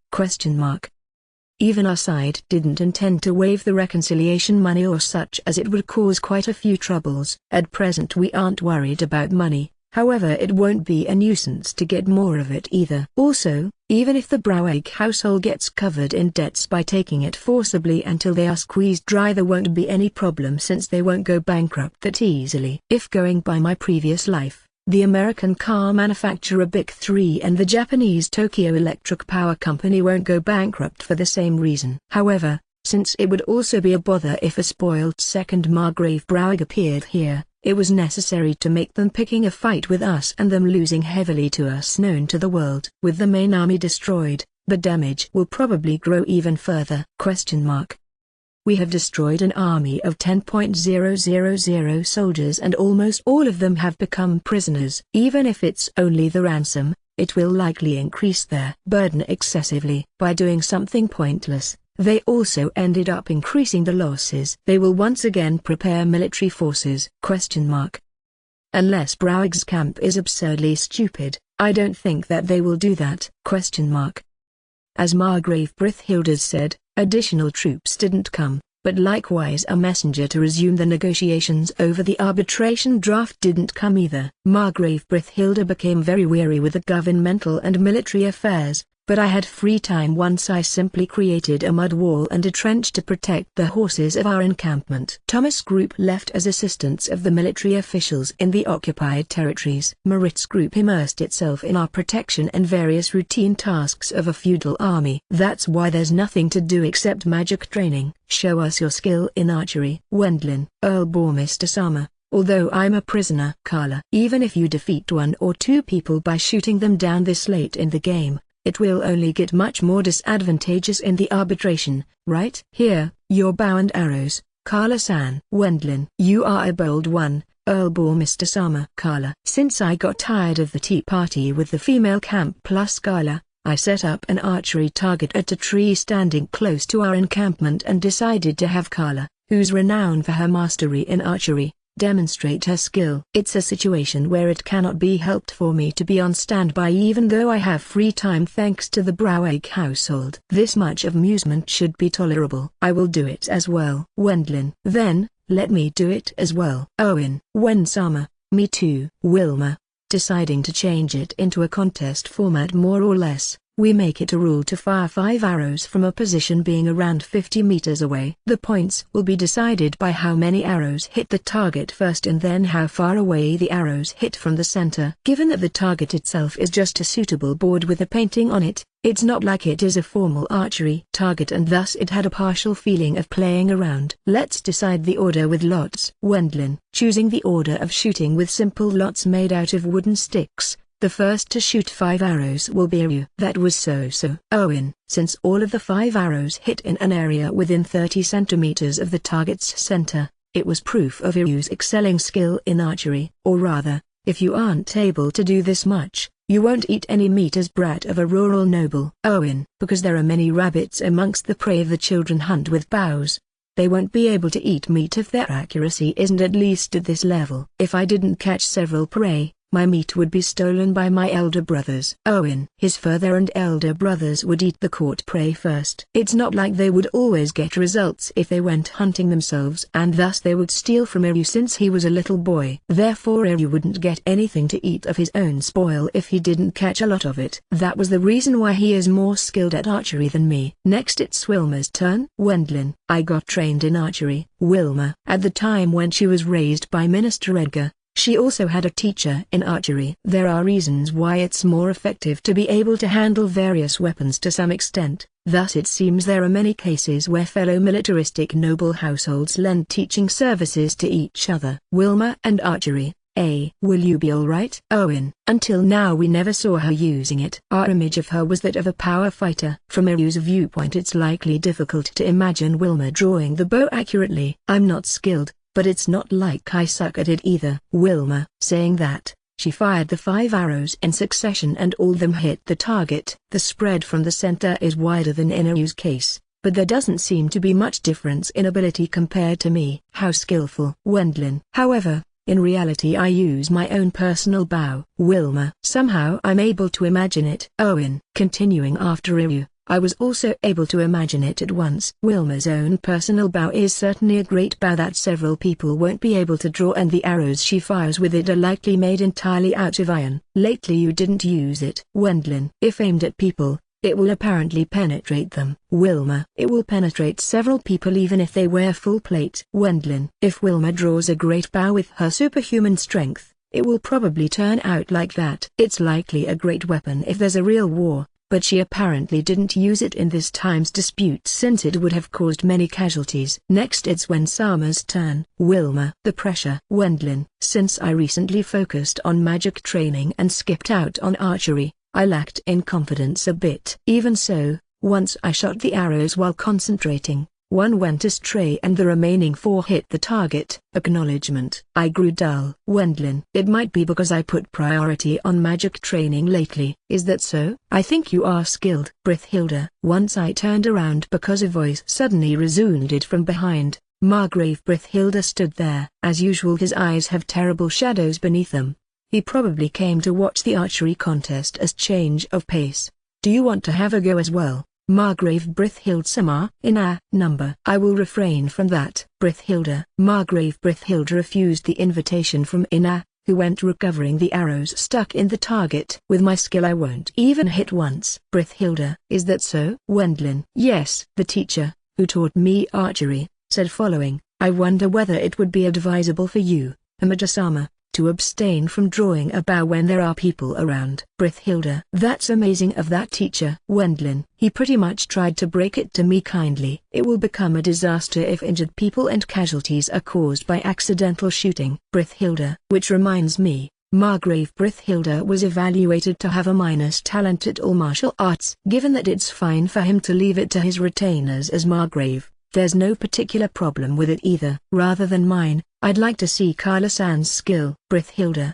Even our side didn't intend to waive the reconciliation money or such, as it would cause quite a few troubles. At present we aren't worried about money. However, it won't be a nuisance to get more of it either. Also, even if the Broweg household gets covered in debts by taking it forcibly until they are squeezed dry, there won't be any problem, since they won't go bankrupt that easily. If going by my previous life, the American car manufacturer Bic 3 and the Japanese Tokyo Electric Power Company won't go bankrupt for the same reason. However, since it would also be a bother if a spoiled second Margrave Broweg appeared here, it was necessary to make them picking a fight with us and them losing heavily to us known to the world. With the main army destroyed, the damage will probably grow even further. We have destroyed an army of 10,000 soldiers, and almost all of them have become prisoners. Even if it's only the ransom, it will likely increase their burden excessively. By doing something pointless, they also ended up increasing the losses. They will once again prepare military forces. Unless Broweg's camp is absurdly stupid, I don't think that they will do that. As Margrave Brithhilda said, additional troops didn't come, but likewise a messenger to resume the negotiations over the arbitration draft didn't come either. Margrave Brithhilda became very weary with the governmental and military affairs, but I had free time once I simply created a mud wall and a trench to protect the horses of our encampment. Thomas Group left as assistants of the military officials in the occupied territories. Maritz Group immersed itself in our protection and various routine tasks of a feudal army. That's why there's nothing to do except magic training. Show us your skill in archery. Wendlin. Earl Bormister Sama. Although I'm a prisoner. Carla. Even if you defeat one or two people by shooting them down this late in the game, it will only get much more disadvantageous in the arbitration, right? Here, your bow and arrows, Carla-san. Wendlin. You are a bold one, Earl Bormister Sama. Carla. Since I got tired of the tea party with the female camp plus Carla, I set up an archery target at a tree standing close to our encampment and decided to have Carla, who's renowned for her mastery in archery, demonstrate her skill. It's a situation where it cannot be helped for me to be on standby even though I have free time thanks to the Broweg household. This much of amusement should be tolerable. I will do it as well. Wendlin. Then, let me do it as well. Owen. Sama. Me too. Wilma. Deciding to change it into a contest format more or less, we make it a rule to fire 5 arrows from a position being around 50 meters away. The points will be decided by how many arrows hit the target first and then how far away the arrows hit from the center. Given that the target itself is just a suitable board with a painting on it, it's not like it is a formal archery target and thus it had a partial feeling of playing around. Let's decide the order with lots. Wendlin. Choosing the order of shooting with simple lots made out of wooden sticks. The first to shoot 5 arrows will be you. That was so. Owen. Since all of the 5 arrows hit in an area within 30 centimeters of the target's center, it was proof of Iru's excelling skill in archery. Or rather, if you aren't able to do this much, you won't eat any meat as brat of a rural noble. Owen. Because there are many rabbits amongst the prey the children hunt with bows. They won't be able to eat meat if their accuracy isn't at least at this level. If I didn't catch several prey, my meat would be stolen by my elder brothers. Owen. His further and elder brothers would eat the caught prey first. It's not like they would always get results if they went hunting themselves, and thus they would steal from Iru since he was a little boy. Therefore Iru wouldn't get anything to eat of his own spoil if he didn't catch a lot of it. That was the reason why he is more skilled at archery than me. Next it's Wilma's turn. Wendlin. I got trained in archery. Wilma. At the time when she was raised by Minister Edgar, She also had a teacher in archery. There are reasons why it's more effective to be able to handle various weapons to some extent. Thus it seems there are many cases where fellow militaristic noble households lend teaching services to each other. Wilma and archery. Will you be alright? Owen. Until now we never saw her using it. Our image of her was that of a power fighter. From a user viewpoint it's likely difficult to imagine Wilma drawing the bow accurately. I'm not skilled, but it's not like I suck at it either. Wilma. Saying that, she fired the 5 arrows in succession and all of them hit the target. The spread from the center is wider than in a use case, but there doesn't seem to be much difference in ability compared to me. How skillful. Wendlin. However, in reality I use my own personal bow. Wilma. Somehow I'm able to imagine it. Owen. Continuing after Ryu, I was also able to imagine it at once. Wilma's own personal bow is certainly a great bow that several people won't be able to draw, and the arrows she fires with it are likely made entirely out of iron. Lately you didn't use it. Wendlin. If aimed at people, it will apparently penetrate them. Wilma. It will penetrate several people even if they wear full plate. Wendlin. If Wilma draws a great bow with her superhuman strength, it will probably turn out like that. It's likely a great weapon if there's a real war, but she apparently didn't use it in this time's dispute since it would have caused many casualties. Next it's Sama's turn. Wilma. The pressure. Wendlin. Since I recently focused on magic training and skipped out on archery, I lacked in confidence a bit. Even so, once I shot the arrows while concentrating, 1 went astray and the remaining 4 hit the target. Acknowledgement. I grew dull. Wendlin. It might be because I put priority on magic training lately. Is that so? I think you are skilled. Brithilda. Once I turned around because a voice suddenly resounded from behind. Margrave Brithilda stood there. As usual his eyes have terrible shadows beneath them. He probably came to watch the archery contest as change of pace. Do you want to have a go as well? Margrave Brithilda. In a number. I will refrain from that. Brithilda. Margrave Brithilda refused the invitation from Ina, who went recovering the arrows stuck in the target. With my skill I won't even hit once. Brithilda. Is that so? Wendlin. Yes. The teacher, who taught me archery, said following, I wonder whether it would be advisable for you, Amada-sama, to abstain from drawing a bow when there are people around. Brithilda. That's amazing of that teacher. Wendlin. He pretty much tried to break it to me kindly. It will become a disaster if injured people and casualties are caused by accidental shooting. Brithilda. Which reminds me, Margrave Brithilda was evaluated to have a minus talent at all martial arts. Given that it's fine for him to leave it to his retainers as Margrave, there's no particular problem with it either. Rather than mine, I'd like to see Carla-san's skill. Brithilda.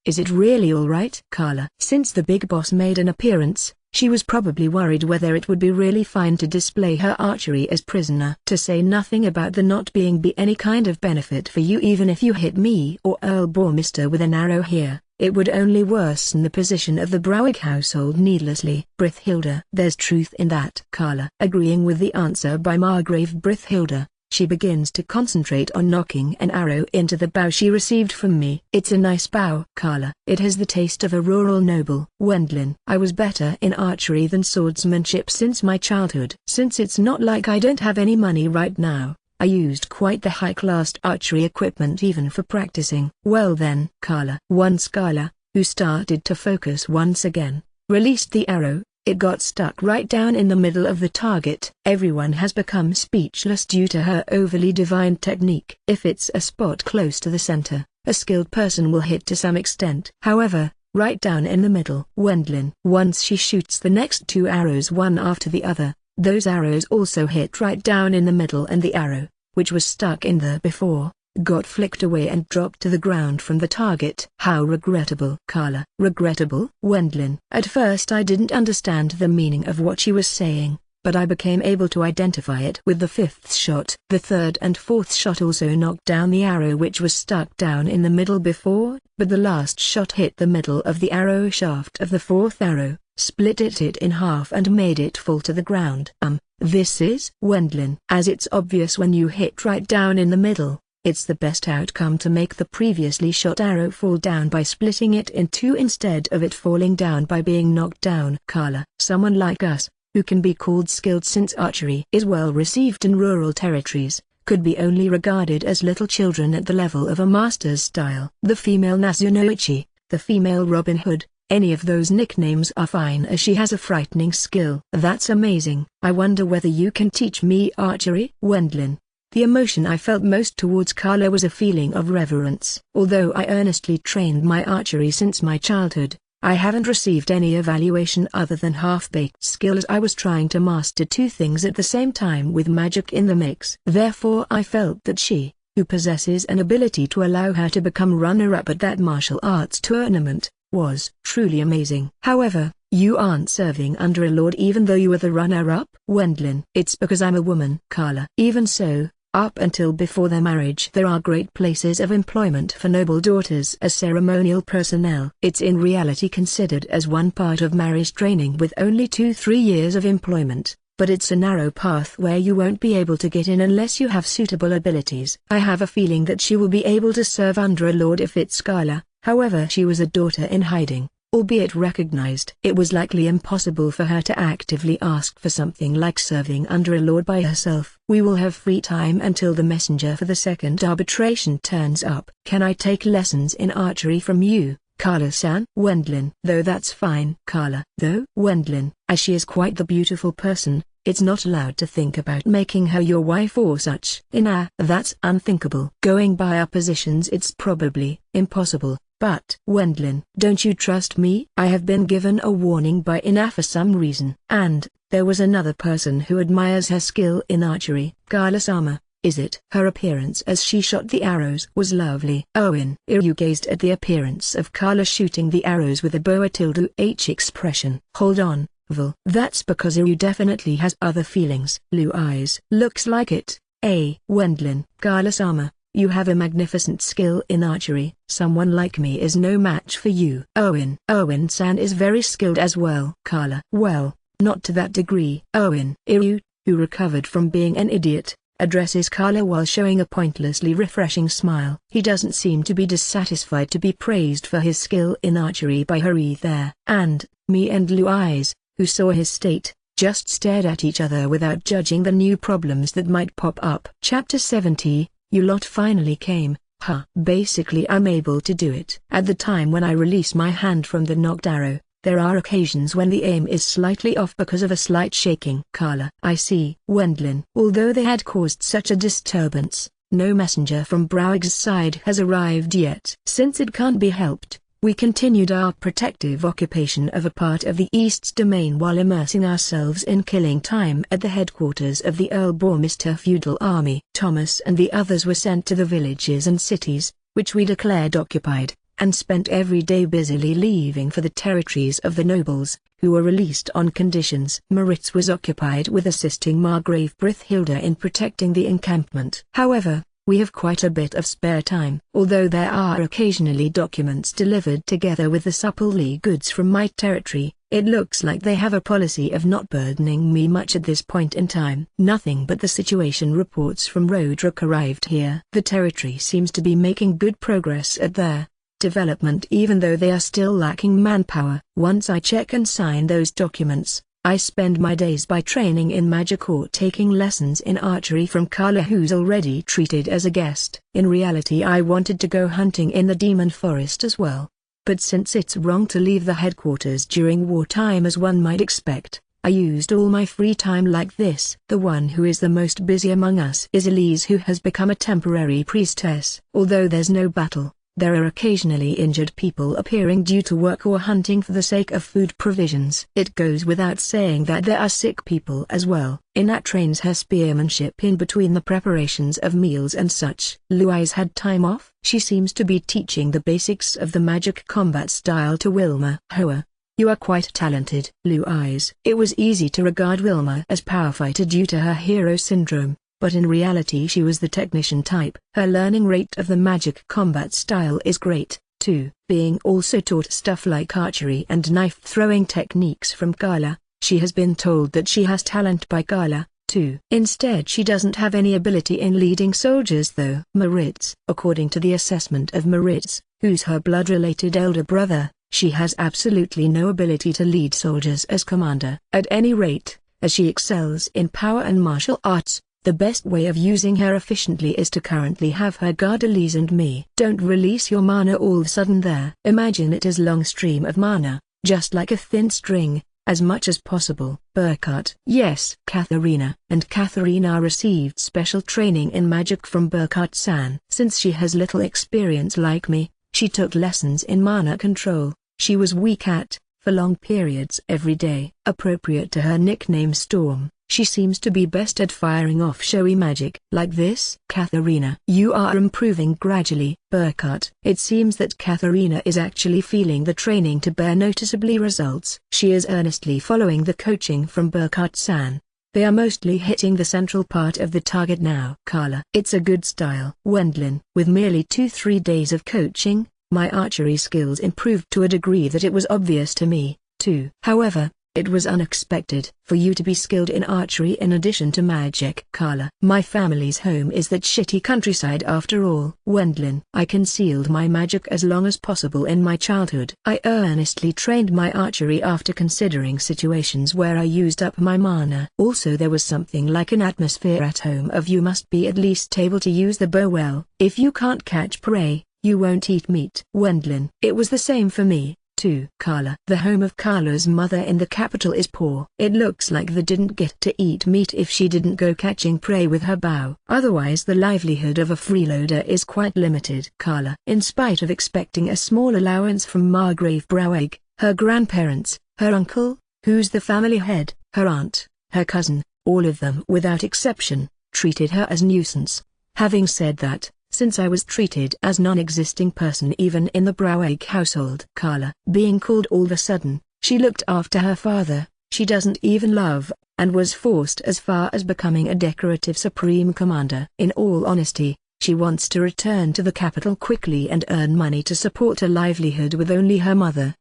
Is it really alright? Carla. Since the big boss made an appearance, she was probably worried whether it would be really fine to display her archery as prisoner. To say nothing about the not being any kind of benefit for you even if you hit me or Earl Bormister with an arrow here. It would only worsen the position of the Browig household needlessly. Brithilda. There's truth in that. Carla. Agreeing with the answer by Margrave Brithilda, she begins to concentrate on knocking an arrow into the bow she received from me. It's a nice bow. Carla. It has the taste of a rural noble. Wendlin. I was better in archery than swordsmanship since my childhood. Since it's not like I don't have any money right now, I used quite the high-class archery equipment even for practicing. Well then. Carla. Once Carla, who started to focus once again, released the arrow, it got stuck right down in the middle of the target. Everyone has become speechless due to her overly divine technique. If it's a spot close to the center, a skilled person will hit to some extent. However, right down in the middle. Wendlin. Once she shoots the next 2 arrows one after the other, those arrows also hit right down in the middle and the arrow, which was stuck in there before, got flicked away and dropped to the ground from the target. How regrettable. Carla. Regrettable? Wendlin. At first I didn't understand the meaning of what she was saying, but I became able to identify it with the 5th shot. The 3rd and 4th shot also knocked down the arrow which was stuck down in the middle before, but the last shot hit the middle of the arrow shaft of the 4th arrow, split it in half and made it fall to the ground. This is Wendlin. As it's obvious when you hit right down in the middle, it's the best outcome to make the previously shot arrow fall down by splitting it in 2 instead of it falling down by being knocked down. Carla. Someone like us, who can be called skilled since archery is well received in rural territories, could be only regarded as little children at the level of a master's style. The female Nasunoichi, the female Robin Hood, any of those nicknames are fine as she has a frightening skill. That's amazing. I wonder whether you can teach me archery? Wendlin. The emotion I felt most towards Carla was a feeling of reverence. Although I earnestly trained my archery since my childhood, I haven't received any evaluation other than half-baked skill as I was trying to master two things at the same time with magic in the mix. Therefore I felt that she, who possesses an ability to allow her to become runner-up at that martial arts tournament, was truly amazing. However, you aren't serving under a lord even though you are the runner-up? Wendlin. It's because I'm a woman. Carla. Even so, up until before their marriage there are great places of employment for noble daughters as ceremonial personnel. It's in reality considered as one part of marriage training with only 2-3 years of employment, but it's a narrow path where you won't be able to get in unless you have suitable abilities. I have a feeling that she will be able to serve under a lord if it's Carla. However, she was a daughter in hiding, albeit recognized. It was likely impossible for her to actively ask for something like serving under a lord by herself. We will have free time until the messenger for the second arbitration turns up. Can I take lessons in archery from you, Carla-san? Wendlin. Though that's fine. Carla. Though? Wendlin. As she is quite the beautiful person, it's not allowed to think about making her your wife or such. That's unthinkable. Going by our positions it's probably impossible. But, Wendlin, don't you trust me? I have been given a warning by Ina for some reason. And, there was another person who admires her skill in archery. Carla-sama, is it? Her appearance as she shot the arrows was lovely. Owen. Iryu gazed at the appearance of Carla shooting the arrows with a boa tilde H expression. Hold on, Val. That's because Iryu definitely has other feelings. Blue eyes. Looks like it. Wendlin. Carla-sama, you have a magnificent skill in archery. Someone like me is no match for you. Owen-san is very skilled as well. Carla. Well, not to that degree. Iryu, who recovered from being an idiot, addresses Carla while showing a pointlessly refreshing smile. He doesn't seem to be dissatisfied to be praised for his skill in archery by her either. And, me and Blue Eyes, who saw his state, just stared at each other without judging the new problems that might pop up. Chapter 70. You lot finally came, huh? Basically I'm able to do it. At the time when I release my hand from the knocked arrow, there are occasions when the aim is slightly off because of a slight shaking. Carla. I see. Wendlin. Although they had caused such a disturbance, no messenger from Browig's side has arrived yet. Since it can't be helped, we continued our protective occupation of a part of the East's domain while immersing ourselves in killing time at the headquarters of the Earl Bormister feudal army. Thomas and the others were sent to the villages and cities, which we declared occupied, and spent every day busily leaving for the territories of the nobles, who were released on conditions. Moritz was occupied with assisting Margrave Brithhilda in protecting the encampment. However, we have quite a bit of spare time. Although there are occasionally documents delivered together with the supplely goods from my territory, it looks like they have a policy of not burdening me much at this point in time. Nothing but the situation reports from Roderick arrived here. The territory seems to be making good progress at their development even though they are still lacking manpower. Once I check and sign those documents, I spend my days by training in magic or taking lessons in archery from Carla, who's already treated as a guest. In reality I wanted to go hunting in the Demon Forest as well. But since it's wrong to leave the headquarters during wartime as one might expect, I used all my free time like this. The one who is the most busy among us is Elise, who has become a temporary priestess. Although there's no battle, there are occasionally injured people appearing due to work or hunting for the sake of food provisions. It goes without saying that there are sick people as well. Inat trains her spearmanship in between the preparations of meals and such. Louise had time off. She seems to be teaching the basics of the magic combat style to Wilma. Hoa, you are quite talented. Blue Eyes. It was easy to regard Wilma as power fighter due to her hero syndrome, but in reality she was the technician type. Her learning rate of the magic combat style is great, too. Being also taught stuff like archery and knife-throwing techniques from Carla, she has been told that she has talent by Carla, too. Instead she doesn't have any ability in leading soldiers though. Moritz. According to the assessment of Moritz, who's her blood-related elder brother, she has absolutely no ability to lead soldiers as commander. At any rate, as she excels in power and martial arts, The best way of using her efficiently is to currently have her guard Elise and me. Don't release your mana all of a sudden there. Imagine it as long stream of mana, just like a thin string, as much as possible. Burkhart. Yes, Katharina. And Katharina received special training in magic from Burkhart-san. Since she has little experience like me, she took lessons in mana control. She was weak at, for long periods every day. Appropriate to her nickname Storm, she seems to be best at firing off showy magic. Like this? Katharina. You are improving gradually. Burkhart. It seems that Katharina is actually feeling the training to bear noticeably results. She is earnestly following the coaching from Burkhart-san. They are mostly hitting the central part of the target now. Carla. It's a good style. Wendlin. With merely 2-3 days of coaching, my archery skills improved to a degree that it was obvious to me, too. However, it was unexpected for you to be skilled in archery in addition to magic. Carla. My family's home is that shitty countryside after all. Wendlin. I concealed my magic as long as possible in my childhood. I earnestly trained my archery after considering situations where I used up my mana. Also there was something like an atmosphere at home of you must be at least able to use the bow well. If you can't catch prey, you won't eat meat. Wendlin. It was the same for me, too. Carla. The home of Carla's mother in the capital is poor. It looks like they didn't get to eat meat if she didn't go catching prey with her bow. Otherwise the livelihood of a freeloader is quite limited. Carla. In spite of expecting a small allowance from Margrave Brauig, her grandparents, her uncle, who's the family head, her aunt, her cousin, all of them without exception, treated her as nuisance. Having said that, since I was treated as non-existing person even in the Brauig household. Carla. Being called all of a sudden, she looked after her father, she doesn't even love, and was forced as far as becoming a decorative supreme commander. In all honesty, she wants to return to the capital quickly and earn money to support a livelihood with only her mother.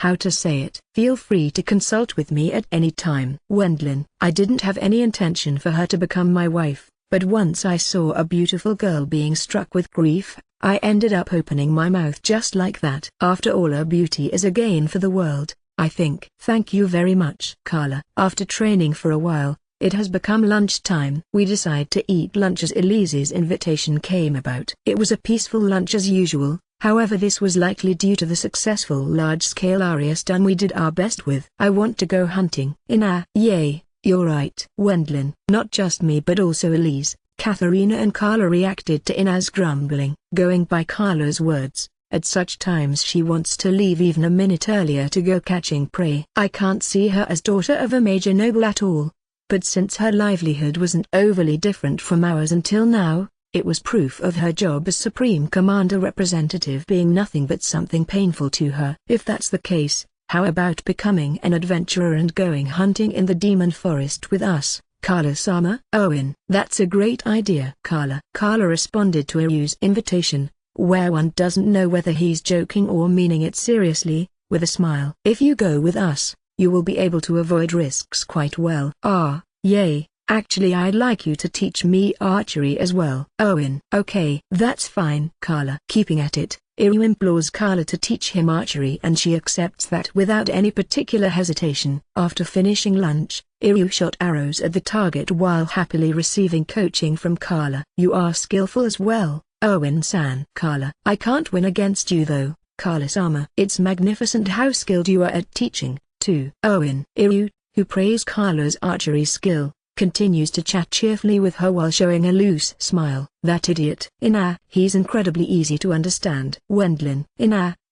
How to say it? Feel free to consult with me at any time. Wendlin. I didn't have any intention for her to become my wife. But once I saw a beautiful girl being struck with grief, I ended up opening my mouth just like that. After all, her beauty is a gain for the world, I think. Thank you very much. Carla. After training for a while, it has become lunchtime. We decide to eat lunch as Elise's invitation came about. It was a peaceful lunch as usual, however this was likely due to the successful large-scale aria stun we did our best with. I want to go hunting. Yay. You're right. Wendlin. Not just me but also Elise, Katharina and Carla reacted to Ina's grumbling. Going by Carla's words, at such times she wants to leave even a minute earlier to go catching prey. I can't see her as daughter of a major noble at all. But since her livelihood wasn't overly different from ours until now, it was proof of her job as Supreme Commander representative being nothing but something painful to her. If that's the case, how about becoming an adventurer and going hunting in the demon forest with us, Carla-sama? Owen. That's a great idea. Carla. Carla responded to Iru's invitation, where one doesn't know whether he's joking or meaning it seriously, with a smile. If you go with us, you will be able to avoid risks quite well. Yay. Actually I'd like you to teach me archery as well. Owen. Okay. That's fine. Carla. Keeping at it, Iru implores Carla to teach him archery and she accepts that without any particular hesitation. After finishing lunch, Iru shot arrows at the target while happily receiving coaching from Carla. You are skillful as well, Owen-san. Carla. I can't win against you though, Carla-sama. It's magnificent how skilled you are at teaching, too. Owen. Iru, who praised Carla's archery skill, continues to chat cheerfully with her while showing a loose smile. That idiot. He's incredibly easy to understand. Wendlin.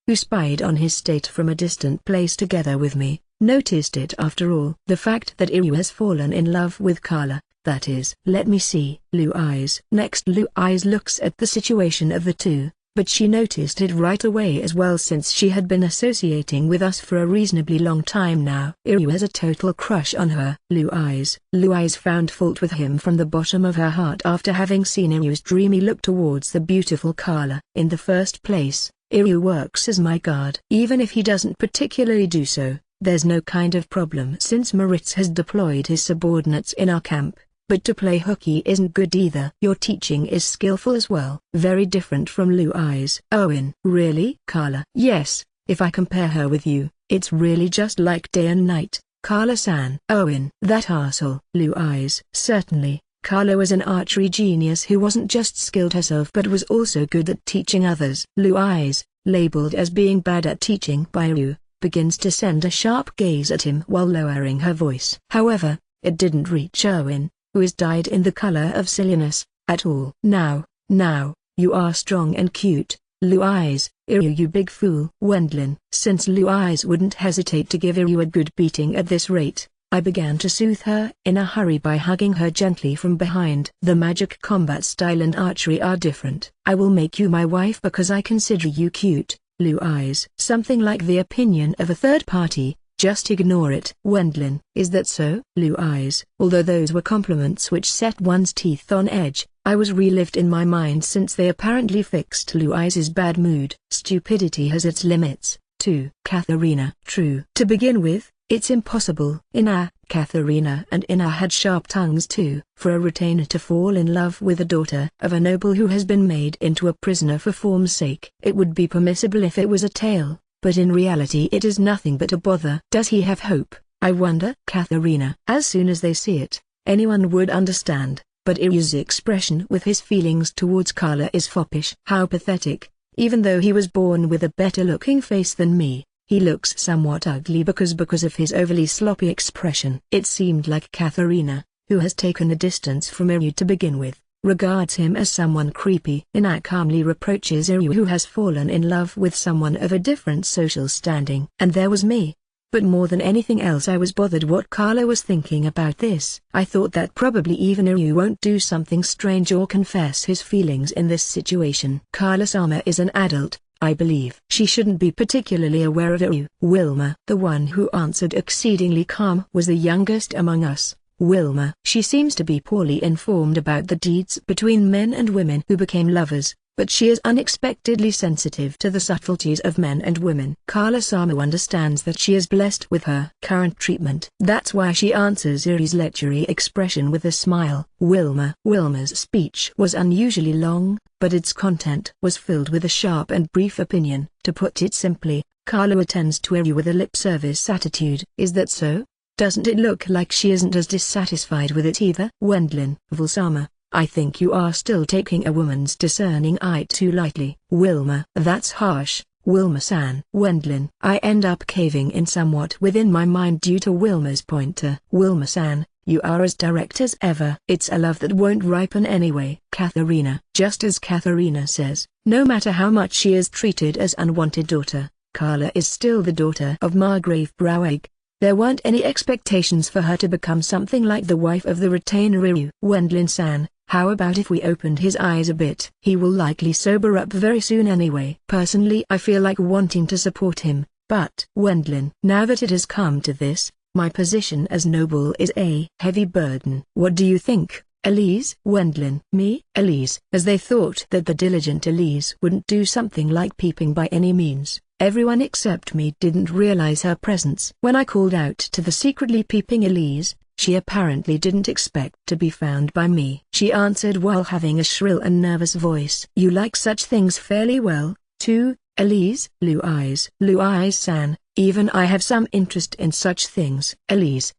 Who spied on his state from a distant place together with me, noticed it after all. The fact that Iru has fallen in love with Carla, that is. Let me see. Blue Eyes. Next Blue Eyes looks at the situation of the two, but she noticed it right away as well since she had been associating with us for a reasonably long time now. Iru has a total crush on her. Blue Eyes. Blue Eyes found fault with him from the bottom of her heart after having seen Iru's dreamy look towards the beautiful Carla. In the first place, Iru works as my guard. Even if he doesn't particularly do so, there's no kind of problem since Moritz has deployed his subordinates in our camp. But to play hooky isn't good either. Your teaching is skillful as well. Very different from Blue Eyes. Owen. Really? Carla. Yes, if I compare her with you, it's really just like day and night, Carla-san. Owen. That arsehole. Blue Eyes. Certainly, Carla was an archery genius who wasn't just skilled herself but was also good at teaching others. Louise, labeled as being bad at teaching by Ryu, begins to send a sharp gaze at him while lowering her voice. However, it didn't reach Erwin, who is dyed in the color of silliness, at all. Now, you are strong and cute, Louise, Iryu, you big fool. Wendlin. Since Louise wouldn't hesitate to give Iryu a good beating at this rate, I began to soothe her in a hurry by hugging her gently from behind. The magic combat style and archery are different. I will make you my wife because I consider you cute, Louise. Something like the opinion of a third party, just ignore it. Wendlin. Is that so? Louise. Although those were compliments which set one's teeth on edge, I was relived in my mind since they apparently fixed Louise's bad mood. Stupidity has its limits, too. Katharina. True. To begin with, it's impossible. Katharina and Ina had sharp tongues too. For a retainer to fall in love with a daughter of a noble who has been made into a prisoner for form's sake. It would be permissible if it was a tale, but in reality it is nothing but a bother. Does he have hope, I wonder? Katharina. As soon as they see it, anyone would understand, but Iryu's expression with his feelings towards Carla is foppish. How pathetic. Even though he was born with a better-looking face than me, he looks somewhat ugly because of his overly sloppy expression. It seemed like Katharina, who has taken a distance from Iryu to begin with, regards him as someone creepy. Ina calmly reproaches Iryu who has fallen in love with someone of a different social standing. And there was me. But more than anything else I was bothered what Carla was thinking about this. I thought that probably even Iryu won't do something strange or confess his feelings in this situation. Carla-sama is an adult, I believe. She shouldn't be particularly aware of Iryu. Wilma. The one who answered exceedingly calm was the youngest among us, Wilma. She seems to be poorly informed about the deeds between men and women who became lovers, but she is unexpectedly sensitive to the subtleties of men and women. Carla-sama understands that she is blessed with her current treatment. That's why she answers Iryu's lechery expression with a smile. Wilma's speech was unusually long, but its content was filled with a sharp and brief opinion. To put it simply, Carla attends to Iryu with a lip service attitude. Is that so? Doesn't it look like she isn't as dissatisfied with it either? Wendlin. Vilsama. I think you are still taking a woman's discerning eye too lightly. Wilma. That's harsh, Wilma-san. Wendlin. I end up caving in somewhat within my mind due to Wilma's pointer. Wilma-san, you are as direct as ever. It's a love that won't ripen anyway. Katharina. Just as Katharina says, no matter how much she is treated as unwanted daughter, Carla is still the daughter of Margrave Braueg. There weren't any expectations for her to become something like the wife of the retainer Iryu. Wendlin-san, how about if we opened his eyes a bit? He will likely sober up very soon anyway. Personally I feel like wanting to support him, but Wendlin. Now that it has come to this, my position as noble is a heavy burden. What do you think, Elise? Wendlin. Me? Elise. As they thought that the diligent Elise wouldn't do something like peeping by any means. Everyone except me didn't realize her presence. When I called out to the secretly peeping Elise, she apparently didn't expect to be found by me. She answered while having a shrill and nervous voice. You like such things fairly well, too, Elise? Louise-san, even I have some interest in such things. Elise,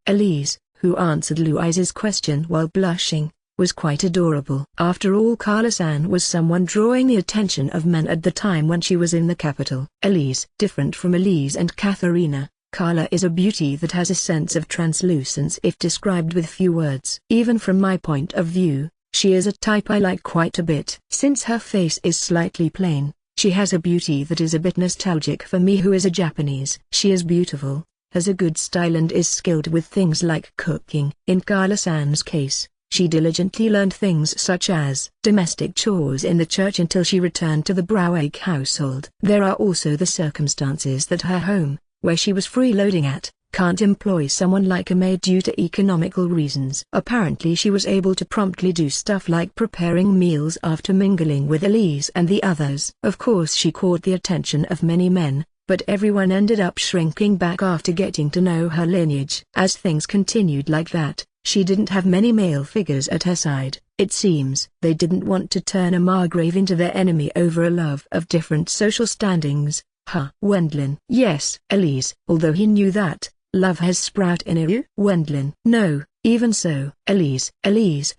who answered Louise's question while blushing, was quite adorable. After all, Carla-san was someone drawing the attention of men at the time when she was in the capital. Elise. Different from Elise and Katharina, Carla is a beauty that has a sense of translucence if described with few words. Even from my point of view, she is a type I like quite a bit. Since her face is slightly plain, she has a beauty that is a bit nostalgic for me who is a Japanese. She is beautiful, has a good style and is skilled with things like cooking. In Carla-san's case, she diligently learned things such as domestic chores in the church until she returned to the Braueg household. There are also the circumstances that her home, where she was freeloading at, can't employ someone like a maid due to economical reasons. Apparently she was able to promptly do stuff like preparing meals after mingling with Elise and the others. Of course she caught the attention of many men, but everyone ended up shrinking back after getting to know her lineage. As things continued like that, she didn't have many male figures at her side. It seems they didn't want to turn a Margrave into their enemy over a love of different social standings. Wendlin. Yes, Elise. Although he knew that love has sprout in Iryu. Wendlin. No, Even so, Elise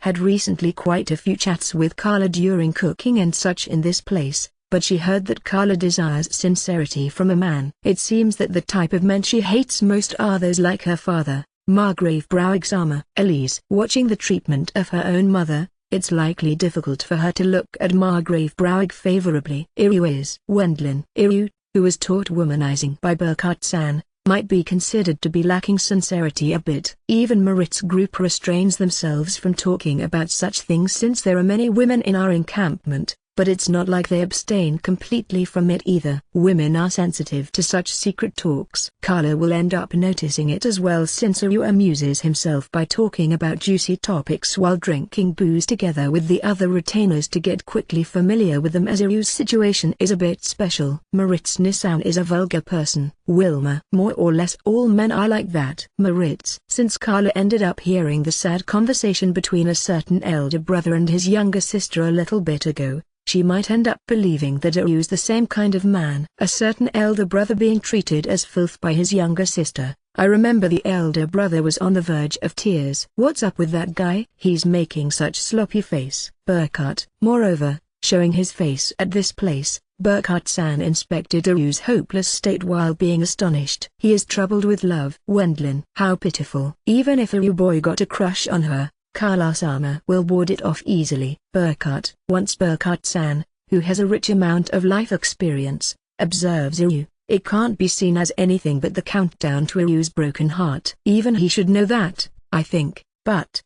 had recently quite a few chats with Carla during cooking and such in this place, but she heard that Carla desires sincerity from a man. It seems that the type of men she hates most are those like her father, Margrave Browig-sama. Elise, watching the treatment of her own mother, it's likely difficult for her to look at Margrave Browig favorably. Iryu is Wendlin. Iryu, who was taught womanizing by Burkhardt-san, might be considered to be lacking sincerity a bit. Even Marit's group restrains themselves from talking about such things since there are many women in our encampment, but it's not like they abstain completely from it either. Women are sensitive to such secret talks. Carla will end up noticing it as well since Iryu amuses himself by talking about juicy topics while drinking booze together with the other retainers to get quickly familiar with them, as Iryu's situation is a bit special. Maritz Nissan is a vulgar person. Wilma. More or less all men are like that. Maritz. Since Carla ended up hearing the sad conversation between a certain elder brother and his younger sister a little bit ago, she might end up believing that Iryu's the same kind of man. A certain elder brother being treated as filth by his younger sister. I remember the elder brother was on the verge of tears. What's up with that guy? He's making such sloppy face. Burkhardt. Moreover, showing his face at this place, Burkhardt-san inspected Iryu's hopeless state while being astonished. He is troubled with love. Wendlin. How pitiful. Even if Iryu boy got a crush on her, Carla-sama will ward it off easily. Burkhardt. Once Burkhardt-san, who has a rich amount of life experience, observes Iryu, it can't be seen as anything but the countdown to Iryu's broken heart. Even he should know that, I think, but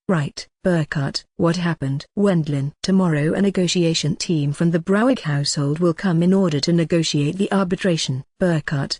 right. Burkhardt. What happened? Wendlin. Tomorrow a negotiation team from the Browig household will come in order to negotiate the arbitration. Burkhardt.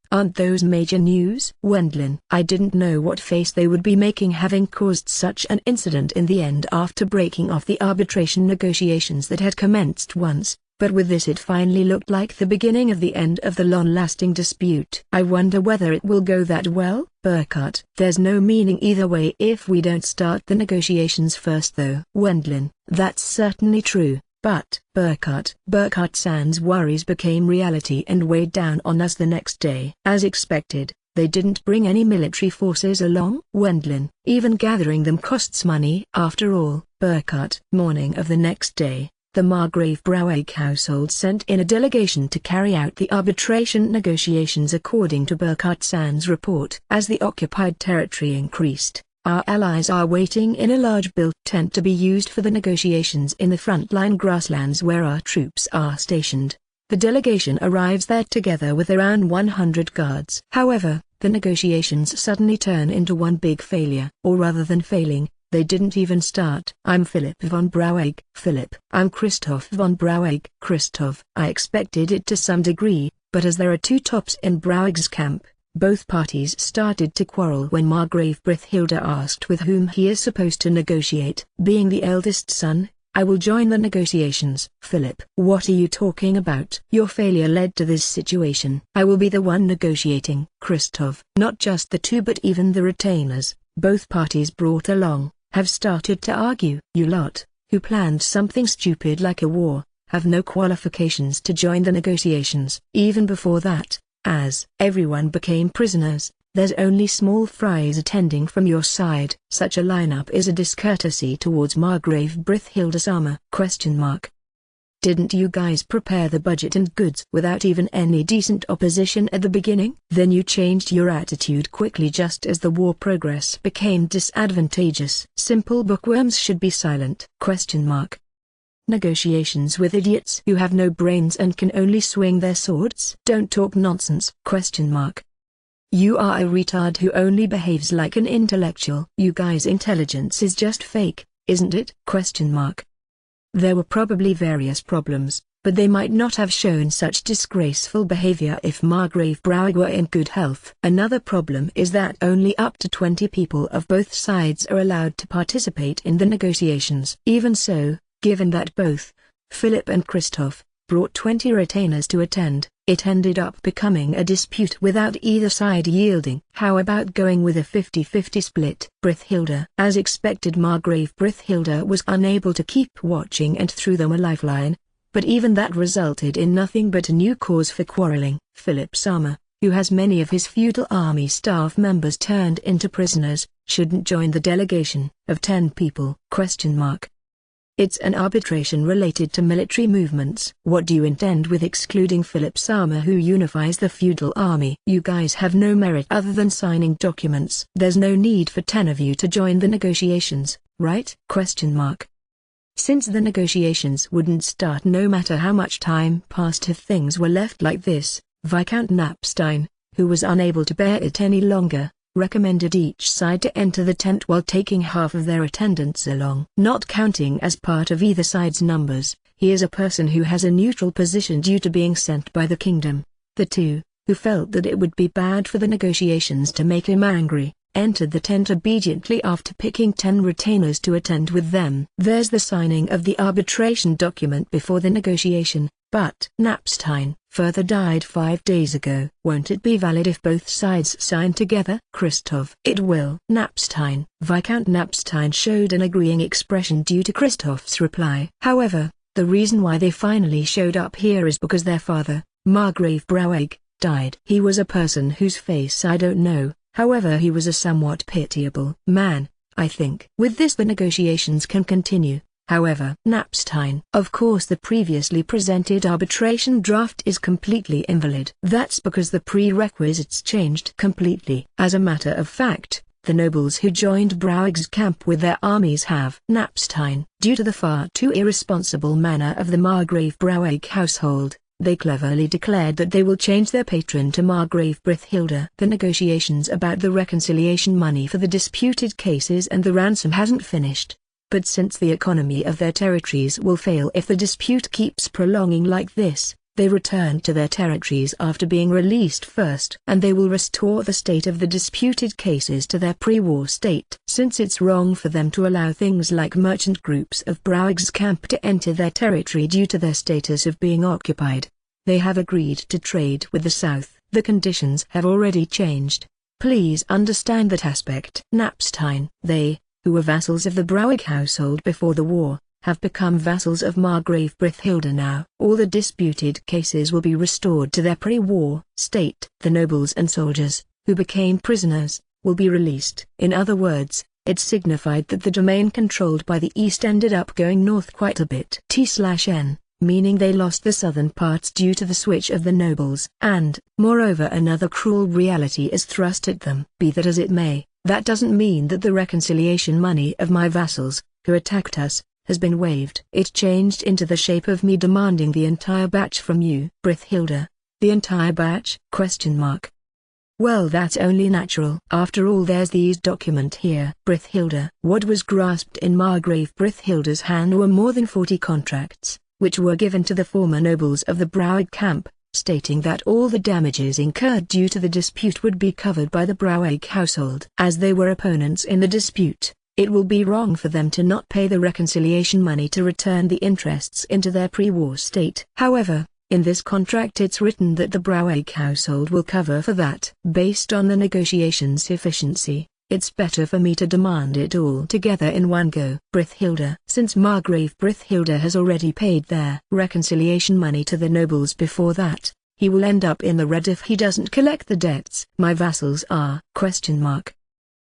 Aren't those major news? Wendlin. I didn't know what face they would be making having caused such an incident in the end after breaking off the arbitration negotiations that had commenced once, but with this it finally looked like the beginning of the end of the long-lasting dispute. I wonder whether it will go that well? Burkhardt. There's no meaning either way if we don't start the negotiations first though. Wendlin. That's certainly true, but Burkhardt-san's worries became reality and weighed down on us the next day. As expected, they didn't bring any military forces along. Wendlin. Even gathering them costs money. After all. Burkhardt. Morning of the next day, the Margrave Browig household sent in a delegation to carry out the arbitration negotiations according to Burkhardt-san's report. As the occupied territory increased, our allies are waiting in a large built tent to be used for the negotiations in the frontline grasslands where our troops are stationed. The delegation arrives there together with around 100 guards. However, the negotiations suddenly turn into one big failure. Or rather than failing, they didn't even start. I'm Philip von Browig. Philip. I'm Christoph von Browig. Christoph. I expected it to some degree, but as there are two tops in Browig's camp, both parties started to quarrel when Margrave Brithilda asked with whom he is supposed to negotiate. Being the eldest son, I will join the negotiations. Philip. What are you talking about? Your failure led to this situation. I will be the one negotiating. Christoph. Not just the two but even the retainers, both parties brought along, have started to argue. You lot, who planned something stupid like a war, have no qualifications to join the negotiations. Even before that, as everyone became prisoners, there's only small fries attending from your side. Such a lineup is a discourtesy towards Margrave Brithilda-sama. Didn't you guys prepare the budget and goods without even any decent opposition at the beginning? Then you changed your attitude quickly just as the war progress became disadvantageous. Simple bookworms should be silent. Negotiations with idiots who have no brains and can only swing their swords? Don't talk nonsense. You are a retard who only behaves like an intellectual. You guys' intelligence is just fake, isn't it? There were probably various problems, but they might not have shown such disgraceful behavior if Margrave Browig were in good health. Another problem is that only up to 20 people of both sides are allowed to participate in the negotiations. Even so, given that both Philip and Christoph brought 20 retainers to attend, it ended up becoming a dispute without either side yielding. How about going with a 50-50 split? Brithilda. As expected, Margrave Brithilda was unable to keep watching and threw them a lifeline, but even that resulted in nothing but a new cause for quarreling. Philip-sama, who has many of his feudal army staff members turned into prisoners, shouldn't join the delegation of 10 people? It's an arbitration related to military movements. What do you intend with excluding Philip Sama, who unifies the feudal army? You guys have no merit other than signing documents. There's no need for 10 of you to join the negotiations, right? Since the negotiations wouldn't start no matter how much time passed if things were left like this, Viscount Knapstein, who was unable to bear it any longer, recommended each side to enter the tent while taking half of their attendants along. Not counting as part of either side's numbers, he is a person who has a neutral position due to being sent by the kingdom. The two, who felt that it would be bad for the negotiations to make him angry, entered the tent obediently after picking 10 retainers to attend with them. There's the signing of the arbitration document before the negotiation, but Knapstein further died 5 days ago. Won't it be valid if both sides sign together? It will. Viscount Knapstein showed an agreeing expression due to Christoph's reply. However, the reason why they finally showed up here is because their father, Margrave Brouwegg, died. He was a person whose face I don't know. However, he was a somewhat pitiable man, I think. With this the negotiations can continue. However, of course the previously presented arbitration draft is completely invalid. That's because the prerequisites changed completely. As a matter of fact, the nobles who joined Brouwegg's camp with their armies have due to the far too irresponsible manner of the Margrave Brouwegg household, they cleverly declared that they will change their patron to Margrave Brithilda. The negotiations about the reconciliation money for the disputed cases and the ransom hasn't finished. But since the economy of their territories will fail if the dispute keeps prolonging like this, they return to their territories after being released first. And they will restore the state of the disputed cases to their pre-war state. Since it's wrong for them to allow things like merchant groups of Brouwegg's camp to enter their territory due to their status of being occupied, they have agreed to trade with the South. The conditions have already changed. Please understand that aspect. They, who were vassals of the Brouwegg household before the war, have become vassals of Margrave Brithilda now. All the disputed cases will be restored to their pre-war state. The nobles and soldiers, who became prisoners, will be released. In other words, it signified that the domain controlled by the East ended up going north quite a bit. T/N, meaning they lost the southern parts due to the switch of the nobles. And, moreover, another cruel reality is thrust at them. Be that as it may, that doesn't mean that the reconciliation money of my vassals, who attacked us, has been waived. It changed into the shape of me demanding the entire batch from you. Brithilda. The entire batch? Well, that's only natural. After all, there's these document here. Brithilda. What was grasped in Margrave Brithilda's hand were more than 40 contracts, which were given to the former nobles of the Brouwegg camp, stating that all the damages incurred due to the dispute would be covered by the Brouwegg household. As they were opponents in the dispute, it will be wrong for them to not pay the reconciliation money to return the interests into their pre-war state. However, in this contract it's written that the Brouwegg household will cover for that. Based on the negotiations' efficiency, it's better for me to demand it all together in one go. Brithilda. Since Margrave Brithilda has already paid their reconciliation money to the nobles before that, he will end up in the red if he doesn't collect the debts. My vassals are ?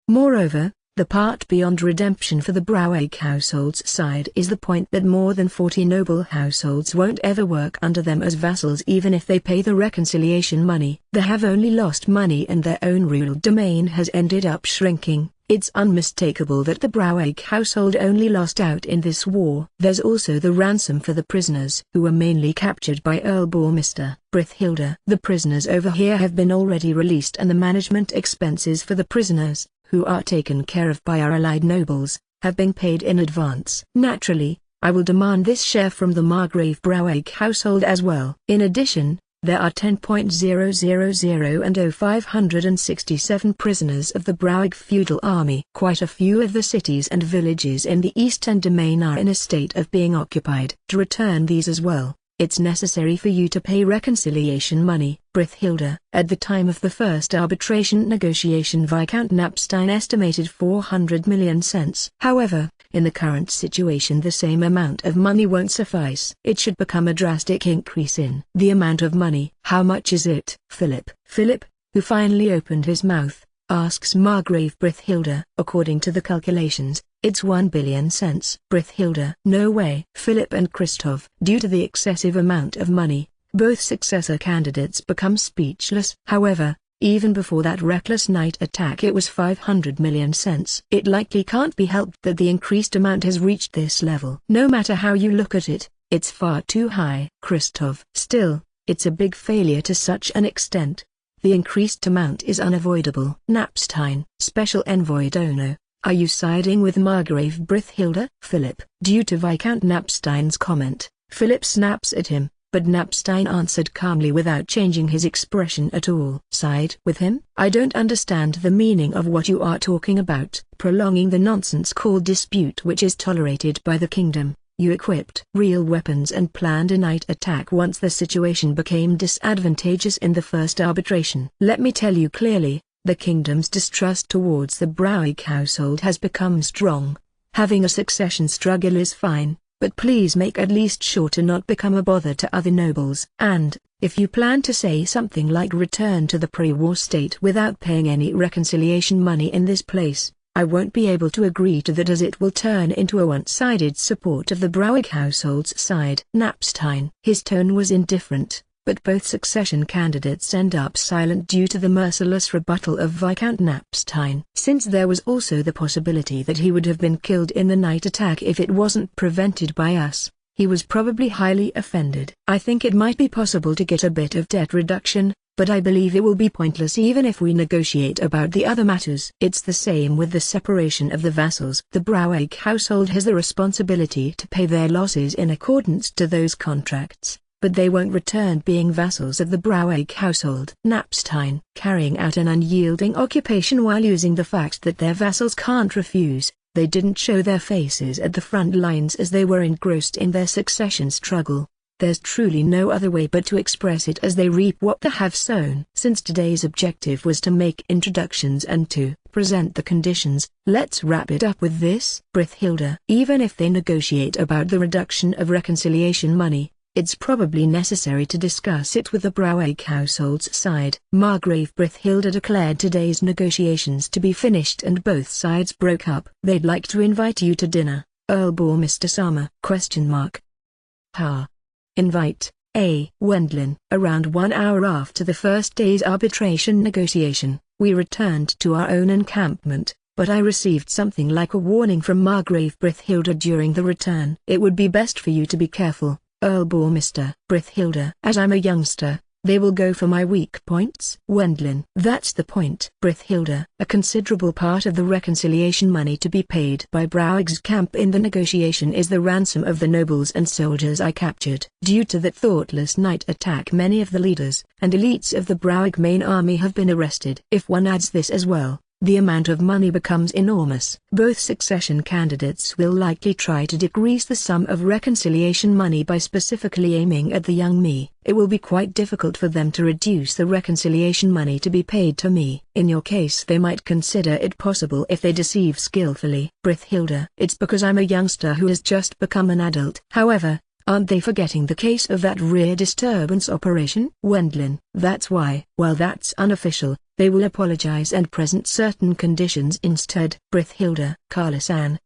Moreover, the part beyond redemption for the Brouwegg household's side is the point that more than 40 noble households won't ever work under them as vassals even if they pay the reconciliation money. They have only lost money and their own real domain has ended up shrinking. It's unmistakable that the Brouwegg household only lost out in this war. There's also the ransom for the prisoners who were mainly captured by Earl Bormister Brithilda. The prisoners over here have been already released and the management expenses for the prisoners, who are taken care of by our allied nobles, have been paid in advance. Naturally, I will demand this share from the Margrave Brouwegg household as well. In addition, there are 10,000 and 567 prisoners of the Brouwegg feudal army. Quite a few of the cities and villages in the eastern domain are in a state of being occupied. To return these as well, it's necessary for you to pay reconciliation money. Brithilda. At the time of the first arbitration negotiation, Viscount Knapstein estimated 400 million cents. However, in the current situation the same amount of money won't suffice. It should become a drastic increase in the amount of money. How much is it? Philip, who finally opened his mouth, asks Margrave Brithilda. According to the calculations, it's 1 billion cents. Brithilda. No way. Philip and Christoph. Due to the excessive amount of money, both successor candidates become speechless. However, even before that reckless night attack it was 500 million cents. It likely can't be helped that the increased amount has reached this level. No matter how you look at it, it's far too high. Christoph. Still, it's a big failure to such an extent. The increased amount is unavoidable. Knapstein. Special Envoy Dono. Are you siding with Margrave Brithilda? Philip. Due to Viscount Knapstein's comment, Philip snaps at him. But Knapstein answered calmly without changing his expression at all. Side with him? I don't understand the meaning of what you are talking about. Prolonging the nonsense called dispute which is tolerated by the kingdom. You equipped real weapons and planned a night attack once the situation became disadvantageous in the first arbitration. Let me tell you clearly, the kingdom's distrust towards the Browig household has become strong. Having a succession struggle is fine, but please make at least sure to not become a bother to other nobles. And, if you plan to say something like return to the pre-war state without paying any reconciliation money in this place, I won't be able to agree to that as it will turn into a one-sided support of the Browig household's side. Knapstein. His tone was indifferent, but both succession candidates end up silent due to the merciless rebuttal of Viscount Knapstein. Since there was also the possibility that he would have been killed in the night attack if it wasn't prevented by us, he was probably highly offended. I think it might be possible to get a bit of debt reduction, but I believe it will be pointless even if we negotiate about the other matters. It's the same with the separation of the vassals. The Browig household has the responsibility to pay their losses in accordance to those contracts, but they won't return being vassals of the Browig household. Knapstein. Carrying out an unyielding occupation while using the fact that their vassals can't refuse. They didn't show their faces at the front lines as they were engrossed in their succession struggle. There's truly no other way but to express it as they reap what they have sown. Since today's objective was to make introductions and to present the conditions, let's wrap it up with this. Brithilda. Even if they negotiate about the reduction of reconciliation money, it's probably necessary to discuss it with the Browig household's side. Margrave Brithilda declared today's negotiations to be finished and both sides broke up. They'd like to invite you to dinner, Earl Mr. Sama? Ha. Invite, A. Wendlin. Around 1 hour after the first day's arbitration negotiation, we returned to our own encampment, but I received something like a warning from Margrave Brithilda during the return. It would be best for you to be careful, Earl Mr. Brithilda. As I'm a youngster, they will go for my weak points. Wendlin. That's the point. Brithilda. A considerable part of the reconciliation money to be paid by Browig's camp in the negotiation is the ransom of the nobles and soldiers I captured. Due to that thoughtless night attack, many of the leaders and elites of the Browig main army have been arrested. If one adds this as well, the amount of money becomes enormous. Both succession candidates will likely try to decrease the sum of reconciliation money by specifically aiming at the young me. It will be quite difficult for them to reduce the reconciliation money to be paid to me. In your case they might consider it possible if they deceive skillfully. Brithilda. It's because I'm a youngster who has just become an adult. However, aren't they forgetting the case of that rear disturbance operation? Wendlin. That's why. While that's unofficial, they will apologize and present certain conditions instead. Brithilda. Carla-san.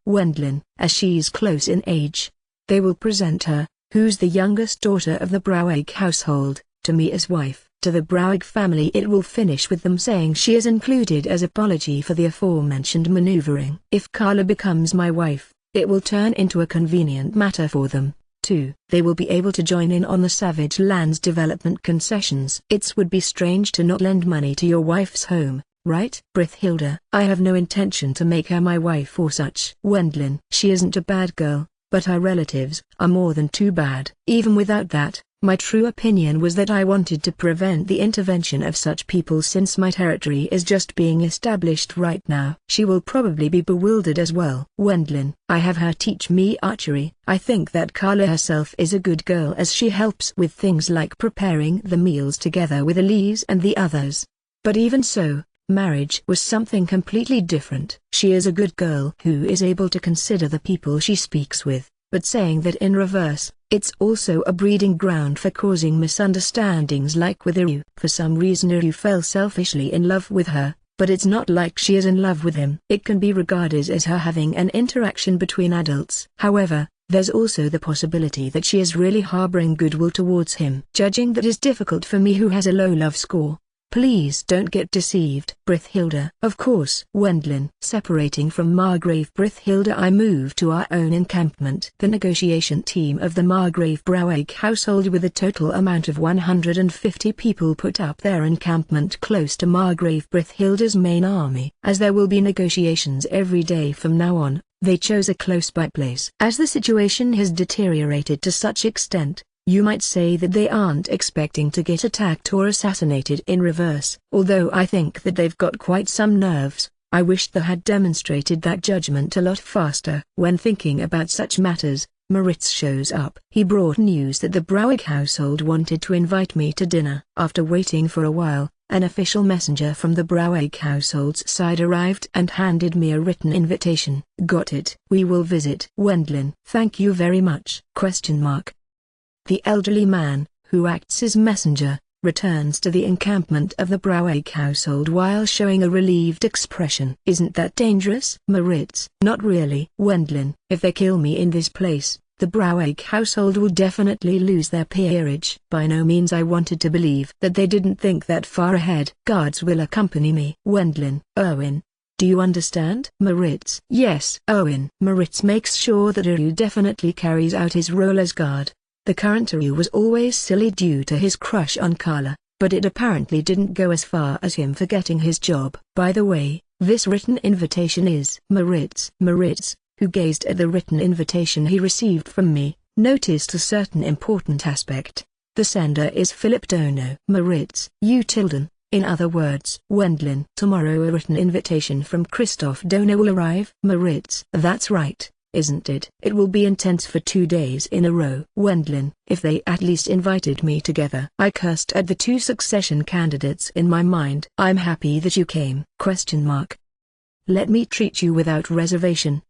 Wendlin. As she's close in age, they will present her, who's the youngest daughter of the Browig household, to me as wife. To the Browig family it will finish with them saying she is included as apology for the aforementioned maneuvering. If Carla becomes my wife, it will turn into a convenient matter for them. 2. They will be able to join in on the Savage Lands development concessions. It would be strange to not lend money to your wife's home, right? Brithilda. I have no intention to make her my wife or such. Wendlin. She isn't a bad girl, but her relatives are more than too bad. Even without that, my true opinion was that I wanted to prevent the intervention of such people since my territory is just being established right now. She will probably be bewildered as well. Wendlin. I have her teach me archery. I think that Carla herself is a good girl as she helps with things like preparing the meals together with Elise and the others. But even so, marriage was something completely different. She is a good girl who is able to consider the people she speaks with, but saying that in reverse, it's also a breeding ground for causing misunderstandings like with Iru. For some reason Iru fell selfishly in love with her, but it's not like she is in love with him. It can be regarded as her having an interaction between adults. However, there's also the possibility that she is really harboring goodwill towards him. Judging that is difficult for me who has a low love score. Please don't get deceived. Brithhilda. Of course. Wendlin. Separating from Margrave Brithhilda, I moved to our own encampment. The negotiation team of the Margrave Brouwegg household, with a total amount of 150 people, put up their encampment close to Margrave Brithhilda's main army. As there will be negotiations every day from now on, they chose a close-by place. As the situation has deteriorated to such extent, you might say that they aren't expecting to get attacked or assassinated in reverse. Although I think that they've got quite some nerves, I wish they had demonstrated that judgment a lot faster. When thinking about such matters, Moritz shows up. He brought news that the Brouwegg household wanted to invite me to dinner. After waiting for a while, an official messenger from the Brouwegg household's side arrived and handed me a written invitation. Got it. We will visit. Wendlin. Thank you very much. The elderly man, who acts as messenger, returns to the encampment of the Brouwegg household while showing a relieved expression. Isn't that dangerous? Moritz. Not really. Wendlin. If they kill me in this place, the Brouwegg household will definitely lose their peerage. By no means. I wanted to believe that they didn't think that far ahead. Guards will accompany me. Wendlin. Erwin. Do you understand? Moritz. Yes. Erwin. Moritz makes sure that Eru definitely carries out his role as guard. The current Eru was always silly due to his crush on Carla, but it apparently didn't go as far as him forgetting his job. By the way, this written invitation is Moritz. Moritz, who gazed at the written invitation he received from me, noticed a certain important aspect. The sender is Philip Dono. Moritz. You Tilden. In other words, Wendlin. Tomorrow a written invitation from Christoph Dono will arrive. Moritz. That's right. Isn't it? It will be intense for 2 days in a row. Wendlin. If they at least invited me together. I cursed at the 2 succession candidates in my mind. I'm happy that you came. Let me treat you without reservation.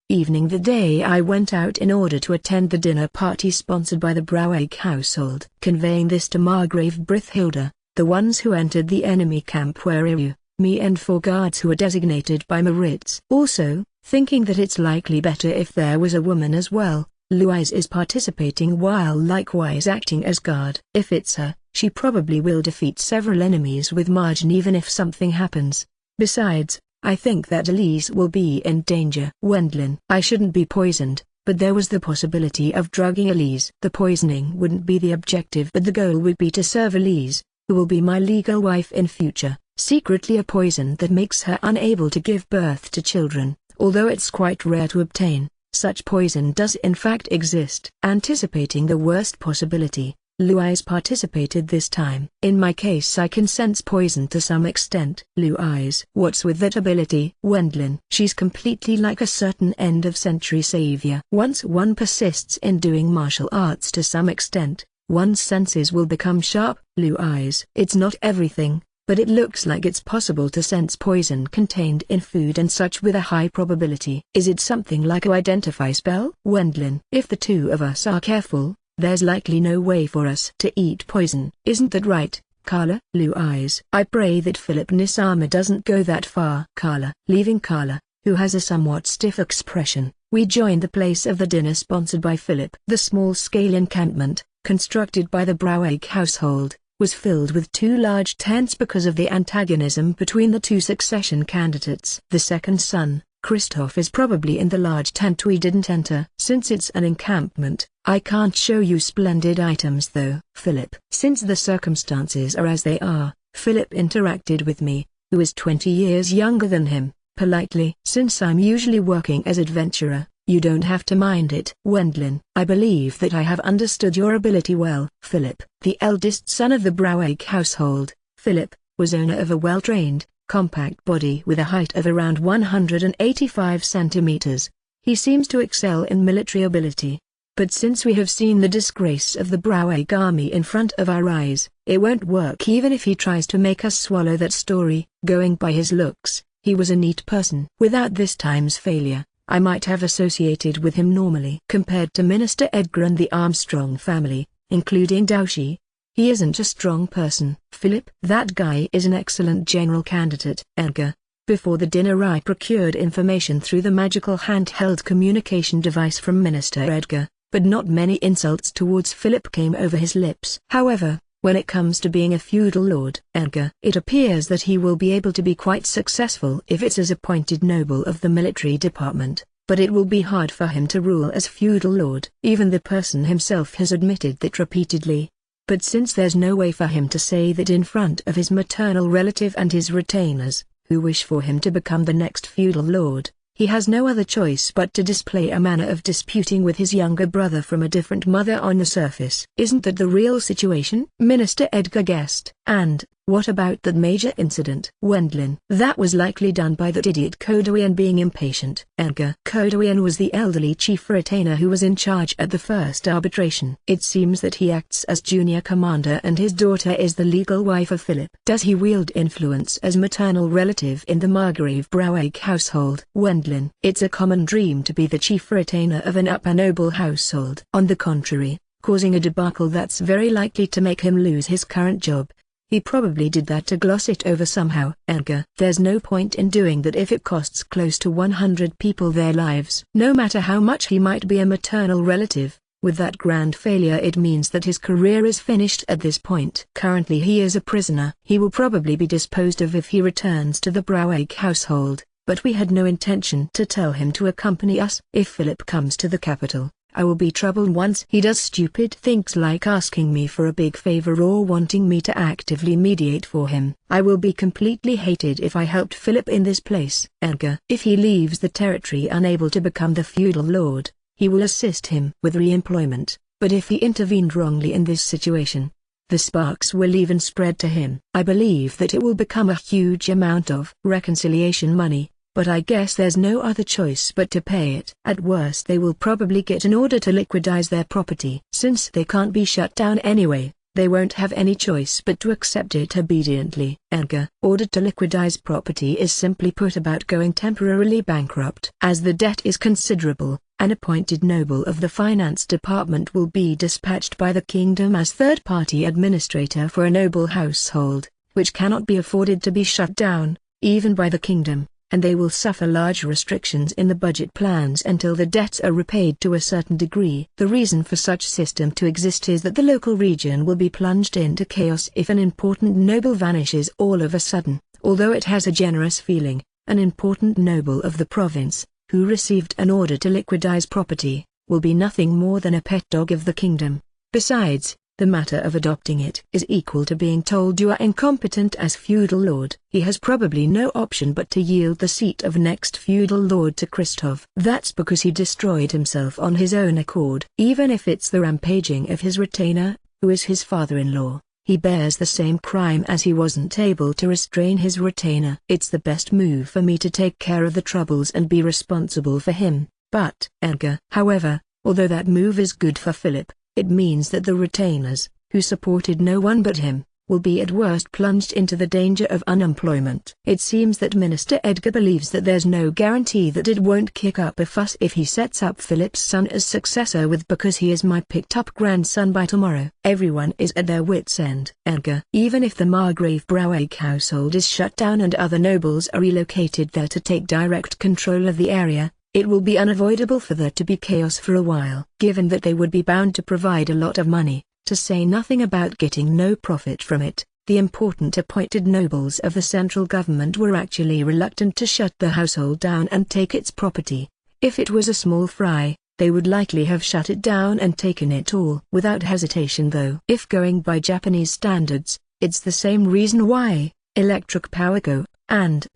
Evening. The day I went out in order to attend the dinner party sponsored by the Brouwegg household. Conveying this to Margrave Brithhilda, the ones who entered the enemy camp were Eru, me and 4 guards who were designated by Moritz. Also, thinking that it's likely better if there was a woman as well, Louise is participating while likewise acting as guard. If it's her, she probably will defeat several enemies with margin even if something happens. Besides, I think that Elise will be in danger. Wendlin. I shouldn't be poisoned, but there was the possibility of drugging Elise. The poisoning wouldn't be the objective, but the goal would be to serve Elise, who will be my legal wife in future, secretly a poison that makes her unable to give birth to children. Although it's quite rare to obtain, such poison does in fact exist. Anticipating the worst possibility, Louise participated this time. In my case I can sense poison to some extent. Louise. What's with that ability? Wendlin. She's completely like a certain end-of-century savior. Once one persists in doing martial arts to some extent, one's senses will become sharp. Louise. It's not everything, but it looks like it's possible to sense poison contained in food and such with a high probability. Is it something like a identify spell? Wendlin. If the 2 of us are careful, there's likely no way for us to eat poison. Isn't that right, Carla? Louise. I pray that Philip Nisama doesn't go that far. Carla. Leaving Carla, who has a somewhat stiff expression, we joined the place of the dinner sponsored by Philip. The small-scale encampment, constructed by the Brouwegg household, was filled with 2 large tents because of the antagonism between the 2 succession candidates. The second son, Christoph, is probably in the large tent we didn't enter. Since it's an encampment, I can't show you splendid items though. Philip. Since the circumstances are as they are, Philip interacted with me, who is 20 years younger than him, politely. Since I'm usually working as adventurer, you don't have to mind it. Wendlin. I believe that I have understood your ability well. Philip. The eldest son of the Brouwegg household, Philip, was owner of a well-trained, compact body with a height of around 185 centimeters. He seems to excel in military ability. But since we have seen the disgrace of the Brouwegg army in front of our eyes, it won't work even if he tries to make us swallow that story. Going by his looks, he was a neat person. Without this time's failure, I might have associated with him normally. Compared to Minister Edgar and the Armstrong family, including Doushi, He isn't a strong person. Philip, that guy is an excellent general candidate. Edgar. Before the dinner I procured information through the magical handheld communication device from Minister Edgar, but not many insults towards Philip came over his lips. However, when it comes to being a feudal lord, Edgar, it appears that he will be able to be quite successful if it's as appointed noble of the military department, but it will be hard for him to rule as feudal lord. Even the person himself has admitted that repeatedly. But since there's no way for him to say that in front of his maternal relative and his retainers, who wish for him to become the next feudal lord, he has no other choice but to display a manner of disputing with his younger brother from a different mother on the surface. Isn't that the real situation? Minister Edgar guessed. And, what about that major incident? Wendlin. That was likely done by that idiot Kodoian being impatient. Edgar. Kodoian was the elderly chief retainer who was in charge at the first arbitration. It seems that he acts as junior commander and his daughter is the legal wife of Philip. Does he wield influence as maternal relative in the Margrave Braueg household? Wendlin. It's a common dream to be the chief retainer of an upper noble household. On the contrary, causing a debacle that's very likely to make him lose his current job. He probably did that to gloss it over somehow. Edgar. There's no point in doing that if it costs close to 100 people their lives. No matter how much he might be a maternal relative, with that grand failure it means that his career is finished at this point. Currently he is a prisoner. He will probably be disposed of if he returns to the Braueg household, but we had no intention to tell him to accompany us. If Philip comes to the capital, I will be troubled once he does stupid things like asking me for a big favor or wanting me to actively mediate for him. I will be completely hated if I helped Philip in this place. Edgar. If he leaves the territory unable to become the feudal lord, he will assist him with re-employment, but if he intervened wrongly in this situation, the sparks will even spread to him. I believe that it will become a huge amount of reconciliation money, but I guess there's no other choice but to pay it. At worst they will probably get an order to liquidize their property. Since they can't be shut down anyway, they won't have any choice but to accept it obediently. Edgar. Ordered to liquidize property is simply put about going temporarily bankrupt. As the debt is considerable, an appointed noble of the finance department will be dispatched by the kingdom as third-party administrator for a noble household, which cannot be afforded to be shut down, even by the kingdom, and they will suffer large restrictions in the budget plans until the debts are repaid to a certain degree. The reason for such system to exist is that the local region will be plunged into chaos if an important noble vanishes all of a sudden. Although it has a generous feeling, an important noble of the province, who received an order to liquidize property, will be nothing more than a pet dog of the kingdom. Besides, the matter of adopting it is equal to being told you are incompetent as feudal lord. He has probably no option but to yield the seat of next feudal lord to Christoph. That's because he destroyed himself on his own accord. Even if it's the rampaging of his retainer, who is his father-in-law, he bears the same crime as he wasn't able to restrain his retainer. It's the best move for me to take care of the troubles and be responsible for him. But, Edgar. However, although that move is good for Philip, it means that the retainers, who supported no one but him, will be at worst plunged into the danger of unemployment. It seems that Minister Edgar believes that there's no guarantee that it won't kick up a fuss if he sets up Philip's son as successor because he is my picked-up grandson by tomorrow. Everyone is at their wits' end. Edgar. Even if the Margrave Braueg household is shut down and other nobles are relocated there to take direct control of the area, it will be unavoidable for there to be chaos for a while. Given that they would be bound to provide a lot of money, to say nothing about getting no profit from it, the important appointed nobles of the central government were actually reluctant to shut the household down and take its property. If it was a small fry, they would likely have shut it down and taken it all. Without hesitation though. If going by Japanese standards, it's the same reason why Electric Power Go and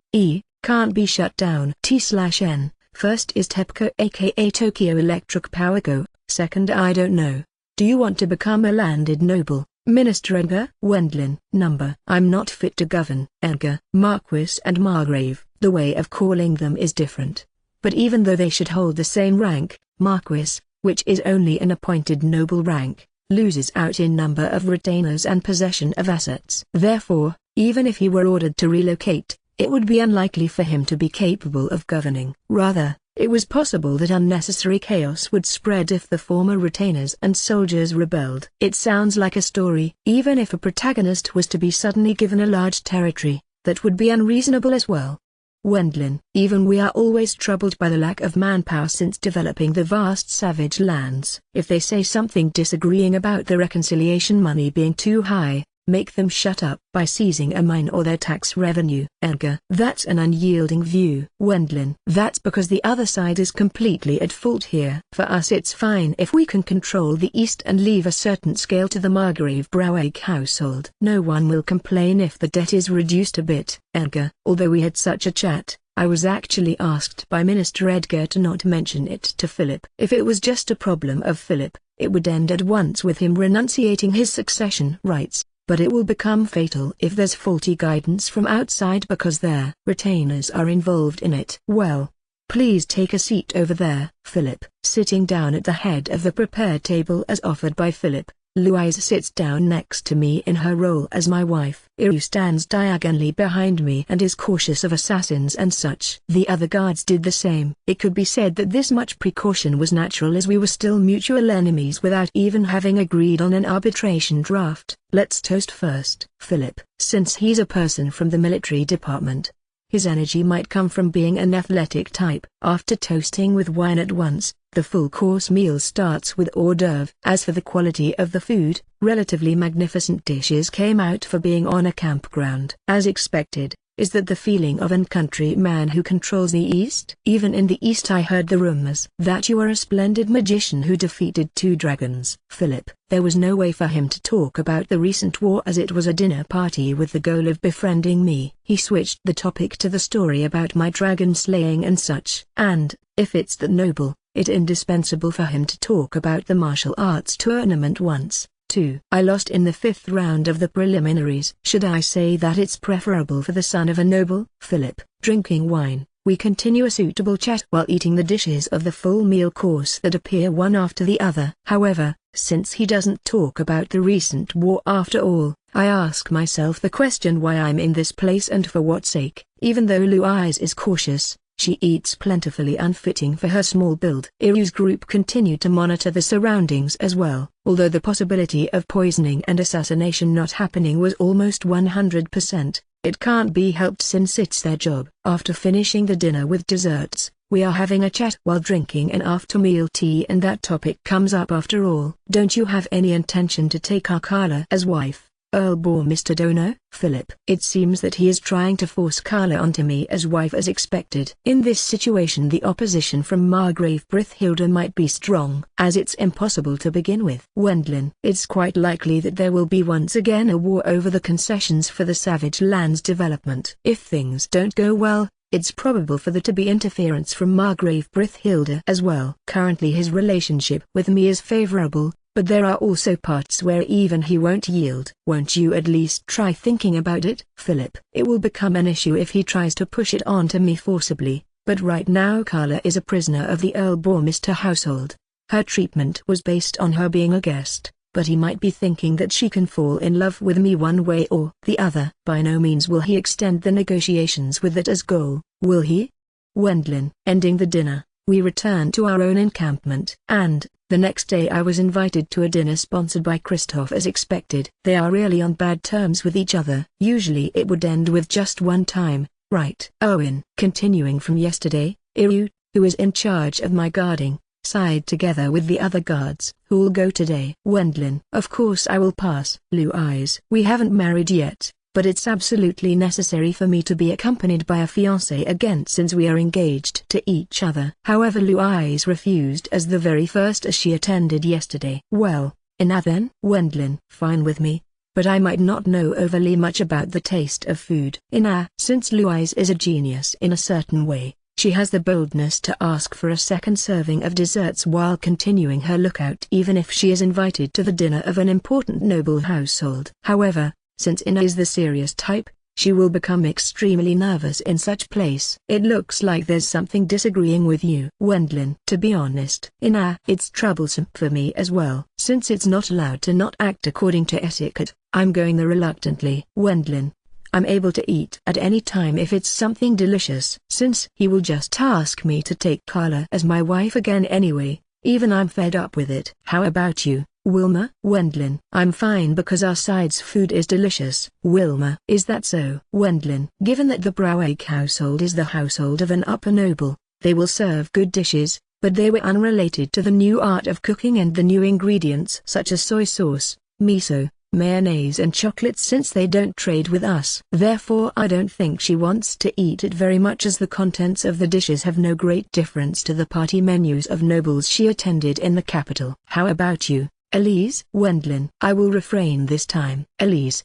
can't be shut down. T/N. First is TEPCO aka Tokyo Electric Power Go, second I don't know. Do you want to become a landed noble, Minister Edgar? Wendlin. Number. I'm not fit to govern. Edgar. Marquis and Margrave, the way of calling them is different. But even though they should hold the same rank, Marquis, which is only an appointed noble rank, loses out in number of retainers and possession of assets. Therefore, even if he were ordered to relocate, it would be unlikely for him to be capable of governing. Rather, It was possible that unnecessary chaos would spread if the former retainers and soldiers rebelled. It sounds like a story. Even if a protagonist was to be suddenly given a large territory, that would be unreasonable as well. Wendlin, even we are always troubled by the lack of manpower since developing the vast savage lands. If they say something disagreeing about the reconciliation money being too high, make them shut up by seizing a mine or their tax revenue. Edgar, that's an unyielding view. Wendlin, that's because the other side is completely at fault here. For us it's fine if we can control the East and leave a certain scale to the Margrave Brouwegg household. No one will complain if the debt is reduced a bit. Edgar, although we had such a chat, I was actually asked by Minister Edgar to not mention it to Philip. If it was just a problem of Philip, it would end at once with him renunciating his succession rights. But it will become fatal if there's faulty guidance from outside because their retainers are involved in it. Well, please take a seat over there, Philip. Sitting down at the head of the prepared table as offered by Philip, Louise sits down next to me in her role as my wife. Iru stands diagonally behind me and is cautious of assassins and such. The other guards did the same. It could be said that this much precaution was natural as we were still mutual enemies without even having agreed on an arbitration draft. Let's toast first. Philip, since he's a person from the military department, his energy might come from being an athletic type. After toasting with wine at once, the full-course meal starts with hors d'oeuvre. As for the quality of the food, relatively magnificent dishes came out for being on a campground. As expected, is that the feeling of an country man who controls the East? Even in the East I heard the rumors that you are a splendid magician who defeated 2 dragons. Philip, there was no way for him to talk about the recent war as it was a dinner party with the goal of befriending me. He switched the topic to the story about my dragon slaying and such. And, if it's that noble, it's indispensable for him to talk about the martial arts tournament once. 2. I lost in the 5th round of the preliminaries. Should I say that it's preferable for the son of a noble? Philip, drinking wine, we continue a suitable chat while eating the dishes of the full meal course that appear one after the other. However, since he doesn't talk about the recent war after all, I ask myself the question why I'm in this place and for what sake. Even though Louise is cautious, she eats plentifully unfitting for her small build. Iru's group continued to monitor the surroundings as well, although the possibility of poisoning and assassination not happening was almost 100%. It can't be helped since it's their job. After finishing the dinner with desserts, we are having a chat while drinking an after-meal tea and that topic comes up after all. Don't you have any intention to take our Carla as wife? Earl bore Mr. Dono? Philip. It seems that he is trying to force Carla onto me as wife as expected. In this situation the opposition from Margrave Brithhilda might be strong, as it's impossible to begin with. Wendlin. It's quite likely that there will be once again a war over the concessions for the Savage Lands development. If things don't go well, it's probable for there to be interference from Margrave Brithhilda as well. Currently his relationship with me is favorable, but there are also parts where even he won't yield. Won't you at least try thinking about it? Philip. It will become an issue if he tries to push it onto me forcibly, but right now Carla is a prisoner of the Earl Bormister household. Her treatment was based on her being a guest, but he might be thinking that she can fall in love with me one way or the other. By no means will he extend the negotiations with that as goal, will he? Wendlin. Ending the dinner, we returned to our own encampment, and the next day I was invited to a dinner sponsored by Christoph as expected. They are really on bad terms with each other. Usually it would end with just one time, right? Owen. Continuing from yesterday, Iru, who is in charge of my guarding, sighed together with the other guards. Who'll go today? Wendlin. Of course I will pass. Louise. We haven't married yet, but it's absolutely necessary for me to be accompanied by a fiancé again since we are engaged to each other. However Louise refused as the very first as she attended yesterday. Well, Ina then? Wendlin. Fine with me, but I might not know overly much about the taste of food. Ina. Since Louise is a genius in a certain way, she has the boldness to ask for a second serving of desserts while continuing her lookout even if she is invited to the dinner of an important noble household. However, since Ina is the serious type, she will become extremely nervous in such place. It looks like there's something disagreeing with you. Wendlin. To be honest, Ina, it's troublesome for me as well. Since it's not allowed to not act according to etiquette, I'm going there reluctantly. Wendlin. I'm able to eat at any time if it's something delicious. Since he will just ask me to take Carla as my wife again anyway, even I'm fed up with it. How about you, Wilma? Wendlin. I'm fine because our side's food is delicious. Wilma. Is that so? Wendlin. Given that the Broweg household is the household of an upper noble, they will serve good dishes, but they were unrelated to the new art of cooking and the new ingredients such as soy sauce, miso, mayonnaise and chocolate, since they don't trade with us. Therefore I don't think she wants to eat it very much, as the contents of the dishes have no great difference to the party menus of nobles she attended in the capital. How about you, Elise? Wendlin. I will refrain this time. Elise,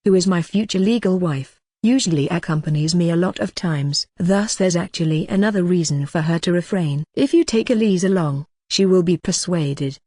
who is my future legal wife, usually accompanies me a lot of times. Thus there's actually another reason for her to refrain. If you take Elise along, she will be persuaded.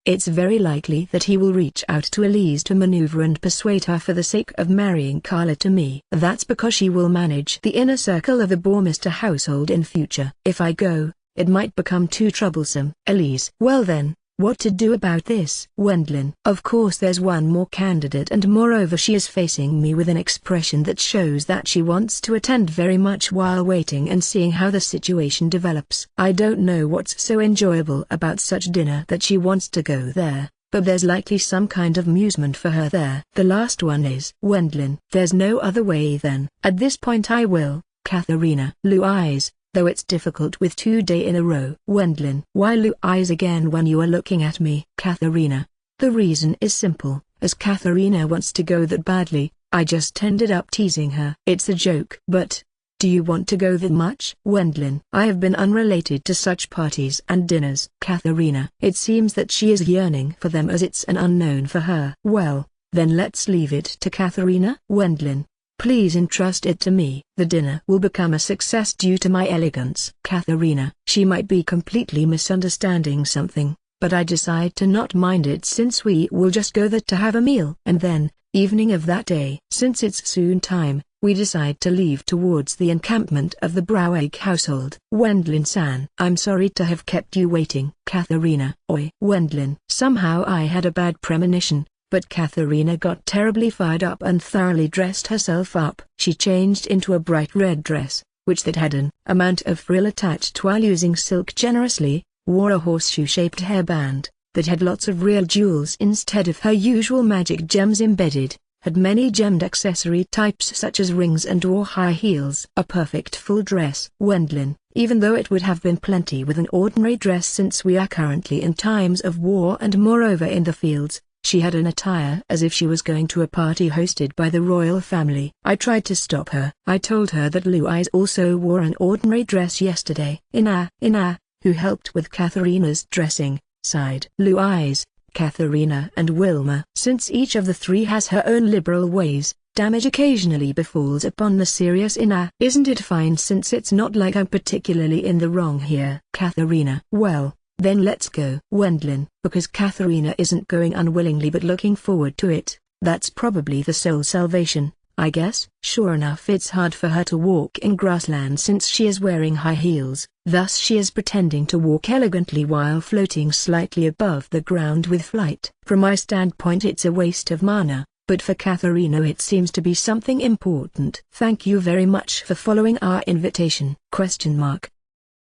It's very likely that he will reach out to Elise to maneuver and persuade her for the sake of marrying Carla to me. That's because she will manage the inner circle of the Bourmister household in future. If I go, it might become too troublesome. Elise. Well then, what to do about this? Wendlin. Of course there's one more candidate, and moreover she is facing me with an expression that shows that she wants to attend very much while waiting and seeing how the situation develops. I don't know what's so enjoyable about such dinner that she wants to go there, but there's likely some kind of amusement for her there. The last one is Wendlin. There's no other way then. At this point I will, Katharina. Louise. Though it's difficult with 2 days in a row. Wendlin. Why Louise again when you are looking at me? Katharina. The reason is simple, as Katharina wants to go that badly, I just ended up teasing her. It's a joke. But, do you want to go that much? Wendlin. I have been unrelated to such parties and dinners. Katharina. It seems that she is yearning for them as it's an unknown for her. Well, then let's leave it to Katharina. Wendlin. Please entrust it to me. The dinner will become a success due to my elegance. Katharina. She might be completely misunderstanding something, but I decide to not mind it since we will just go there to have a meal. And then, evening of that day, since it's soon time, we decide to leave towards the encampment of the Broweg household. Wendlin-san. I'm sorry to have kept you waiting. Katharina. Oi. Wendlin. Somehow I had a bad premonition. But Katharina got terribly fired up and thoroughly dressed herself up. She changed into a bright red dress, which that had an amount of frill attached while using silk generously, wore a horseshoe-shaped hairband, that had lots of real jewels instead of her usual magic gems embedded, had many gemmed accessory types such as rings and wore high heels. A perfect full dress. Wendlin. Even though it would have been plenty with an ordinary dress since we are currently in times of war and moreover in the fields, she had an attire as if she was going to a party hosted by the royal family. I tried to stop her. I told her that Louise also wore an ordinary dress yesterday. Ina, who helped with Katharina's dressing, sighed. Louise, Katharina and Wilma. Since each of the three has her own liberal ways, damage occasionally befalls upon the serious Ina. Isn't it fine since it's not like I'm particularly in the wrong here? Katharina. Well, then let's go. Wendlin. Because Katharina isn't going unwillingly but looking forward to it, that's probably the sole salvation, I guess. Sure enough, it's hard for her to walk in grassland since she is wearing high heels, thus she is pretending to walk elegantly while floating slightly above the ground with flight. From my standpoint it's a waste of mana, but for Katharina it seems to be something important. Thank you very much for following our invitation.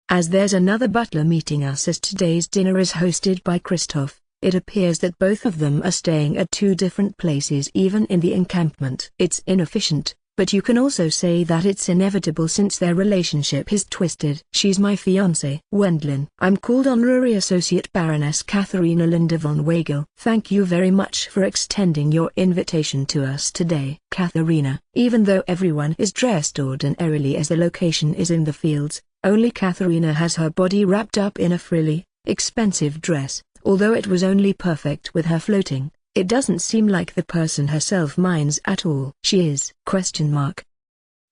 As there's another butler meeting us as today's dinner is hosted by Christoph, it appears that both of them are staying at 2 different places even in the encampment. It's inefficient, but you can also say that it's inevitable since their relationship is twisted. She's my fiancée. Wendlin. I'm called Honorary Associate Baroness Katharina Linda von Weigel. Thank you very much for extending your invitation to us today. Katharina. Even though everyone is dressed ordinarily as the location is in the fields, only Katharina has her body wrapped up in a frilly, expensive dress. Although it was only perfect with her floating, it doesn't seem like the person herself minds at all. She is?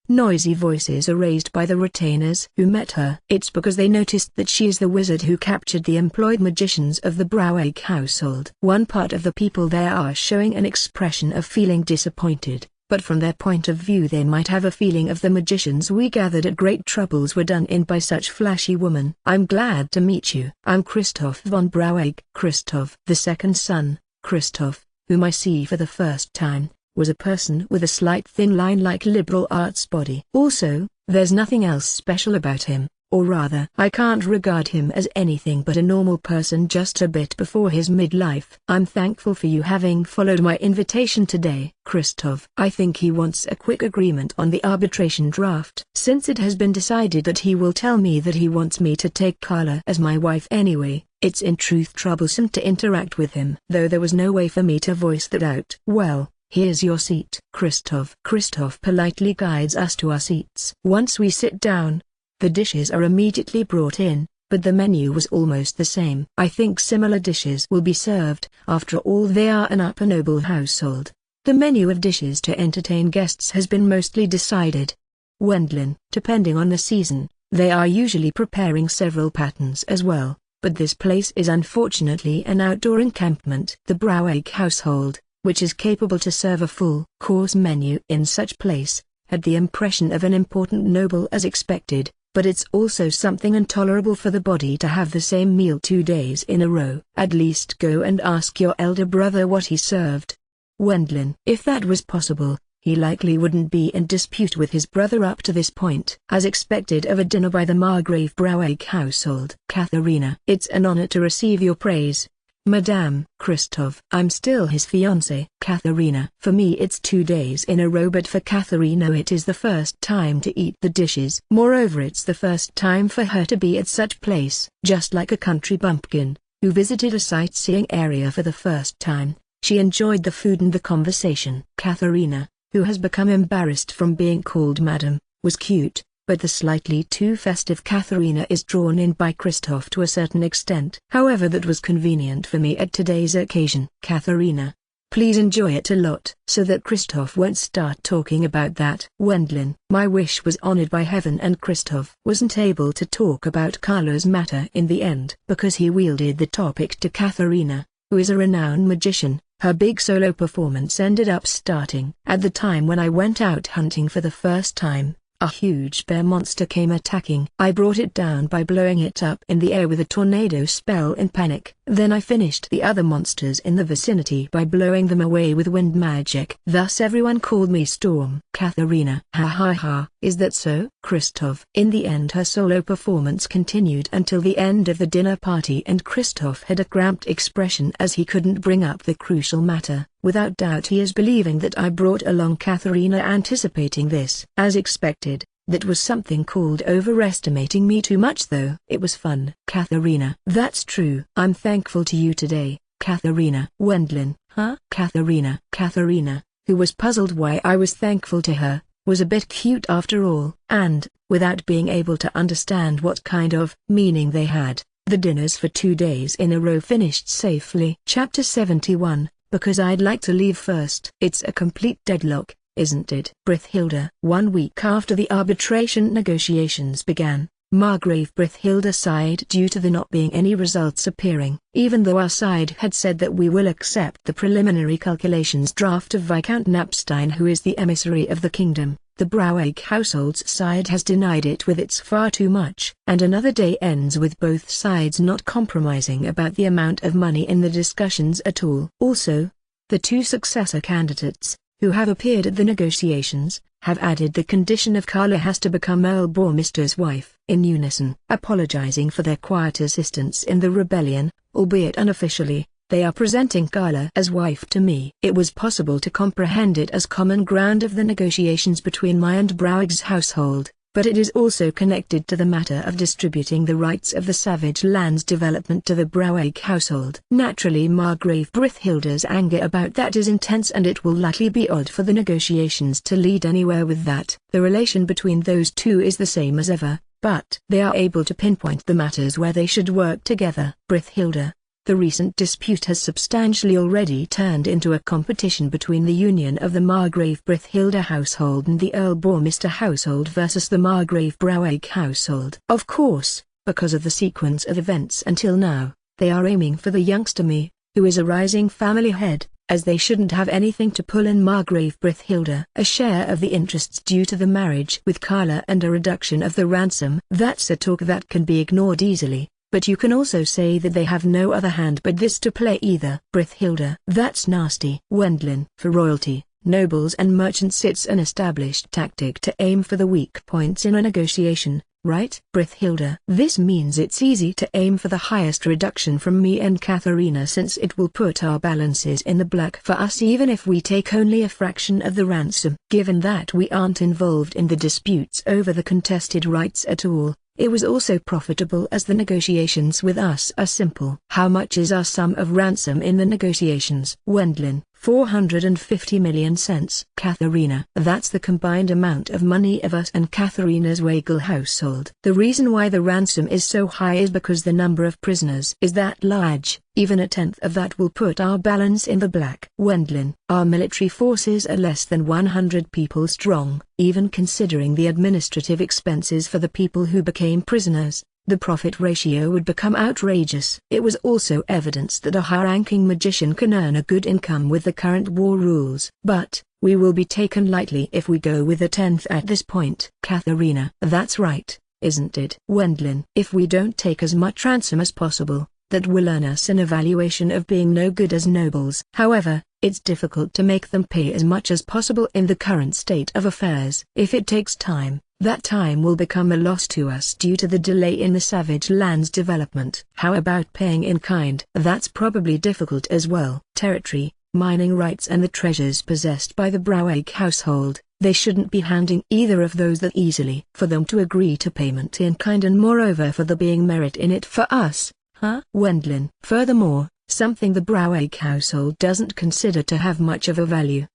Noisy voices are raised by the retainers who met her. It's because they noticed that she is the wizard who captured the employed magicians of the Broweg household. One part of the people there are showing an expression of feeling disappointed, but from their point of view they might have a feeling of the magicians we gathered at great troubles were done in by such flashy woman. I'm glad to meet you. I'm Christoph von Broweg. Christoph, the second son, Christoph, whom I see for the first time, was a person with a slight thin line like liberal arts body. Also, there's nothing else special about him, or rather I can't regard him as anything but a normal person just a bit before his midlife. I'm thankful for you having followed my invitation today, Christoph. I think he wants a quick agreement on the arbitration draft. Since it has been decided that he will tell me that he wants me to take Carla as my wife anyway, it's in truth troublesome to interact with him. Though there was no way for me to voice that out. Well, here's your seat, Christoph. Christoph politely guides us to our seats. Once we sit down, the dishes are immediately brought in, but the menu was almost the same. I think similar dishes will be served. After all, they are an upper noble household. The menu of dishes to entertain guests has been mostly decided. Wendlin, depending on the season, they are usually preparing several patterns as well, but this place is unfortunately an outdoor encampment. The Brouwegg household, which is capable to serve a full-course menu in such place, had the impression of an important noble as expected, but it's also something intolerable for the body to have the same meal 2 days in a row. At least go and ask your elder brother what he served. Wendlin. If that was possible, he likely wouldn't be in dispute with his brother up to this point. As expected of a dinner by the Margrave Brouwegg household. Katharina. It's an honor to receive your praise, Madame. Christoph. I'm still his fiancé. Katharina. For me it's 2 days in a row, but for Katharina it is the first time to eat the dishes. Moreover, it's the first time for her to be at such place. Just like a country bumpkin, who visited a sightseeing area for the first time, she enjoyed the food and the conversation. Katharina, who has become embarrassed from being called Madam, was cute, but the slightly too festive Katharina is drawn in by Christoph to a certain extent. However, that was convenient for me at today's occasion. Katharina, please enjoy it a lot, so that Christoph won't start talking about that. Wendlin. My wish was honored by heaven, and Christoph wasn't able to talk about Carla's matter in the end because he wielded the topic to Katharina, who is a renowned magician. Her big solo performance ended up starting. At the time when I went out hunting for the first time, a huge bear monster came attacking. I brought it down by blowing it up in the air with a tornado spell in panic. Then I finished the other monsters in the vicinity by blowing them away with wind magic. Thus everyone called me Storm. Katharina. Ha ha ha. Is that so? Christoph. In the end her solo performance continued until the end of the dinner party, and Christoph had a cramped expression as he couldn't bring up the crucial matter. Without doubt he is believing that I brought along Katharina, anticipating this. As expected, that was something called overestimating me too much, though. It was fun. Katharina. That's true. I'm thankful to you today, Katharina. Wendlin. Huh? Katharina. Katharina, who was puzzled why I was thankful to her, was a bit cute after all, and, without being able to understand what kind of meaning they had, the dinners for 2 days in a row finished safely. Chapter 71. Because I'd like to leave first. It's a complete deadlock, isn't it? Brithilda. 1 week after the arbitration negotiations began, Margrave Brithilda sighed due to there not being any results appearing. Even though our side had said that we will accept the preliminary calculations draft of Viscount Knapstein, who is the emissary of the kingdom, the Brouwegg household's side has denied it with its far too much. And another day ends with both sides not compromising about the amount of money in the discussions at all. Also, the 2 successor candidates, who have appeared at the negotiations, have added the condition of Carla has to become Earl Bourmister's wife. In unison, apologizing for their quiet assistance in the rebellion, albeit unofficially, they are presenting Carla as wife to me. It was possible to comprehend it as common ground of the negotiations between my and Brouwegg's household, but it is also connected to the matter of distributing the rights of the Savage Lands development to the Brouwegg household. Naturally, Margrave Brithilda's anger about that is intense, and it will likely be odd for the negotiations to lead anywhere with that. The relation between those two is the same as ever, but they are able to pinpoint the matters where they should work together. Brithilda. The recent dispute has substantially already turned into a competition between the union of the Margrave Brithilda household and the Earl Bourmister household versus the Margrave Brouwegg household. Of course, because of the sequence of events until now, they are aiming for the youngster me, who is a rising family head, as they shouldn't have anything to pull in Margrave Brithilda a share of the interests due to the marriage with Carla and a reduction of the ransom. That's a talk that can be ignored easily. But you can also say that they have no other hand but this to play either. Brithilda. That's nasty. Wendlin. For royalty, nobles and merchants. It's an established tactic to aim for the weak points in a negotiation, right? Brithhilda. This means it's easy to aim for the highest reduction from me and Katharina, since it will put our balances in the black for us even if we take only a fraction of the ransom. Given that we aren't involved in the disputes over the contested rights at all, it was also profitable as the negotiations with us are simple. How much is our sum of ransom in the negotiations? Wendlin. 450 million cents. Katharina. That's the combined amount of money of us and Katharina's Weigel household. The reason why the ransom is so high is because the number of prisoners is that large. Even a tenth of that will put our balance in the black. Wendlin. Our military forces are less than 100 people strong. Even considering the administrative expenses for the people who became prisoners, the profit ratio would become outrageous. It was also evidence that a high-ranking magician can earn a good income with the current war rules. But we will be taken lightly if we go with a tenth at this point. Katharina. That's right, isn't it? Wendlin. If we don't take as much ransom as possible, that will earn us an evaluation of being no good as nobles. However, it's difficult to make them pay as much as possible in the current state of affairs. If it takes time, that time will become a loss to us due to the delay in the Savage Lands development. How about paying in kind? That's probably difficult as well. Territory, mining rights and the treasures possessed by the Braueg household, they shouldn't be handing either of those that easily. For them to agree to payment in kind and moreover for there being merit in it for us, huh? Wendlin. Furthermore, something the Braueg household doesn't consider to have much of a value.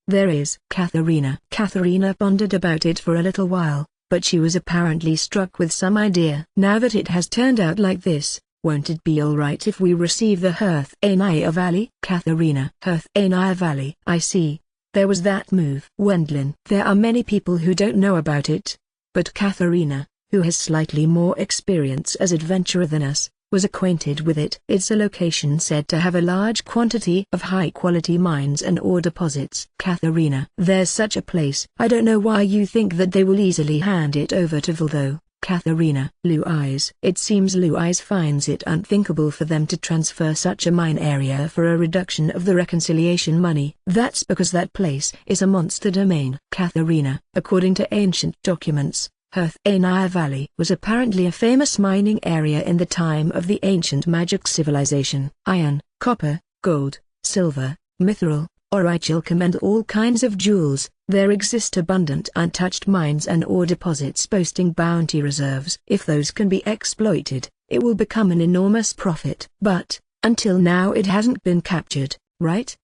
There is. Katharina. Katharina pondered about it for a little while, but she was apparently struck with some idea. Now that it has turned out like this, won't it be alright if we receive the Hearth-Anaya Valley? Katharina. Hearth-Anaya Valley. I see. There was that move. Wendlin. There are many people who don't know about it, but Katharina, who has slightly more experience as adventurer than us, was acquainted with it. It's a location said to have a large quantity of high-quality mines and ore deposits. Katharina. There's such a place. I don't know why you think that they will easily hand it over to Vil though. Katharina. Louise. It seems Louise finds it unthinkable for them to transfer such a mine area for a reduction of the reconciliation money. That's because that place is a monster domain. Katharina. According to ancient documents, Hearth-Anaya Valley was apparently a famous mining area in the time of the ancient magic civilization. Iron, copper, gold, silver, mithril, orichalcum and all kinds of jewels. There exist abundant untouched mines and ore deposits boasting bounty reserves. If those can be exploited, it will become an enormous profit. But, until now it hasn't been captured, right?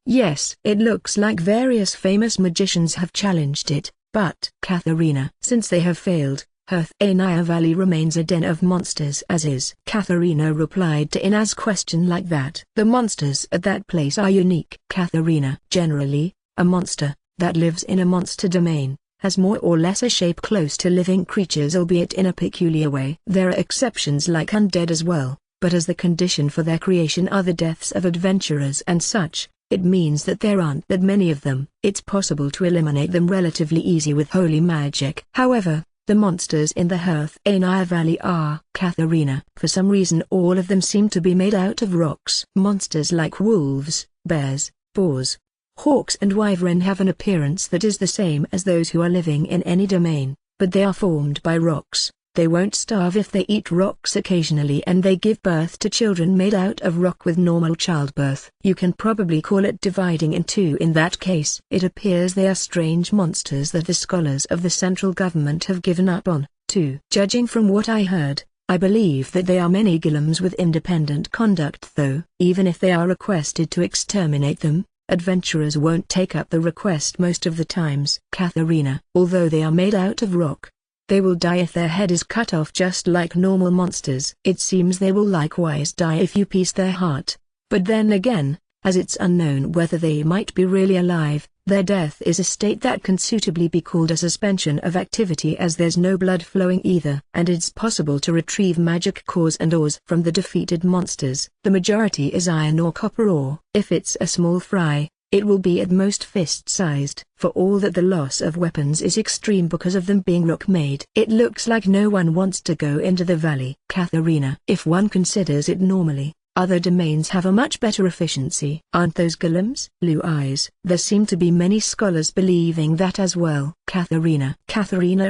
Yes, it looks like various famous magicians have challenged it. But Katharina. Since they have failed, Hearth-Anaya Valley remains a den of monsters as is. Katharina replied to Ina's question like that. The monsters at that place are unique. Katharina. Generally, a monster that lives in a monster domain has more or less a shape close to living creatures, albeit in a peculiar way. There are exceptions like undead as well, but as the condition for their creation are the deaths of adventurers and such, it means that there aren't that many of them. It's possible to eliminate them relatively easy with holy magic. However, the monsters in the Hearth-Anaya Valley are. Katharina. For some reason all of them seem to be made out of rocks. Monsters like wolves, bears, boars, hawks and wyvern have an appearance that is the same as those who are living in any domain, but they are formed by rocks. They won't starve if they eat rocks occasionally, and they give birth to children made out of rock with normal childbirth. You can probably call it dividing in two in that case. It appears they are strange monsters that the scholars of the central government have given up on, too. Judging from what I heard, I believe that they are many Gillums with independent conduct though. Even if they are requested to exterminate them, adventurers won't take up the request most of the times. Katharina. Although they are made out of rock, they will die if their head is cut off just like normal monsters. It seems they will likewise die if you piece their heart. But then again, as it's unknown whether they might be really alive, their death is a state that can suitably be called a suspension of activity, as there's no blood flowing either. And it's possible to retrieve magic cores and ores from the defeated monsters. The majority is iron or copper ore. If it's a small fry, it will be at most fist-sized. For all that the loss of weapons is extreme because of them being rock-made. It looks like no one wants to go into the valley. Katharina. If one considers it normally, Other domains have a much better efficiency. Aren't those golems? Blue eyes. There seem to be many scholars believing that as well. Katharina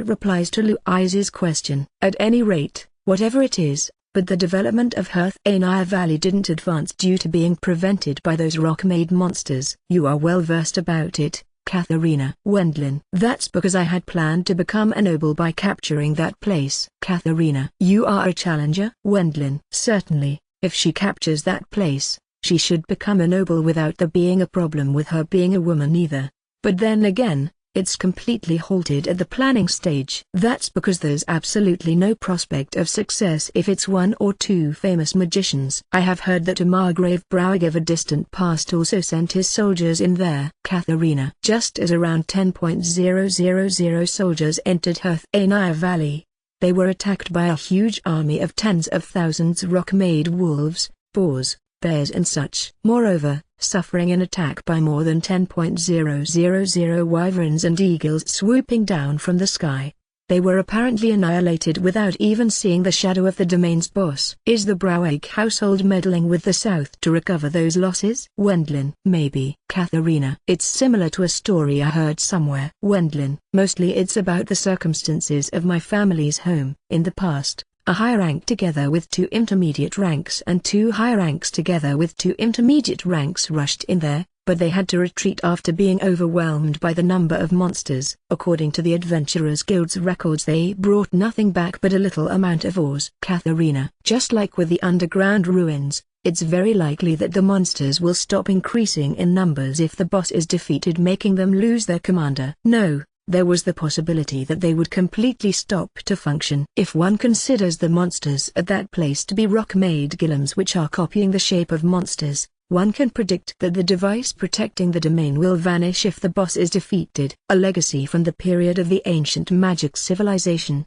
replies to Blue Eyes' question. At any rate, whatever it is, but the development of Herthania Valley didn't advance due to being prevented by those rock-made monsters. You are well versed about it, Katharina. Wendlin. That's because I had planned to become a noble by capturing that place. Katharina. You are a challenger? Wendlin. Certainly, if she captures that place, she should become a noble without there being a problem with her being a woman either. But then again, it's completely halted at the planning stage. That's because there's absolutely no prospect of success if it's one or two famous magicians. I have heard that a Margrave Browig of a distant past also sent his soldiers in there. Katharina. Just as around 10,000 soldiers entered Herthania Valley, they were attacked by a huge army of tens of thousands rock-made wolves, boars, bears and such. Moreover, suffering an attack by more than 10,000 wyverns and eagles swooping down from the sky, they were apparently annihilated without even seeing the shadow of the domain's boss. Is the Browig household meddling with the south to recover those losses? Wendlin. Maybe. Katharina. It's similar to a story I heard somewhere. Wendlin. Mostly it's about the circumstances of my family's home. In the past, a high rank together with two intermediate ranks and two high ranks together with two intermediate ranks rushed in there, but they had to retreat after being overwhelmed by the number of monsters. According to the Adventurers Guild's records, they brought nothing back but a little amount of ores. Katharina. Just like with the underground ruins, it's very likely that the monsters will stop increasing in numbers if the boss is defeated, making them lose their commander. No. There was the possibility that they would completely stop to function. If one considers the monsters at that place to be rock-made golems which are copying the shape of monsters, one can predict that the device protecting the domain will vanish if the boss is defeated. A legacy from the period of the ancient magic civilization.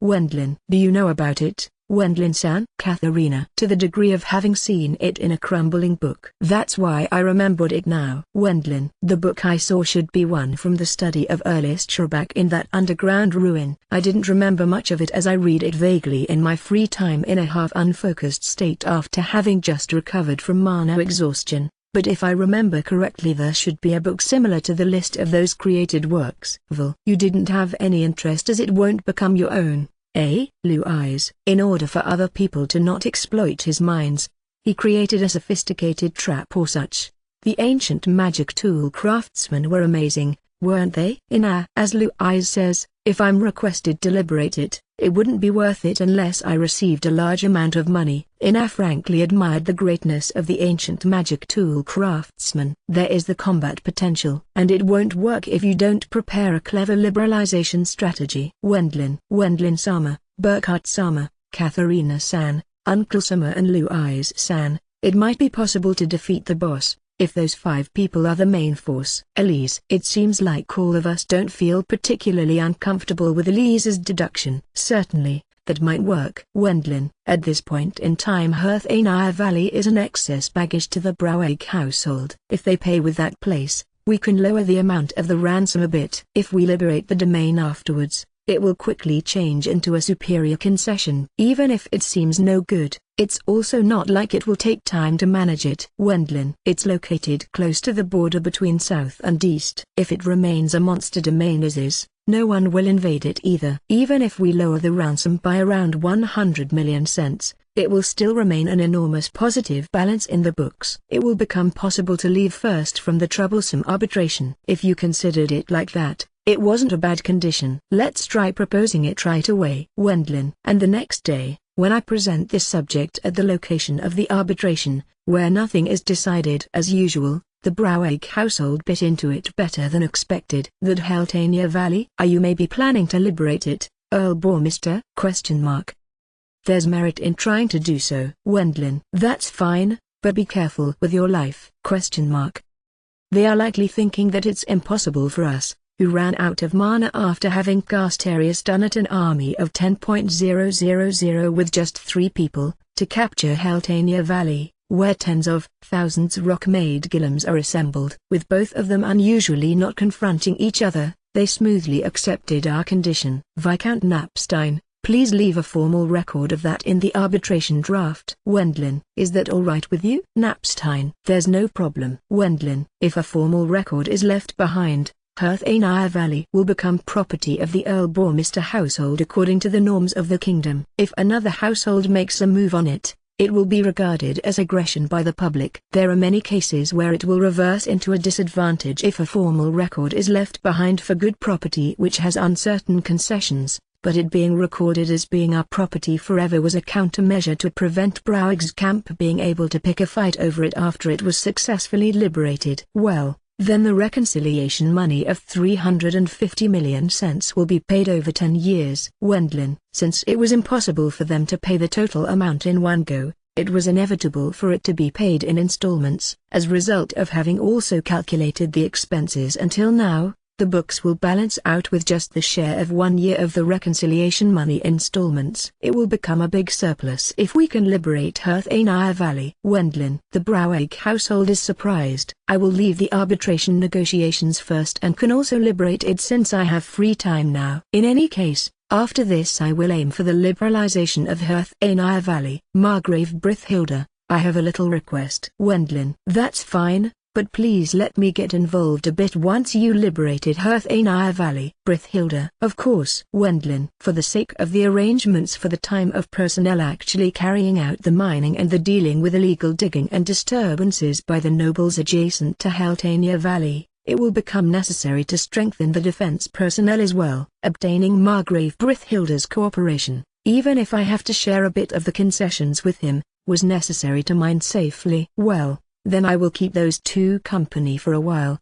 Wendlin. Do you know about it, Wendlin-san? Katharina. To the degree of having seen it in a crumbling book. That's why I remembered it now. Wendlin. The book I saw should be one from the study of earliest back in that underground ruin. I didn't remember much of it as I read it vaguely in my free time in a half-unfocused state after having just recovered from mana exhaustion. But if I remember correctly, there should be a book similar to the list of those created works. You didn't have any interest as it won't become your own, eh? Blue eyes. In order for other people to not exploit his minds, he created a sophisticated trap or such. The ancient magic tool craftsmen were amazing, weren't they? As Blue Eyes says, if I'm requested to liberate it, it wouldn't be worth it unless I received a large amount of money. Ina frankly admired the greatness of the ancient magic tool craftsman. There is the combat potential, and it won't work if you don't prepare a clever liberalization strategy. Wendlin-sama, Burkhardt-sama, Katharina-san, Uncle-sama and Blue Eyes-san, it might be possible to defeat the boss, if those 5 people are the main force. Elise. It seems like all of us don't feel particularly uncomfortable with Elise's deduction. Certainly, that might work. Wendlin. At this point in time, Herthania Valley is an excess baggage to the Browig household. If they pay with that place, we can lower the amount of the ransom a bit. If we liberate the domain afterwards, it will quickly change into a superior concession. Even if it seems no good, it's also not like it will take time to manage it. Wendlin. It's located close to the border between south and east. If it remains a monster domain as is, no one will invade it either. Even if we lower the ransom by around 100 million cents, it will still remain an enormous positive balance in the books. It will become possible to leave first from the troublesome arbitration. If you considered it like that, it wasn't a bad condition. Let's try proposing it right away. Wendlin. And the next day, when I present this subject at the location of the arbitration, where nothing is decided as usual, the Browig household bit into it better than expected. That Herthania Valley? Are you maybe planning to liberate it, Earl Bourmister? There's merit in trying to do so. Wendlin. That's fine, but be careful with your life? They are likely thinking that it's impossible for us, who ran out of mana after having cast area stun at an army of 10,000 with just 3 people, to capture Herthania Valley, where tens of thousands rock-made golems are assembled. With both of them unusually not confronting each other, they smoothly accepted our condition. Viscount Knapstein, Please leave a formal record of that in the arbitration draft. Wendlin, is that all right with you? Napstein, there's no problem. Wendlin, if a formal record is left behind, Herthanar Valley will become property of the Earl Bormister household according to the norms of the kingdom. If another household makes a move on it, it will be regarded as aggression by the public. There are many cases where it will reverse into a disadvantage if a formal record is left behind for good property which has uncertain concessions, but it being recorded as being our property forever was a countermeasure to prevent Browig's camp being able to pick a fight over it after it was successfully liberated. Well, then the reconciliation money of 350 million cents will be paid over 10 years. Wendlin, since it was impossible for them to pay the total amount in one go, it was inevitable for it to be paid in installments. As a result of having also calculated the expenses until now, the books will balance out with just the share of 1 year of the reconciliation money installments. It will become a big surplus if we can liberate Herthanar Valley. Wendlin, the Browig household is surprised. I will leave the arbitration negotiations first and can also liberate it since I have free time now. In any case, after this I will aim for the liberalization of Herthanar Valley. Margrave Brithhilda, I have a little request. Wendlin, that's fine. But please let me get involved a bit once you liberated Herthanar Valley. Brithhilda. Of course. Wendlin. For the sake of the arrangements for the time of personnel actually carrying out the mining and the dealing with illegal digging and disturbances by the nobles adjacent to Herthanar Valley, it will become necessary to strengthen the defense personnel as well. Obtaining Margrave Brithhilda's cooperation, even if I have to share a bit of the concessions with him, was necessary to mine safely. Well, then I will keep those two company for a while.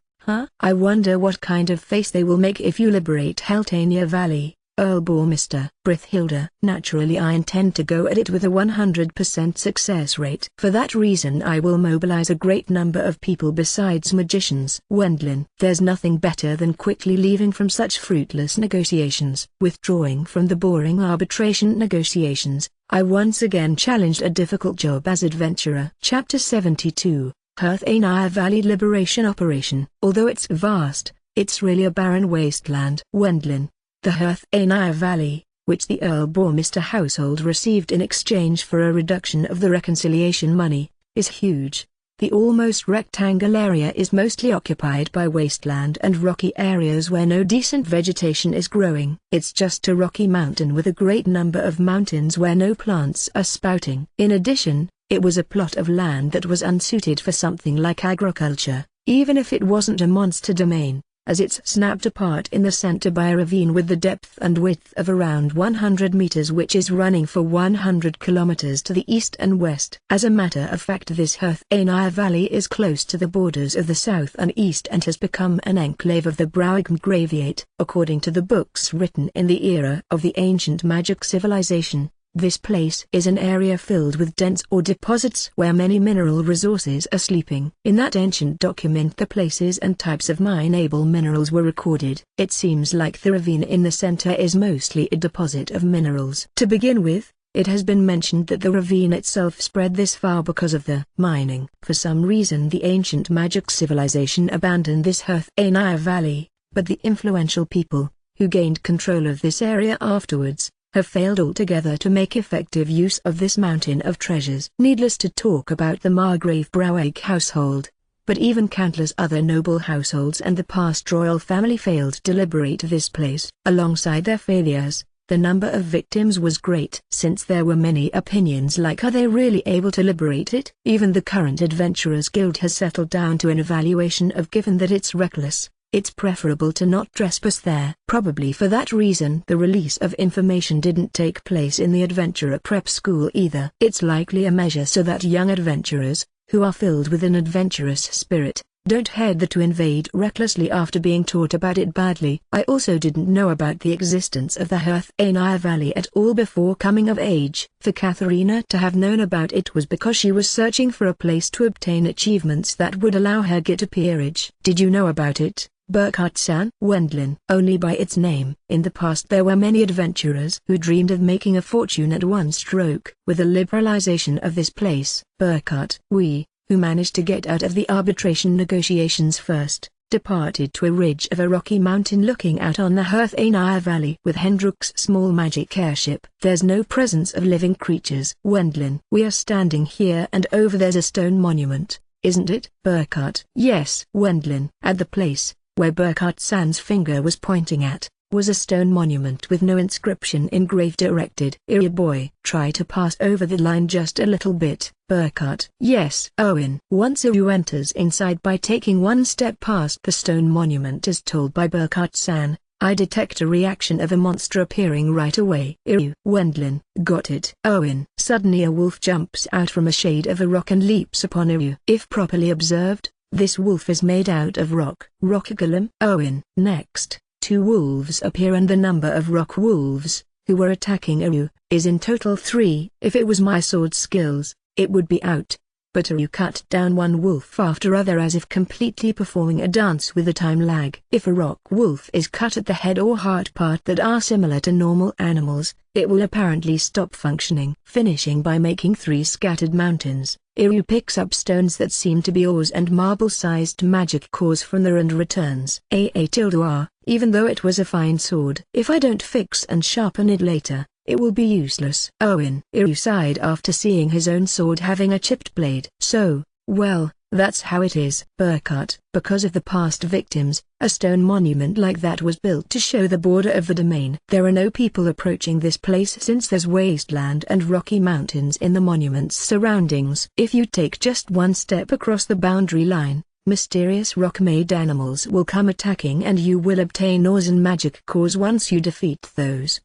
I wonder what kind of face they will make if you liberate Herthanar Valley, Earl Bormister. Brithhilda. Naturally I intend to go at it with a 100% success rate. For that reason I will mobilize a great number of people besides magicians. Wendlin. There's nothing better than quickly leaving from such fruitless negotiations. Withdrawing from the boring arbitration negotiations, I once again challenged a difficult job as adventurer. Chapter 72, Herthanar Valley Liberation Operation. Although it's vast, it's really a barren wasteland. Wendlin. The Herthanar Valley, which the Earl Bormister household received in exchange for a reduction of the reconciliation money, is huge. The almost rectangular area is mostly occupied by wasteland and rocky areas where no decent vegetation is growing. It's just a rocky mountain with a great number of mountains where no plants are sprouting. In addition, it was a plot of land that was unsuited for something like agriculture, even if it wasn't a monster domain, as it's snapped apart in the center by a ravine with the depth and width of around 100 meters which is running for 100 kilometers to the east and west. As a matter of fact, this Herthanar Valley is close to the borders of the south and east and has become an enclave of the Browig Mgraviate. According to the books written in the era of the ancient magic civilization, this place is an area filled with dens or deposits where many mineral resources are sleeping. In that ancient document the places and types of mineable minerals were recorded. It seems like the ravine in the center is mostly a deposit of minerals. To begin with, it has been mentioned that the ravine itself spread this far because of the mining. For some reason the ancient magic civilization abandoned this Herthanar Valley, but the influential people, who gained control of this area afterwards, have failed altogether to make effective use of this mountain of treasures. Needless to talk about the Margrave Browig household, but even countless other noble households and the past royal family failed to liberate this place. Alongside their failures, the number of victims was great. Since there were many opinions like are they really able to liberate it? Even the current Adventurers Guild has settled down to an evaluation of given that it's reckless, it's preferable to not trespass there. Probably for that reason the release of information didn't take place in the adventurer prep school either. It's likely a measure so that young adventurers, who are filled with an adventurous spirit, don't head there to invade recklessly after being taught about it badly. I also didn't know about the existence of the Herthanar Valley at all before coming of age. For Katharina to have known about it was because she was searching for a place to obtain achievements that would allow her get a peerage. Did you know about it, Burkhart-san? Wendlin. Only by its name. In the past there were many adventurers who dreamed of making a fortune at one stroke. With the liberalization of this place, Burkhart, who managed to get out of the arbitration negotiations first, departed to a ridge of a rocky mountain looking out on the LNAudioBooks Valley with Hendrik's small magic airship. There's no presence of living creatures. Wendlin. We are standing here and over there's a stone monument, isn't it? Burkhart. Yes. Wendlin. At the place where Burkhart-san's finger was pointing at, was a stone monument with no inscription engraved erected. Boy, try to pass over the line just a little bit. Burkhart. Yes. Owen. Once Iryu enters inside by taking one step past the stone monument as told by Burkhart-san, I detect a reaction of a monster appearing right away. Iryu. Wendlin. Got it. Owen. Suddenly a wolf jumps out from a shade of a rock and leaps upon Iryu. If properly observed, this wolf is made out of rock. Rock golem. Owen. Next, 2 wolves appear and the number of rock wolves, who were attacking Iryu, is in total 3. If it was my sword skills, it would be out. But Iryu cut down one wolf after other as if completely performing a dance with a time lag. If a rock wolf is cut at the head or heart part that are similar to normal animals, it will apparently stop functioning. Finishing by making 3 scattered mountains, Iryu picks up stones that seem to be ores and marble-sized magic cores from there and returns. Even though it was a fine sword. If I don't fix and sharpen it later, it will be useless. Owen. Iryu sighed after seeing his own sword having a chipped blade. So, well, that's how it is. Burkhart. Because of the past victims, a stone monument like that was built to show the border of the domain. There are no people approaching this place since there's wasteland and rocky mountains in the monument's surroundings. If you take just one step across the boundary line, mysterious rock-made animals will come attacking and you will obtain ores and magic cores once you defeat those.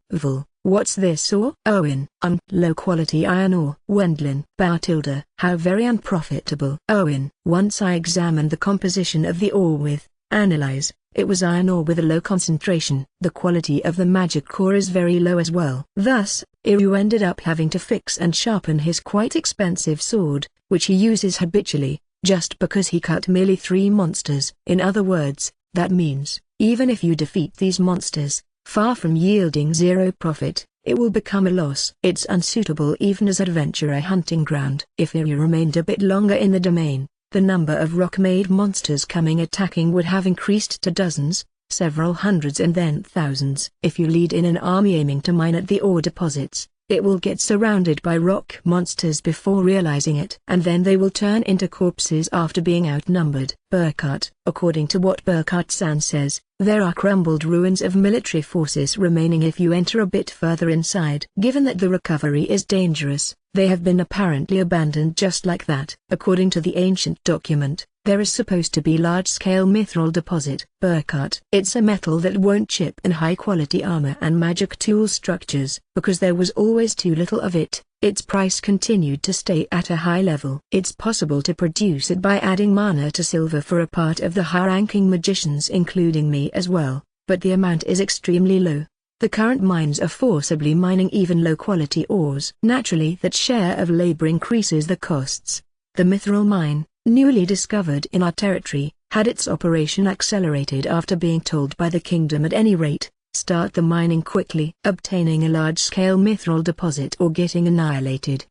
What's this ore? Owen. Low-quality iron ore. Wendlin. Bautilda. How very unprofitable. Owen. Once I examined the composition of the ore with analyze, it was iron ore with a low concentration. The quality of the magic core is very low as well. Thus, Iryu ended up having to fix and sharpen his quite expensive sword, which he uses habitually, just because he cut merely 3 monsters. In other words, that means, even if you defeat these monsters, far from yielding 0 profit, it will become a loss. It's unsuitable even as adventurer hunting ground. If Iryu remained a bit longer in the domain, the number of rock-made monsters coming attacking would have increased to dozens, several hundreds and then thousands. If you lead in an army aiming to mine at the ore deposits, it will get surrounded by rock monsters before realizing it. And then they will turn into corpses after being outnumbered. Burkhart. According to what Burkhart-san says, there are crumbled ruins of military forces remaining if you enter a bit further inside. Given that the recovery is dangerous, they have been apparently abandoned just like that. According to the ancient document, there is supposed to be large-scale mithril deposit. Burkhart. It's a metal that won't chip in high-quality armor and magic tool structures. Because there was always too little of it, its price continued to stay at a high level. It's possible to produce it by adding mana to silver for a part of the high-ranking magicians including me as well, but the amount is extremely low. The current mines are forcibly mining even low-quality ores. Naturally that share of labor increases the costs. The mithril mine, newly discovered in our territory, had its operation accelerated after being told by the kingdom at any rate, start the mining quickly. Obtaining a large-scale mithril deposit or getting annihilated,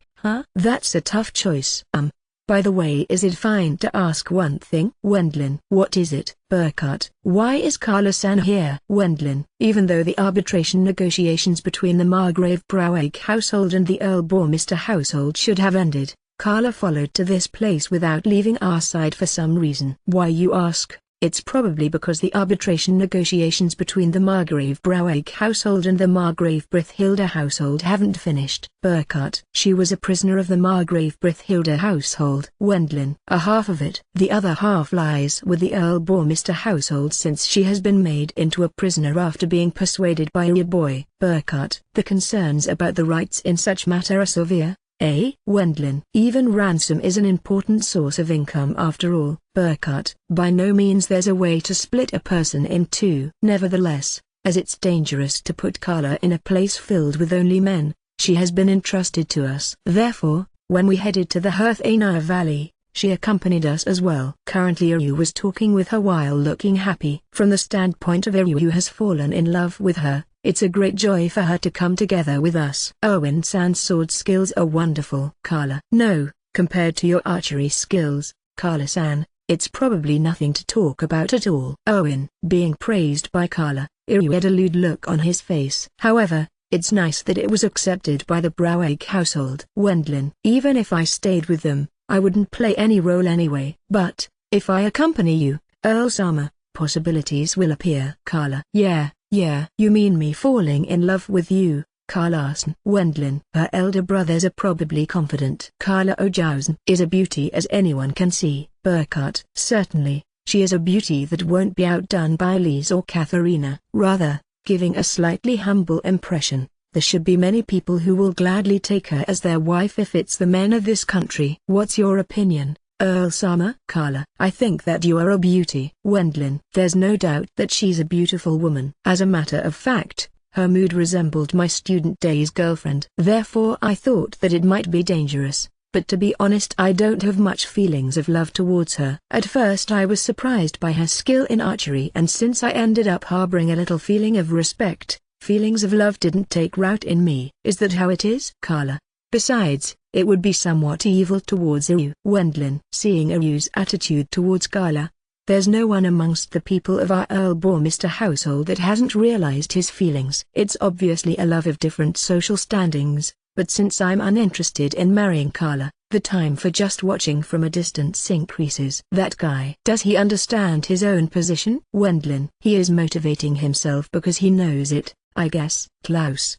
That's a tough choice. By the way, is it fine to ask one thing? Wendlin. What is it? Burkhart. Why is Carla-san here? Wendlin. Even though the arbitration negotiations between the Margrave Braueg household and the Earl Bormister household should have ended, Carla followed to this place without leaving our side for some reason. Why, you ask? It's probably because the arbitration negotiations between the Margrave Braueg household and the Margrave Brithilda household haven't finished. Burkhart. She was a prisoner of the Margrave Brithilda household. Wendlin. A half of it. The other half lies with the Earl Bormister household since she has been made into a prisoner after being persuaded by a boy. Burkhart. The concerns about the rights in such matter are severe. Wendlin. Even ransom is an important source of income after all. Burkhart. By no means there's a way to split a person in two. Nevertheless, as it's dangerous to put Carla in a place filled with only men, she has been entrusted to us. Therefore, when we headed to the LNAudioBooks Valley, she accompanied us as well. Currently Iryu was talking with her while looking happy. From the standpoint of Iryu who has fallen in love with her, it's a great joy for her to come together with us. Owen-san's sword skills are wonderful. Carla. No, compared to your archery skills, Carla-san, it's probably nothing to talk about at all. Owen, being praised by Carla, Iryu had a lewd look on his face. However, it's nice that it was accepted by the Browegg household. Wendlin, even if I stayed with them, I wouldn't play any role anyway. But, if I accompany you, Earl-sama, possibilities will appear. Carla. Yeah, you mean me falling in love with you, Carla asked. Wendlin. Her elder brothers are probably confident. Carla Ojausen is a beauty as anyone can see. Burkhart. Certainly, she is a beauty that won't be outdone by Elise or Katharina. Rather, giving a slightly humble impression, there should be many people who will gladly take her as their wife if it's the men of this country. What's your opinion, Earl-sama? Carla. I think that you are a beauty. Wendlin. There's no doubt that she's a beautiful woman. As a matter of fact, her mood resembled my student days girlfriend. Therefore I thought that it might be dangerous, but to be honest I don't have much feelings of love towards her. At first I was surprised by her skill in archery, and since I ended up harboring a little feeling of respect, feelings of love didn't take root in me. Is that how it is? Carla. Besides, it would be somewhat evil towards Iryu. Wendlin. Seeing Iryu's attitude towards Carla, there's no one amongst the people of our Earl-Bormister household that hasn't realized his feelings. It's obviously a love of different social standings. But since I'm uninterested in marrying Carla, the time for just watching from a distance increases. That guy. Does he understand his own position? Wendlin. He is motivating himself because he knows it, I guess. Klaus.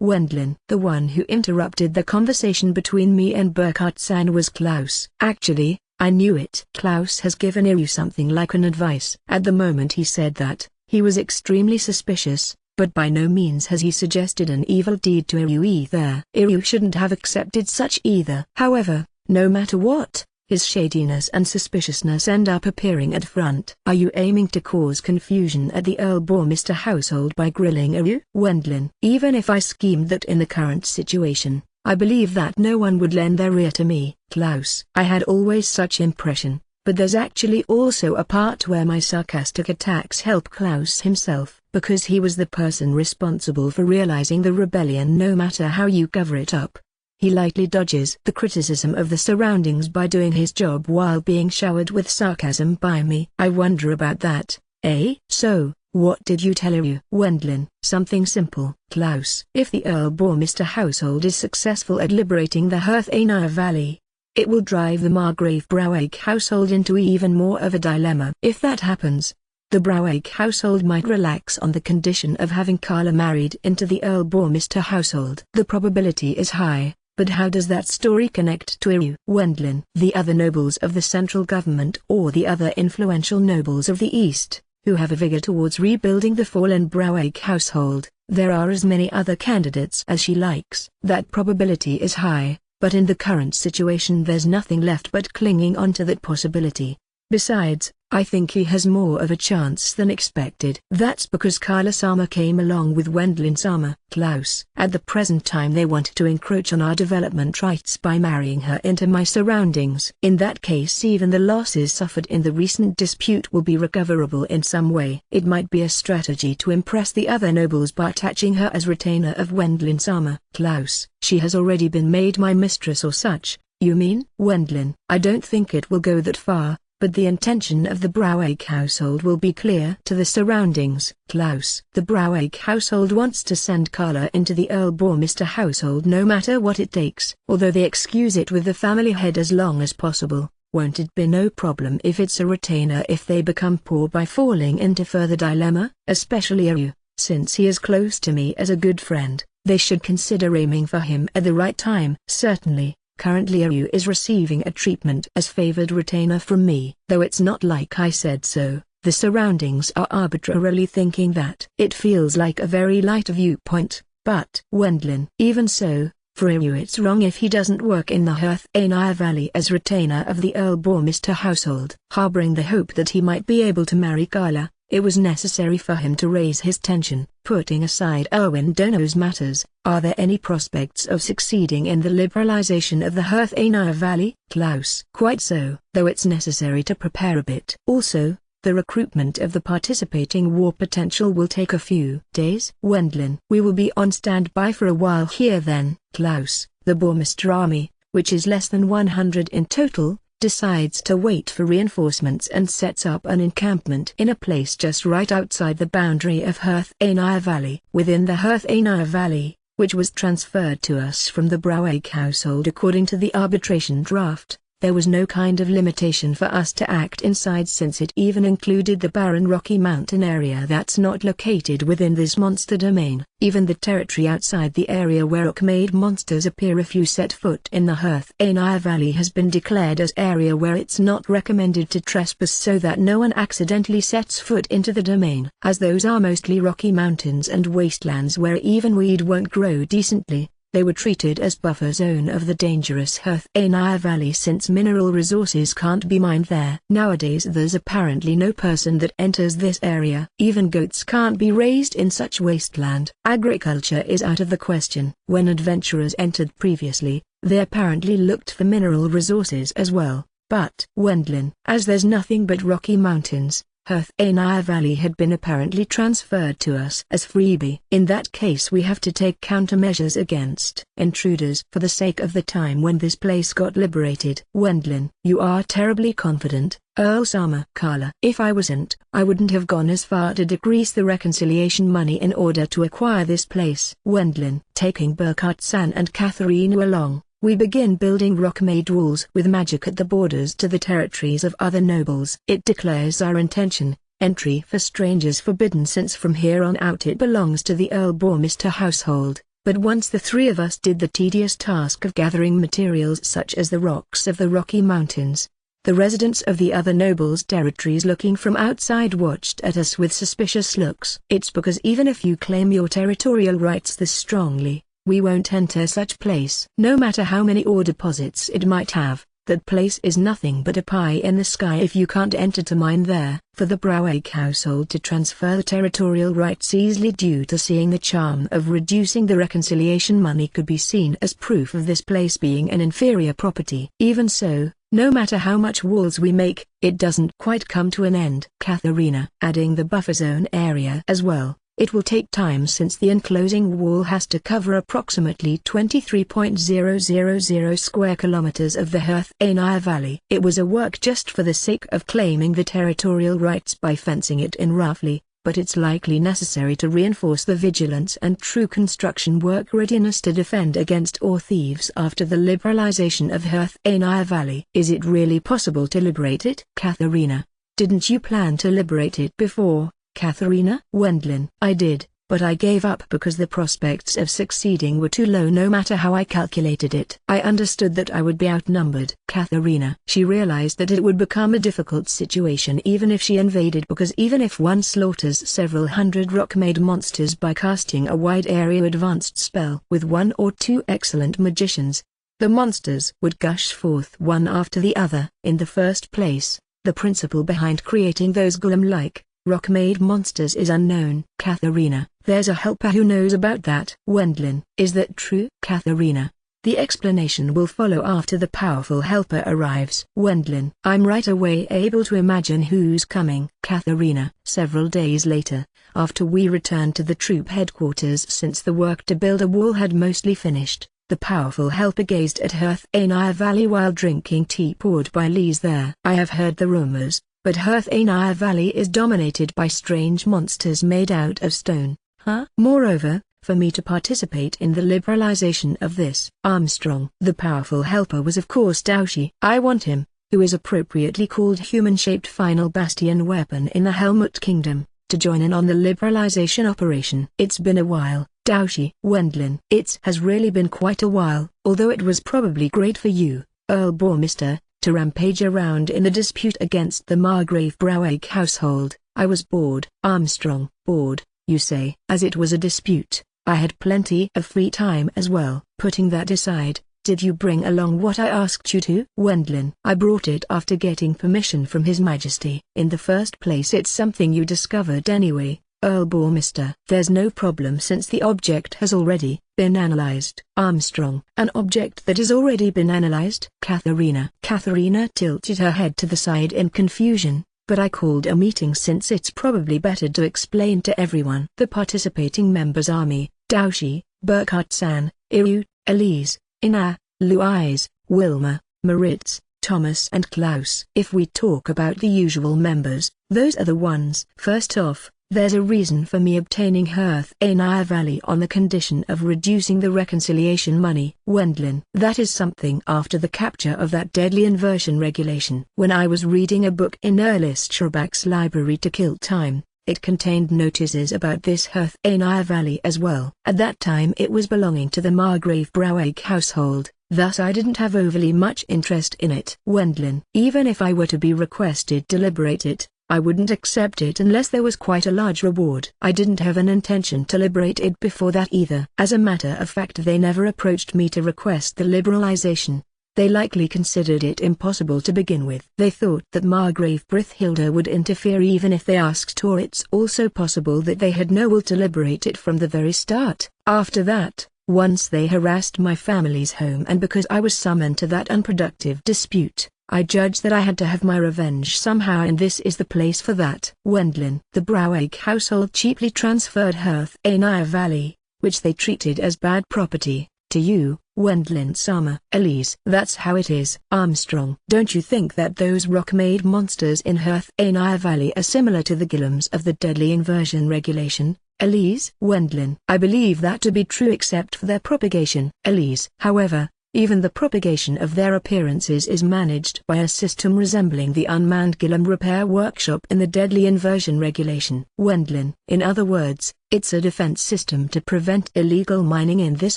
Wendlin. The one who interrupted the conversation between me and Burkhart-san was Klaus. Actually, I knew it. Klaus has given Iryu something like an advice. At the moment he said that, he was extremely suspicious. But by no means has he suggested an evil deed to Iryu either. Iryu shouldn't have accepted such either. However, no matter what, his shadiness and suspiciousness end up appearing at front. Are you aiming to cause confusion at the Earl-Bormister household by grilling Iryu? Wendlin. Even if I schemed that in the current situation, I believe that no one would lend their ear to me. Klaus. I had always such impression. But there's actually also a part where my sarcastic attacks help Klaus himself, because he was the person responsible for realizing the rebellion no matter how you cover it up. He lightly dodges the criticism of the surroundings by doing his job while being showered with sarcasm by me. I wonder about that, eh? So, what did you tell Iryu? Wendlin. Something simple. Klaus. If the Earl-Bormister household is successful at liberating the Herthanar Valley, it will drive the Margrave Browegg household into even more of a dilemma. If that happens, the Browegg household might relax on the condition of having Carla married into the Earl-Bormister household. The probability is high, but how does that story connect to Iryu? Wendlin. The other nobles of the central government or the other influential nobles of the East, who have a vigor towards rebuilding the fallen Browegg household. There are as many other candidates as she likes. That probability is high. But in the current situation there's nothing left but clinging onto that possibility. Besides, I think he has more of a chance than expected. That's because Carla-sama came along with Wendlin-sama. Klaus. At the present time they want to encroach on our development rights by marrying her into my surroundings. In that case even the losses suffered in the recent dispute will be recoverable in some way. It might be a strategy to impress the other nobles by attaching her as retainer of Wendlin-sama. Klaus. She has already been made my mistress or such, you mean? Wendlin. I don't think it will go that far. But the intention of the Browegg household will be clear to the surroundings. Klaus. The Browegg household wants to send Carla into the Earl-Bormister household no matter what it takes. Although they excuse it with the family head as long as possible, won't it be no problem if it's a retainer if they become poor by falling into further dilemma? Especially Iryu, since he is close to me as a good friend, they should consider aiming for him at the right time. Certainly. Currently Iryu is receiving a treatment as favored retainer from me. Though it's not like I said so, the surroundings are arbitrarily thinking that. It feels like a very light viewpoint, but Wendlin. Even so, for Iryu it's wrong if he doesn't work in the Herthanar Valley as retainer of the Earl-Bormister household. Harboring the hope that he might be able to marry Carla, it was necessary for him to raise his tension. Putting aside Erwin Dono's matters, are there any prospects of succeeding in the liberalization of the Herthanar Valley? Klaus. Quite so, though it's necessary to prepare a bit. Also, the recruitment of the participating war potential will take a few days. Wendlin. We will be on standby for a while here then. Klaus. The Bormister army, which is less than 100 in total, decides to wait for reinforcements and sets up an encampment in a place just right outside the boundary of Herthanar Valley. Within the Herthanar Valley, which was transferred to us from the Broweg household according to the arbitration draft, there was no kind of limitation for us to act inside, since it even included the barren Rocky Mountain area that's not located within this monster domain. Even the territory outside the area where Rock-made monsters appear if you set foot in the Herthanar Valley has been declared as area where it's not recommended to trespass, so that no one accidentally sets foot into the domain. As those are mostly rocky mountains and wastelands where even weed won't grow decently, they were treated as buffer zone of the dangerous Herthanar Valley, since mineral resources can't be mined there. Nowadays there's apparently no person that enters this area. Even goats can't be raised in such wasteland. Agriculture is out of the question. When adventurers entered previously, they apparently looked for mineral resources as well, but Wendlin, as there's nothing but rocky mountains, Herthanar Valley had been apparently transferred to us as freebie. In that case we have to take countermeasures against intruders for the sake of the time when this place got liberated. Wendlin, you are terribly confident, Earl Sama. Carla, if I wasn't, I wouldn't have gone as far to decrease the reconciliation money in order to acquire this place. Wendlin, taking Burkhart-san and Katharina along, we begin building rock-made walls with magic at the borders to the territories of other nobles. It declares our intention, entry for strangers forbidden, since from here on out it belongs to the Earl Bormister household. But once the three of us did the tedious task of gathering materials such as the rocks of the Rocky Mountains, the residents of the other nobles' territories looking from outside watched at us with suspicious looks. It's because even if you claim your territorial rights this strongly, we won't enter such place. No matter how many ore deposits it might have, that place is nothing but a pie in the sky if you can't enter to mine there. For the Broweg household to transfer the territorial rights easily due to seeing the charm of reducing the reconciliation money could be seen as proof of this place being an inferior property. Even so, no matter how much walls we make, it doesn't quite come to an end. Katharina, adding the buffer zone area as well. It will take time, since the enclosing wall has to cover approximately 23.000 square kilometers of the Herthanar Valley. It was a work just for the sake of claiming the territorial rights by fencing it in roughly, but it's likely necessary to reinforce the vigilance and true construction work readiness to defend against ore thieves after the liberalization of Herthanar Valley. Is it really possible to liberate it? Katharina, didn't you plan to liberate it before? Katharina? Wendlin, I did, but I gave up because the prospects of succeeding were too low no matter how I calculated it. I understood that I would be outnumbered. Katharina. She realized that it would become a difficult situation even if she invaded, because even if one slaughters several hundred rock-made monsters by casting a wide area advanced spell with one or two excellent magicians, the monsters would gush forth one after the other. In the first place, the principle behind creating those golem-like rock-made monsters is unknown. Katharina, there's a helper who knows about that. Wendlin, is that true? Katharina, the explanation will follow after the powerful helper arrives. Wendlin, I'm right away able to imagine who's coming. Katharina, several days later, after we returned to the troop headquarters since the work to build a wall had mostly finished, the powerful helper gazed at Herthanar Valley while drinking tea poured by Lise there. I have heard the rumors, but Herthanar Valley is dominated by strange monsters made out of stone. Huh? Moreover, for me to participate in the liberalization of this Armstrong, the powerful helper was of course Daoshi. I want him, who is appropriately called human-shaped final bastion weapon in the Helmut Kingdom, to join in on the liberalization operation. It's been a while, Daoshi. Wendlin. It has really been quite a while, although it was probably great for you, Earl Bormister, to rampage around in the dispute against the Margrave Broweg household. I was bored. Armstrong. Bored, you say? As it was a dispute, I had plenty of free time as well. Putting that aside, did you bring along what I asked you to? Wendlin. I brought it after getting permission from His Majesty. In the first place, it's something you discovered anyway, Earl Bormister. There's no problem since the object has already been analyzed. Armstrong. An object that has already been analyzed? Katharina. Katharina tilted her head to the side in confusion, but I called a meeting since it's probably better to explain to everyone. The participating members are me, Daoshi, Burkhart-san, Iryu, Elise, Ina, Louise, Wilma, Maritz, Thomas and Klaus. If we talk about the usual members, those are the ones. First off, there's a reason for me obtaining Hearth Anaya Valley on the condition of reducing the reconciliation money. Wendlin. That is something after the capture of that deadly inversion regulation. When I was reading a book in Ernest Schurback's library to kill time, it contained notices about this Hearth Anaya Valley as well. At that time it was belonging to the Margrave Brouwegg household, thus I didn't have overly much interest in it. Wendlin. Even if I were to be requested to liberate it, I wouldn't accept it unless there was quite a large reward. I didn't have an intention to liberate it before that either. As a matter of fact, they never approached me to request the liberalization. They likely considered it impossible to begin with. They thought that Margrave Brithilda would interfere even if they asked, or it's also possible that they had no will to liberate it from the very start. After that, once they harassed my family's home, and because I was summoned to that unproductive dispute, I judged that I had to have my revenge somehow, and this is the place for that. Wendlin. The Brouwegg household cheaply transferred Hearth Anaya Valley, which they treated as bad property, to you, Wendlin-sama. Elise. That's how it is. Armstrong. Don't you think that those rock-made monsters in Hearth Anaya Valley are similar to the Gillums of the deadly inversion regulation? Elise. Wendlin. I believe that to be true except for their propagation. Elise. However, even the propagation of their appearances is managed by a system resembling the unmanned Gillum repair workshop in the deadly inversion regulation. Wendlin. In other words, it's a defense system to prevent illegal mining in this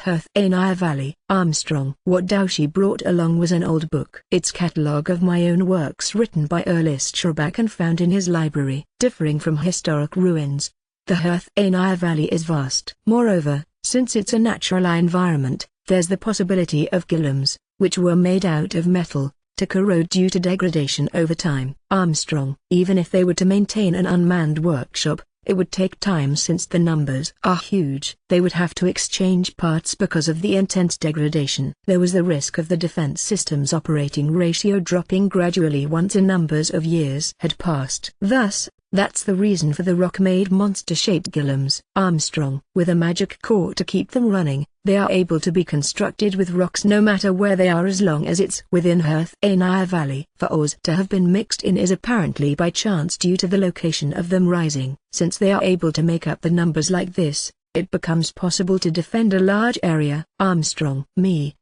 Hearth Anaya Valley. Armstrong. What Doushi brought along was an old book. It's catalogue of my own works written by Ernest Schurback and found in his library. Differing from historic ruins, the Hearth Anaya Valley is vast. Moreover, since it's a natural environment, there's the possibility of Gillums, which were made out of metal, to corrode due to degradation over time. Armstrong. Even if they were to maintain an unmanned workshop, it would take time since the numbers are huge. They would have to exchange parts because of the intense degradation. There was the risk of the defense system's operating ratio dropping gradually once a numbers of years had passed. Thus, that's the reason for the rock-made monster-shaped Gillums. Armstrong. With a magic core to keep them running, they are able to be constructed with rocks no matter where they are as long as it's within Hearth Anaya Valley. For Oz to have been mixed in is apparently by chance due to the location of them rising. Since they are able to make up the numbers like this, it becomes possible to defend a large area. Armstrong. Me,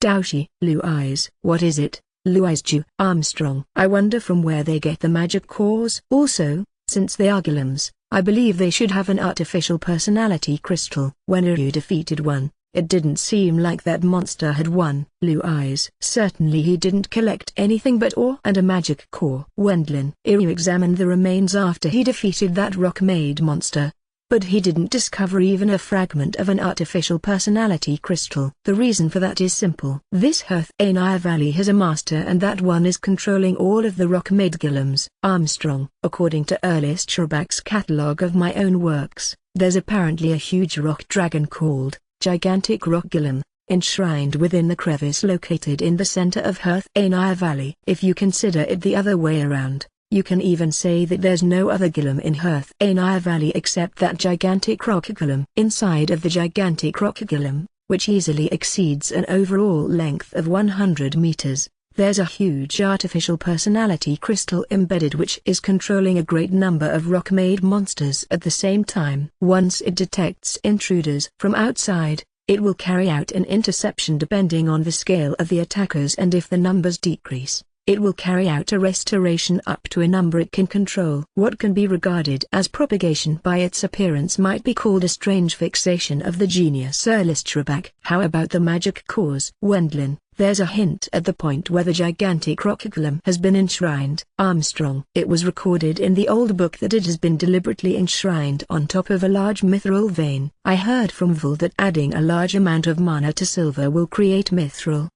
Doushi. Blue eyes. What is it? Luizju. Armstrong. I wonder from where they get the magic cores. Also, since they are Gillums, I believe they should have an artificial personality crystal. When Iryu defeated one, it didn't seem like that monster had won. Blue eyes. Certainly he didn't collect anything but ore and a magic core. Wendlin. Iryu examined the remains after he defeated that rock-made monster, but he didn't discover even a fragment of an artificial personality crystal. The reason for that is simple. This Hearth Anaya Valley has a master, and that one is controlling all of the rock-made Gillums. Armstrong. According to Ernest Schurback's catalogue of my own works, there's apparently a huge rock dragon called Gigantic Rock Gillum, enshrined within the crevice located in the center of Hearth Anaya Valley. If you consider it the other way around, you can even say that there's no other Gillum in Hearth Anaya Valley except that gigantic rock Gillum. Inside of the gigantic rock Gillum, which easily exceeds an overall length of 100 meters, there's a huge artificial personality crystal embedded which is controlling a great number of rock-made monsters at the same time. Once it detects intruders from outside, it will carry out an interception depending on the scale of the attackers, and if the numbers decrease, it will carry out a restoration up to a number it can control. What can be regarded as propagation by its appearance might be called a strange fixation of the genius Ernest Schurback. How about the magic cores? Wendlin. There's a hint at the point where the gigantic rock Gillum has been enshrined. Armstrong. It was recorded in the old book that it has been deliberately enshrined on top of a large mithril vein. I heard from Vol that adding a large amount of mana to silver will create mithril.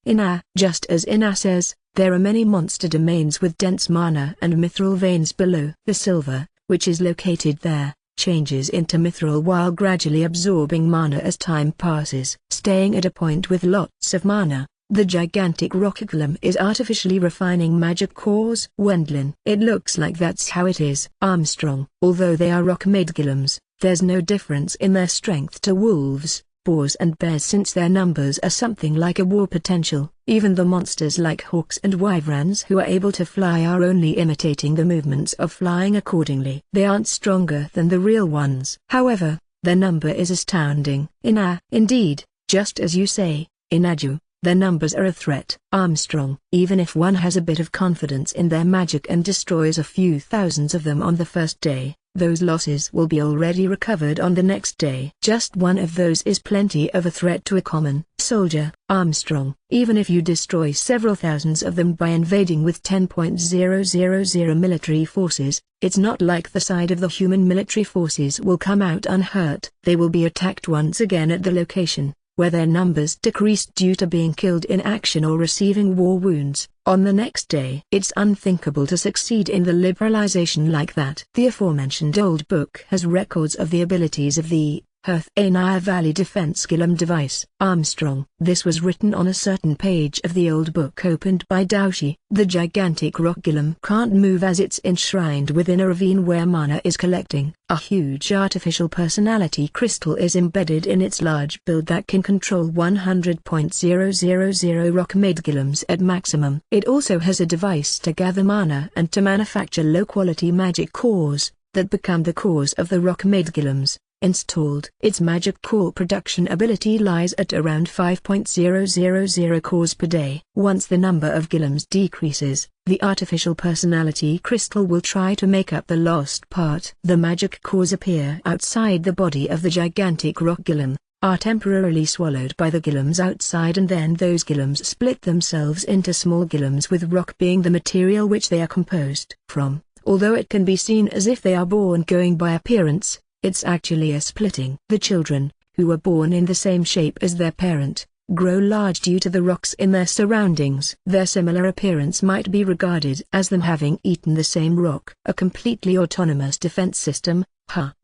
Just as Ina says, there are many monster domains with dense mana and mithril veins below. The silver, which is located there, changes into mithril while gradually absorbing mana as time passes. Staying at a point with lots of mana, the gigantic rock Gillum is artificially refining magic cores. Wendlin. It looks like that's how it is. Armstrong. Although they are rock-made Gillums, there's no difference in their strength to wolves, boars and bears, since their numbers are something like a war potential. Even the monsters like hawks and wyverns who are able to fly are only imitating the movements of flying accordingly. They aren't stronger than the real ones. However, their number is astounding. Indeed, just as you say, Inaju, their numbers are a threat. Armstrong. Even if one has a bit of confidence in their magic and destroys a few thousands of them on the first day, those losses will be already recovered on the next day. Just one of those is plenty of a threat to a common soldier. Armstrong. Even if you destroy several thousands of them by invading with 10,000 military forces, it's not like the side of the human military forces will come out unhurt. They will be attacked once again at the location where their numbers decreased due to being killed in action or receiving war wounds, on the next day. It's unthinkable to succeed in the liberalization like that. The aforementioned old book has records of the abilities of the LNAudioBooks Valley Defense Golem device. Armstrong. This was written on a certain page of the old book opened by Daoshi. The gigantic rock golem can't move as it's enshrined within a ravine where mana is collecting. A huge artificial personality crystal is embedded in its large build that can control 100,000 rock-made golems at maximum. It also has a device to gather mana and to manufacture low-quality magic cores that become the cores of the rock-made golems installed. Its magic core production ability lies at around 5,000 cores per day. Once the number of golems decreases, the artificial personality crystal will try to make up the lost part. The magic cores appear outside the body of the gigantic rock golem, are temporarily swallowed by the golems outside, and then those golems split themselves into small golems, with rock being the material which they are composed from. Although it can be seen as if they are born going by appearance, it's actually a splitting. The children, who were born in the same shape as their parent, grow large due to the rocks in their surroundings. Their similar appearance might be regarded as them having eaten the same rock. A completely autonomous defense system,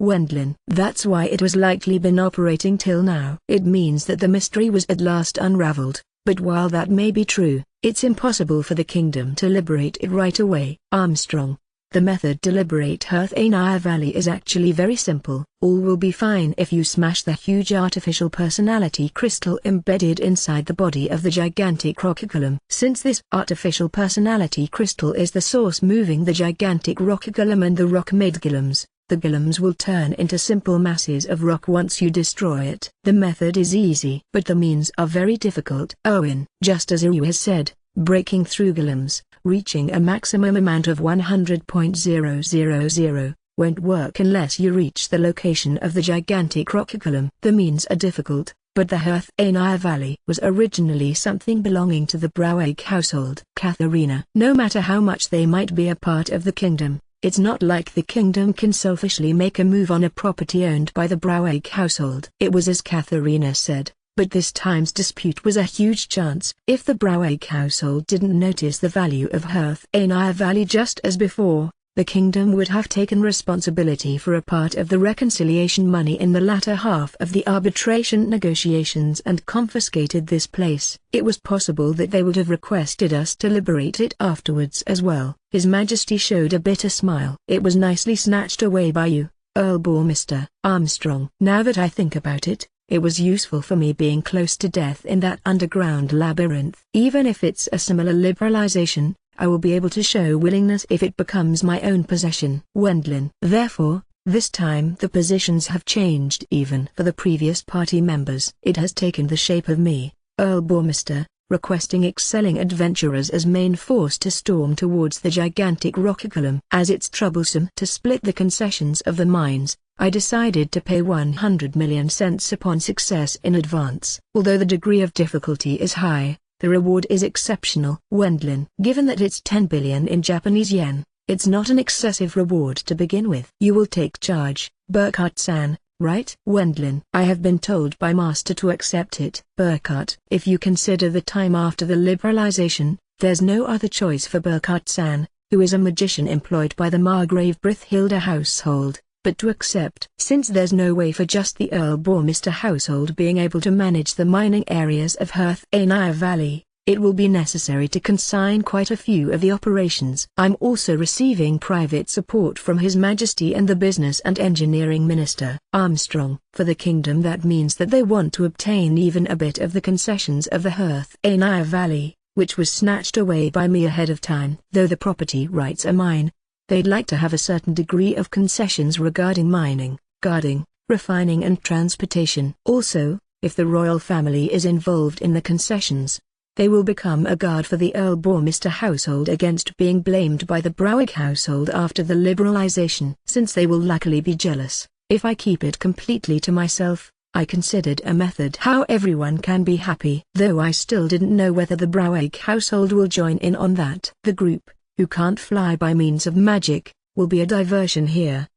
Wendlin. That's why it was likely been operating till now. It means that the mystery was at last unraveled, but while that may be true, it's impossible for the kingdom to liberate it right away. Armstrong. The method to liberate LNAudioBooks Valley is actually very simple. All will be fine if you smash the huge artificial personality crystal embedded inside the body of the gigantic rock golem. Since this artificial personality crystal is the source moving the gigantic rock golem and the rock-made golems, the golems will turn into simple masses of rock once you destroy it. The method is easy, but the means are very difficult. Owen. Just as Iryu has said, breaking through golems, reaching a maximum amount of 100,000, won't work unless you reach the location of the gigantic rock golem. The means are difficult, but the LNAudioBooks Valley was originally something belonging to the Browake household. Katharina. No matter how much they might be a part of the kingdom, it's not like the kingdom can selfishly make a move on a property owned by the Browake household. It was as Katharina said, but this time's dispute was a huge chance. If the Browake household didn't notice the value of LNAudioBooks Valley just as before, the kingdom would have taken responsibility for a part of the reconciliation money in the latter half of the arbitration negotiations and confiscated this place. It was possible that they would have requested us to liberate it afterwards as well. His Majesty showed a bitter smile. It was nicely snatched away by you, Earl Mr. Armstrong. Now that I think about it, it was useful for me being close to death in that underground labyrinth. Even if it's a similar liberalization, I will be able to show willingness if it becomes my own possession. Wendlin. Therefore, this time the positions have changed even for the previous party members. It has taken the shape of me, Earl Bormister, requesting excelling adventurers as main force to storm towards the gigantic rock golem. As it's troublesome to split the concessions of the mines, I decided to pay 100 million cents upon success in advance. Although the degree of difficulty is high, the reward is exceptional. Wendlin. Given that it's 10 billion in Japanese yen, it's not an excessive reward to begin with. You will take charge, Burkhardt-san, right? Wendlin. I have been told by Master to accept it. Burkhardt. If you consider the time after the liberalization, there's no other choice for Burkhardt-san, who is a magician employed by the Margrave Brithhilda household, but to accept. Since there's no way for just the Earl Bormister household being able to manage the mining areas of LNAudioBooks Valley, it will be necessary to consign quite a few of the operations. I'm also receiving private support from His Majesty and the Business and Engineering Minister, Armstrong. For the kingdom, that means that they want to obtain even a bit of the concessions of the Hearth-Anaya Valley, which was snatched away by me ahead of time. Though the property rights are mine, they'd like to have a certain degree of concessions regarding mining, guarding, refining and transportation. Also, if the royal family is involved in the concessions, they will become a guard for the Earl Bormister household against being blamed by the Browig household after the liberalization. Since they will luckily be jealous, if I keep it completely to myself, I considered a method how everyone can be happy. Though I still didn't know whether the Browig household will join in on that. The group, who can't fly by means of magic, will be a diversion here.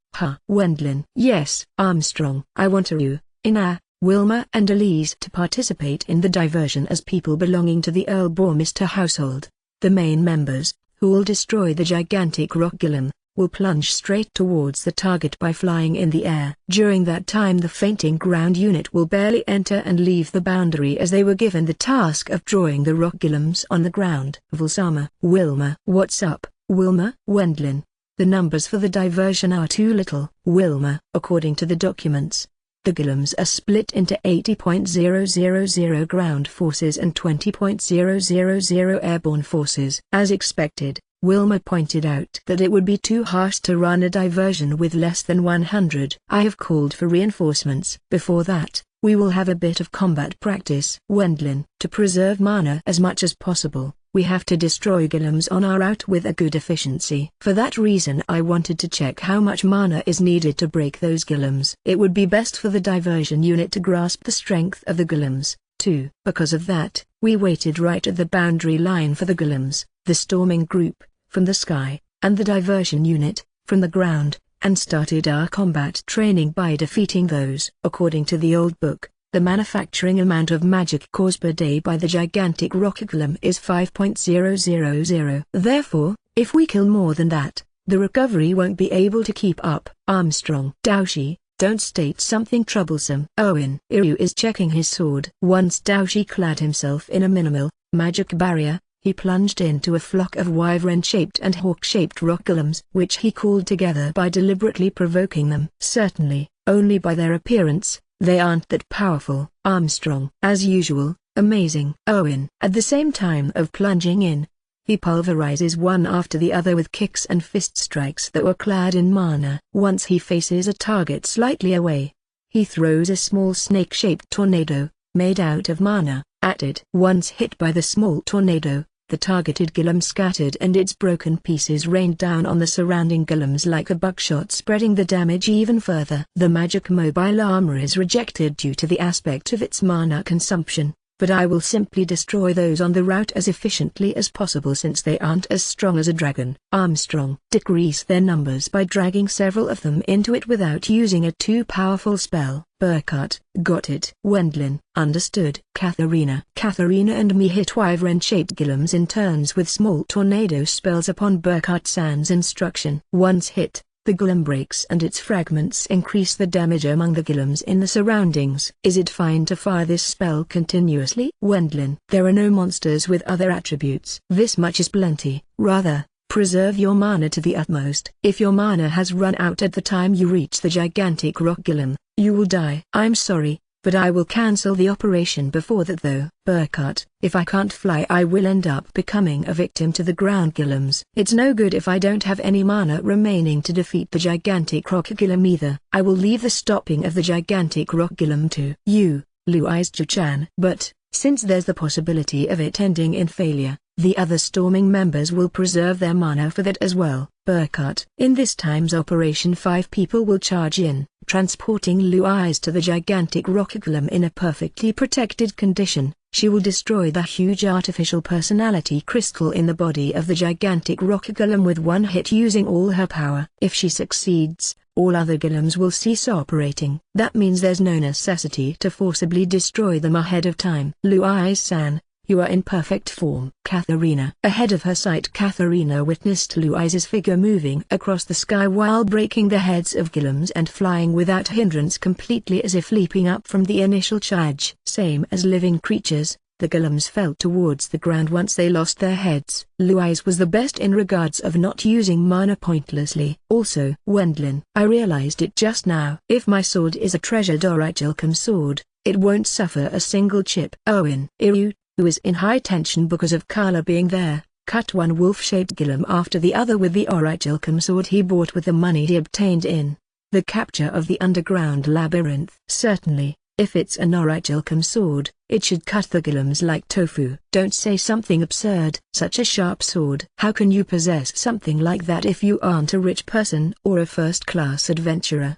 Wendlin. Yes, Armstrong. I want you, Ina, Wilma and Elise to participate in the diversion as people belonging to the Earl Bormister household. The main members, who will destroy the gigantic rock golem, will plunge straight towards the target by flying in the air. During that time the fainting ground unit will barely enter and leave the boundary as they were given the task of drawing the rock golems on the ground. Vulsama. Wilma. What's up, Wilma? Wendlin. The numbers for the diversion are too little. Wilma. According to the documents, the golems are split into 80.000 ground forces and 20.000 airborne forces. As expected, Wilma pointed out that it would be too harsh to run a diversion with less than 100. I have called for reinforcements. Before that, we will have a bit of combat practice. Wendlin. To preserve mana as much as possible, we have to destroy golems on our route with a good efficiency. For that reason I wanted to check how much mana is needed to break those golems. It would be best for the diversion unit to grasp the strength of the golems, too. Because of that, we waited right at the boundary line for the golems, the storming group, from the sky, and the diversion unit, from the ground, and started our combat training by defeating those. According to the old book, the manufacturing amount of magic caused per day by the gigantic rock golem is 5.000. Therefore, if we kill more than that, the recovery won't be able to keep up. Armstrong. Daoshi, don't state something troublesome. Owen. Iryu is checking his sword. Once Daoshi clad himself in a minimal, magic barrier, he plunged into a flock of wyvern-shaped and hawk-shaped rock golems, which he called together by deliberately provoking them. Certainly, only by their appearance, they aren't that powerful. Armstrong. As usual, amazing. Owen. At the same time of plunging in, he pulverizes one after the other with kicks and fist strikes that were clad in mana. Once he faces a target slightly away, he throws a small snake-shaped tornado, made out of mana, at it. Once hit by the small tornado, the targeted golem scattered and its broken pieces rained down on the surrounding golems like a buckshot, spreading the damage even further. The magic mobile armor is rejected due to the aspect of its mana consumption, but I will simply destroy those on the route as efficiently as possible since they aren't as strong as a dragon. Armstrong. Decrease their numbers by dragging several of them into it without using a too powerful spell. Burkhart. Got it. Wendlin. Understood. Katharina. Katharina and me hit wyvern-shaped golems in turns with small tornado spells upon Burkhart-san's instruction. Once hit, the golem breaks and its fragments increase the damage among the golems in the surroundings. Is it fine to fire this spell continuously? Wendlin. There are no monsters with other attributes. This much is plenty. Rather, preserve your mana to the utmost. If your mana has run out at the time you reach the gigantic rock golem, you will die. I'm sorry, but I will cancel the operation before that though. Burkhart. If I can't fly I will end up becoming a victim to the ground golems. It's no good if I don't have any mana remaining to defeat the gigantic rock golem either. I will leave the stopping of the gigantic rock golem to you, Luizju-chan. But, since there's the possibility of it ending in failure, the other storming members will preserve their mana for that as well. Burkhart. In this time's operation 5 people will charge in, transporting Luiz to the gigantic rock golem in a perfectly protected condition. She will destroy the huge artificial personality crystal in the body of the gigantic rock golem with one hit using all her power. If she succeeds, all other golems will cease operating. That means there's no necessity to forcibly destroy them ahead of time. Luiz-san, you are in perfect form. Katharina. Ahead of her sight Katharina witnessed Luiz's figure moving across the sky while breaking the heads of golems and flying without hindrance completely as if leaping up from the initial charge. Same as living creatures, The golems fell towards the ground once they lost their heads. Louise was the best in regards of not using mana pointlessly. Also, Wendlin, I realized it just now. If my sword is a treasured orichalcum sword, it won't suffer a single chip. Owen, Iryu, who is in high tension because of Carla being there, cut one wolf-shaped golem after the other with the orichalcum sword he bought with the money he obtained in the capture of the underground labyrinth. Certainly, if it's an orichalcum sword, it should cut the golems like tofu. Don't say something absurd. Such a sharp sword. How can you possess something like that if you aren't a rich person or a first-class adventurer?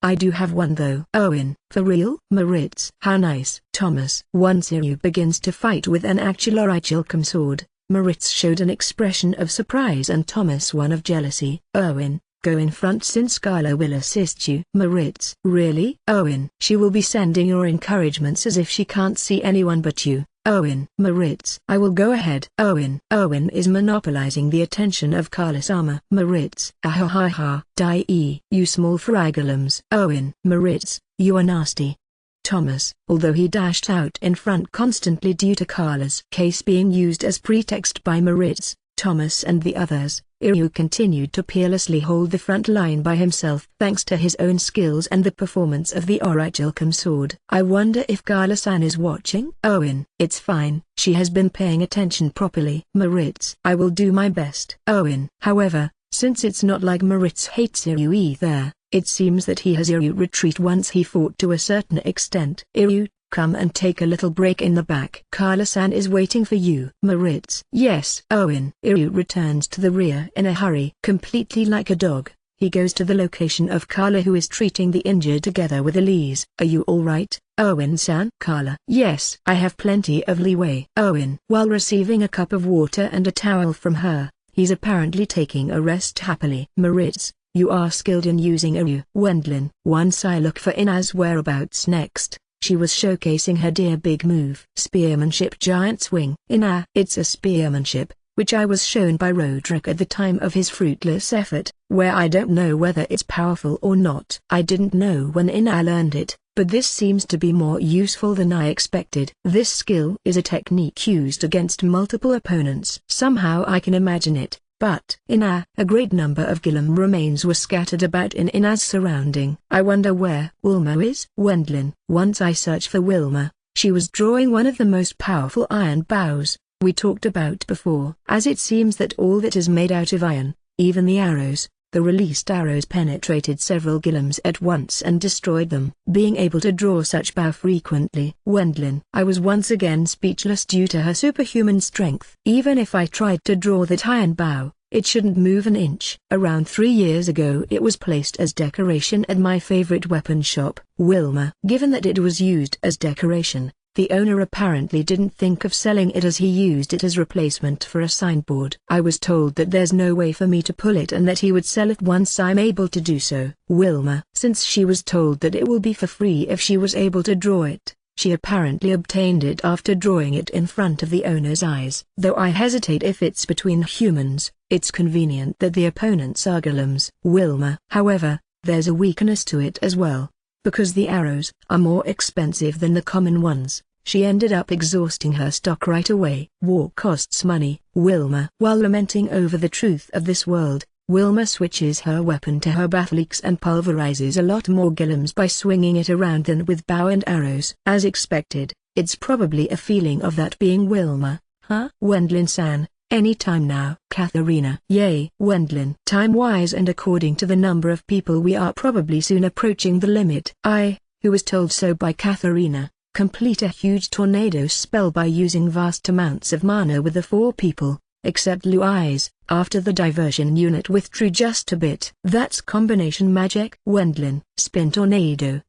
I do have one though. Owen, for real? Maritz. How nice. Thomas. Once Iryu begins to fight with an actual orichalcum sword, Maritz showed an expression of surprise and Thomas one of jealousy. Owen, go in front since Skylar will assist you. Maritz. Really? Owen. She will be sending your encouragements as if she can't see anyone but you. Owen. Maritz. I will go ahead. Owen. Owen is monopolizing the attention of Carla-sama. Maritz. Ahahaha. Die. You small golems. Owen. Maritz, you are nasty. Thomas. Although he dashed out in front constantly due to Carla's case being used as pretext by Maritz, Thomas and the others, Iryu continued to peerlessly hold the front line by himself thanks to his own skills and the performance of the orichalcum sword. I wonder if Carla-san is watching? Owen. It's fine, she has been paying attention properly. Maritz. I will do my best. Owen. However, since it's not like Maritz hates Iryu either, it seems that he has Iryu retreat once he fought to a certain extent. Iryu, come and take a little break in the back. Carla-san is waiting for you. Maritz. Yes. Owen. Iryu returns to the rear in a hurry. Completely like a dog, he goes to the location of Carla who is treating the injured together with Elise. Are you alright, Owen-san? Carla. Yes. I have plenty of leeway. Owen. While receiving a cup of water and a towel from her, he's apparently taking a rest happily. Maritz. You are skilled in using Iryu. Wendlin. Once I look for Ina's whereabouts next. She was showcasing her dear big move. Spearmanship giant swing. It's a spearmanship, which I was shown by Roderick at the time of his fruitless effort, where I don't know whether it's powerful or not. I didn't know when Ina learned it, but this seems to be more useful than I expected. This skill is a technique used against multiple opponents. Somehow I can imagine it. But a great number of golem remains were scattered about in Ina's surrounding. I wonder where Wilma is? Wendlin. Once I searched for Wilma, she was drawing one of the most powerful iron bows we talked about before. As it seems that all that is made out of iron, even the arrows, the released arrows penetrated several golems at once and destroyed them. Being able to draw such bow frequently. Wendlin. I was once again speechless due to her superhuman strength. Even if I tried to draw that iron bow, it shouldn't move an inch. Around 3 years ago it was placed as decoration at my favorite weapon shop. Wilma. Given that it was used as decoration, the owner apparently didn't think of selling it as he used it as replacement for a signboard. I was told that there's no way for me to pull it and that he would sell it once I'm able to do so. Wilma. Since she was told that it will be for free if she was able to draw it, she apparently obtained it after drawing it in front of the owner's eyes. Though I hesitate if it's between humans, it's convenient that the opponents are golems. Wilma. However, there's a weakness to it as well. Because the arrows are more expensive than the common ones, she ended up exhausting her stock right away. War costs money. Wilma. While lamenting over the truth of this world, Wilma switches her weapon to her battle-axe and pulverizes a lot more golems by swinging it around than with bow and arrows. As expected, it's probably a feeling of that being Wilma, huh? Wendlin-san. Any time now. Katharina. Yay. Wendlin. Time-wise and according to the number of people we are probably soon approaching the limit. I, who was told so by Katharina, complete a huge tornado spell by using vast amounts of mana with the 4 people, except Louise, after the diversion unit withdrew just a bit. That's combination magic. Wendlin. Spin tornado?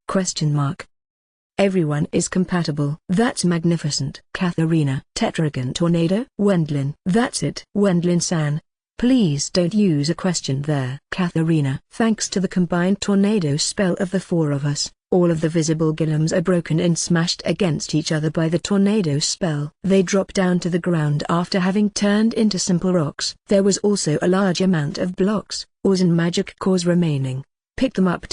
Everyone is compatible. That's magnificent. Katharina. Tetragon tornado? Wendlin. That's it. Wendlin-san. Please don't use a question there. Katharina. Thanks to the combined tornado spell of the 4 of us, all of the visible golems are broken and smashed against each other by the tornado spell. They drop down to the ground after having turned into simple rocks. There was also a large amount of blocks, ores and magic cores remaining. Pick them up.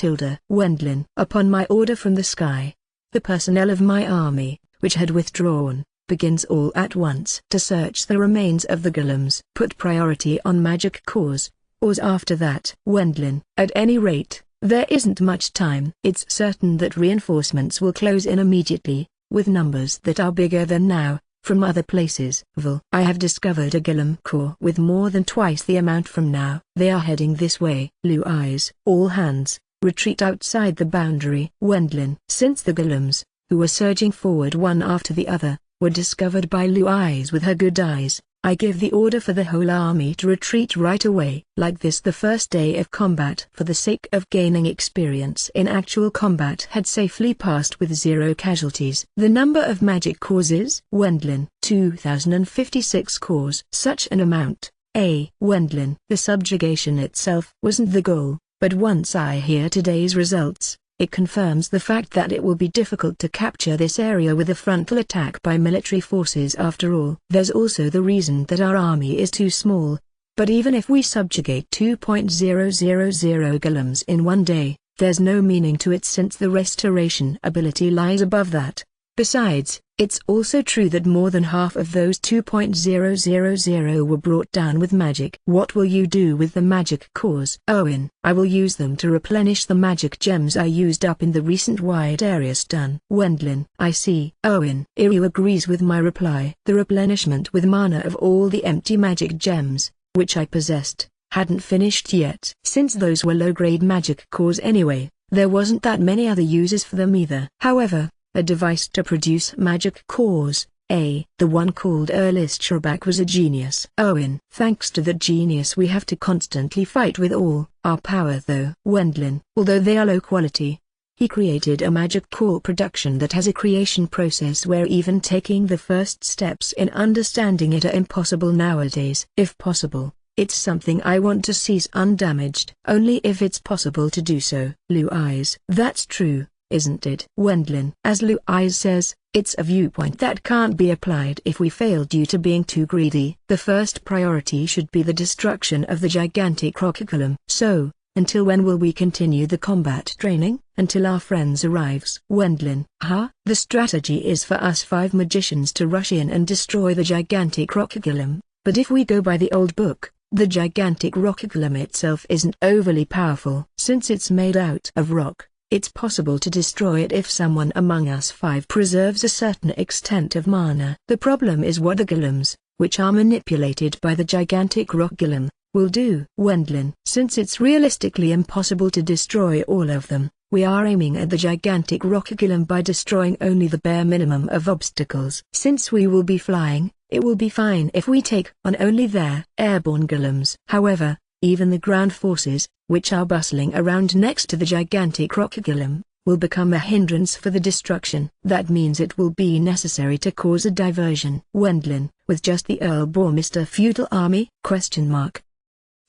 Wendlin. Upon my order from the sky, the personnel of my army, which had withdrawn, begins all at once to search the remains of the golems. Put priority on magic cores. Ors after that. Wendlin. At any rate, there isn't much time. It's certain that reinforcements will close in immediately, with numbers that are bigger than now, from other places. I have discovered a golem core with more than twice the amount from now. They are heading this way. Blue eyes. All hands, retreat outside the boundary. Wendlin. Since the golems, who were surging forward one after the other, were discovered by Blue eyes with her good eyes, I give the order for the whole army to retreat right away. Like this, the first day of combat for the sake of gaining experience in actual combat had safely passed with 0 casualties. The number of magic cores is Wendlin. 2056 cores. Such an amount. Wendlin. The subjugation itself wasn't the goal, but once I hear today's results, it confirms the fact that it will be difficult to capture this area with a frontal attack by military forces after all. There's also the reason that our army is too small. But even if we subjugate 2,000 golems in one day, there's no meaning to it since the restoration ability lies above that. Besides, it's also true that more than half of those 2,000 were brought down with magic. What will you do with the magic cores? Owen. I will use them to replenish the magic gems I used up in the recent wide area stun. Wendlin. I see. Owen. Iryu agrees with my reply. The replenishment with mana of all the empty magic gems, which I possessed, hadn't finished yet. Since those were low-grade magic cores anyway, there wasn't that many other uses for them either. However, a device to produce magic cores, the one called Erlistrebak, was a genius. Owen. Thanks to that genius we have to constantly fight with all our power though. Wendlin. Although they are low quality, he created a magic core production that has a creation process where even taking the first steps in understanding it are impossible nowadays. If possible, it's something I want to seize undamaged. Only if it's possible to do so. Blue eyes. That's true, isn't it? Wendlin. As Blue eyes says, it's a viewpoint that can't be applied if we fail due to being too greedy. The first priority should be the destruction of the gigantic rock golem. So, until when will we continue the combat training? Until our friends arrives. Wendlin. The strategy is for us 5 magicians to rush in and destroy the gigantic rock golem, but if we go by the old book, the gigantic rock golem itself isn't overly powerful. Since it's made out of rock, it's possible to destroy it if someone among us 5 preserves a certain extent of mana. The problem is what the golems, which are manipulated by the gigantic rock golem, will do. Wendlin. Since it's realistically impossible to destroy all of them, we are aiming at the gigantic rock golem by destroying only the bare minimum of obstacles. Since we will be flying, it will be fine if we take on only their airborne golems. However, even the ground forces, which are bustling around next to the gigantic rock golem, will become a hindrance for the destruction. That means it will be necessary to cause a diversion. Wendlin. With just the Earl-Bormister feudal army?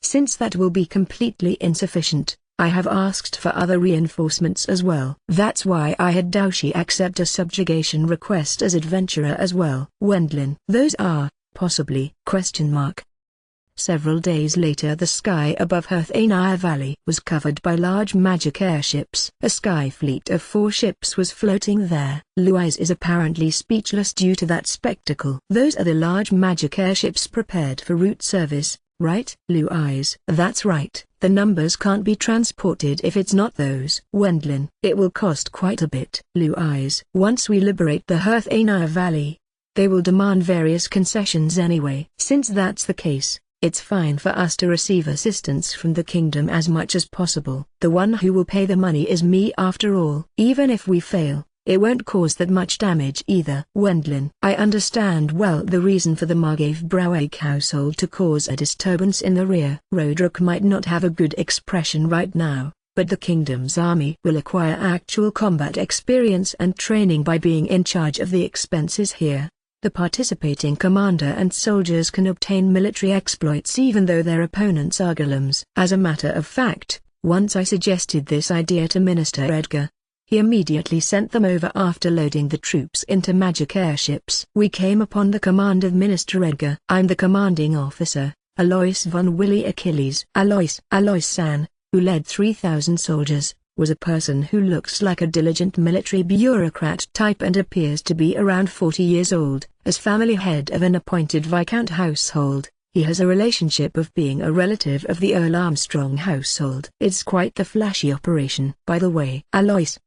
Since that will be completely insufficient, I have asked for other reinforcements as well. That's why I had Daoshi accept a subjugation request as adventurer as well. Wendlin. Those are, possibly, ? Several days later, the sky above Herthanar Valley was covered by large magic airships. A sky fleet of 4 ships was floating there. Luis is apparently speechless due to that spectacle. Those are the large magic airships prepared for route service, right? Blue eyes. That's right. The numbers can't be transported if it's not those. Wendlin. It will cost quite a bit. Blue eyes. Once we liberate the Herthanar Valley, they will demand various concessions anyway. Since that's the case, it's fine for us to receive assistance from the kingdom as much as possible. The one who will pay the money is me after all. Even if we fail, it won't cause that much damage either. Wendlin. I understand well the reason for the Margrave Brauweg household to cause a disturbance in the rear. Roderick might not have a good expression right now, but the kingdom's army will acquire actual combat experience and training by being in charge of the expenses here. The participating commander and soldiers can obtain military exploits even though their opponents are golems. As a matter of fact, once I suggested this idea to Minister Edgar. He immediately sent them over after loading the troops into magic airships. We came upon the command of Minister Edgar. I'm the commanding officer, Alois von Willy Achilles. Alois San, who led 3,000 soldiers, was a person who looks like a diligent military bureaucrat type and appears to be around 40 years old. As family head of an appointed Viscount household, he has a relationship of being a relative of the Earl Armstrong household. It's quite the flashy operation. By the way, Alois.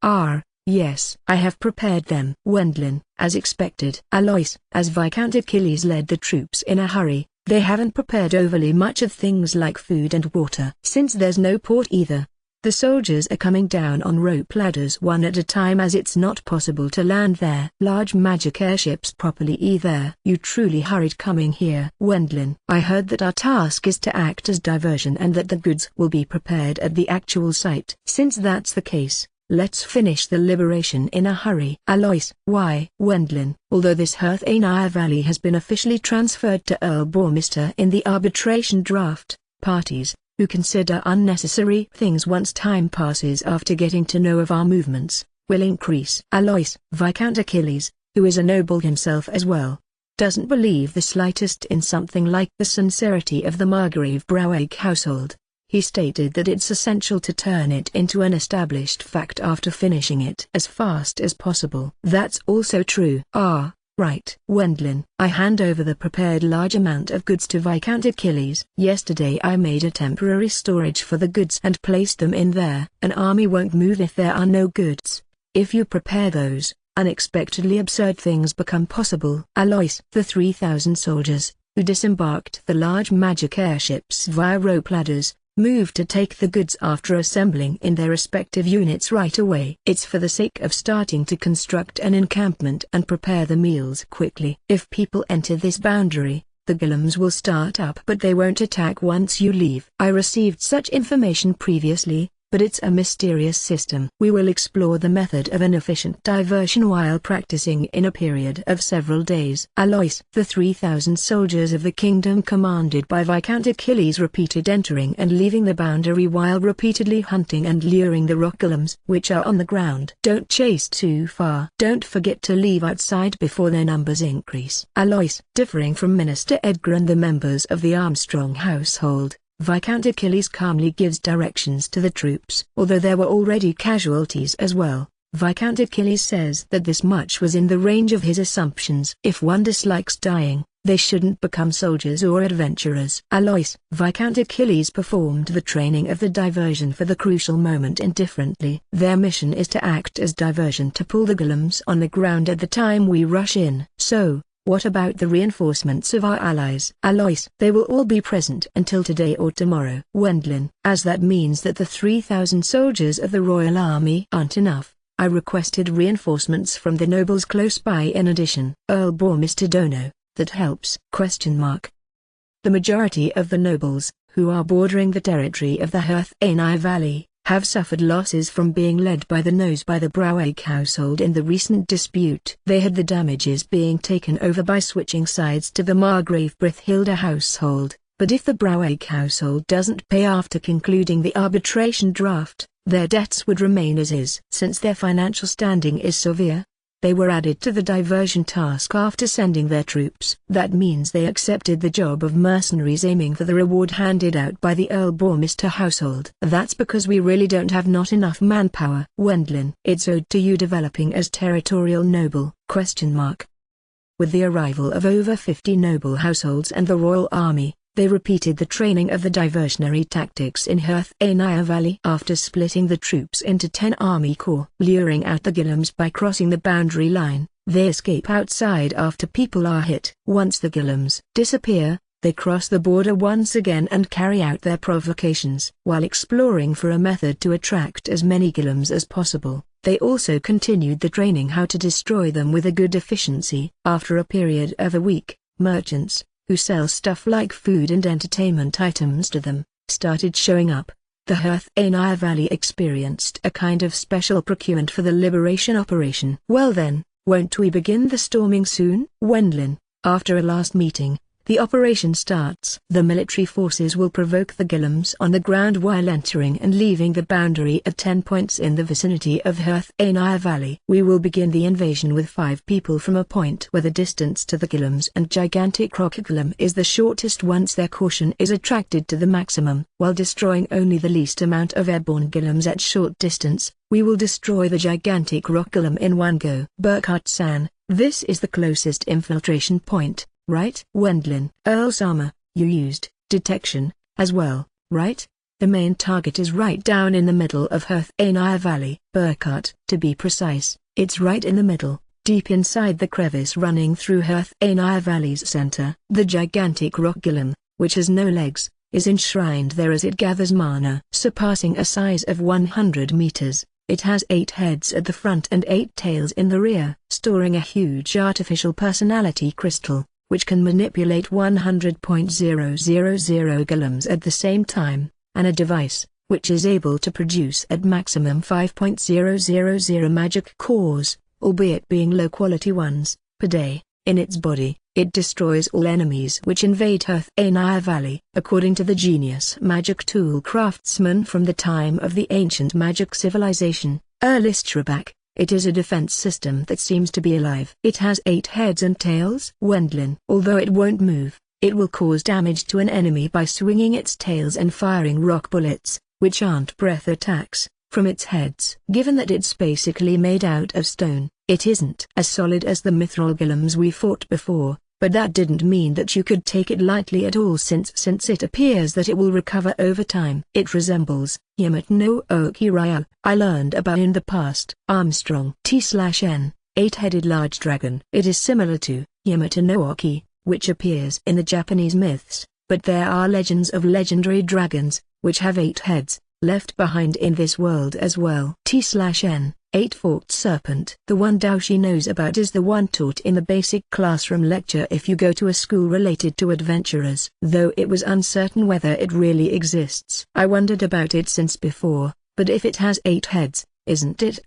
Yes, I have prepared them. Wendlin, as expected. Alois, as Viscount Achilles led the troops in a hurry, they haven't prepared overly much of things like food and water. Since there's no port either, the soldiers are coming down on rope ladders one at a time as it's not possible to land their large magic airships properly either. You truly hurried coming here. Wendlin, I heard that our task is to act as diversion and that the goods will be prepared at the actual site. Since that's the case, let's finish the liberation in a hurry. Alois. Why? Wendlin, although this Hearth-Anir Valley has been officially transferred to Earl Bormister in the arbitration draft, parties, who consider unnecessary things once time passes after getting to know of our movements, will increase. Alois. Viscount Achilles, who is a noble himself as well, doesn't believe the slightest in something like the sincerity of the Margrave Braueg household. He stated that it's essential to turn it into an established fact after finishing it as fast as possible. That's also true. Right. Wendlin, I hand over the prepared large amount of goods to Viscount Achilles. Yesterday I made a temporary storage for the goods and placed them in there. An army won't move if there are no goods. If you prepare those, unexpectedly absurd things become possible. Alois. The 3,000 soldiers, who disembarked the large magic airships via rope ladders, moved to take the goods after assembling in their respective units right away. It's for the sake of starting to construct an encampment and prepare the meals quickly. If people enter this boundary, the golems will start up but they won't attack once you leave. I received such information previously, but it's a mysterious system. We will explore the method of an efficient diversion while practicing in a period of several days. Alois. The 3,000 soldiers of the kingdom commanded by Viscount Achilles repeated entering and leaving the boundary while repeatedly hunting and luring the rock golems which are on the ground. Don't chase too far. Don't forget to leave outside before their numbers increase. Alois. Differing from Minister Edgar and the members of the Armstrong household, Viscount Achilles calmly gives directions to the troops. Although there were already casualties as well, Viscount Achilles says that this much was in the range of his assumptions. If one dislikes dying, they shouldn't become soldiers or adventurers. Alois. Viscount Achilles performed the training of the diversion for the crucial moment indifferently. Their mission is to act as diversion to pull the golems on the ground at the time we rush in. So, what about the reinforcements of our allies? Alois. They will all be present until today or tomorrow. Wendlin. As that means that the 3,000 soldiers of the Royal Army aren't enough, I requested reinforcements from the nobles close by in addition. Earl Bormister Dono. That helps? The majority of the nobles, who are bordering the territory of the Hearth-Anir Valley, have suffered losses from being led by the nose by the Braueg household in the recent dispute. They had the damages being taken over by switching sides to the Margrave Brithilda household, but if the Braueg household doesn't pay after concluding the arbitration draft, their debts would remain as is. Since their financial standing is severe, they were added to the diversion task after sending their troops. That means they accepted the job of mercenaries aiming for the reward handed out by the Earl Bormister household. That's because we really don't have not enough manpower. Wendlin. It's owed to you developing as territorial noble? With the arrival of over 50 noble households and the royal army, they repeated the training of the diversionary tactics in Hearth-Anir Valley. After splitting the troops into 10 army corps, luring out the golems by crossing the boundary line, they escape outside after people are hit. Once the golems disappear, they cross the border once again and carry out their provocations. While exploring for a method to attract as many golems as possible, they also continued the training how to destroy them with a good efficiency. After a period of a week, merchants, who sell stuff like food and entertainment items to them, started showing up. The Hearth-Anir Valley experienced a kind of special procurement for the liberation operation. Well then, won't we begin the storming soon? Wendlin. After a last meeting, The operation starts. The military forces will provoke the Gillums on the ground while entering and leaving the boundary at 10 points in the vicinity of Herthanir Valley. We will begin the invasion with 5 people from a point where the distance to the Gillums and gigantic Crocogillum is the shortest once their caution is attracted to the maximum. While destroying only the least amount of airborne Gillums at short distance, we will destroy the gigantic Crocogillum in one go. Burkhardt-san, this is the closest infiltration point, right? Wendlin. Earl's armor, you used detection as well, right? The main target is right down in the middle of Herthanir Valley. Burkhardt. To be precise, it's right in the middle, deep inside the crevice running through Herthanir Valley's center. The gigantic Crocogillum, which has no legs, is enshrined there as it gathers mana. Surpassing a size of 100 meters, it has 8 heads at the front and 8 tails in the rear, storing a huge artificial personality crystal, which can manipulate 100.000 Gillums at the same time, and a device, which is able to produce at maximum 5.000 magic cores, albeit being low-quality ones, per day. In its body, it destroys all enemies which invade Herthanir Valley. According to the genius magic tool craftsman from the time of the ancient magic civilization, Erlistrabak, it is a defense system that seems to be alive. It has 8 heads and tails. Wendlin. Although it won't move, it will cause damage to an enemy by swinging its tails and firing rock bullets, which aren't breath attacks, from its heads. Given that it's basically made out of stone, it isn't as solid as the mithril Gillums we fought before, but that didn't mean that you could take it lightly at all since it appears that it will recover over time. It resembles Yamato no Okiryu, I learned about in the past. Armstrong. T/N, 8-headed large dragon. It is similar to Yamato no Oki, which appears in the Japanese myths, but there are legends of legendary dragons, which have 8 heads, left behind in this world as well. T/N, 8-forked serpent. The one Daoshi knows about is the one taught in the basic classroom lecture if you go to a school related to adventurers. Though it was uncertain whether it really exists. I wondered about it since before, but if it has 8 heads, isn't it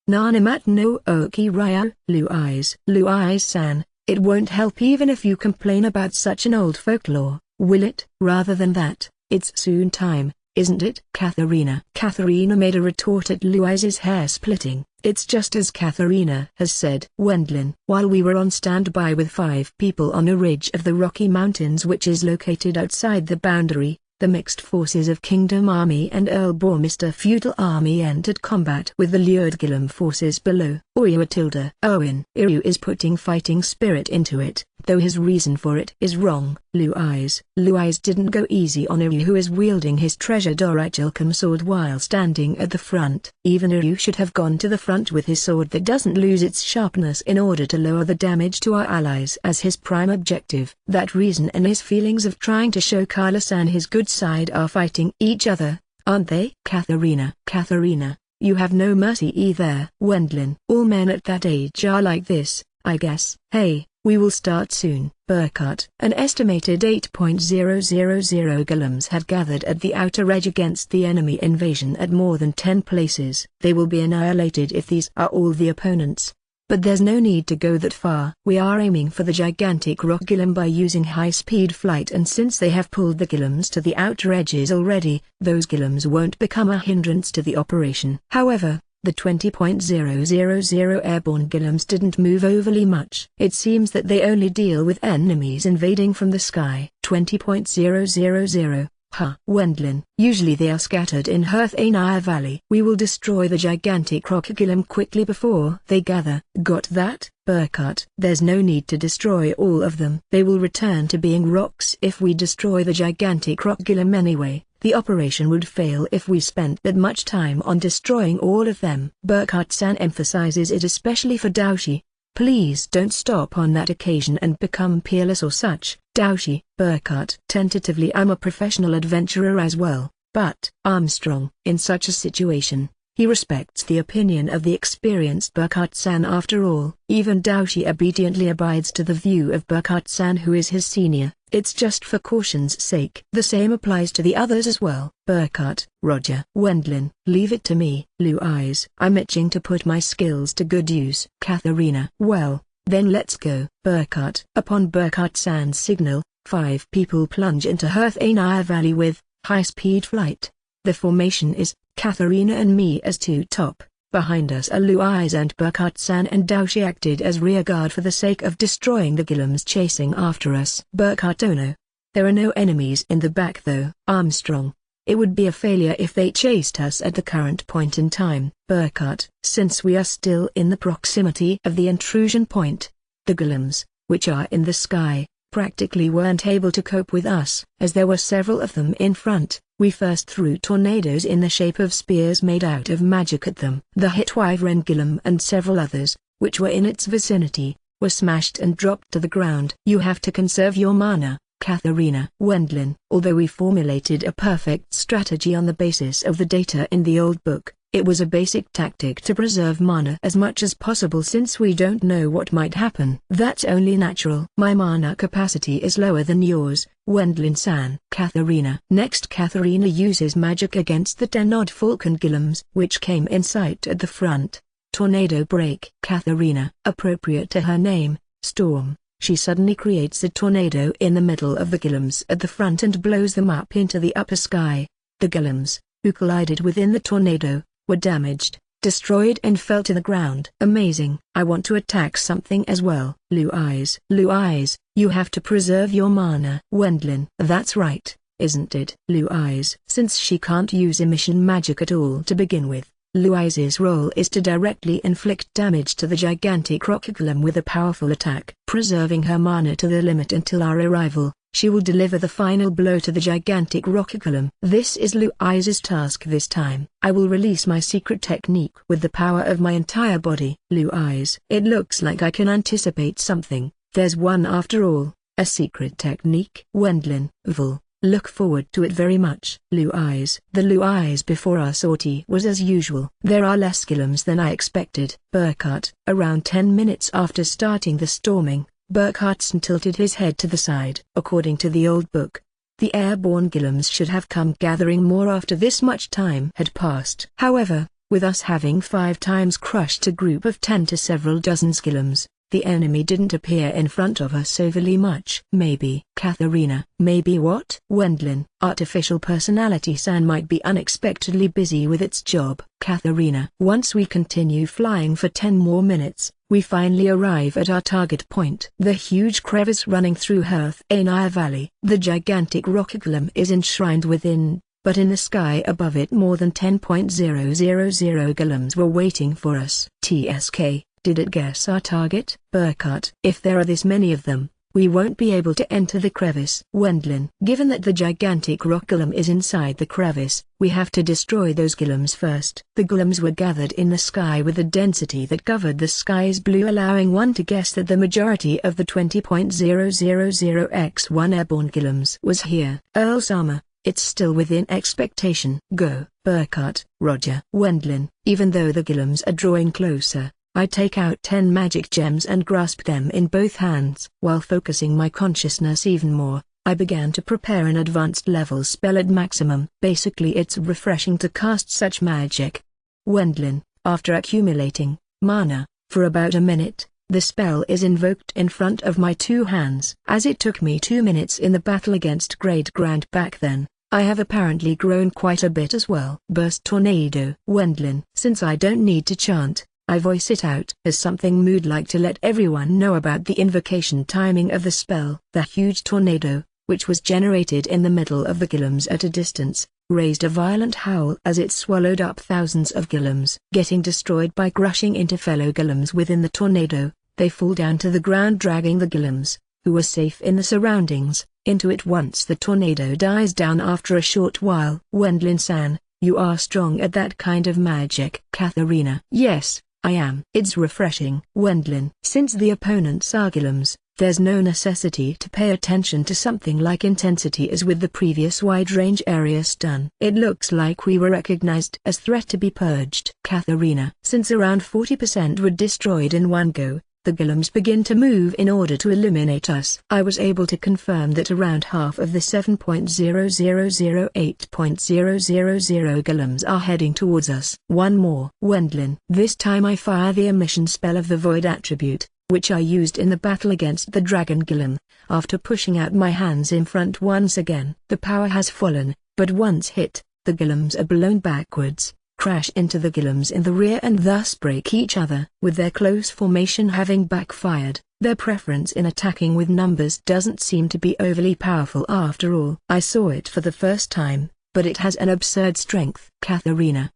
Nanimat no Okiryu? Luiz-san, it won't help even if you complain about such an old folklore, will it? Rather than that, it's soon time, isn't it? Katharina made a retort at Luiz's hair-splitting. It's just as Katharina has said. Wendlin. While we were on standby with 5 people on a ridge of the Rocky Mountains which is located outside the boundary, the mixed forces of Kingdom Army and Earl Bormister Feudal Army entered combat with the lured Gillum forces below. Owen Iryu is putting fighting spirit into it, though his reason for it is wrong. Luiz didn't go easy on Iryu, who is wielding his treasure Dorichalcum sword while standing at the front. Even Iryu should have gone to the front with his sword that doesn't lose its sharpness in order to lower the damage to our allies as his prime objective. That reason and his feelings of trying to show Carlos-san his good side are fighting each other, aren't they? Katharina, you have no mercy either. Wendlin. All men at that age are like this, I guess. Hey, we will start soon. Burkhardt. An estimated 8.000 Gillums had gathered at the outer edge against the enemy invasion at more than 10 places. They will be annihilated if these are all the opponents. But there's no need to go that far. We are aiming for the gigantic rock Gillum by using high-speed flight, and since they have pulled the Gillums to the outer edges already, those Gillums won't become a hindrance to the operation. However, the 20.000 airborne Gillums didn't move overly much. It seems that they only deal with enemies invading from the sky. 20.000. Wendlin. Usually they are scattered in Herthanir Valley. We will destroy the gigantic Crocogillum quickly before they gather. Got that? Burkhardt. There's no need to destroy all of them. They will return to being rocks if we destroy the gigantic Crocogillum anyway. The operation would fail if we spent that much time on destroying all of them. Burkhardt-san emphasizes it especially for Daoshi. Please don't stop on that occasion and become peerless or such. Daoshi. Burkhardt. Tentatively, I'm a professional adventurer as well, but Armstrong. In such a situation, he respects the opinion of the experienced Burkhardt-san after all. Even Daoshi obediently abides to the view of Burkhardt-san, who is his senior. It's just for caution's sake. The same applies to the others as well. Burkhardt. Roger. Wendlin. Leave it to me. Luiz. I'm itching to put my skills to good use. Katharina. Well, then let's go. Burkhardt. Upon Burkhardt-san's signal, 5 people plunge into Herthanaya Valley with high-speed flight. The formation is Katharina and me as two top. Behind us are Luiz and Burkhardt-san and Daoshi acted as rearguard for the sake of destroying the Gillums chasing after us. Burkhardt: oh no. There are no enemies in the back though. Armstrong: it would be a failure if they chased us at the current point in time. Burkhardt: since we are still in the proximity of the intrusion point, the Gillums, which are in the sky, practically weren't able to cope with us. As there were several of them in front, we first threw tornadoes in the shape of spears made out of magic at them. The hit Wyvern Gillum and several others, which were in its vicinity, were smashed and dropped to the ground. You have to conserve your mana, Katharina. Wendlin: although we formulated a perfect strategy on the basis of the data in the old book, it was a basic tactic to preserve mana as much as possible since we don't know what might happen. That's only natural. My mana capacity is lower than yours, Wendlin-san. Katharina: next Katharina uses magic against the 10-odd Falcon Gillums which came in sight at the front. Tornado break. Katharina: appropriate to her name, Storm. She suddenly creates a tornado in the middle of the Gillums at the front and blows them up into the upper sky. The Gillums, who collided within the tornado, were damaged, destroyed and fell to the ground. Amazing. I want to attack something as well. Luiz: you have to preserve your mana. Wendlin: that's right, isn't it? Luiz: since she can't use emission magic at all to begin with, Luiz's role is to directly inflict damage to the gigantic rock golem with a powerful attack. Preserving her mana to the limit until our arrival, she will deliver the final blow to the gigantic rock golem. This is Luiz's task this time. I will release my secret technique with the power of my entire body. Luiz: it looks like I can anticipate something. There's one after all, a secret technique. Wendlin: look forward to it very much. Luiz: the Luiz before our sortie was as usual. There are less Gillums than I expected. Burkhardt: around 10 minutes after starting the storming, Burkhardt tilted his head to the side. According to the old book, the airborne Gillums should have come gathering more after this much time had passed. However, with us having 5 times crushed a group of 10 to several dozen Gillums, the enemy didn't appear in front of us overly much. Maybe. Katharina: maybe what? Wendlin: artificial personality San might be unexpectedly busy with its job. Katharina: once we continue flying for 10 more minutes, we finally arrive at our target point. The huge crevice running through Herthanaya Valley. The gigantic rock golem is enshrined within, but in the sky above it more than 10,000 Gillums were waiting for us. TSK. Did it guess our target? Burkhardt: if there are this many of them, we won't be able to enter the crevice. Wendlin: given that the gigantic rock golem is inside the crevice, we have to destroy those Gillums first. The Gillums were gathered in the sky with a density that covered the sky's blue, allowing one to guess that the majority of the 20,000x1 airborne Gillums was here. Earl's armor: it's still within expectation. Go. Burkhardt: roger. Wendlin: even though the Gillums are drawing closer, I take out 10 magic gems and grasp them in both hands. While focusing my consciousness even more, I began to prepare an advanced level spell at maximum. Basically it's refreshing to cast such magic. Wendlin: after accumulating mana for about a minute, the spell is invoked in front of my 2 hands. As it took me 2 minutes in the battle against Great Grand back then, I have apparently grown quite a bit as well. Burst tornado. Wendlin: since I don't need to chant, I voice it out as something mood-like to let everyone know about the invocation timing of the spell. The huge tornado, which was generated in the middle of the Gillums at a distance, raised a violent howl as it swallowed up thousands of Gillums. Getting destroyed by crushing into fellow Gillums within the tornado, they fall down to the ground, dragging the Gillums, who were safe in the surroundings, into it once the tornado dies down after a short while. Wendlin-san, you are strong at that kind of magic. Katharina: yes, I am. It's refreshing. Wendlin: since the opponents are Gillums, there's no necessity to pay attention to something like intensity as with the previous wide-range area stun. It looks like we were recognized as threat to be purged. Katharina: since around 40% were destroyed in one go, the Gillums begin to move in order to eliminate us. I was able to confirm that around half of the 7,008.000 Gillums are heading towards us. One more. Wendlin: this time I fire the emission spell of the Void attribute, which I used in the battle against the dragon Golem. After pushing out my hands in front once again, the power has fallen, but once hit, the Golems are blown backwards, crash into the Golems in the rear and thus break each other. With their close formation having backfired, their preference in attacking with numbers doesn't seem to be overly powerful after all. I saw it for the first time, but it has an absurd strength.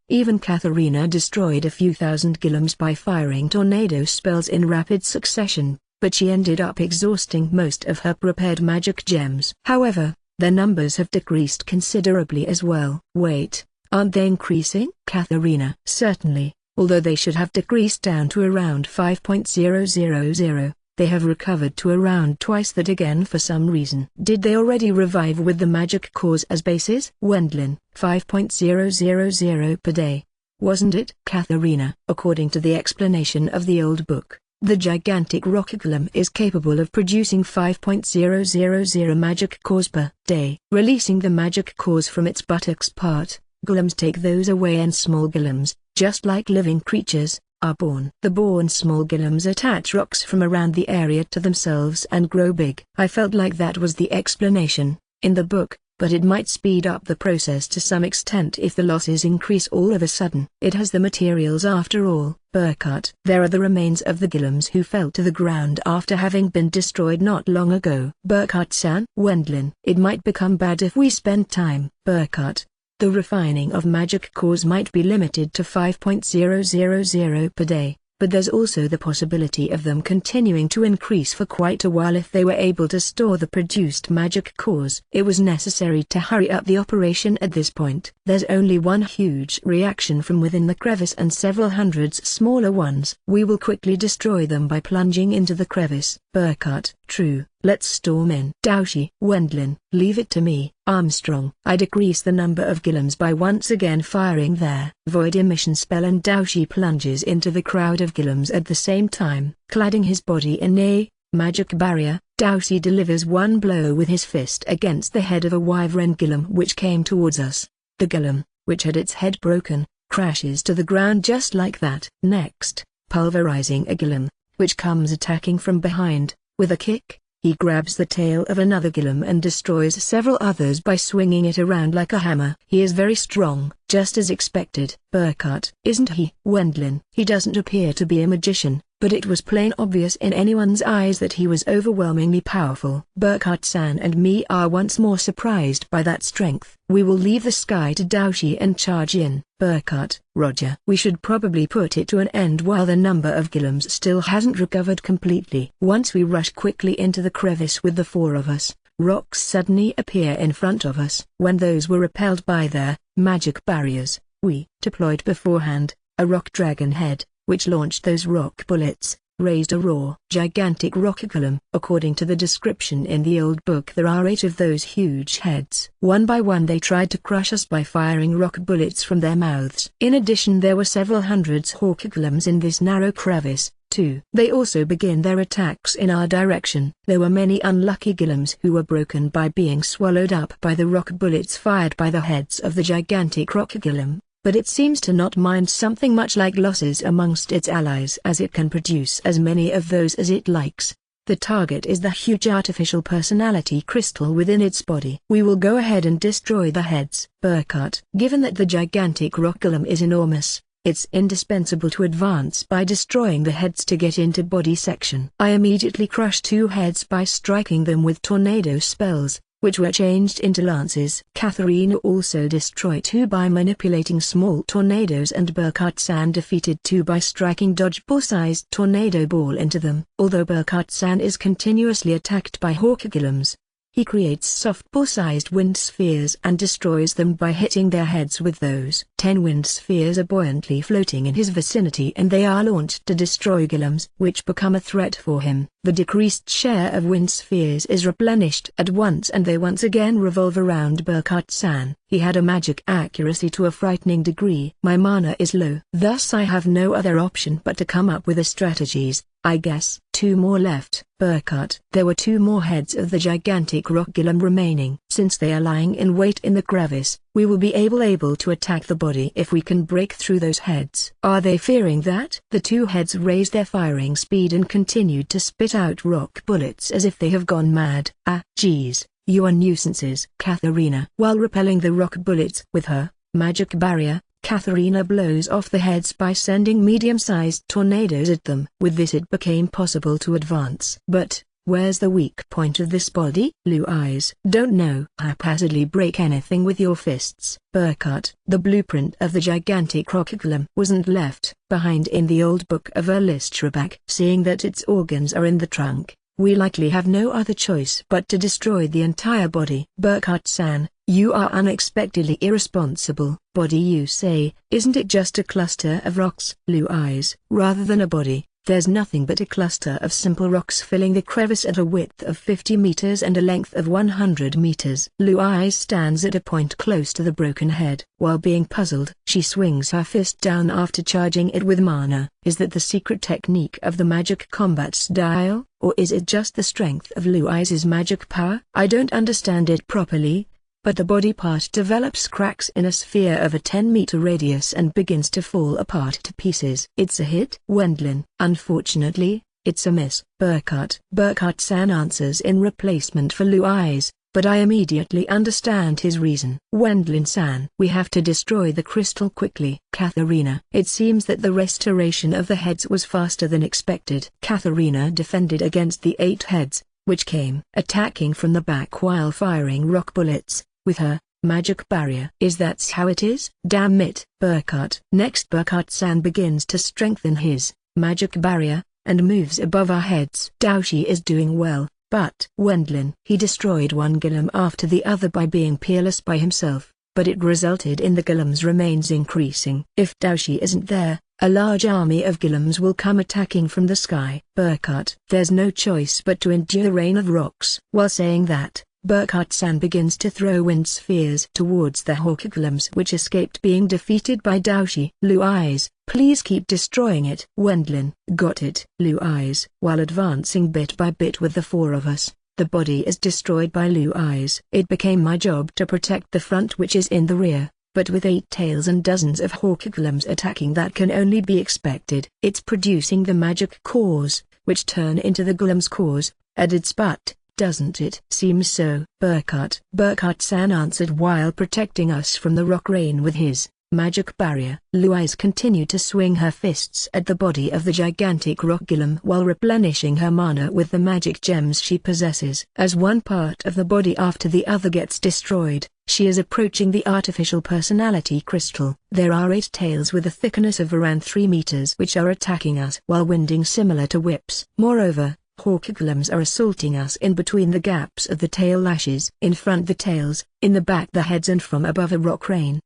Even Katharina destroyed a few thousand Golems by firing tornado spells in rapid succession, but she ended up exhausting most of her prepared magic gems. However, their numbers have decreased considerably as well. Wait, aren't they increasing? Katharina. Certainly, although they should have decreased down to around 5.000. They have recovered to around twice that again for some reason. Did they already revive with the magic cores as bases? Wendlin. 5.000 per day. Wasn't it? Katharina. According to the explanation of the old book, the gigantic rock golem is capable of producing 5.000 magic cores per day. Releasing the magic cores from its buttocks part, golems take those away and small golems, just like living creatures, are born. The born small golems attach rocks from around the area to themselves and grow big. I felt like that was the explanation in the book, but it might speed up the process to some extent if the losses increase all of a sudden. It has the materials after all. Burkhart. There are the remains of the golems who fell to the ground after having been destroyed not long ago. Burkhart-san. Wendlin. It might become bad if we spend time. Burkhart. The refining of magic cores might be limited to 5.000 per day, but there's also the possibility of them continuing to increase for quite a while if they were able to store the produced magic cores. It was necessary to hurry up the operation at this point. There's only one huge reaction from within the crevice and several hundreds smaller ones. We will quickly destroy them by plunging into the crevice. Burkhart. True. Let's storm in. Daoshi. Wendlin. Leave it to me. Armstrong. I decrease the number of golems by once again firing their void emission spell and Daoshi plunges into the crowd of golems at the same time. Cladding his body in a magic barrier, Daoshi delivers one blow with his fist against the head of a wyvern golem which came towards us. The golem, which had its head broken, crashes to the ground just like that. Next, pulverizing a golem, which comes attacking from behind, with a kick, he grabs the tail of another golem and destroys several others by swinging it around like a hammer. He is very strong, just as expected. Burkhart. Isn't he? Wendlin. He doesn't appear to be a magician, but it was plain obvious in anyone's eyes that he was overwhelmingly powerful. Burkhart-san and me are once more surprised by that strength. We will leave the sky to Daoshi and charge in. Burkhart. Roger. We should probably put it to an end while the number of golems still hasn't recovered completely. Once we rush quickly into the crevice with the four of us, rocks suddenly appear in front of us. When those were repelled by their magic barriers, we deployed beforehand a rock dragon head, which launched those rock bullets, raised a raw, gigantic rock golem. According to the description in the old book, there are 8 of those huge heads. One by one they tried to crush us by firing rock bullets from their mouths. In addition, there were several hundreds hawk golems in this narrow crevice, too. They also begin their attacks in our direction. There were many unlucky golems who were broken by being swallowed up by the rock bullets fired by the heads of the gigantic rock golem, but it seems to not mind something much like losses amongst its allies, as it can produce as many of those as it likes. The target is the huge artificial personality crystal within its body. We will go ahead and destroy the heads. Burkhart. Given that the gigantic rock golem is enormous, it's indispensable to advance by destroying the heads to get into body section. I immediately crush 2 heads by striking them with tornado spells, which were changed into lances. Katharina also destroyed 2 by manipulating small tornadoes, and Burkhart-san defeated 2 by striking dodgeball-sized tornado ball into them. Although Burkhart-san is continuously attacked by hawk golems, he creates softball-sized wind spheres and destroys them by hitting their heads with those. 10 wind spheres are buoyantly floating in his vicinity, and they are launched to destroy golems which become a threat for him. The decreased share of wind spheres is replenished at once, and they once again revolve around Burkhart-san. He had a magic accuracy to a frightening degree. My mana is low. Thus I have no other option but to come up with a strategies, I guess, 2 more left. Burkhart. There were 2 more heads of the gigantic rock golem remaining. Since they are lying in wait in the crevice, we will be able to attack the body if we can break through those heads. Are they fearing that? The 2 heads raised their firing speed and continued to spit out rock bullets as if they have gone mad. Ah, geez, you are nuisances. Katharina. While repelling the rock bullets with her magic barrier, Katharina blows off the heads by sending medium-sized tornadoes at them. With this it became possible to advance. But, where's the weak point of this body? Blue eyes. Don't know. Haphazardly break anything with your fists. Burkhart. The blueprint of the gigantic rock golem wasn't left behind in the old book of Erlistrabak. Seeing that its organs are in the trunk, we likely have no other choice but to destroy the entire body. Burkhart-san, you are unexpectedly irresponsible. Body, you say? Isn't it just a cluster of rocks? Blue eyes. Rather than a body, there's nothing but a cluster of simple rocks filling the crevice at a width of 50 meters and a length of 100 meters. Blue eyes stands at a point close to the broken head. While being puzzled, she swings her fist down after charging it with mana. Is that the secret technique of the magic combat style, or is it just the strength of Blue eyes' magic power? I don't understand it properly, but the body part develops cracks in a sphere of a 10-meter radius and begins to fall apart to pieces. It's a hit? Wendlin. Unfortunately, it's a miss. Burkhart-san answers in replacement for Blue eyes, but I immediately understand his reason. Wendlin-san. We have to destroy the crystal quickly. Katharina. It seems that the restoration of the heads was faster than expected. Katharina defended against the 8 heads, which came attacking from the back while firing rock bullets with her magic barrier. Is that how it is? Damn it. Burkhart. Next Burkhart-san begins to strengthen his magic barrier, and moves above our heads. Daoshi is doing well, but Wendlin. He destroyed one golem after the other by being peerless by himself, but it resulted in the golem's remains increasing. If Daoshi isn't there, a large army of golems will come attacking from the sky. Burkhart. There's no choice but to endure the rain of rocks. While saying that, Burkhart-san begins to throw wind spheres towards the hawk golems which escaped being defeated by Daoshi. Blue eyes, please keep destroying it. Wendlin. Got it. Blue eyes. While advancing bit by bit with the 4 of us, the body is destroyed by Blue eyes. It became my job to protect the front which is in the rear, but with 8 tails and dozens of hawk golems attacking, that can only be expected. It's producing the magic cores, which turn into the golem's cores, added spot. Doesn't it? Seems so. Burkhart-san answered while protecting us from the rock rain with his magic barrier. Blue eyes continued to swing her fists at the body of the gigantic rock golem while replenishing her mana with the magic gems she possesses. As one part of the body after the other gets destroyed, she is approaching the artificial personality crystal. There are 8 tails with a thickness of around 3 meters which are attacking us while winding similar to whips. Moreover, hawk golems are assaulting us in between the gaps of the tail lashes. In front the tails, in the back the heads, and from above a rock rain.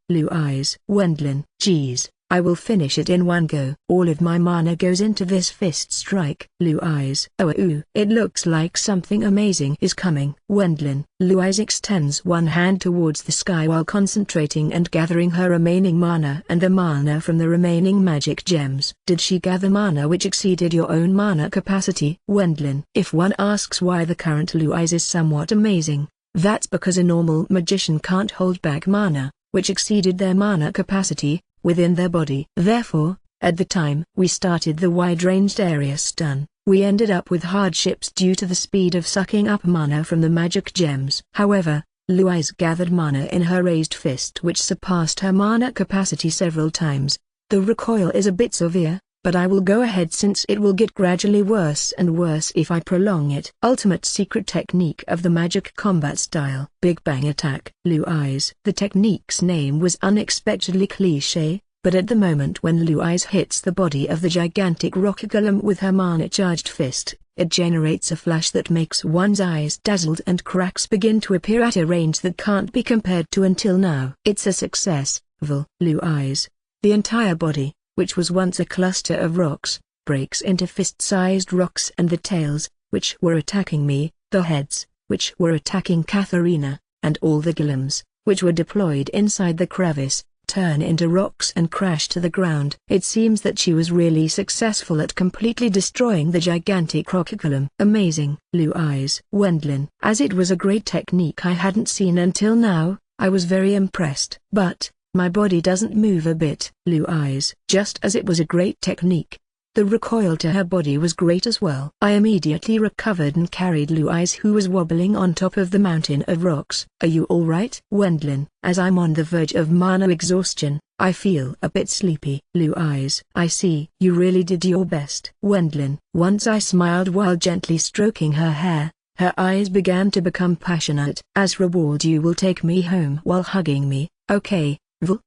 Blue eyes. Wendlin. Geez, I will finish it in one go. All of my mana goes into this fist strike. Blue eyes. Oh, it looks like something amazing is coming. Wendlin. Blue eyes extends one hand towards the sky while concentrating and gathering her remaining mana and the mana from the remaining magic gems. Did she gather mana which exceeded your own mana capacity? Wendlin. If one asks why the current Blue eyes is somewhat amazing, that's because a normal magician can't hold back mana which exceeded their mana capacity within their body. Therefore, at the time we started the wide-ranged area stun, we ended up with hardships due to the speed of sucking up mana from the magic gems. However, Blue eyes gathered mana in her raised fist which surpassed her mana capacity several times. The recoil is a bit severe, but I will go ahead since it will get gradually worse and worse if I prolong it. Ultimate secret technique of the magic combat style. Big Bang Attack. Blue eyes. The technique's name was unexpectedly cliché, but at the moment when Blue eyes hits the body of the gigantic rock golem with her mana-charged fist, it generates a flash that makes one's eyes dazzled and cracks begin to appear at a range that can't be compared to until now. It's a success. Blue eyes. The entire body, which was once a cluster of rocks, breaks into fist-sized rocks, and the tails, which were attacking me, the heads, which were attacking Katharina, and all the golems, which were deployed inside the crevice, turn into rocks and crash to the ground. It seems that she was really successful at completely destroying the gigantic crocodile. Amazing. Blue eyes. Wendlin. As it was a great technique I hadn't seen until now, I was very impressed. But my body doesn't move a bit. Blue eyes. Just as it was a great technique, the recoil to her body was great as well. I immediately recovered and carried Blue Eyes, who was wobbling on top of the mountain of rocks. Are you alright? Wendlin. As I'm on the verge of mana exhaustion, I feel a bit sleepy. Blue Eyes. I see. You really did your best. Wendlin. Once I smiled while gently stroking her hair. Her eyes began to become passionate. As reward you will take me home while hugging me, okay?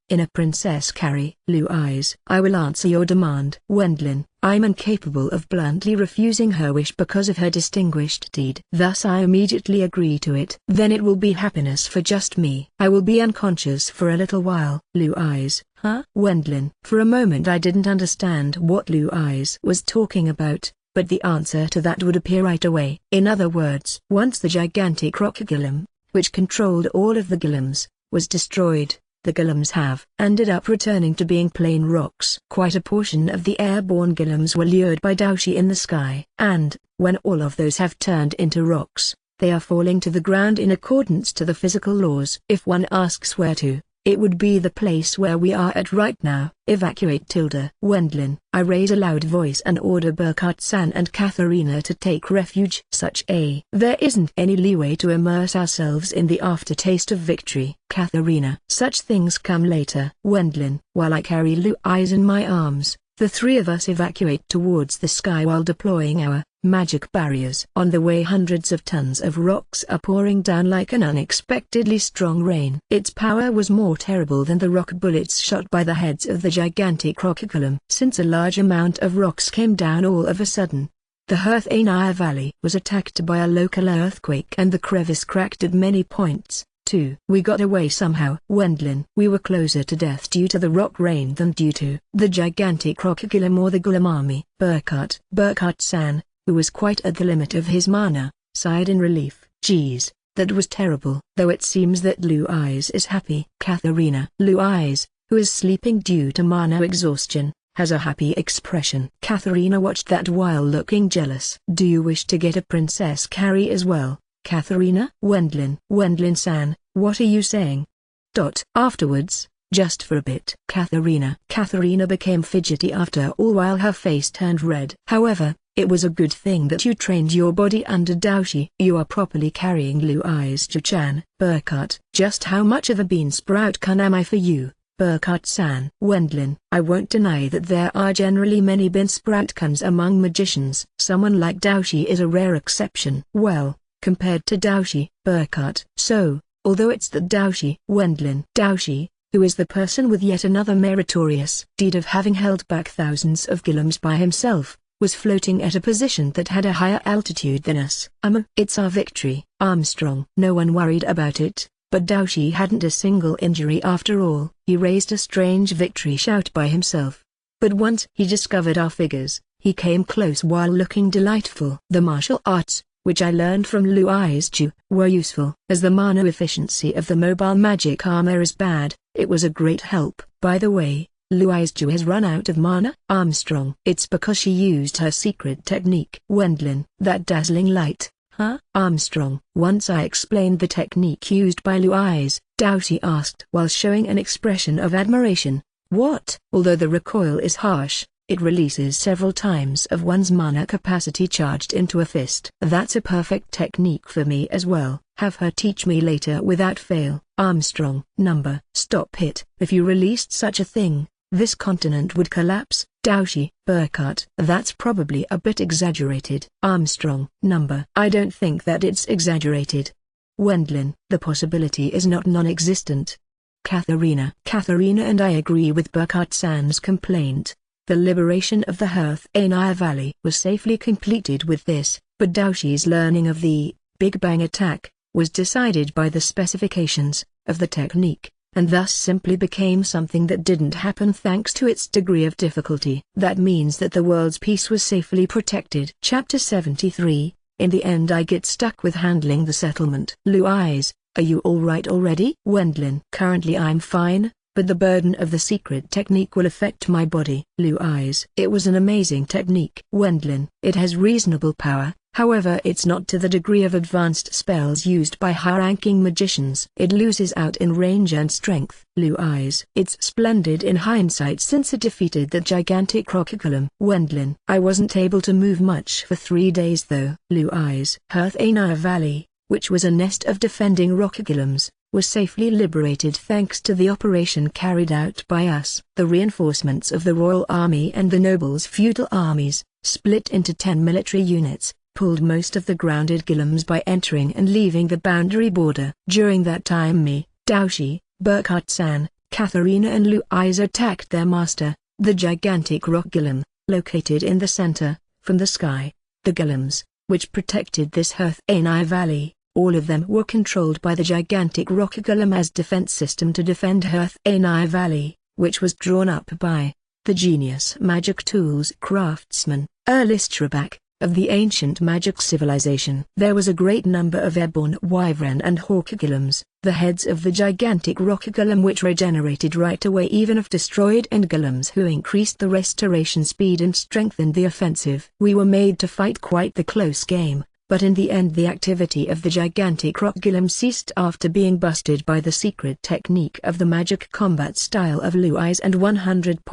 In a princess carry. Blue Eyes. I will answer your demand. Wendlin. I'm incapable of bluntly refusing her wish because of her distinguished deed. Thus I immediately agree to it. Then it will be happiness for just me. I will be unconscious for a little while. Blue Eyes. Huh? Wendlin. For a moment I didn't understand what Blue Eyes was talking about, but the answer to that would appear right away. In other words, once the gigantic crocodile, which controlled all of the golems, was destroyed, the golems have ended up returning to being plain rocks. Quite a portion of the airborne golems were lured by Daoshi in the sky. And, when all of those have turned into rocks, they are falling to the ground in accordance to the physical laws. If one asks where to, it would be the place where we are at right now. Evacuate. Wendlin. I raise a loud voice and order Burkhardt-san and Katharina to take refuge. There isn't any leeway to immerse ourselves in the aftertaste of victory. Katharina. Such things come later. Wendlin. While I carry Blue Eyes in my arms, the three of us evacuate towards the sky while deploying our magic barriers. On the way hundreds of tons of rocks are pouring down like an unexpectedly strong rain. Its power was more terrible than the rock bullets shot by the heads of the gigantic crocodile. Since a large amount of rocks came down all of a sudden, the Herthanaya Valley was attacked by a local earthquake and the crevice cracked at many points. We got away somehow. Wendlin. We were closer to death due to the rock rain than due to the gigantic crocodile or the golem army. Burkhardt-san, who was quite at the limit of his mana, sighed in relief. Geez, that was terrible. Though it seems that Blue Eyes is happy. Katharina. Blue Eyes, who is sleeping due to mana exhaustion, has a happy expression. Katharina watched that while looking jealous. Do you wish to get a princess carry as well, Katharina? Wendlin. Wendlin-san, what are you saying? Afterwards, just for a bit. Katharina. Katharina became fidgety after all while her face turned red. However, it was a good thing that you trained your body under Daoshi. You are properly carrying Blue Eyes Chu-chan. Burkhardt. Just how much of a bean sprout can am I for you, Burkhardt-san? Wendlin. I won't deny that there are generally many bean sprout cans among magicians. Someone like Daoshi is a rare exception. Well, compared to Daoshi, Burkhardt. So, although it's that Daoshi. Wendlin. Daoshi, who is the person with yet another meritorious deed of having held back thousands of golems by himself, was floating at a position that had a higher altitude than us. It's our victory, Armstrong. No one worried about it, but Daoshi hadn't a single injury after all. He raised a strange victory shout by himself. But once he discovered our figures, he came close while looking delightful. The martial arts, which I learned from Blue Eyes Chu, were useful. As the mana efficiency of the mobile magic armor is bad, it was a great help. By the way, Blue Eyes Chu has run out of mana. Armstrong. It's because she used her secret technique. Wendlin. That dazzling light, huh? Armstrong. Once I explained the technique used by Blue Eyes, Daoshi asked while showing an expression of admiration. What? Although the recoil is harsh, it releases several times of one's mana capacity charged into a fist. That's a perfect technique for me as well. Have her teach me later without fail. Armstrong. Stop it. If you released such a thing, this continent would collapse. Daoshi. Burkhardt. That's probably a bit exaggerated. Armstrong. I don't think that it's exaggerated. Wendlin. The possibility is not non-existent. Katharina. Katharina and I agree with Burkhardt-san's complaint. The liberation of the Herthanaya Valley was safely completed with this, but Daoshi's learning of the Big Bang attack was decided by the specifications of the technique, and thus simply became something that didn't happen thanks to its degree of difficulty. That means that the world's peace was safely protected. Chapter 73. In the end I get stuck with handling the settlement. Blue Eyes, are you alright already? Wendlin. Currently I'm fine, but the burden of the secret technique will affect my body. Blue eyes. It was an amazing technique. Wendlin. It has reasonable power, however it's not to the degree of advanced spells used by high-ranking magicians. It loses out in range and strength. Blue eyes. It's splendid in hindsight since it defeated the gigantic Rockoculum. Wendlin. I wasn't able to move much for 3 days though. Blue eyes. Herthania Valley, which was a nest of defending Rockoculums, was safely liberated thanks to the operation carried out by us. The reinforcements of the royal army and the nobles' feudal armies, split into 10 military units, pulled most of the grounded Gillums by entering and leaving the boundary border. During that time me, Daoshi, Burkhardt-san, Katharina and Blue Eyes attacked their master, the gigantic rock Gillum, located in the center, from the sky. The Gillums, which protected this Herthania Valley, all of them were controlled by the gigantic Rockoculum as defense system to defend Herthania Valley, which was drawn up by the genius magic tools craftsman, Erlistrabak, of the ancient magic civilization. There was a great number of airborne wyvern and Rockoculums, the heads of the gigantic Rockoculum which regenerated right away even if destroyed, and Gillums who increased the restoration speed and strengthened the offensive. We were made to fight quite the close game, but in the end the activity of the gigantic Rockoculum ceased after being busted by the secret technique of the magic combat style of Blue Eyes, and 100,000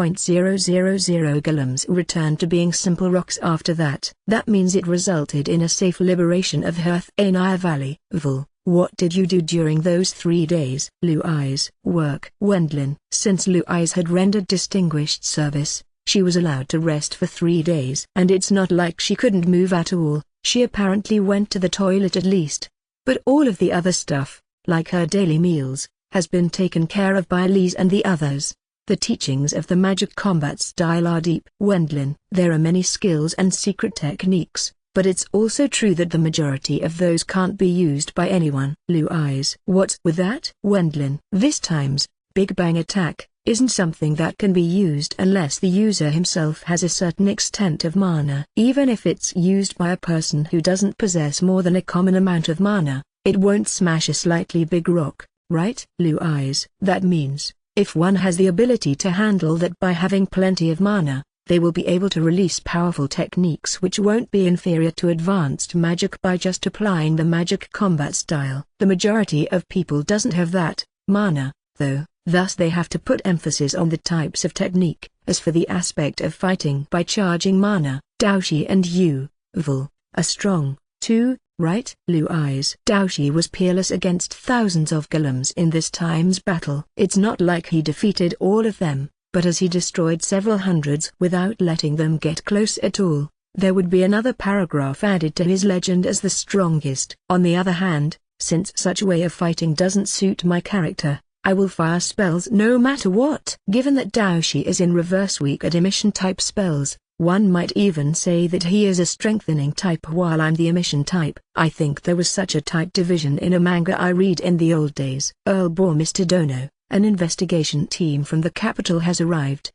Gillums returned to being simple rocks after that. That means it resulted in a safe liberation of Herthania Valley. Vul, what did you do during those 3 days? Blue Eyes. Work. Wendlin. Since Blue Eyes had rendered distinguished service, she was allowed to rest for 3 days. And it's not like she couldn't move at all. She apparently went to the toilet at least. But all of the other stuff, like her daily meals, has been taken care of by Lise and the others. The teachings of the magic combat style are deep. Wendlin. There are many skills and secret techniques, but it's also true that the majority of those can't be used by anyone. Blue Eyes. What's with that? Wendlin. This time's Big Bang attack isn't something that can be used unless the user himself has a certain extent of mana. Even if it's used by a person who doesn't possess more than a common amount of mana, it won't smash a slightly big rock, right? Blue Eyes. That means, if one has the ability to handle that by having plenty of mana, they will be able to release powerful techniques which won't be inferior to advanced magic by just applying the magic combat style. The majority of people doesn't have that mana, though. Thus they have to put emphasis on the types of technique. As for the aspect of fighting by charging mana, Daoshi and you, Vul, are strong, too, right? Blue Eyes. Daoshi was peerless against thousands of Gillums in this time's battle. It's not like he defeated all of them, but as he destroyed several hundreds without letting them get close at all, there would be another paragraph added to his legend as the strongest. On the other hand, since such way of fighting doesn't suit my character, I will fire spells no matter what. Given that Daoshi is in reverse weak at emission type spells, one might even say that he is a strengthening type while I'm the emission type. I think there was such a type division in a manga I read in the old days. Earl bore Mr. Dono, an investigation team from the capital has arrived.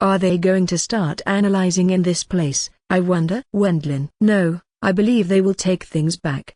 Are they going to start analyzing in this place, I wonder? Wendlin. No, I believe they will take things back.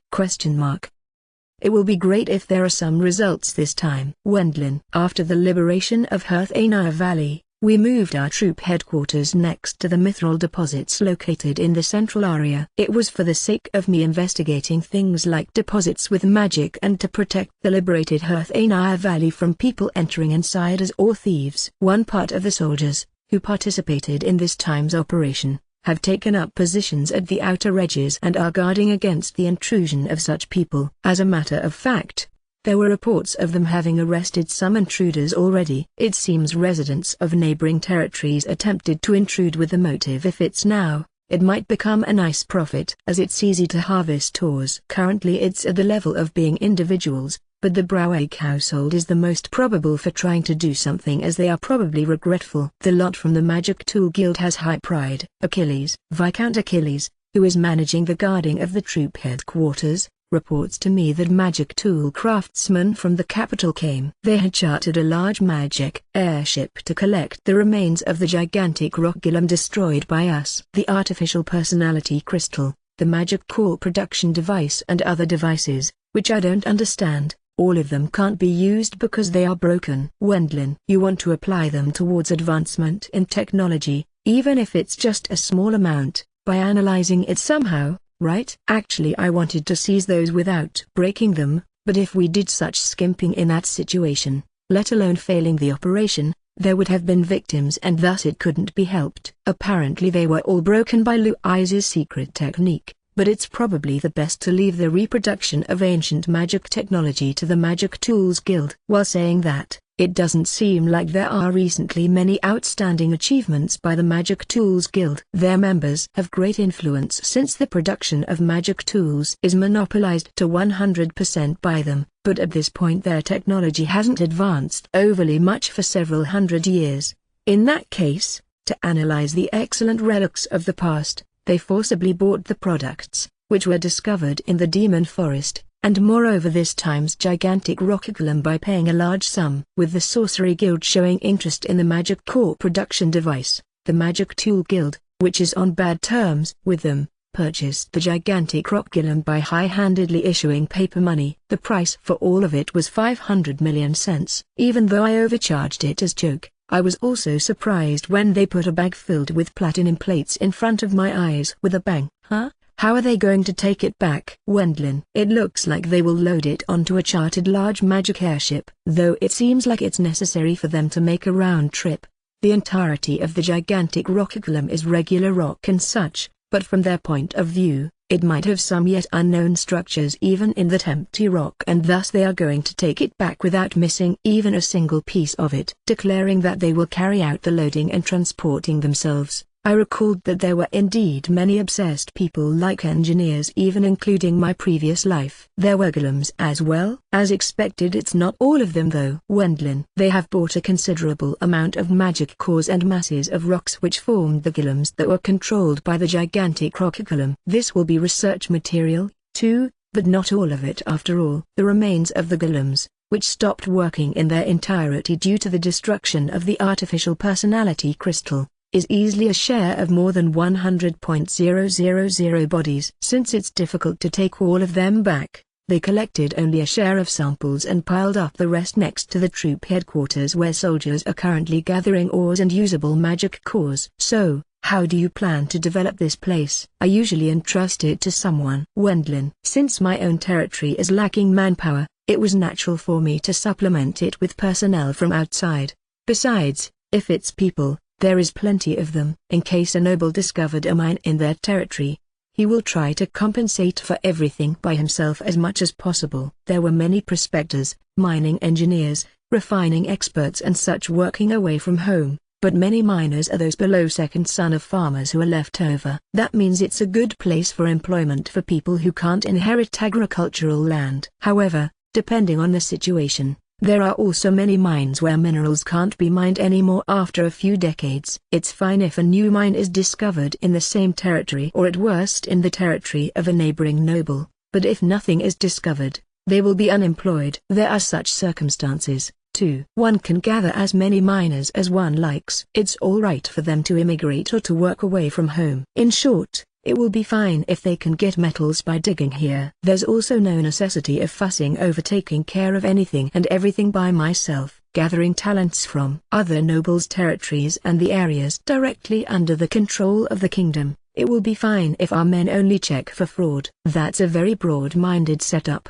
It will be great if there are some results this time. Wendlin. After the liberation of Herthania Valley, we moved our troop headquarters next to the mithril deposits located in the central area. It was for the sake of me investigating things like deposits with magic and to protect the liberated Herthania Valley from people entering inside as or thieves. One part of the soldiers, who participated in this time's operation, have taken up positions at the outer edges and are guarding against the intrusion of such people. As a matter of fact, there were reports of them having arrested some intruders already. It seems residents of neighboring territories attempted to intrude with the motive if it's now, it might become a nice profit as it's easy to harvest ores. Currently it's at the level of being individuals, but the Browake household is the most probable for trying to do something as they are probably regretful. The lot from the Magic Tool Guild has high pride. Achilles. Viscount Achilles, who is managing the guarding of the troop headquarters, reports to me that magic tool craftsmen from the capital came. They had chartered a large magic airship to collect the remains of the gigantic rock Gillum destroyed by us. The artificial personality crystal, the magic core production device and other devices, which I don't understand, All of them can't be used because they are broken. Wendlin, you want to apply them towards advancement in technology, even if it's just a small amount, by analyzing it somehow, right? Actually, I wanted to seize those without breaking them, but if we did such skimping in that situation, let alone failing the operation, there would have been victims and thus it couldn't be helped. Apparently they were all broken by Louise's secret technique, but it's probably the best to leave the reproduction of ancient magic technology to the Magic Tools Guild. While saying that, it doesn't seem like there are recently many outstanding achievements by the Magic Tools Guild. Their members have great influence since the production of magic tools is monopolized to 100% by them, but at this point their technology hasn't advanced overly much for several hundred years. In that case, to analyze the excellent relics of the past, they forcibly bought the products, which were discovered in the Demon Forest, and moreover this time's gigantic rock golem by paying a large sum. With the Sorcery Guild showing interest in the magic core production device, the Magic Tool Guild, which is on bad terms with them, purchased the gigantic rock golem by high-handedly issuing paper money. The price for all of it was 500 million cents. Even though I overcharged it as joke, I was also surprised when they put a bag filled with platinum plates in front of my eyes with a bang. Huh? How are they going to take it back? Wendlin. It looks like they will load it onto a chartered large magic airship, though it seems like it's necessary for them to make a round trip. The entirety of the gigantic rock golem is regular rock and such, but from their point of view, it might have some yet unknown structures even in that empty rock, and thus they are going to take it back without missing even a single piece of it. Declaring that they will carry out the loading and transporting themselves, I recalled that there were indeed many obsessed people like engineers, even including my previous life. There were golems as well. As expected, it's not all of them though. Wendlin. They have bought a considerable amount of magic cores and masses of rocks which formed the golems that were controlled by the gigantic rock golem. This will be research material, too, but not all of it after all. The remains of the golems, which stopped working in their entirety due to the destruction of the artificial personality crystal, is easily a share of more than 100,000 bodies. Since it's difficult to take all of them back, they collected only a share of samples and piled up the rest next to the troop headquarters where soldiers are currently gathering ores and usable magic cores. So, how do you plan to develop this place? I usually entrust it to someone. Wendlin. Since my own territory is lacking manpower, it was natural for me to supplement it with personnel from outside. Besides, if it's people, there is plenty of them. In case a noble discovered a mine in their territory, he will try to compensate for everything by himself as much as possible. There were many prospectors, mining engineers, refining experts and such working away from home, but many miners are those below second son of farmers who are left over. That means it's a good place for employment for people who can't inherit agricultural land. However, depending on the situation, there are also many mines where minerals can't be mined anymore after a few decades. It's fine if a new mine is discovered in the same territory or at worst in the territory of a neighboring noble, but if nothing is discovered, they will be unemployed. There are such circumstances, too. One can gather as many miners as one likes. It's all right for them to immigrate or to work away from home. In short, it will be fine if they can get metals by digging here. There's also no necessity of fussing over taking care of anything and everything by myself. Gathering talents from other nobles' territories and the areas directly under the control of the kingdom. It will be fine if our men only check for fraud. That's a very broad-minded setup.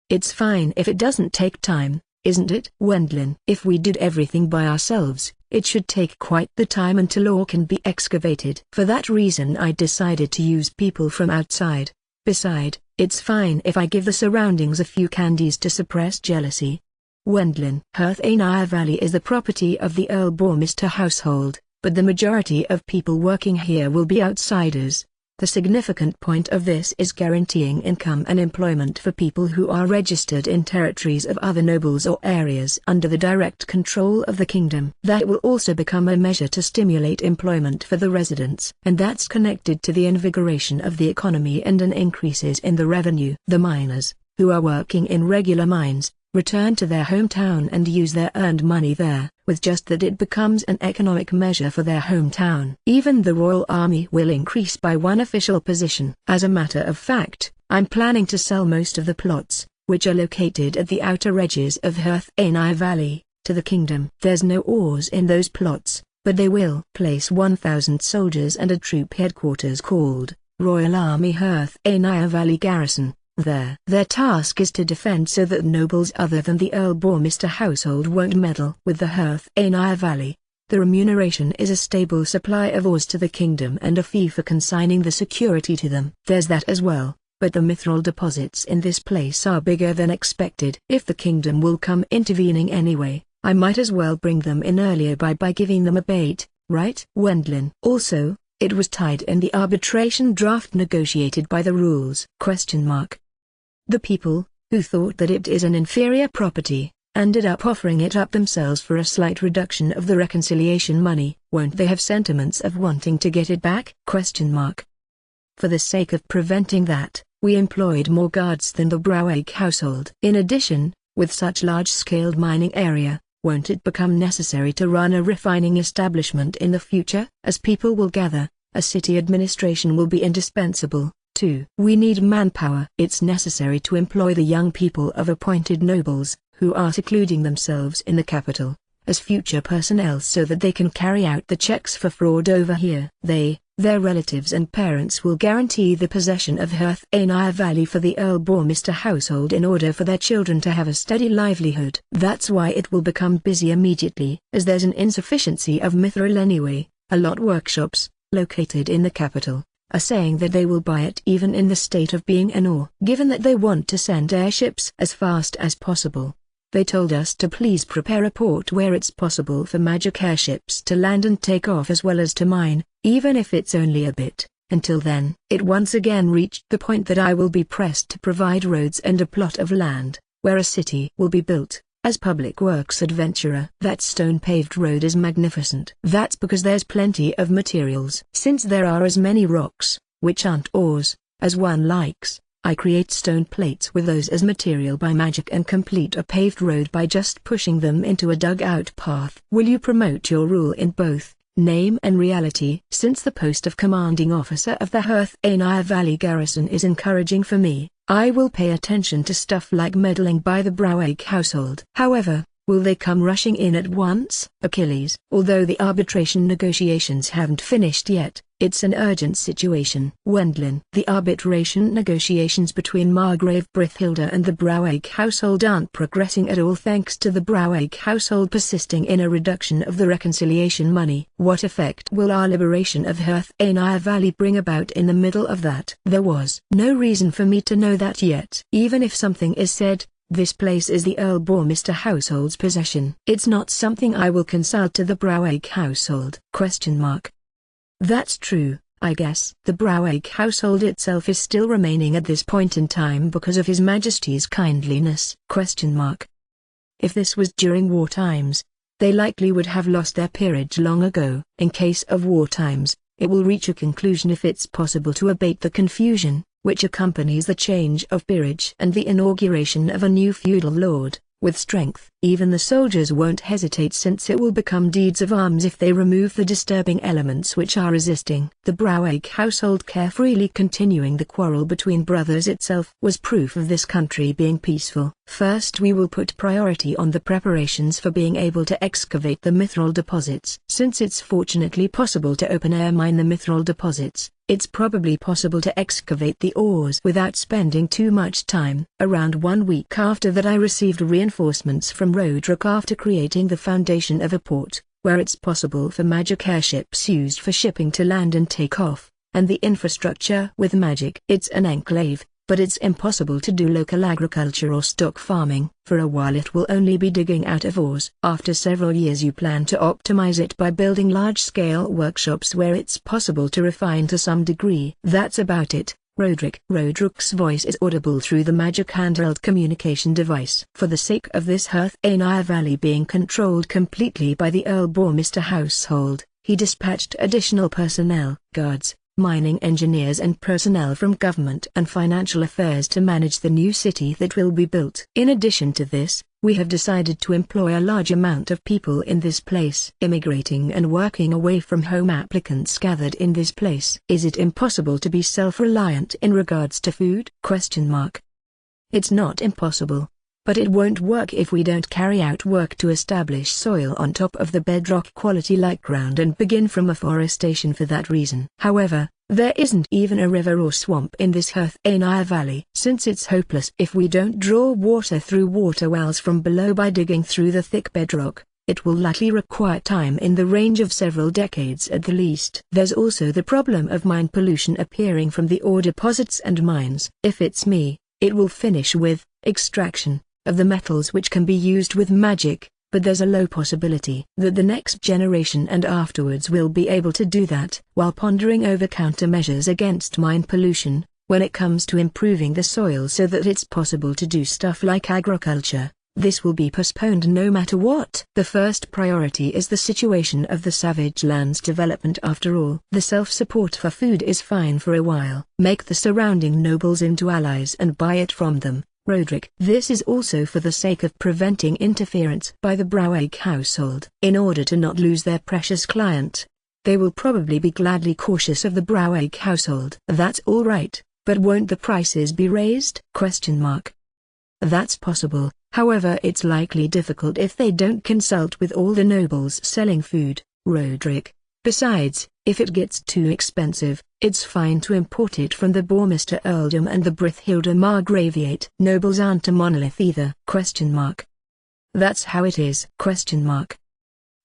It's fine if it doesn't take time, isn't it? Wendlin. If we did everything by ourselves, it should take quite the time until ore can be excavated. For that reason I decided to use people from outside. Besides, it's fine if I give the surroundings a few candies to suppress jealousy. Wendlin. Hearthanar Valley is the property of the Earl Bormister household, but the majority of people working here will be outsiders. The significant point of this is guaranteeing income and employment for people who are registered in territories of other nobles or areas under the direct control of the kingdom. That will also become a measure to stimulate employment for the residents, and that's connected to the invigoration of the economy and an increases in the revenue. The miners, who are working in regular mines, return to their hometown and use their earned money there, with just that it becomes an economic measure for their hometown. Even the royal army will increase by one official position. As a matter of fact, I'm planning to sell most of the plots, which are located at the outer edges of LNAI Valley, to the kingdom. There's no ores in those plots, but they will place 1,000 soldiers and a troop headquarters called Royal Army LNAI Valley Garrison there. Their task is to defend so that nobles other than the Earl Bormister household won't meddle with the LNAI Valley. The remuneration is a stable supply of ores to the kingdom and a fee for consigning the security to them. There's that as well, but the mithril deposits in this place are bigger than expected. If the kingdom will come intervening anyway, I might as well bring them in earlier by giving them a bait, right? Wendlin. Also, it was tied in the arbitration draft negotiated by the rules. The people, who thought that it is an inferior property, ended up offering it up themselves for a slight reduction of the reconciliation money. Won't they have sentiments of wanting to get it back? For the sake of preventing that, we employed more guards than the Browake household. In addition, with such large-scale mining area, won't it become necessary to run a refining establishment in the future? As people will gather, a city administration will be indispensable. 2. We need manpower. It's necessary to employ the young people of appointed nobles, who are secluding themselves in the capital, as future personnel so that they can carry out the checks for fraud over here. Their relatives and parents will guarantee the possession of LNAI Valley for the Earl Bormister household in order for their children to have a steady livelihood. That's why it will become busy immediately, as there's an insufficiency of mithril anyway. A lot workshops, located in the capital, are saying that they will buy it even in the state of being an ore. Given that they want to send airships as fast as possible, they told us to please prepare a port where it's possible for magic airships to land and take off as well as to mine, even if it's only a bit. Until then, it once again reached the point that I will be pressed to provide roads and a plot of land, where a city will be built, as public works adventurer. That stone-paved road is magnificent. That's because there's plenty of materials. Since there are as many rocks, which aren't ores, as one likes, I create stone plates with those as material by magic and complete a paved road by just pushing them into a dug-out path. Will you promote your rule in both name and reality? Since the post of commanding officer of the LNAI Valley Garrison is encouraging for me, I will pay attention to stuff like meddling by the Browake household. However, will they come rushing in at once? Achilles. Although the arbitration negotiations haven't finished yet, it's an urgent situation. Wendlin. The arbitration negotiations between Margrave Brithilda and the Browake household aren't progressing at all thanks to the Browake household persisting in a reduction of the reconciliation money. What effect will our liberation of LNAI Valley bring about in the middle of that? There was no reason for me to know that yet. Even if something is said, this place is the Earl Bormister household's possession. It's not something I will consult to the Browake household. That's true, I guess. The Browake household itself is still remaining at this point in time because of His Majesty's kindliness. If this was during war times, they likely would have lost their peerage long ago. In case of war times, it will reach a conclusion if it's possible to abate the confusion, which accompanies the change of peerage and the inauguration of a new feudal lord, with strength. Even the soldiers won't hesitate since it will become deeds of arms if they remove the disturbing elements which are resisting. The Browake household carefreely continuing the quarrel between brothers itself was proof of this country being peaceful. First we will put priority on the preparations for being able to excavate the mithril deposits. Since it's fortunately possible to open-air mine the mithril deposits, it's probably possible to excavate the ores without spending too much time. Around 1 week after that I received reinforcements from Roderick after creating the foundation of a port, where it's possible for magic airships used for shipping to land and take off, and the infrastructure with magic. It's an enclave, but it's impossible to do local agriculture or stock farming. For a while it will only be digging out of ores. After several years you plan to optimize it by building large-scale workshops where it's possible to refine to some degree. That's about it, Roderick. Roderick's voice is audible through the magic handheld communication device. For the sake of this LNAI Valley being controlled completely by the Earl Bormister household, he dispatched additional personnel, guards, mining engineers and personnel from government and financial affairs to manage the new city that will be built. In addition to this, we have decided to employ a large amount of people in this place. Immigrating and working away from home applicants gathered in this place. Is it impossible to be self-reliant in regards to food? It's not impossible. But it won't work if we don't carry out work to establish soil on top of the bedrock quality like ground and begin from afforestation for that reason. However, there isn't even a river or swamp in this Herthanar Valley. Since it's hopeless if we don't draw water through water wells from below by digging through the thick bedrock, it will likely require time in the range of several decades at the least. There's also the problem of mine pollution appearing from the ore deposits and mines. If it's me, it will finish with extraction of the metals which can be used with magic, but there's a low possibility that the next generation and afterwards will be able to do that. While pondering over countermeasures against mine pollution, when it comes to improving the soil so that it's possible to do stuff like agriculture, this will be postponed no matter what. The first priority is the situation of the savage land's development. After all, the self-support for food is fine for a while. Make the surrounding nobles into allies and buy it from them, Roderick. This is also for the sake of preventing interference by the Brouwegg household. In order to not lose their precious client, they will probably be gladly cautious of the Brouwegg household. That's all right, but won't the prices be raised? That's possible, however it's likely difficult if they don't consult with all the nobles selling food, Roderick. Besides, if it gets too expensive, it's fine to import it from the Bourmister earldom and the Brithilda Margraviate. Nobles aren't a monolith either. That's how it is.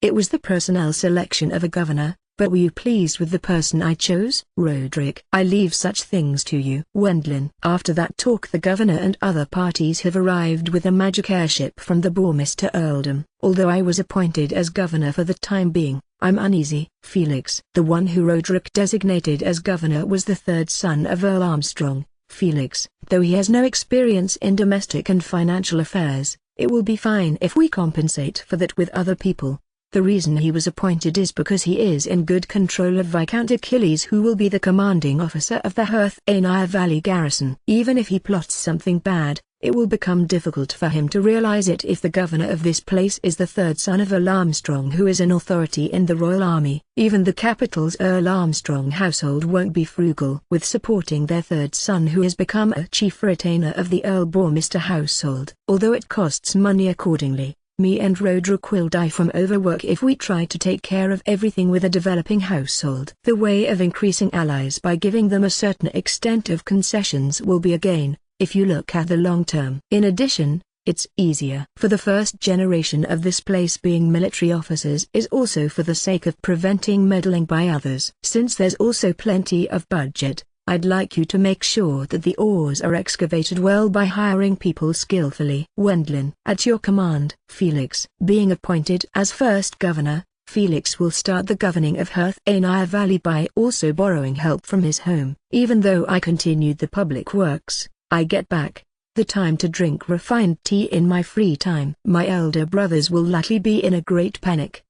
It was the personnel selection of a governor, but were you pleased with the person I chose? Roderick. I leave such things to you. Wendlin. After that talk the governor and other parties have arrived with a magic airship from the Bourmister earldom. Although I was appointed as governor for the time being, I'm uneasy. Felix. The one who Roderick designated as governor was the third son of Earl Armstrong, Felix. Though he has no experience in domestic and financial affairs, it will be fine if we compensate for that with other people. The reason he was appointed is because he is in good control of Viscount Achilles, who will be the commanding officer of the Herthanar Valley garrison. Even if he plots something bad, it will become difficult for him to realize it if the governor of this place is the third son of Earl Armstrong, who is an authority in the Royal Army. Even the capital's Earl Armstrong household won't be frugal with supporting their third son, who has become a chief retainer of the Earl Bourmister household. Although it costs money accordingly, me and Roderick will die from overwork if we try to take care of everything with a developing household. The way of increasing allies by giving them a certain extent of concessions will be a gain, if you look at the long term. In addition, it's easier for the first generation of this place being military officers is also for the sake of preventing meddling by others. Since there's also plenty of budget, I'd like you to make sure that the ores are excavated well by hiring people skillfully. Wendlin. At your command, Felix. Being appointed as first governor, Felix will start the governing of Herthanar Valley by also borrowing help from his home. Even though I continued the public works, I get back the time to drink refined tea in my free time. My elder brothers will likely be in a great panic.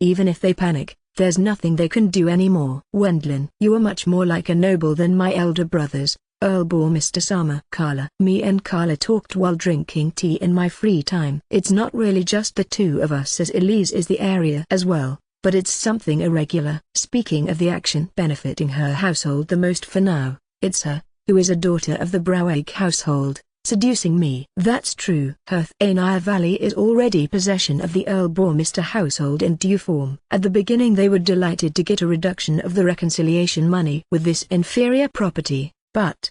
Even if they panic, there's nothing they can do anymore. Wendlin. You are much more like a noble than my elder brothers, Earl Bourmister Sama. Me and Carla talked while drinking tea in my free time. It's not really just the two of us, as Elise is the area as well, but it's something irregular. Speaking of the action benefiting her household the most for now, it's her, who is a daughter of the Brouwegg household, seducing me. That's true. Herthanar Valley is already possession of the Earl Bourmister household in due form. At the beginning they were delighted to get a reduction of the reconciliation money with this inferior property, but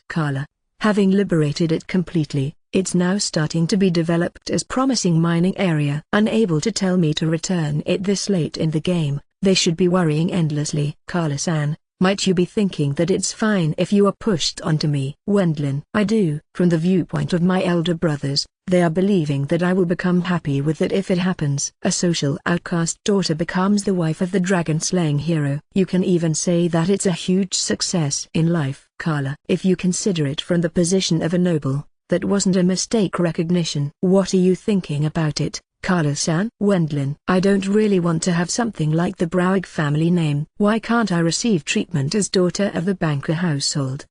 having liberated it completely, it's now starting to be developed as promising mining area. Unable to tell me to return it this late in the game, they should be worrying endlessly. San, might you be thinking that it's fine if you are pushed onto me? Wendlin. I do. From the viewpoint of my elder brothers, they are believing that I will become happy with it if it happens. A social outcast daughter becomes the wife of the dragon-slaying hero. You can even say that it's a huge success in life. If you consider it from the position of a noble, that wasn't a mistake. Recognition. What are you thinking about it, San? Wendlin. I don't really want to have something like the Brouwegg family name. Why can't I receive treatment as daughter of the banker household?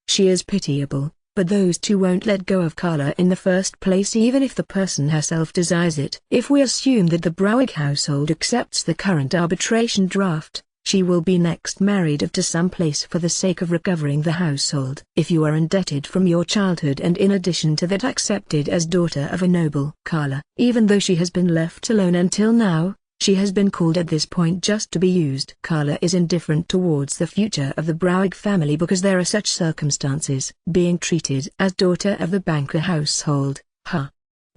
She is pitiable, but those two won't let go of Carla in the first place, even if the person herself desires it. If we assume that the Brouwegg household accepts the current arbitration draft, She will be next married off to some place for the sake of recovering the household. If you are indebted from your childhood and in addition to that accepted as daughter of a noble Carla, even though she has been left alone until now, she has been called at this point just to be used. Carla is indifferent towards the future of the Browig family because there are such circumstances. Being treated as daughter of the banker household,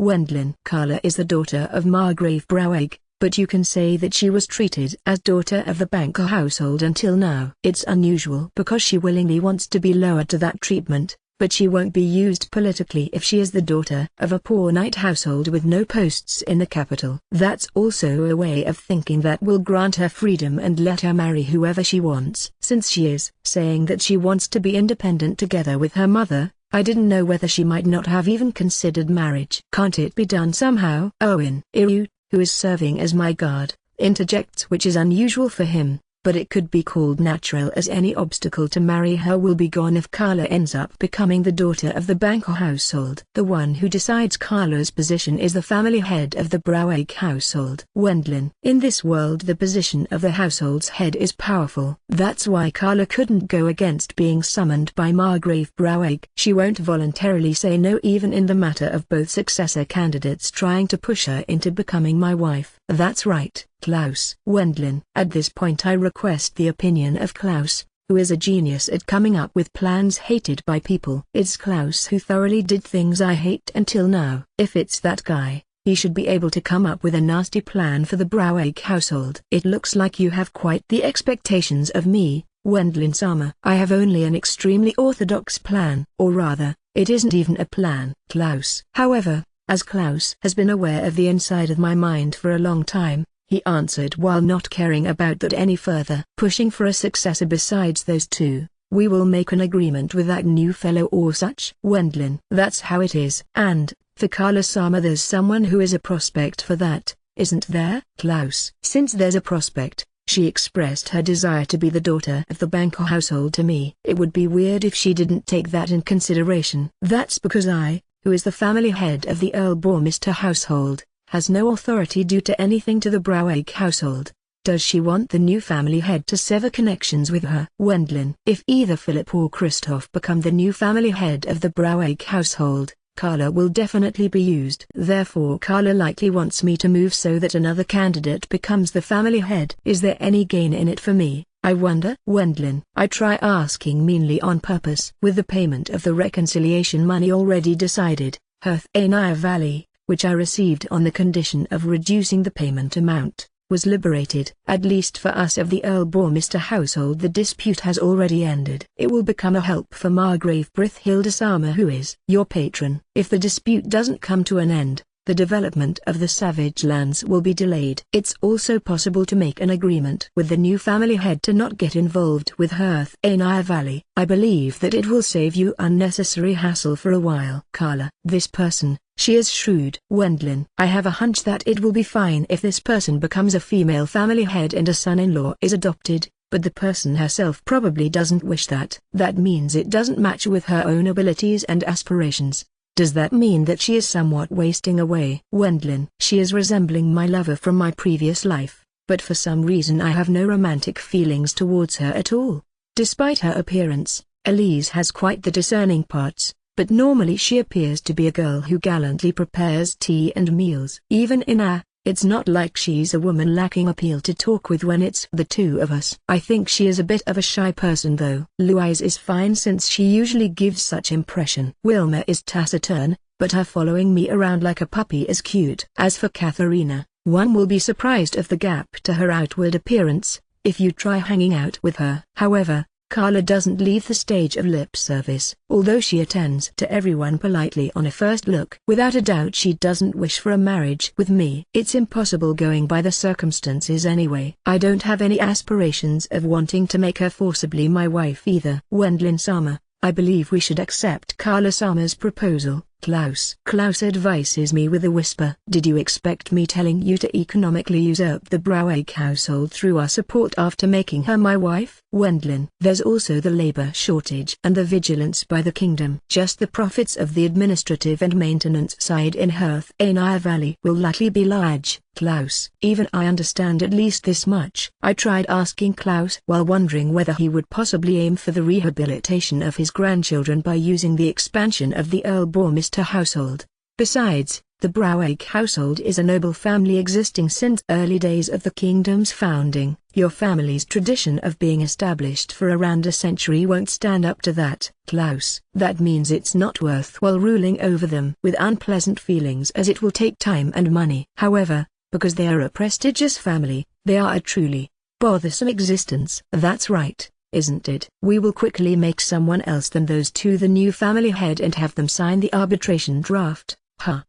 Wendlin. Carla is the daughter of Margrave Browig, but you can say that she was treated as daughter of the banker household until now. It's unusual because she willingly wants to be lowered to that treatment, but she won't be used politically if she is the daughter of a poor knight household with no posts in the capital. That's also a way of thinking that will grant her freedom and let her marry whoever she wants. Since she is saying that she wants to be independent together with her mother, I didn't know whether she might not have even considered marriage. Can't it be done somehow? Owen Iru, who is serving as my guard, interjects, which is unusual for him, but it could be called natural, as any obstacle to marry her will be gone if Carla ends up becoming the daughter of the banker household. The one who decides Carla's position is the family head of the Browig household. Wendlin. In this world the position of the household's head is powerful. That's why Carla couldn't go against being summoned by Margrave Browig. She won't voluntarily say no even in the matter of both successor candidates trying to push her into becoming my wife. That's right, Klaus. Wendlin. At this point I request the opinion of Klaus, who is a genius at coming up with plans hated by people. It's Klaus who thoroughly did things I hate until now. If it's that guy, he should be able to come up with a nasty plan for the Browig household. It looks like you have quite the expectations of me, Wendlin-sama. I have only an extremely orthodox plan. Or rather, it isn't even a plan. Klaus. However, as Klaus has been aware of the inside of my mind for a long time, he answered while not caring about that any further. Pushing for a successor besides those two, we will make an agreement with that new fellow or such. Wendlin. That's how it is. And, for Carla-sama, there's someone who is a prospect for that, isn't there? Klaus. Since there's a prospect, she expressed her desire to be the daughter of the banker household to me. It would be weird if she didn't take that in consideration. That's because I, who is the family head of the Earl Bormister household, has no authority due to anything to the Browig household. Does she want the new family head to sever connections with her? Wendlin. If either Philip or Christoph become the new family head of the Browig household, Carla will definitely be used. Therefore Carla likely wants me to move so that another candidate becomes the family head. Is there any gain in it for me, I wonder? Wendlin. I try asking meanly on purpose. With the payment of the reconciliation money already decided, Herthaenia Valley, which I received on the condition of reducing the payment amount, was liberated. At least for us of the Earl Bormister household the dispute has already ended. It will become a help for Margrave Brithhilde-sama, who is your patron. If the dispute doesn't come to an end, the development of the Savage Lands will be delayed. It's also possible to make an agreement with the new family head to not get involved with Herthaenia Valley. I believe that it will save you unnecessary hassle for a while. Carla. This person, she is shrewd. Wendlin. I have a hunch that it will be fine if this person becomes a female family head and a son-in-law is adopted, but the person herself probably doesn't wish that. That means it doesn't match with her own abilities and aspirations. Does that mean that she is somewhat wasting away? Wendlin. She is resembling my lover from my previous life, but for some reason I have no romantic feelings towards her at all. Despite her appearance, Elise has quite the discerning parts, but normally she appears to be a girl who gallantly prepares tea and meals. Even in it's not like she's a woman lacking appeal to talk with when it's the two of us. I think she is a bit of a shy person though. Louise is fine since she usually gives such impression. Wilma is taciturn, but her following me around like a puppy is cute. As for Katharina, one will be surprised of the gap to her outward appearance, if you try hanging out with her. However, Carla doesn't leave the stage of lip service, although she attends to everyone politely on a first look. Without a doubt she doesn't wish for a marriage with me. It's impossible going by the circumstances anyway. I don't have any aspirations of wanting to make her forcibly my wife either. Wendlin-sama, I believe we should accept Carla-sama's proposal, Klaus advises me with a whisper. Did you expect me telling you to economically usurp the Braueg household through our support after making her my wife? Wendlin. There's also the labor shortage and the vigilance by the kingdom. Just the profits of the administrative and maintenance side in Herthanar Valley will likely be large. Klaus. Even I understand at least this much. I tried asking Klaus while wondering whether he would possibly aim for the rehabilitation of his grandchildren by using the expansion of the Earl Bormister household. Besides, the Braueg household is a noble family existing since early days of the kingdom's founding. Your family's tradition of being established for around a century won't stand up to that. Klaus. That means it's not worthwhile ruling over them with unpleasant feelings, as it will take time and money. However, because they are a prestigious family, they are a truly bothersome existence. That's right, isn't it? We will quickly make someone else than those two the new family head and have them sign the arbitration draft.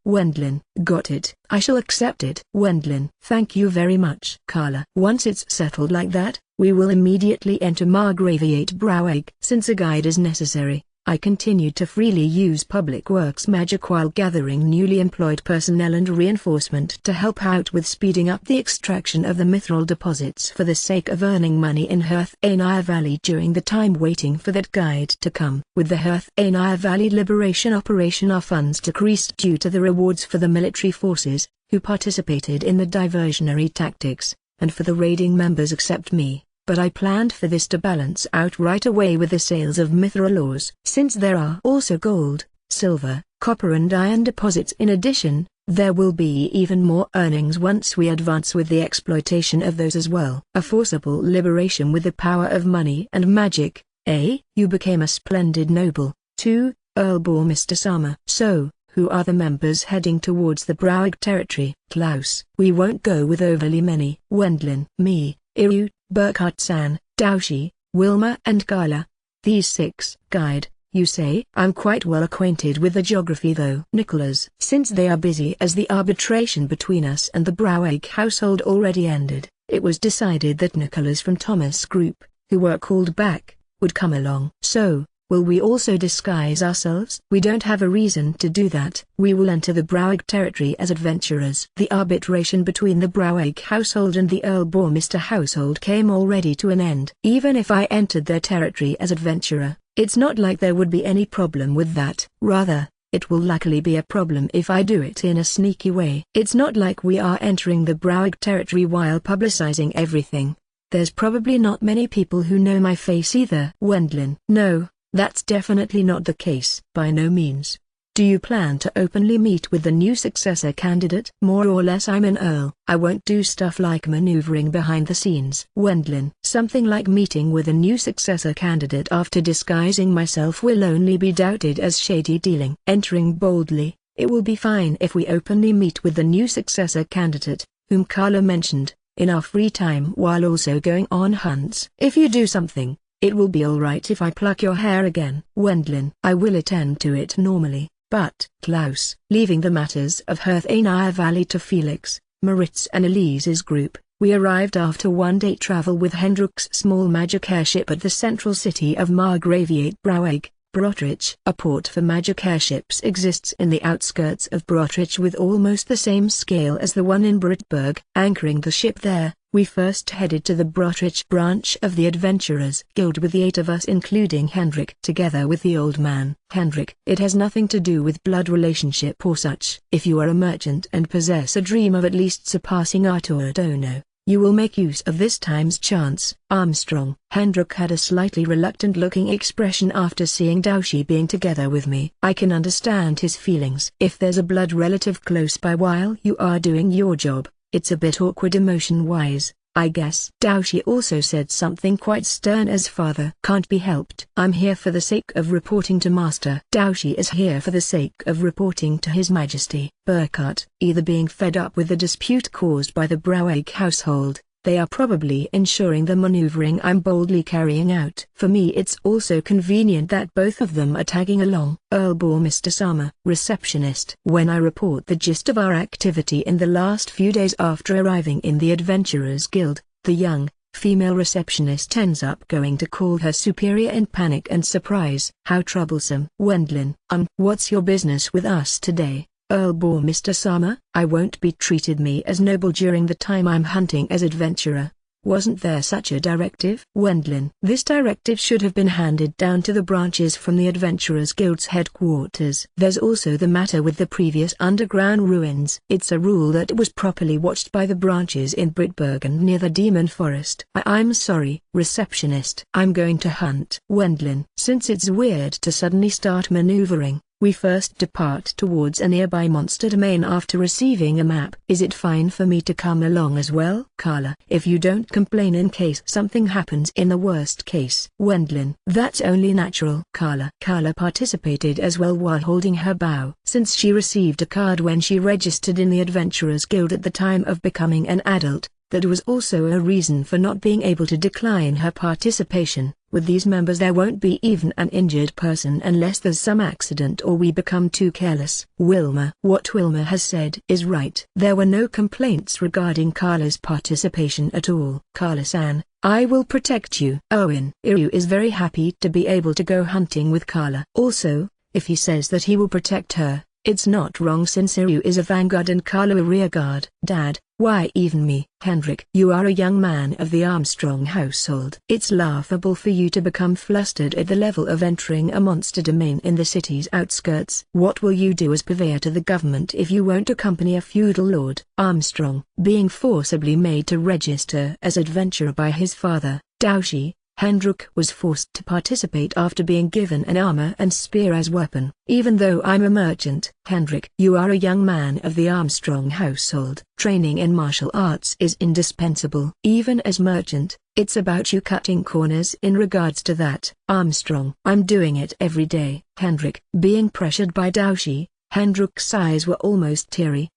Wendlin. Got it. I shall accept it. Wendlin. Thank you very much. Carla. Once it's settled like that, we will immediately enter Margraviate Braueg. Since a guide is necessary, I continued to freely use public works magic while gathering newly employed personnel and reinforcement to help out with speeding up the extraction of the mithril deposits for the sake of earning money in Herthanar Valley during the time waiting for that guide to come. With the Herthanar Valley Liberation Operation, our funds decreased due to the rewards for the military forces, who participated in the diversionary tactics, and for the raiding members except me. But I planned for this to balance out right away with the sales of mithril ores. Since there are also gold, silver, copper and iron deposits in addition, there will be even more earnings once we advance with the exploitation of those as well. A forcible liberation with the power of money and magic, eh? You became a splendid noble, too, Earl Bormister Sama. So, who are the members heading towards the Braueg territory? Klaus. We won't go with overly many. Wendlin. Me, Iryu, Burkhart-san, Daoshi, Wilma and Carla. These 6. Guide, you say? I'm quite well acquainted with the geography though. Nicholas. Since they are busy as the arbitration between us and the Braueg household already ended, it was decided that Nicholas from Thomas Group, who were called back, would come along. So, will we also disguise ourselves? We don't have a reason to do that. We will enter the Braueg territory as adventurers. The arbitration between the Braueg household and the Earl Bormister household came already to an end. Even if I entered their territory as adventurer, it's not like there would be any problem with that. Rather, it will luckily be a problem if I do it in a sneaky way. It's not like we are entering the Braueg territory while publicizing everything. There's probably not many people who know my face either. Wendlin. No. That's definitely not the case. By no means. Do you plan to openly meet with the new successor candidate? More or less I'm an earl. I won't do stuff like maneuvering behind the scenes. Wendlin. Something like meeting with a new successor candidate after disguising myself will only be doubted as shady dealing. Entering boldly, it will be fine if we openly meet with the new successor candidate, whom Carla mentioned, in our free time while also going on hunts. If you do something, it will be alright if I pluck your hair again. Wendlin. I will attend to it normally, but Klaus. Leaving the matters of Herthanar Valley to Felix, Moritz and Elise's group, we arrived after one-day travel with Hendrik's small magic airship at the central city of Margraviate Braueg, Brotrich. A port for magic airships exists in the outskirts of Brotrich with almost the same scale as the one in Brittberg. Anchoring the ship there, we first headed to the Brotrich branch of the Adventurers Guild with the 8 of us including Hendrik together with the old man. Hendrik. It has nothing to do with blood relationship or such. If you are a merchant and possess a dream of at least surpassing Artur Dono, you will make use of this time's chance. Armstrong. Hendrik had a slightly reluctant-looking expression after seeing Daoshi being together with me. I can understand his feelings. If there's a blood relative close by while you are doing your job, it's a bit awkward emotion-wise, I guess. Daoshi also said something quite stern as father can't be helped. I'm here for the sake of reporting to Master. Daoshi is here for the sake of reporting to His Majesty. Burkhart. Either being fed up with the dispute caused by the Braueg household, they are probably ensuring the maneuvering I'm boldly carrying out. For me it's also convenient that both of them are tagging along. Earl Bormister Sama. Receptionist. When I report the gist of our activity in the last few days after arriving in the Adventurers Guild, the young, Female receptionist ends up going to call her superior in panic and surprise. How troublesome. Wendlin, what's your business with us today? Earl bore Mr. Sama. I won't be treated me as noble during the time I'm hunting as adventurer. Wasn't there such a directive? Wendlin. This directive should have been handed down to the branches from the Adventurers Guild's headquarters. There's also the matter with the previous underground ruins. It's a rule that was properly watched by the branches in Britberg and near the Demon Forest. I'm sorry, receptionist. I'm going to hunt. Wendlin. Since it's weird to suddenly start maneuvering, we first depart towards a nearby monster domain after receiving a map. Is it fine for me to come along as well? Carla. If you don't complain in case something happens in the worst case. Wendlin. That's only natural. Carla. Carla participated as well while holding her bow. Since she received a card when she registered in the Adventurers Guild at the time of becoming an adult, that was also a reason for not being able to decline her participation. With these members there won't be even an injured person unless there's some accident or we become too careless. Wilma. What Wilma has said is right. There were no complaints regarding Carla's participation at all. Carla-san, I will protect you. Owen. Iryu is very happy to be able to go hunting with Carla. Also, if he says that he will protect her, it's not wrong since Iryu is a vanguard and Carla a rearguard. Dad, why even me? Hendrik. You are a young man of the Armstrong household. It's laughable for you to become flustered at the level of entering a monster domain in the city's outskirts. What will you do as purveyor to the government if you won't accompany a feudal lord? Armstrong. Being forcibly made to register as adventurer by his father, Daoshi, Hendrik was forced to participate after being given an armor and spear as weapon. Even though I'm a merchant. Hendrik. You are a young man of the Armstrong household. Training in martial arts is indispensable. Even as merchant, it's about you cutting corners in regards to that. Armstrong. I'm doing it every day. Hendrik. Being pressured by Daoshi, Hendrik's eyes were almost teary.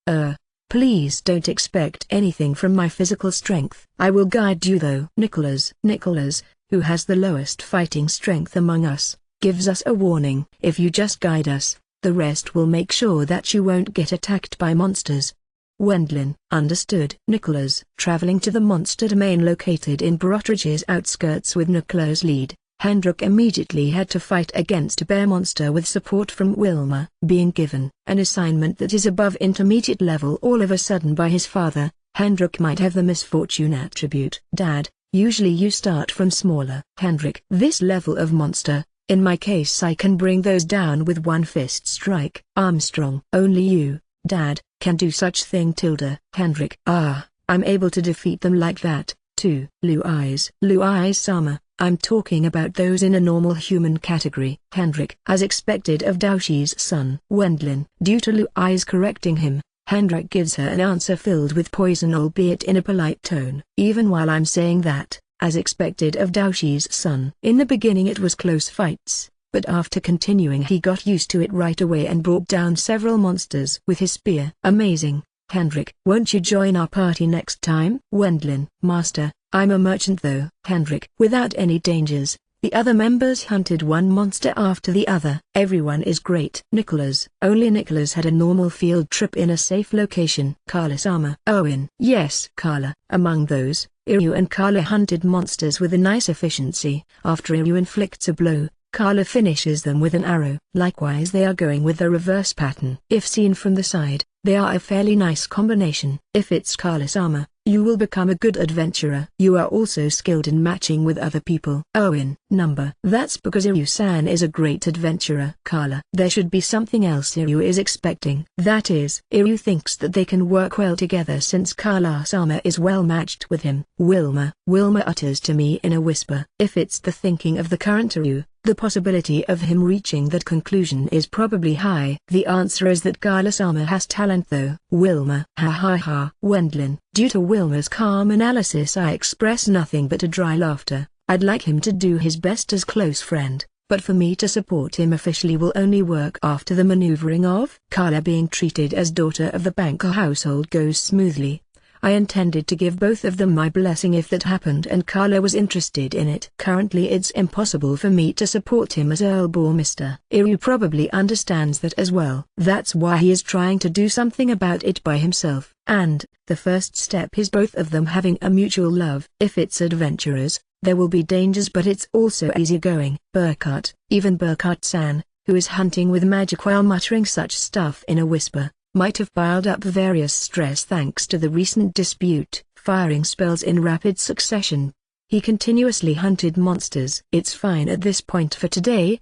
Please don't expect anything from my physical strength. I will guide you though. Nicholas, who has the lowest fighting strength among us, gives us a warning. If you just guide us, the rest will make sure that you won't get attacked by monsters. Wendlin. Understood. Nicholas. Traveling to the monster domain located in Brotridge's outskirts with Nicholas' lead, Hendrik immediately had to fight against a bear monster with support from Wilma. Being given an assignment that is above intermediate level all of a sudden by his father, Hendrik might have the misfortune attribute. Dad, usually you start from smaller. Hendrik. This level of monster, in my case I can bring those down with one fist strike. Armstrong. Only you, Dad, can do such thing. Hendrik. I'm able to defeat them like that, too. Luiz-sama, I'm talking about those in a normal human category. Hendrik. As expected of Daoshi's son. Wendlin. Due to Luiz correcting him, Hendrik gives her an answer filled with poison albeit in a polite tone. Even while I'm saying that, as expected of Daoshi's son. In the beginning it was close fights, but after continuing he got used to it right away and brought down several monsters with his spear. Amazing. Hendrik. Won't you join our party next time? Wendlin. Master, I'm a merchant though. Hendrik. Without any dangers. The other members hunted one monster after the other. Everyone is great. Nicholas. Only Nicholas had a normal field trip in a safe location. Carla-sama. Owen. Yes. Carla. Among those, Iryu and Carla hunted monsters with a nice efficiency. After Iryu inflicts a blow, Carla finishes them with an arrow. Likewise they are going with the reverse pattern. If seen from the side, they are a fairly nice combination. If it's Carla-sama, you will become a good adventurer. You are also skilled in matching with other people. Owen. Number. That's because Iryu-san is a great adventurer. Carla. There should be something else Iryu is expecting. That is, Iryu thinks that they can work well together since Carla-sama is well matched with him. Wilma. Wilma utters to me in a whisper. If it's the thinking of the current Iryu, the possibility of him reaching that conclusion is probably high. The answer is that Carla-sama has talent though. Wilma. Ha ha ha. Wendlin. Due to Wilma's calm analysis I express nothing but a dry laughter. I'd like him to do his best as close friend, but for me to support him officially will only work after the maneuvering of Carla being treated as daughter of the banker household goes smoothly. I intended to give both of them my blessing if that happened and Carla was interested in it. Currently it's impossible for me to support him as Earl Bourmister. Iru probably understands that as well. That's why he is trying to do something about it by himself. And, the first step is both of them having a mutual love. If it's adventurers, there will be dangers but it's also easygoing. Burkhart, even Burkhart-san, who is hunting with magic while muttering such stuff in a whisper, might have piled up various stress thanks to the recent dispute, firing spells in rapid succession. He continuously hunted monsters. It's fine at this point for today,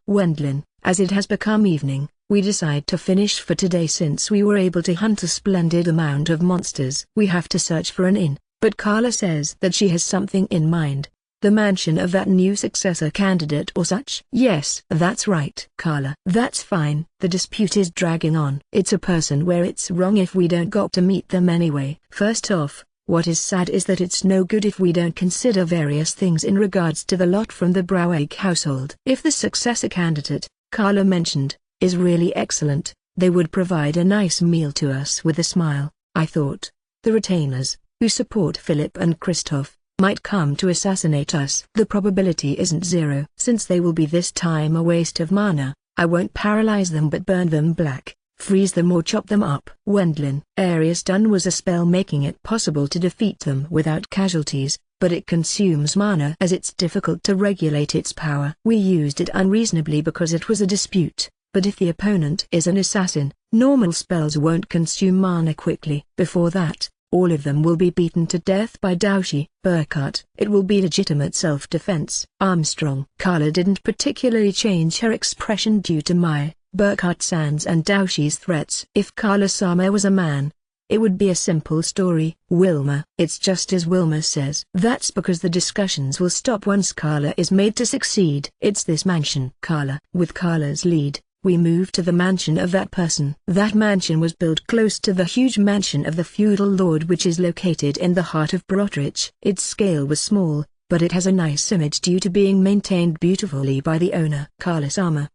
Wendlin. As it has become evening, we decide to finish for today since we were able to hunt a splendid amount of monsters. We have to search for an inn, but Carla says that she has something in mind. The mansion of that new successor candidate or such? Yes, that's right, Carla. That's fine. The dispute is dragging on. It's a person where it's wrong if we don't got to meet them anyway. First off, what is sad is that it's no good if we don't consider various things in regards to the lot from the Broweg household. If the successor candidate, Carla mentioned, is really excellent, they would provide a nice meal to us with a smile, I thought. The retainers, who support Philip and Christoph, might come to assassinate us. The probability isn't zero. Since they will be this time a waste of mana, I won't paralyze them but burn them black, freeze them or chop them up. Wendlin. Area Stun was a spell making it possible to defeat them without casualties, but it consumes mana as it's difficult to regulate its power. We used it unreasonably because it was a dispute, but if the opponent is an assassin, normal spells won't consume mana quickly. Before that, all of them will be beaten to death by Daoshi. Burkhart. It will be legitimate self-defense. Armstrong. Carla didn't particularly change her expression due to my, Burkhart-san's and Daoshi's threats. If Carla-sama was a man, it would be a simple story. Wilma. It's just as Wilma says. That's because the discussions will stop once Carla is made to succeed. It's this mansion. Carla. With Carla's lead, we moved to the mansion of that person. That mansion was built close to the huge mansion of the feudal lord which is located in the heart of Brotrich. Its scale was small, but it has a nice image due to being maintained beautifully by the owner. Carla-sama?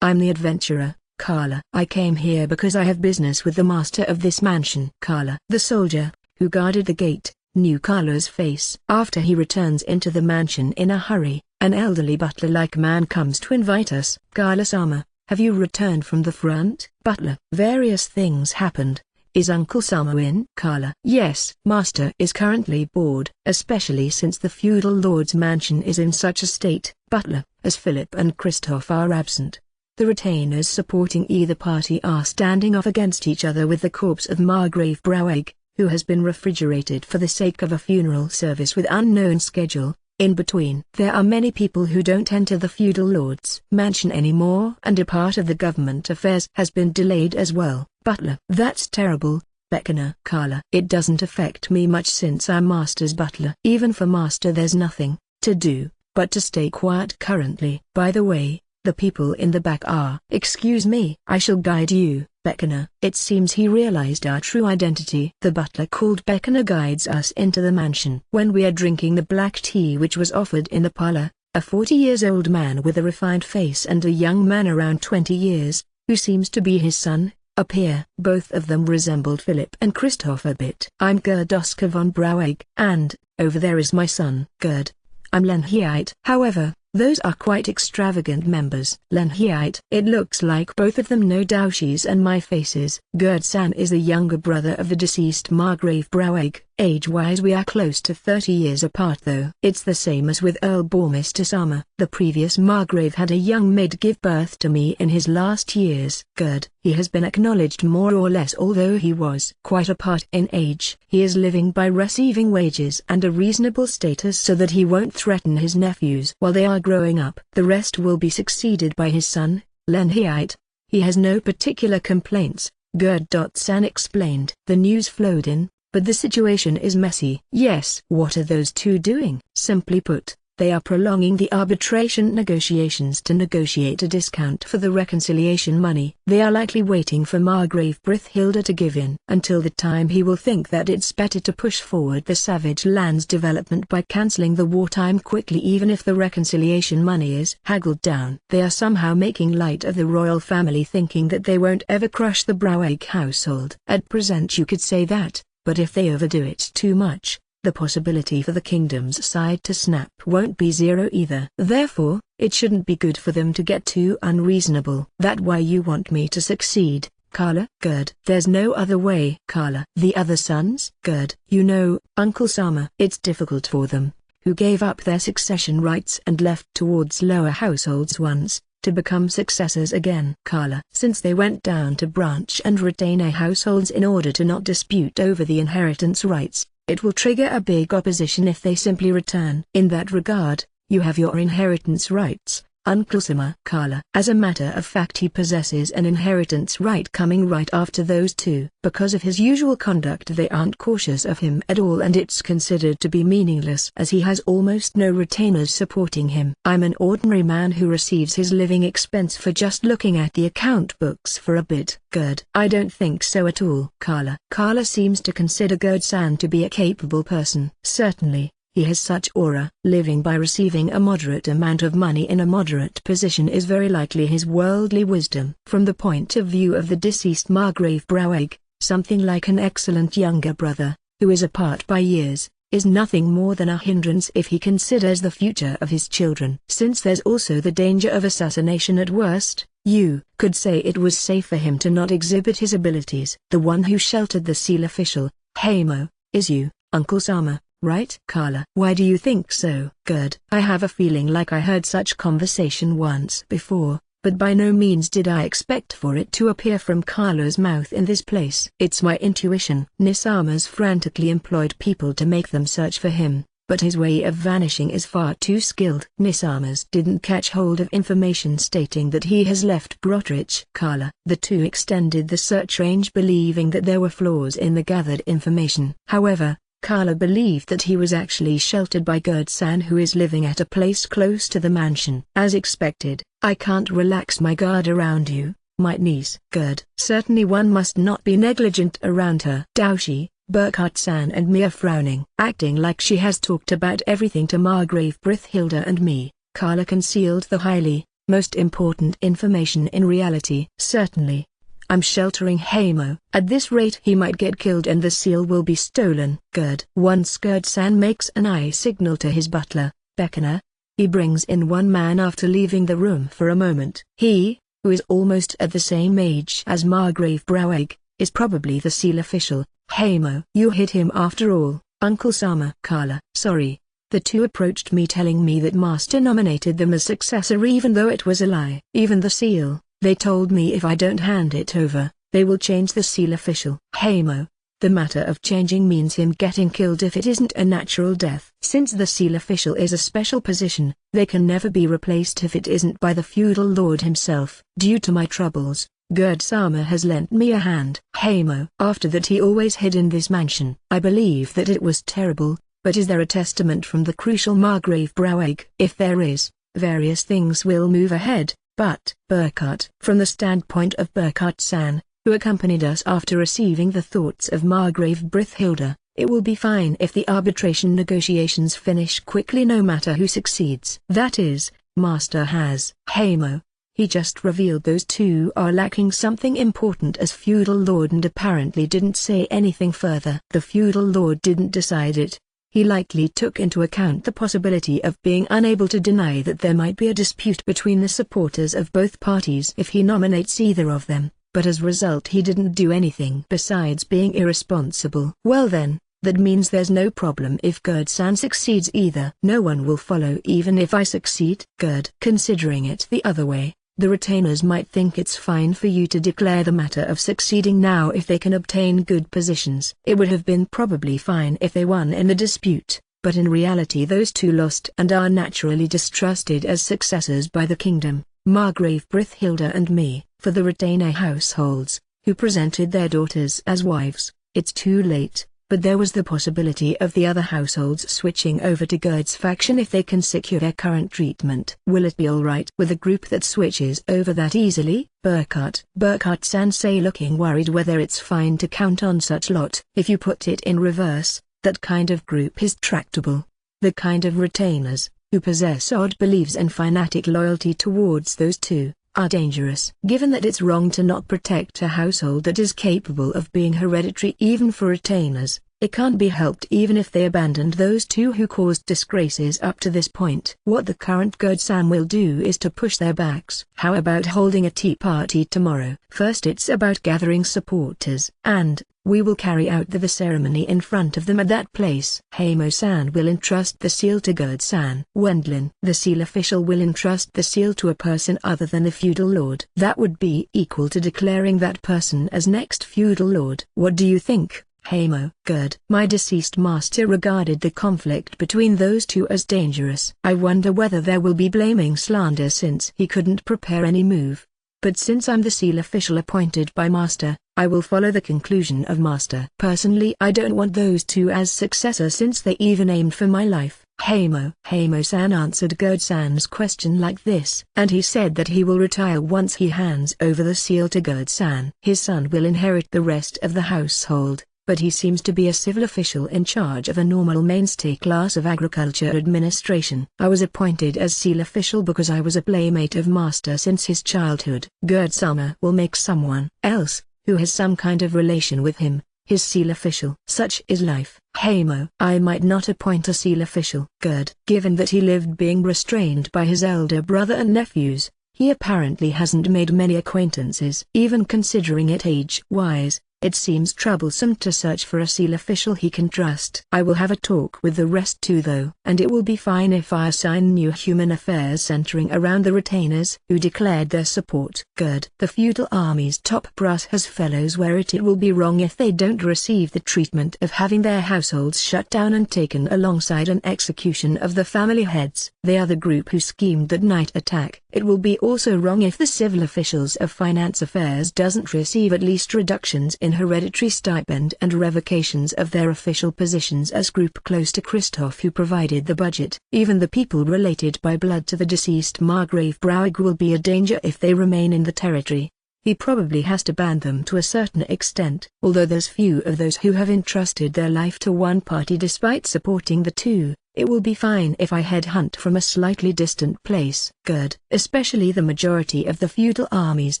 I'm the adventurer, Carla. I came here because I have business with the master of this mansion. Carla. The soldier, who guarded the gate, knew Carla's face. After he returns into the mansion in a hurry, an elderly butler-like man comes to invite us. Carla-sama, have you returned from the front? Butler. Various things happened. Is Uncle Sama in? Carla. Yes. Master is currently bored, especially since the feudal lord's mansion is in such a state. Butler. As Philip and Christoph are absent, the retainers supporting either party are standing off against each other with the corpse of Margrave Broweg, who has been refrigerated for the sake of a funeral service with unknown schedule. In between, there are many people who don't enter the feudal lord's mansion anymore and a part of the government affairs has been delayed as well. Butler. That's terrible, Beckoner. Carla. It doesn't affect me much since I'm master's butler. Even for master there's nothing to do but to stay quiet currently. By the way, the people in the back are. Excuse me. I shall guide you, Beckoner. It seems he realized our true identity. The butler called Beckoner guides us into the mansion. When we are drinking the black tea which was offered in the parlor, a 40-years-old man with a refined face and a young man around 20 years, who seems to be his son, appear. Both of them resembled Philip and Christoph a bit. I'm Gerd Oskar von Brauegg. And, over there is my son. Gerd. I'm Lenhiite. However, those are quite extravagant members. Lenhiite. It looks like both of them know Daoshi's and my faces. Gerd-san is the younger brother of the deceased Margrave Brauegg. Age-wise we are close to 30 years apart though. It's the same as with Earl Bourmister-sama. The previous Margrave had a young maid give birth to me in his last years. Gerd. He has been acknowledged more or less although he was quite apart in age. He is living by receiving wages and a reasonable status so that he won't threaten his nephews while they are growing up. The rest will be succeeded by his son, Lenhiite. He has no particular complaints, Gerd-san explained. The news flowed in, but the situation is messy. Yes. What are those two doing? Simply put, They are prolonging the arbitration negotiations to negotiate a discount for the reconciliation money. They are likely waiting for Margrave Brithilda to give in. Until the time he will think that it's better to push forward the Savage Lands development by cancelling the wartime quickly, even if the reconciliation money is haggled down. They are somehow making light of the royal family, thinking that they won't ever crush the Broweg household. At present you could say that, but if they overdo it too much, the possibility for the kingdom's side to snap won't be zero either. Therefore, it shouldn't be good for them to get too unreasonable. That why you want me to succeed, Carla? Good. There's no other way. Carla. The other sons? Good. You know, Uncle Sama. It's difficult for them, who gave up their succession rights and left towards lower households once, to become successors again. Carla. Since they went down to branch and retainer households in order to not dispute over the inheritance rights, it will trigger a big opposition if they simply return. In that regard, you have your inheritance rights, Uncle Sama. Carla. As a matter of fact, he possesses an inheritance right coming right after those two. Because of his usual conduct, they aren't cautious of him at all, and it's considered to be meaningless as he has almost no retainers supporting him. I'm an ordinary man who receives his living expense for just looking at the account books for a bit. Good. I don't think so at all. Carla. Carla seems to consider Gerd-san to be a capable person. Certainly. He has such aura. Living by receiving a moderate amount of money in a moderate position is very likely his worldly wisdom. From the point of view of the deceased Margrave Broweg, something like an excellent younger brother, who is apart by years, is nothing more than a hindrance if he considers the future of his children. Since there's also the danger of assassination at worst, you could say it was safe for him to not exhibit his abilities. The one who sheltered the seal official, Hamo, is you, Uncle Sama. Right? Carla. Why do you think so? Good. I have a feeling like I heard such conversation once before, but by no means did I expect for it to appear from Carla's mouth in this place. It's my intuition. Nisama's frantically employed people to make them search for him, but his way of vanishing is far too skilled. Nisama's didn't catch hold of information stating that he has left Brotrich. Carla. The two extended the search range, believing that there were flaws in the gathered information. However, Carla believed that he was actually sheltered by Gerd-san, who is living at a place close to the mansion. As expected, I can't relax my guard around you, my niece. Gerd. Certainly one must not be negligent around her. Daoshi, Burkhardt-san and Mia frowning. Acting like she has talked about everything to Margrave Brithilda and me, Carla concealed the most important information in reality. Certainly. I'm sheltering Hamo. At this rate he might get killed and the seal will be stolen. Gerd. Once Gerd-san makes an eye signal to his butler, Beckoner, he brings in one man after leaving the room for a moment. He, who is almost at the same age as Margrave Broweg, is probably the seal official, Hamo. You hid him after all, Uncle Sama. Carla. Sorry. The two approached me telling me that Master nominated them as successor even though it was a lie. Even the seal. They told me if I don't hand it over, they will change the seal official. Hamo. The matter of changing means him getting killed if it isn't a natural death. Since the seal official is a special position, they can never be replaced if it isn't by the feudal lord himself. Due to my troubles, Gerd-sama has lent me a hand. Hamo. After that he always hid in this mansion. I believe that it was terrible, but is there a testament from the crucial Margrave Broweg? If there is, various things will move ahead. But Burkhardt. From the standpoint of Burkhardt-san, who accompanied us after receiving the thoughts of Margrave Brithilda, it will be fine if the arbitration negotiations finish quickly no matter who succeeds. That is, Master has Hamo. He just revealed those two are lacking something important as feudal lord and apparently didn't say anything further. The feudal lord didn't decide it. He likely took into account the possibility of being unable to deny that there might be a dispute between the supporters of both parties if he nominates either of them, but as a result he didn't do anything besides being irresponsible. Well then, that means there's no problem if Gerd-san succeeds either. No one will follow even if I succeed. Gerd. Considering it the other way, the retainers might think it's fine for you to declare the matter of succeeding now if they can obtain good positions. It would have been probably fine if they won in the dispute, but in reality those two lost and are naturally distrusted as successors by the kingdom, Margrave Brithilda and me. For the retainer households, who presented their daughters as wives, it's too late. but there was the possibility of the other households switching over to Gerd's faction if they can secure their current treatment. Will it be alright with a group that switches over that easily? Burkhart-san looking worried whether it's fine to count on such lot. If you put it in reverse, that kind of group is tractable. The kind of retainers, who possess odd beliefs and fanatic loyalty towards those two, are dangerous. Given that it's wrong to not protect a household that is capable of being hereditary even for retainers, it can't be helped even if they abandoned those two who caused disgraces up to this point. What the current Gerd-san will do is to push their backs. How about holding a tea party tomorrow? First it's about gathering supporters, and we will carry out the ceremony in front of them at that place. Heimo-san will entrust the seal to Gerd-san. Wendlin. The seal official will entrust the seal to a person other than the feudal lord. That would be equal to declaring that person as next feudal lord. What do you think, Heimo? Gerd. My deceased master regarded the conflict between those two as dangerous. I wonder whether there will be blaming slander since he couldn't prepare any move. But since I'm the seal official appointed by Master, I will follow the conclusion of Master. Personally, I don't want those two as successor since they even aimed for my life. Heimo-san answered Gerd-san's question like this, and he said that he will retire once he hands over the seal to Gerd-san. His son will inherit the rest of the household, but he seems to be a civil official in charge of a normal mainstay class of agriculture administration. I was appointed as seal official because I was a playmate of Master since his childhood. Gerd-sama will make someone else, who has some kind of relation with him, his seal official. Such is life. Heimo. I might not appoint a seal official. Gerd. Given that he lived being restrained by his elder brother and nephews, he apparently hasn't made many acquaintances. Even considering it age-wise, it seems troublesome to search for a seal official he can trust. I will have a talk with the rest too though. And it will be fine if I assign new human affairs centering around the retainers who declared their support. Gerd. The feudal army's top brass has fellows where it will be wrong if they don't receive the treatment of having their households shut down and taken alongside an execution of the family heads. They are the group who schemed that night attack. It will be also wrong if the civil officials of finance affairs doesn't receive at least reductions in hereditary stipend and revocations of their official positions as group close to Christoph who provided the budget. Even the people related by blood to the deceased Margrave Brauig will be a danger if they remain in the territory. He probably has to ban them to a certain extent. Although there's few of those who have entrusted their life to one party despite supporting the two, it will be fine if I headhunt from a slightly distant place. Gerd. Especially the majority of the feudal army's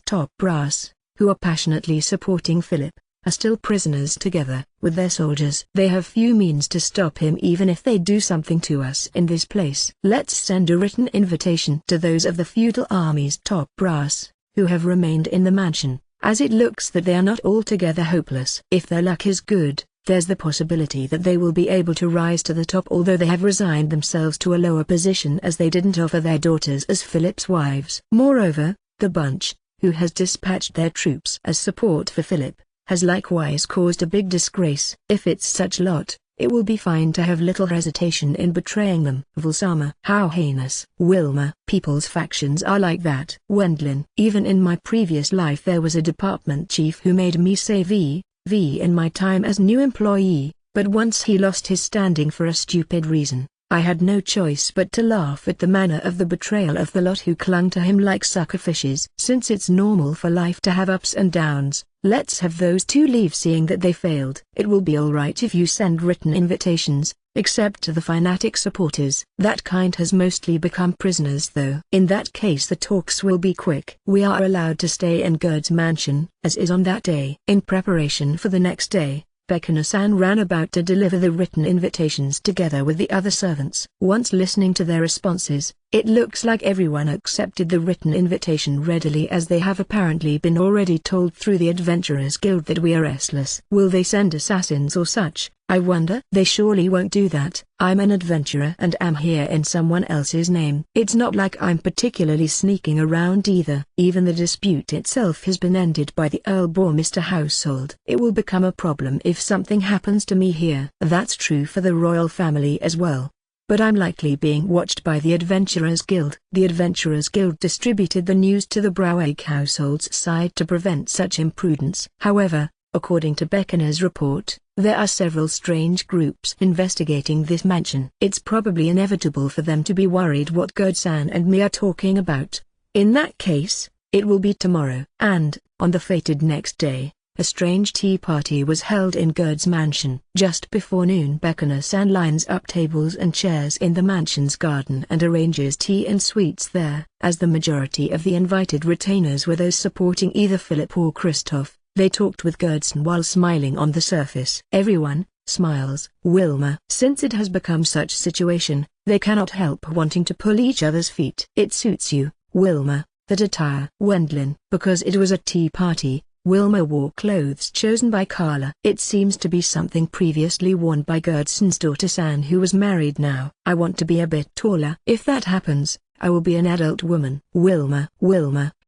top brass, who are passionately supporting Philip, are still prisoners together with their soldiers. They have few means to stop him even if they do something to us in this place. Let's send a written invitation to those of the feudal army's top brass, who have remained in the mansion, as it looks that they are not altogether hopeless. If their luck is good, there's the possibility that they will be able to rise to the top although they have resigned themselves to a lower position as they didn't offer their daughters as Philip's wives. Moreover, the bunch, who has dispatched their troops as support for Philip, has likewise caused a big disgrace. If it's such lot, it will be fine to have little hesitation in betraying them. Vulsama. How heinous. Wilma. People's factions are like that. Wendlin. Even in my previous life there was a department chief who made me say V in my time as new employee, but once he lost his standing for a stupid reason. I had no choice but to laugh at the manner of the betrayal of the lot who clung to him like suckerfishes. Since it's normal for life to have ups and downs, let's have those two leave seeing that they failed. It will be alright if you send written invitations, except to the fanatic supporters. That kind has mostly become prisoners though. In that case the talks will be quick. We are allowed to stay in Gerd's mansion, as is on that day. In preparation for the next day, Bekina-san ran about to deliver the written invitations together with the other servants. Once listening to their responses, it looks like everyone accepted the written invitation readily as they have apparently been already told through the Adventurers Guild that we are restless. Will they send assassins or such? I wonder. They surely won't do that. I'm an adventurer and am here in someone else's name. It's not like I'm particularly sneaking around either. Even the dispute itself has been ended by the Earl Bormister household. It will become a problem if something happens to me here. That's true for the royal family as well. But I'm likely being watched by the Adventurers Guild. The Adventurers Guild distributed the news to the Brauig household's side to prevent such imprudence. However, according to Bekina's report, There are several strange groups investigating this mansion. It's probably inevitable for them to be worried what Gerd-san and me are talking about. In that case, it will be tomorrow. And, on the fated next day, a strange tea party was held in Gerd's mansion. Just before noon, Bekana-san lines up tables and chairs in the mansion's garden and arranges tea and sweets there. As the majority of the invited retainers were those supporting either Philip or Christoph, they talked with Gerd-san while smiling on the surface. Everyone smiles. Wilma. Since it has become such situation, they cannot help wanting to pull each other's feet. It suits you, Wilma, that attire. Wendlin. Because it was a tea party, Wilma wore clothes chosen by Carla. It seems to be something previously worn by Gerd-san's daughter San, who was married now. I want to be a bit taller. If that happens, I will be an adult woman. Wilma,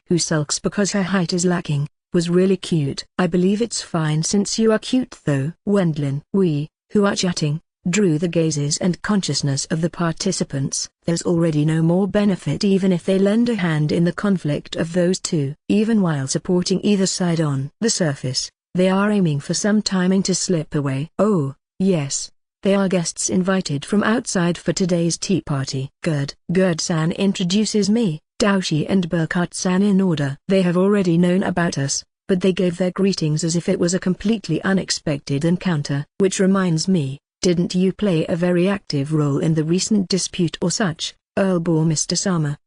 who sulks because her height is lacking, was really cute. I believe it's fine since you are cute though. Wendlin. We, who are chatting, drew the gazes and consciousness of the participants. There's already no more benefit even if they lend a hand in the conflict of those two. Even while supporting either side on the surface, they are aiming for some timing to slip away. Oh, yes. They are guests invited from outside for today's tea party. Gerd-san introduces me, Daoshi and Burkhardt-san in order. They have already known about us, but they gave their greetings as if it was a completely unexpected encounter. Which reminds me, didn't you play a very active role in the recent dispute or such, Earl or Mr. Sama?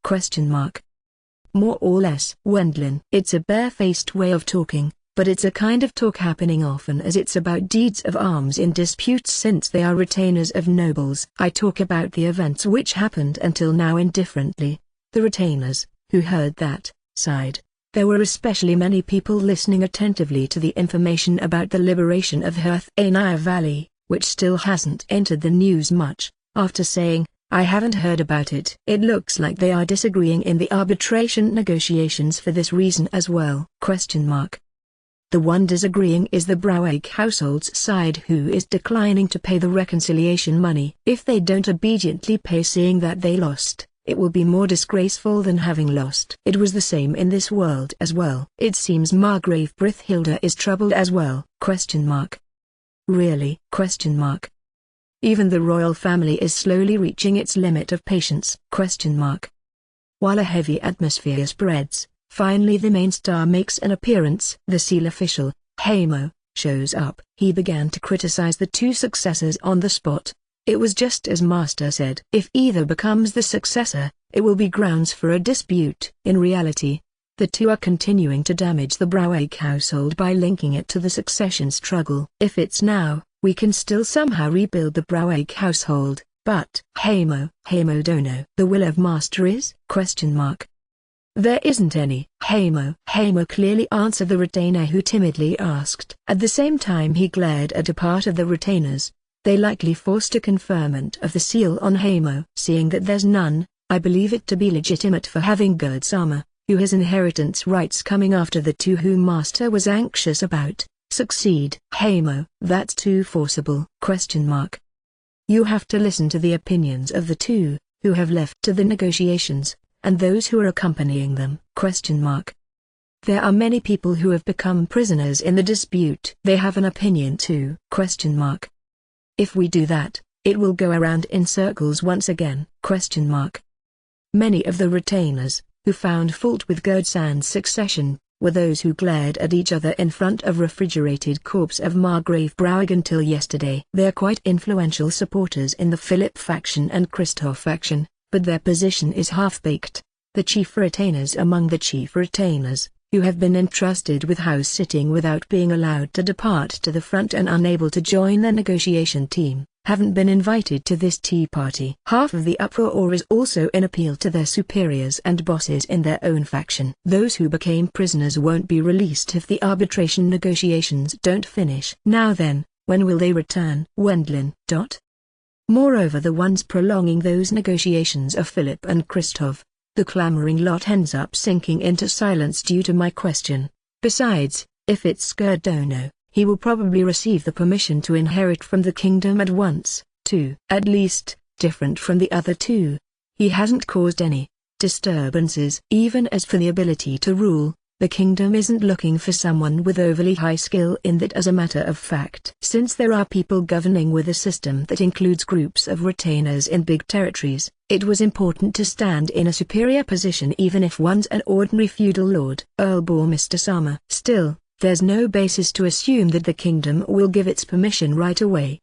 More or less. Wendlin. It's a bare-faced way of talking, but it's a kind of talk happening often as it's about deeds of arms in disputes since they are retainers of nobles. I talk about the events which happened until now indifferently. The retainers, who heard that, sighed. There were especially many people listening attentively to the information about the liberation of Herthanaya Valley, which still hasn't entered the news much, after saying, I haven't heard about it. It looks like they are disagreeing in the arbitration negotiations for this reason as well. The one disagreeing is the Braueg household's side, who is declining to pay the reconciliation money. If they don't obediently pay, seeing that they lost, it will be more disgraceful than having lost. It was the same in this world as well. It seems Margrave Brithhilda is troubled as well. Really? Even the royal family is slowly reaching its limit of patience. While a heavy atmosphere spreads, finally the main star makes an appearance. The seal official, Hamo, shows up. He began to criticize the two successors on the spot. It was just as Master said. If either becomes the successor, it will be grounds for a dispute. In reality, the two are continuing to damage the Braueg household by linking it to the succession struggle. If it's now, we can still somehow rebuild the Braueg household, but Hamo don't know. The will of Master is? There isn't any. Hamo clearly answered the retainer who timidly asked. At the same time he glared at a part of the retainers. They likely forced a conferment of the seal on Hamo. Seeing that there's none, I believe it to be legitimate for having Gerd-sama, who has inheritance rights coming after the two whom Master was anxious about, succeed. Hamo, that's too forcible. You have to listen to the opinions of the two, who have left to the negotiations, and those who are accompanying them. There are many people who have become prisoners in the dispute. They have an opinion too. If we do that, it will go around in circles once again. Many of the retainers, who found fault with Gerd-san's succession, were those who glared at each other in front of refrigerated corpse of Margrave Braueg until yesterday. They are quite influential supporters in the Philip faction and Christoph faction, but their position is half-baked. The chief retainers among the chief retainers, who have been entrusted with house-sitting without being allowed to depart to the front and unable to join the negotiation team, haven't been invited to this tea party. Half of the uproar is also an appeal to their superiors and bosses in their own faction. Those who became prisoners won't be released if the arbitration negotiations don't finish. Now then, when will they return? Wendlin. Moreover, the ones prolonging those negotiations are Philip and Christoph. The clamoring lot ends up sinking into silence due to my question. Besides, if it's Gerd-dono, he will probably receive the permission to inherit from the kingdom at once, too. At least, different from the other two. He hasn't caused any disturbances. Even as for the ability to rule, The kingdom isn't looking for someone with overly high skill in that. As a matter of fact, since there are people governing with a system that includes groups of retainers in big territories, it was important to stand in a superior position even if one's an ordinary feudal lord. Earl bore Mr. Sama. Still, there's no basis to assume that the kingdom will give its permission right away.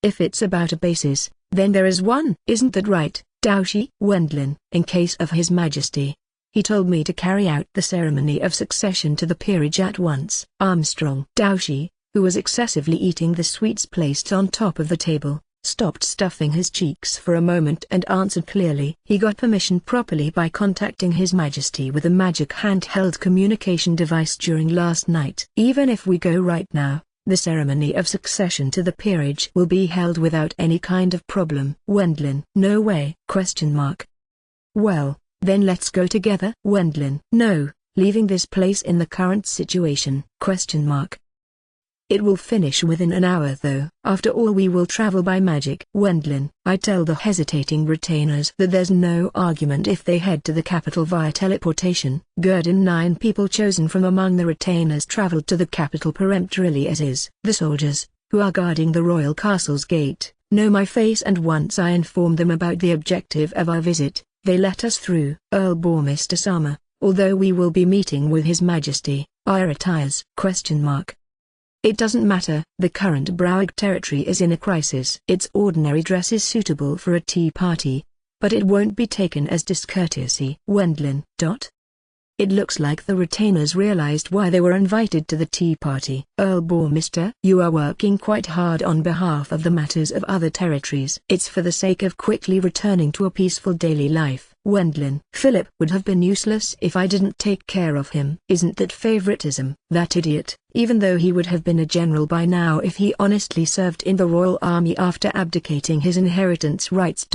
If it's about a basis, then there is one. Isn't that right, Daoshi? Wendlin, in case of His Majesty. He told me to carry out the ceremony of succession to the peerage at once. Armstrong. Daoshi, who was excessively eating the sweets placed on top of the table, stopped stuffing his cheeks for a moment and answered clearly. He got permission properly by contacting His Majesty with a magic handheld communication device during last night. Even if we go right now, the ceremony of succession to the peerage will be held without any kind of problem. Wendlin. No way? Well, then let's go together. Wendlin. No, leaving this place in the current situation. It will finish within an hour though. After all, we will travel by magic. Wendlin. I tell the hesitating retainers that there's no argument if they head to the capital via teleportation. Gurdon. 9 people chosen from among the retainers traveled to the capital peremptorily as is. The soldiers, who are guarding the royal castle's gate, know my face, and once I informed them about the objective of our visit, they let us through. Earl bore Mr. Sama. Although we will be meeting with His Majesty, I retires. It doesn't matter. The current Browig territory is in a crisis. Its ordinary dress is suitable for a tea party, but it won't be taken as discourtesy. Wendlin. It looks like the retainers realized why they were invited to the tea party. Earl bore Mr. You are working quite hard on behalf of the matters of other territories. It's for the sake of quickly returning to a peaceful daily life. Wendlin. Philip would have been useless if I didn't take care of him. Isn't that favoritism? That idiot, even though he would have been a general by now if he honestly served in the royal army after abdicating his inheritance rights.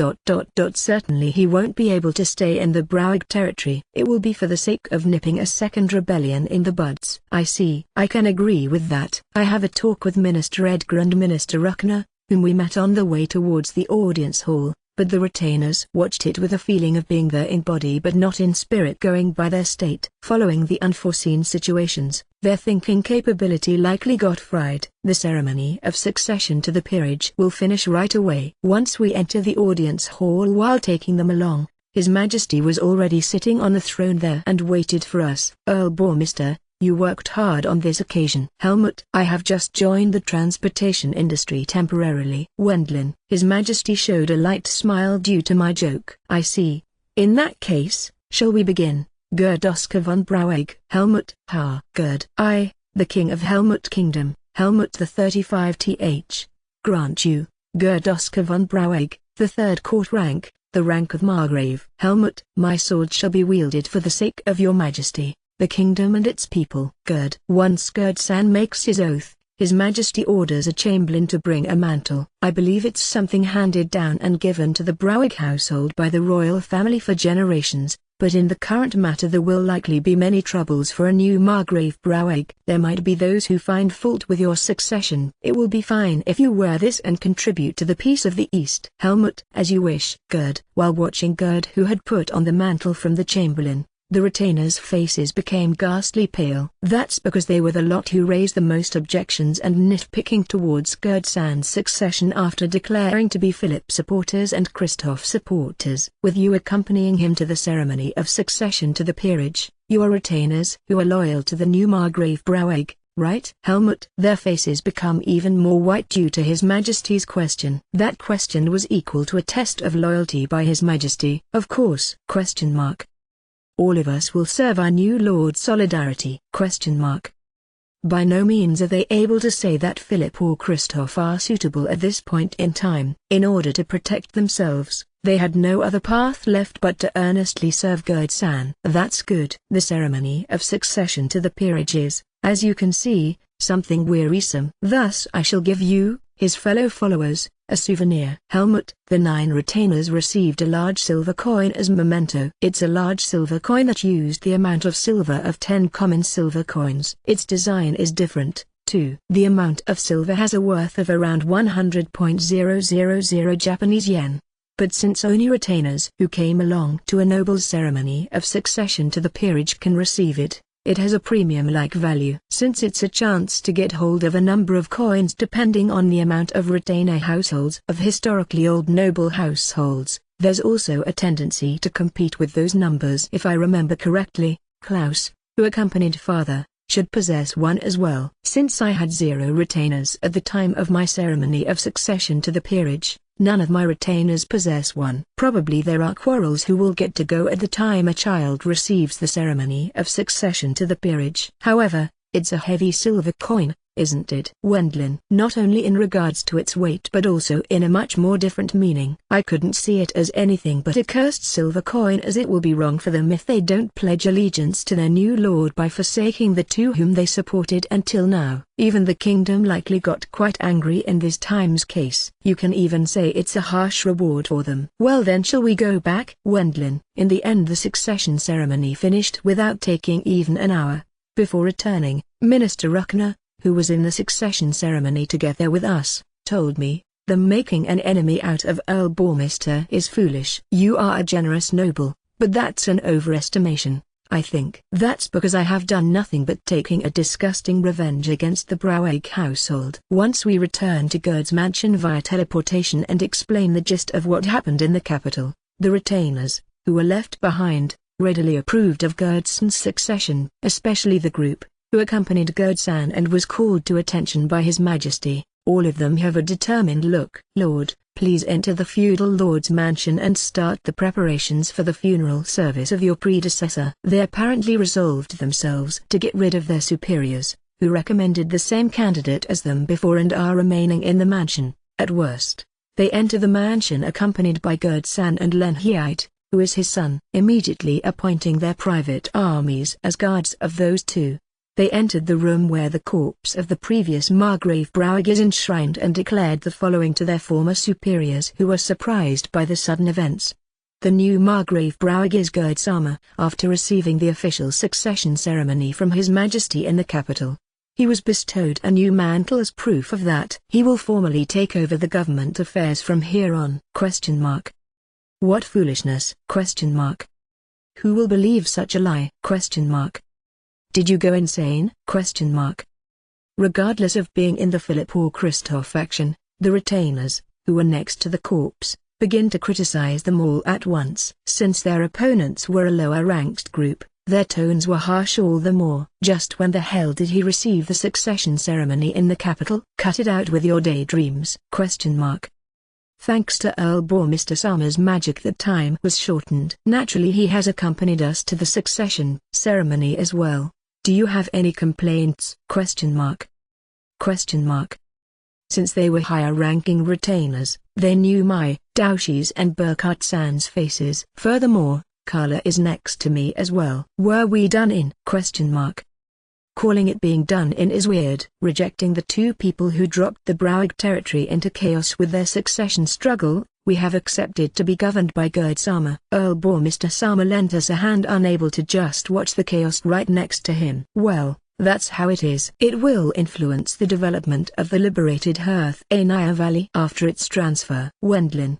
Certainly he won't be able to stay in the Browig territory. It will be for the sake of nipping a second rebellion in the buds. I see. I can agree with that. I have a talk with Minister Edgar and Minister Ruckner, whom we met on the way towards the audience hall. But the retainers watched it with a feeling of being there in body but not in spirit, going by their state. Following the unforeseen situations, their thinking capability likely got fried. The ceremony of succession to the peerage will finish right away. Once we enter the audience hall, while taking them along, His Majesty was already sitting on the throne there and waited for us. Earl bore Mr. You worked hard on this occasion. Helmut. I have just joined the transportation industry temporarily. Wendlin. His Majesty showed a light smile due to my joke. I see. In that case, shall we begin? Gerd Oscar von Braueg. Helmut. Gerd. I, the King of Helmut Kingdom, Helmut the 35th, grant you, Gerd Oscar von Braueg, the 3rd court rank, the rank of Margrave. Helmut. My sword shall be wielded for the sake of your Majesty, the kingdom and its people. Gerd. Once Gerd-san makes his oath, His Majesty orders a chamberlain to bring a mantle. I believe it's something handed down and given to the Brauig household by the royal family for generations, but in the current matter there will likely be many troubles for a new Margrave Brauig. There might be those who find fault with your succession. It will be fine if you wear this and contribute to the peace of the East. Helmut. As you wish. Gerd. While watching Gerd, who had put on the mantle from the chamberlain, the retainers' faces became ghastly pale. That's because they were the lot who raised the most objections and nitpicking towards Gerd-san's succession after declaring to be Philip supporters and Christoph supporters. With you accompanying him to the ceremony of succession to the peerage, you are retainers who are loyal to the new Margrave Braueg, right? Helmut. Their faces become even more white due to His Majesty's question. That question was equal to a test of loyalty by His Majesty. Of course. All of us will serve our new Lord Solidarity. By no means are they able to say that Philip or Christoph are suitable at this point in time. In order to protect themselves, they had no other path left but to earnestly serve Gerd-san. That's good. The ceremony of succession to the peerage is, as you can see, something wearisome. Thus I shall give you, his fellow followers, a souvenir. Helmut. The 9 retainers received a large silver coin as memento. It's a large silver coin that used the amount of silver of 10 common silver coins. Its design is different, too. The amount of silver has a worth of around 100.000 Japanese yen. But since only retainers who came along to a noble's ceremony of succession to the peerage can receive it, it has a premium-like value. Since it's a chance to get hold of a number of coins depending on the amount of retainer households of historically old noble households, there's also a tendency to compete with those numbers. If I remember correctly, Klaus, who accompanied father, should possess one as well. Since I had 0 retainers at the time of my ceremony of succession to the peerage, none of my retainers possess one. Probably there are quarrels who will get to go at the time a child receives the ceremony of succession to the peerage. However, it's a heavy silver coin, isn't it, Wendlin? Not only in regards to its weight but also in a much more different meaning. I couldn't see it as anything but a cursed silver coin, as it will be wrong for them if they don't pledge allegiance to their new lord by forsaking the two whom they supported until now. Even the kingdom likely got quite angry in this time's case. You can even say it's a harsh reward for them. Well then, shall we go back, Wendlin? In the end the succession ceremony finished without taking even an hour. Before returning, Minister Ruckner, who was in the succession ceremony together with us, told me, "The making an enemy out of Earl Bormister is foolish. You are a generous noble, but that's an overestimation, I think." "That's because I have done nothing but taking a disgusting revenge against the Braueg household." Once we return to Gerd's mansion via teleportation and explain the gist of what happened in the capital, the retainers, who were left behind, readily approved of Gerdson's succession, especially the group who accompanied Gerdsan and was called to attention by His Majesty. All of them have a determined look. "Lord, please enter the feudal lord's mansion and start the preparations for the funeral service of your predecessor." They apparently resolved themselves to get rid of their superiors, who recommended the same candidate as them before and are remaining in the mansion. At worst, they enter the mansion accompanied by Gerdsan and Lenhiite, who is his son, immediately appointing their private armies as guards of those two. They entered the room where the corpse of the previous Margrave Braueg is enshrined and declared the following to their former superiors, who were surprised by the sudden events. The new Margrave Braueg is Gerdsama. After receiving the official succession ceremony from His Majesty in the capital, he was bestowed a new mantle as proof of that. He will formally take over the government affairs from here on. What foolishness? Who will believe such a lie? Did you go insane? Regardless of being in the Philip or Christoph faction, the retainers, who were next to the corpse, begin to criticize them all at once. Since their opponents were a lower-ranked group, their tones were harsh all the more. Just when the hell did he receive the succession ceremony in the capital? Cut it out with your daydreams? Thanks to Earl Bormister Sama's magic, that time was shortened. Naturally he has accompanied us to the succession ceremony as well. Do you have any complaints? Since they were higher-ranking retainers, they knew my, Daoshi's and Burkhard San's faces. Furthermore, Carla is next to me as well. Were we done in? Calling it being done in is weird. Rejecting the two people who dropped the Braueg territory into chaos with their succession struggle, we have accepted to be governed by Gerdsama. Earl Bormister Sama lent us a hand, unable to just watch the chaos right next to him. Well, that's how it is. It will influence the development of the liberated Hearth Anaya Valley after its transfer. Wendlin.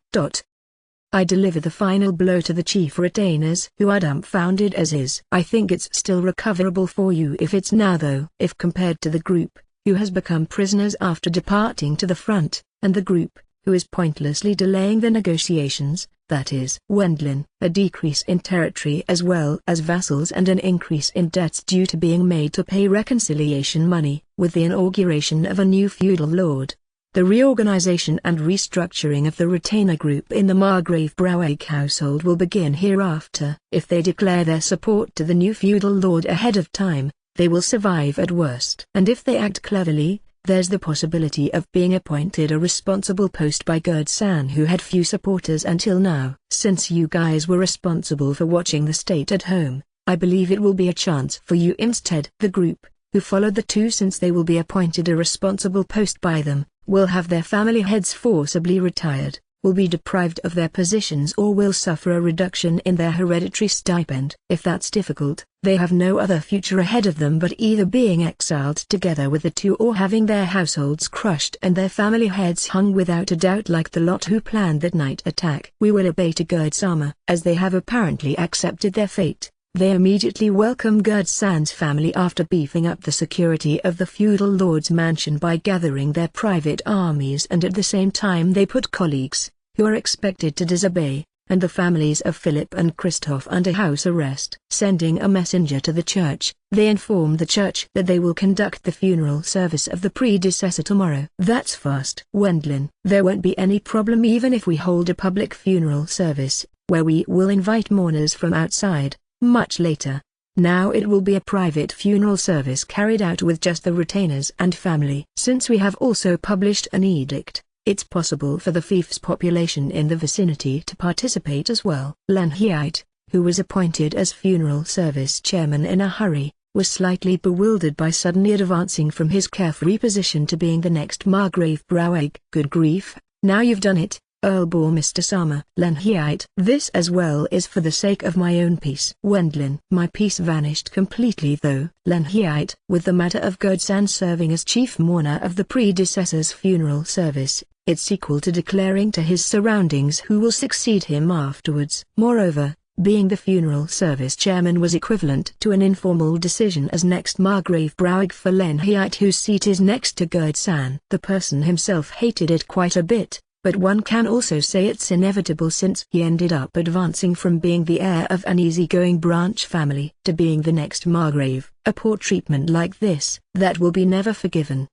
I deliver the final blow to the chief retainers who are dumbfounded as is. I think it's still recoverable for you if it's now though. If compared to the group, who has become prisoners after departing to the front, and the group, who is pointlessly delaying the negotiations, that is Wendlin, a decrease in territory as well as vassals and an increase in debts due to being made to pay reconciliation money, with the inauguration of a new feudal lord. The reorganization and restructuring of the retainer group in the Margrave Braueg household will begin hereafter. If they declare their support to the new feudal lord ahead of time, they will survive at worst. And if they act cleverly, there's the possibility of being appointed a responsible post by Gerdsan, who had few supporters until now. Since you guys were responsible for watching the state at home, I believe it will be a chance for you instead. The group, who followed the two since they will be appointed a responsible post by them, will have their family heads forcibly retired, will be deprived of their positions or will suffer a reduction in their hereditary stipend. If that's difficult, they have no other future ahead of them but either being exiled together with the two or having their households crushed and their family heads hung without a doubt like the lot who planned that night attack. We will obey to Gerd-sama. As they have apparently accepted their fate, they immediately welcome Gerd-san's family after beefing up the security of the feudal lord's mansion by gathering their private armies, and at the same time they put colleagues, who are expected to disobey, and the families of Philip and Christoph under house arrest. Sending a messenger to the church, they inform the church that they will conduct the funeral service of the predecessor tomorrow. That's fast. Wendlin, there won't be any problem even if we hold a public funeral service, where we will invite mourners from outside. Much later. Now it will be a private funeral service carried out with just the retainers and family. Since we have also published an edict, it's possible for the fief's population in the vicinity to participate as well. LNAudioBooks, who was appointed as funeral service chairman in a hurry, was slightly bewildered by suddenly advancing from his carefree position to being the next Margrave Braueg. Good grief, now you've done it, Earl bore Mr. Sama. LNAudioBooks. This as well is for the sake of my own peace. Wendlin. My peace vanished completely though. LNAudioBooks. With the matter of Gerd-san serving as chief mourner of the predecessor's funeral service, it's equal to declaring to his surroundings who will succeed him afterwards. Moreover, being the funeral service chairman was equivalent to an informal decision as next Margrave Braueg for LNAudioBooks, whose seat is next to Gerd-san. The person himself hated it quite a bit, but one can also say it's inevitable since he ended up advancing from being the heir of an easygoing branch family to being the next Margrave. A poor treatment like this, that will be never forgiven.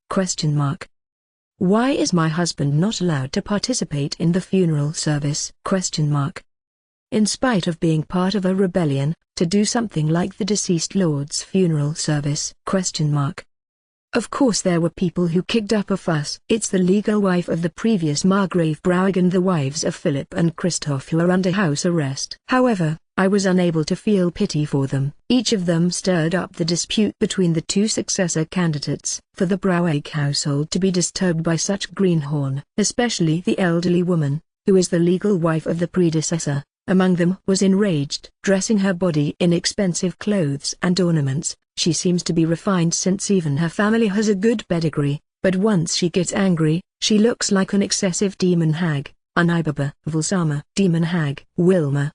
Why is my husband not allowed to participate in the funeral service? In spite of being part of a rebellion, to do something like the deceased lord's funeral service? Of course there were people who kicked up a fuss. It's the legal wife of the previous Margrave Braueg and the wives of Philip and Christoph who are under house arrest. However, I was unable to feel pity for them. Each of them stirred up the dispute between the two successor candidates. For the Braueg household to be disturbed by such greenhorn, especially the elderly woman, who is the legal wife of the predecessor, among them was enraged. Dressing her body in expensive clothes and ornaments, she seems to be refined since even her family has a good pedigree, but once she gets angry, she looks like an excessive demon hag. Unibaba. Vulsama. Demon hag. Wilma.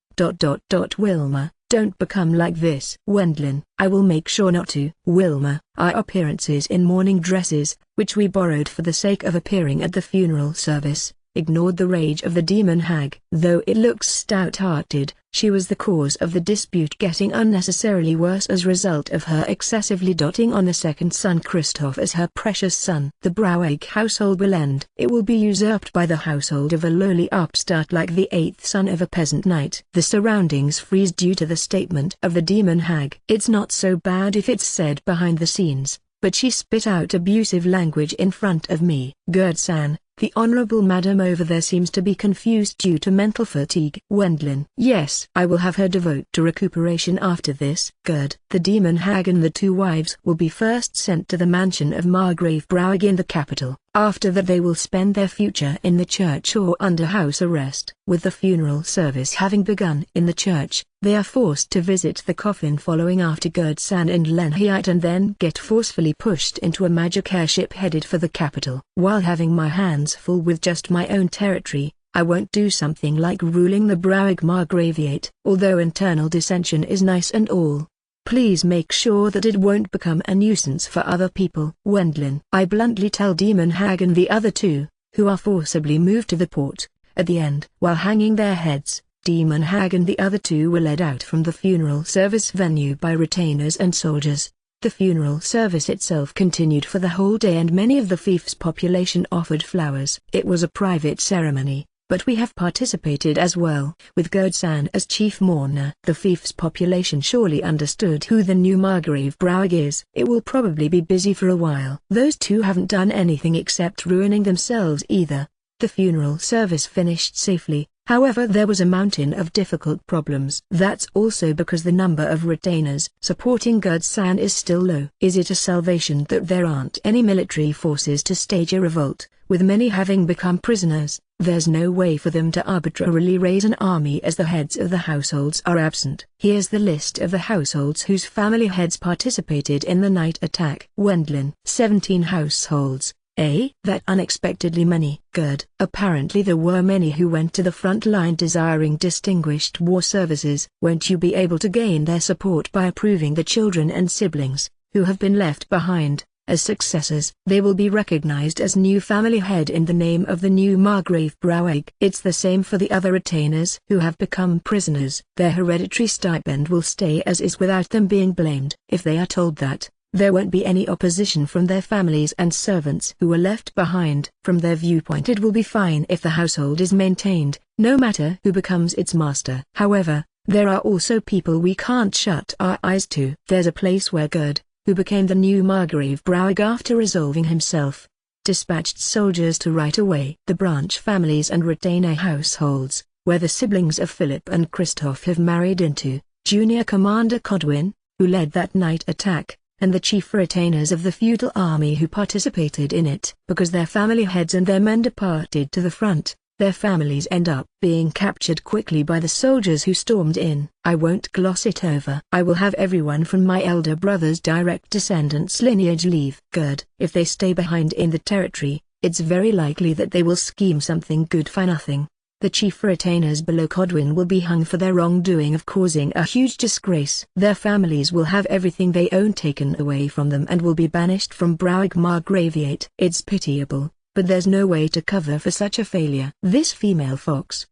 Wilma, don't become like this. Wendlin. I will make sure not to. Wilma. Our appearances in mourning dresses, which we borrowed for the sake of appearing at the funeral service, ignored the rage of the demon hag. Though it looks stout-hearted, she was the cause of the dispute getting unnecessarily worse as a result of her excessively doting on the second son Christoph as her precious son. The Braueg household will end. It will be usurped by the household of a lowly upstart like the eighth son of a peasant knight. The surroundings freeze due to the statement of the demon hag. It's not so bad if it's said behind the scenes, but she spit out abusive language in front of me. Gerd-san. The honorable madam over there seems to be confused due to mental fatigue. Wendlin. Yes, I will have her devote to recuperation after this. Gerd. The demon hag and the two wives will be first sent to the mansion of Margrave Braueg in the capital. After that they will spend their future in the church or under house arrest. With the funeral service having begun in the church, they are forced to visit the coffin following after Gerd-san and LNAudioBooks and then get forcefully pushed into a magic airship headed for the capital. While having my hands full with just my own territory, I won't do something like ruling the Braueg Margraviate. Although internal dissension is nice and all, please make sure that it won't become a nuisance for other people. Wendlin. I bluntly tell Demon Hag and the other two, who are forcibly moved to the port. At the end, while hanging their heads, Demon Hag and the other two were led out from the funeral service venue by retainers and soldiers. The funeral service itself continued for the whole day and many of the fief's population offered flowers. It was a private ceremony, but we have participated as well. With Gerd-san as chief mourner, the fief's population surely understood who the new Margrave Braueg is. It will probably be busy for a while. Those two haven't done anything except ruining themselves either. The funeral service finished safely. However, there was a mountain of difficult problems. That's also because the number of retainers supporting Gerd-san is still low. Is it a salvation that there aren't any military forces to stage a revolt, with many having become prisoners? There's no way for them to arbitrarily raise an army as the heads of the households are absent. Here's the list of the households whose family heads participated in the night attack. Wendlin. 17 households. That unexpectedly many. Good. Apparently there were many who went to the front line desiring distinguished war services. Won't you be able to gain their support by approving the children and siblings, who have been left behind, as successors? They will be recognized as new family head in the name of the new Margrave Braueg. It's the same for the other retainers who have become prisoners. Their hereditary stipend will stay as is without them being blamed. If they are told that, there won't be any opposition from their families and servants who were left behind. From their viewpoint it will be fine if the household is maintained, no matter who becomes its master. However, there are also people we can't shut our eyes to. There's a place where Gerd, who became the new Margrave Braueg after resolving himself, dispatched soldiers to right away. The branch families and retainer households, where the siblings of Philip and Christoph have married into, Junior Commander Codwin, who led that night attack, and the chief retainers of the feudal army who participated in it. Because their family heads and their men departed to the front, their families end up being captured quickly by the soldiers who stormed in. I won't gloss it over. I will have everyone from my elder brother's direct descendants' lineage leave. Good. If they stay behind in the territory, it's very likely that they will scheme something good for nothing. The chief retainers below Codwin will be hung for their wrongdoing of causing a huge disgrace. Their families will have everything they own taken away from them and will be banished from Braueg Margraviate. It's pitiable, but there's no way to cover for such a failure. This female fox?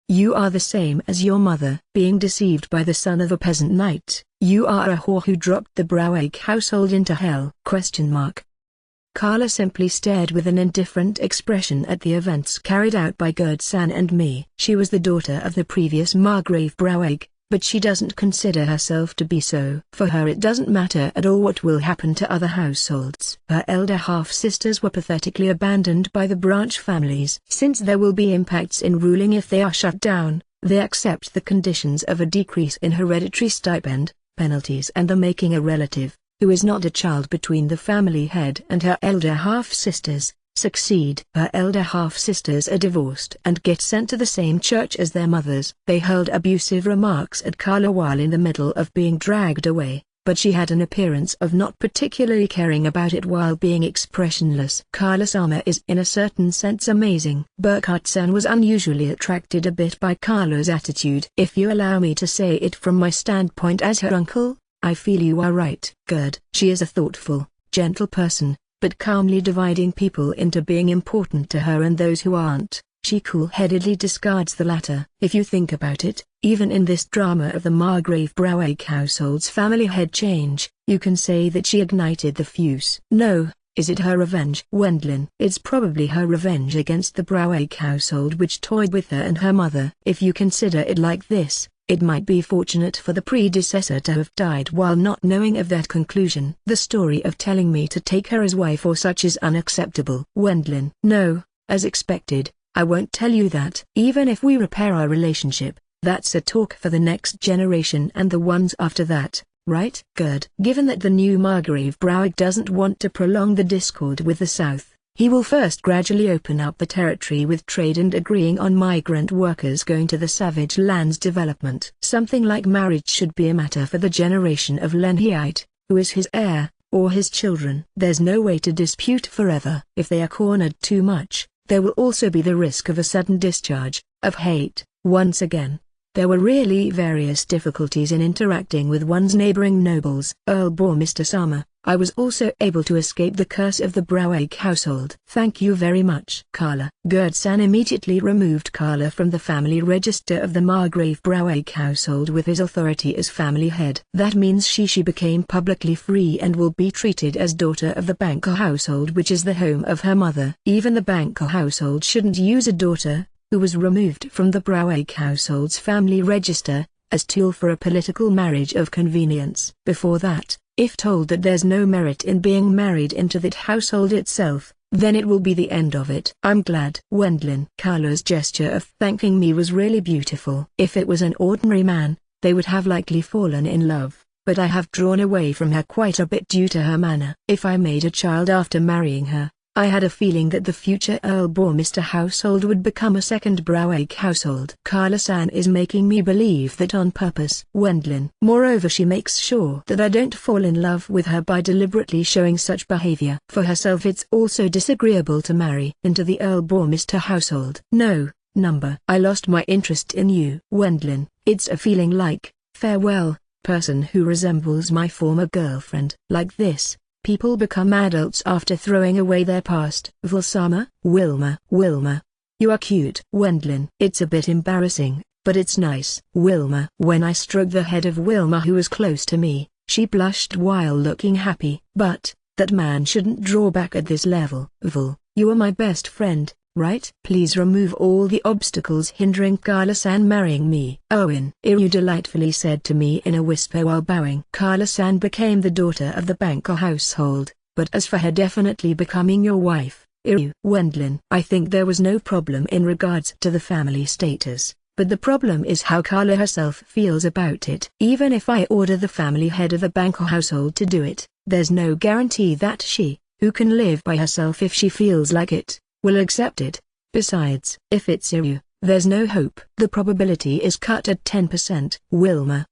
You are the same as your mother, being deceived by the son of a peasant knight. You are a whore who dropped the Braueg household into hell? Carla simply stared with an indifferent expression at the events carried out by Gerd-san and me. She was the daughter of the previous Margrave Braueg, but she doesn't consider herself to be so. For her it doesn't matter at all what will happen to other households. Her elder half-sisters were pathetically abandoned by the branch families. Since there will be impacts in ruling if they are shut down, they accept the conditions of a decrease in hereditary stipend, penalties and the making a relative, who is not a child between the family head and her elder half-sisters, succeed. Her elder half-sisters are divorced and get sent to the same church as their mothers. They hurled abusive remarks at Carla while in the middle of being dragged away, but she had an appearance of not particularly caring about it while being expressionless. Carla-sama is in a certain sense amazing. Burkhardt-san was unusually attracted a bit by Carla's attitude. If you allow me to say it from my standpoint as her uncle, I feel you are right. Gerd. She is a thoughtful, gentle person, but calmly dividing people into being important to her and those who aren't. She cool-headedly discards the latter. If you think about it, even in this drama of the Margrave Braueg household's family head change, you can say that she ignited the fuse. No, is it her revenge? Wendlin. It's probably her revenge against the Braueg household which toyed with her and her mother. If you consider it like this, it might be fortunate for the predecessor to have died while not knowing of that conclusion. The story of telling me to take her as wife or such is unacceptable. Wendlin. No, as expected, I won't tell you that. Even if we repair our relationship, that's a talk for the next generation and the ones after that, right? Gerd. Given that the new Margrave Braueg doesn't want to prolong the discord with the South, he will first gradually open up the territory with trade and agreeing on migrant workers going to the savage lands development. Something like marriage should be a matter for the generation of Lenhiite, who is his heir, or his children. There's no way to dispute forever. If they are cornered too much, there will also be the risk of a sudden discharge of hate. Once again, there were really various difficulties in interacting with one's neighboring nobles. Earl bore Mr. Sama. I was also able to escape the curse of the Braueg household. Thank you very much. Carla. Gerd-san immediately removed Carla from the family register of the Margrave Braueg household with his authority as family head. That means she became publicly free and will be treated as daughter of the Banker household, which is the home of her mother. Even the Banker household shouldn't use a daughter, who was removed from the Braueg household's family register, as tool for a political marriage of convenience. Before that, if told that there's no merit in being married into that household itself, then it will be the end of it. I'm glad. Wendlin. Carla's gesture of thanking me was really beautiful. If it was an ordinary man, they would have likely fallen in love, but I have drawn away from her quite a bit due to her manner. If I made a child after marrying her, I had a feeling that the future Earl-Bormister household would become a second Browegg household. Carla-san is making me believe that on purpose. Wendlin. Moreover, she makes sure that I don't fall in love with her by deliberately showing such behavior. For herself, it's also disagreeable to marry into the Earl-Bormister household. No, number. I lost my interest in you. Wendlin. It's a feeling like, farewell, person who resembles my former girlfriend. Like this. People become adults after throwing away their past. Vilsama. Wilma. Wilma. You are cute. Wendlin. It's a bit embarrassing, but it's nice. Wilma. When I stroked the head of Wilma, who was close to me, she blushed while looking happy. But, that man shouldn't draw back at this level. Vil, you are my best friend, right? Please remove all the obstacles hindering Carla-san marrying me. Owen. Iryu delightfully said to me in a whisper while bowing. Carla-san became the daughter of the banker household, but as for her definitely becoming your wife, Iryu. Wendlin. I think there was no problem in regards to the family status, but the problem is how Carla herself feels about it. Even if I order the family head of the banker household to do it, there's no guarantee that she, who can live by herself if she feels like it, will accept it. Besides, if it's Iryu, there's no hope. The probability is cut at 10%. Wilma.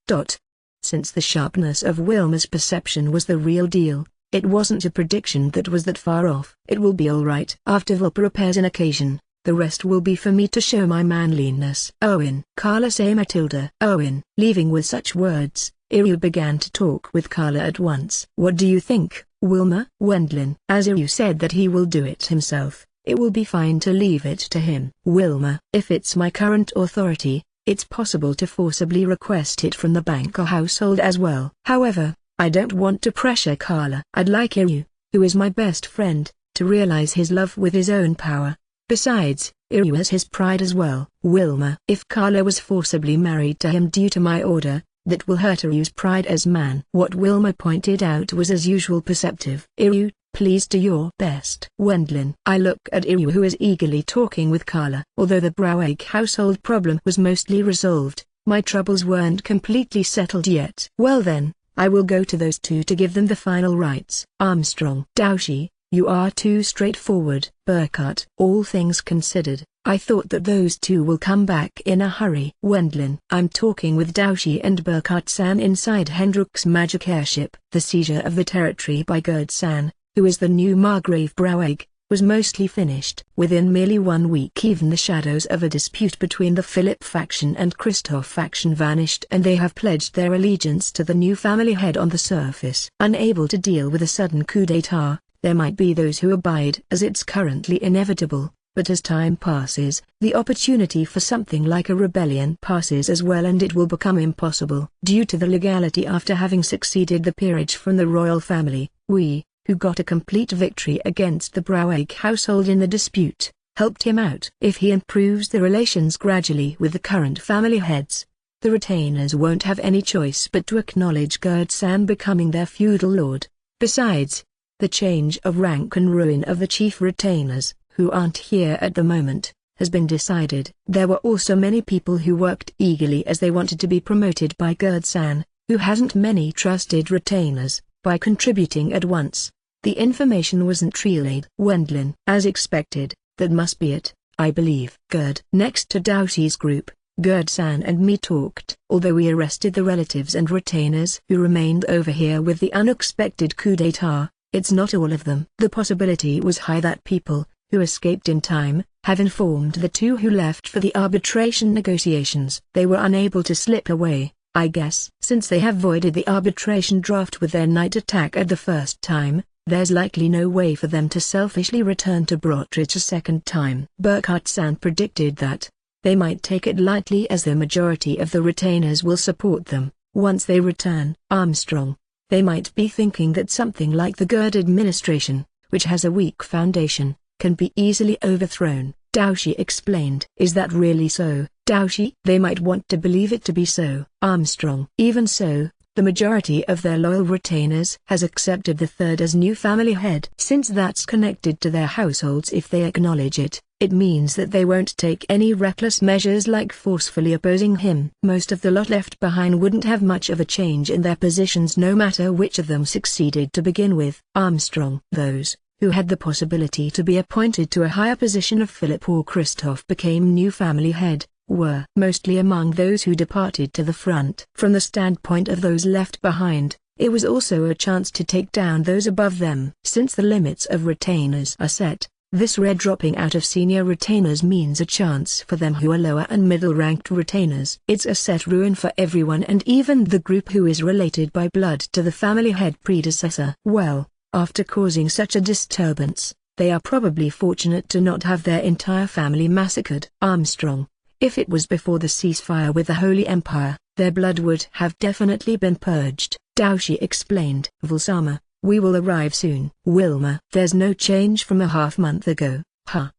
Since the sharpness of Wilma's perception was the real deal, it wasn't a prediction that was that far off. It will be alright. After Vil prepares an occasion, the rest will be for me to show my manliness. Owen. Carla say Matilda. Owen. Leaving with such words, Iryu began to talk with Carla at once. What do you think, Wilma? Wendlin. As Iryu said that he will do it himself, it will be fine to leave it to him. Wilma. If it's my current authority, it's possible to forcibly request it from the banker household as well. However, I don't want to pressure Carla. I'd like Iryu, who is my best friend, to realize his love with his own power. Besides, Iryu has his pride as well. Wilma. If Carla was forcibly married to him due to my order, that will hurt Iryu's pride as man. What Wilma pointed out was as usual perceptive. Iryu, please do your best. Wendlin. I look at Iryu, who is eagerly talking with Carla. Although the Browegg household problem was mostly resolved, my troubles weren't completely settled yet. Well then, I will go to those two to give them the final rights. Armstrong. Daoshi, you are too straightforward. Burkhart. All things considered, I thought that those two will come back in a hurry. Wendlin. I'm talking with Daoshi and Burkhart-san inside Hendrik's magic airship. The seizure of the territory by Gerd-san, who is the new Margrave Browegg, was mostly finished. Within merely 1 week even the shadows of a dispute between the Philip faction and Christoph faction vanished, and they have pledged their allegiance to the new family head on the surface. Unable to deal with a sudden coup d'état, there might be those who abide as it's currently inevitable, but as time passes, the opportunity for something like a rebellion passes as well, and it will become impossible. Due to the legality after having succeeded the peerage from the royal family, we, who got a complete victory against the Browegg household in the dispute, helped him out. If he improves the relations gradually with the current family heads, the retainers won't have any choice but to acknowledge Gerd-san becoming their feudal lord. Besides, the change of rank and ruin of the chief retainers, who aren't here at the moment, has been decided. There were also many people who worked eagerly as they wanted to be promoted by Gerd-san, who hasn't many trusted retainers. By contributing at once, the information wasn't relayed. Wendlin. As expected, that must be it, I believe. Gerd. Next to Daoshi's group, Gerd-san and me talked. Although we arrested the relatives and retainers who remained over here with the unexpected coup d'état, it's not all of them. The possibility was high that people, who escaped in time, have informed the two who left for the arbitration negotiations. They were unable to slip away, I guess. Since they have voided the arbitration draft with their night attack at the first time, there's likely no way for them to selfishly return to Brotrich a second time. Burkhart-san predicted that they might take it lightly as the majority of the retainers will support them once they return. Armstrong. They might be thinking that something like the Gerd administration, which has a weak foundation, can be easily overthrown. Daoshi explained. Is that really so, Daoshi? They might want to believe it to be so. Armstrong. Even so, the majority of their loyal retainers has accepted the third as new family head. Since that's connected to their households, if they acknowledge it, it means that they won't take any reckless measures like forcefully opposing him. Most of the lot left behind wouldn't have much of a change in their positions no matter which of them succeeded to begin with. Armstrong. Those who had the possibility to be appointed to a higher position if Philip or Christoph became new family head, were mostly among those who departed to the front. From the standpoint of those left behind, it was also a chance to take down those above them. Since the limits of retainers are set, this rare dropping out of senior retainers means a chance for them who are lower and middle-ranked retainers. It's a set ruin for everyone and even the group who is related by blood to the family head predecessor. Well, after causing such a disturbance, they are probably fortunate to not have their entire family massacred. Armstrong, if it was before the ceasefire with the Holy Empire, their blood would have definitely been purged. Daoshi explained. Vulsama, we will arrive soon. Wilma, there's no change from a half-month ago.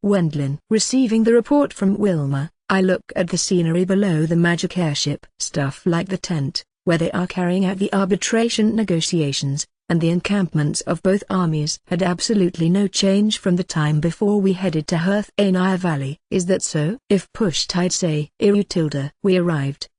Wendlin. Receiving the report from Wilma, I look at the scenery below the magic airship. Stuff like the tent, where they are carrying out the arbitration negotiations, and the encampments of both armies had absolutely no change from the time before we headed to Hearth Anaya Valley. Is that so? If pushed, I'd say. Tilda. We arrived.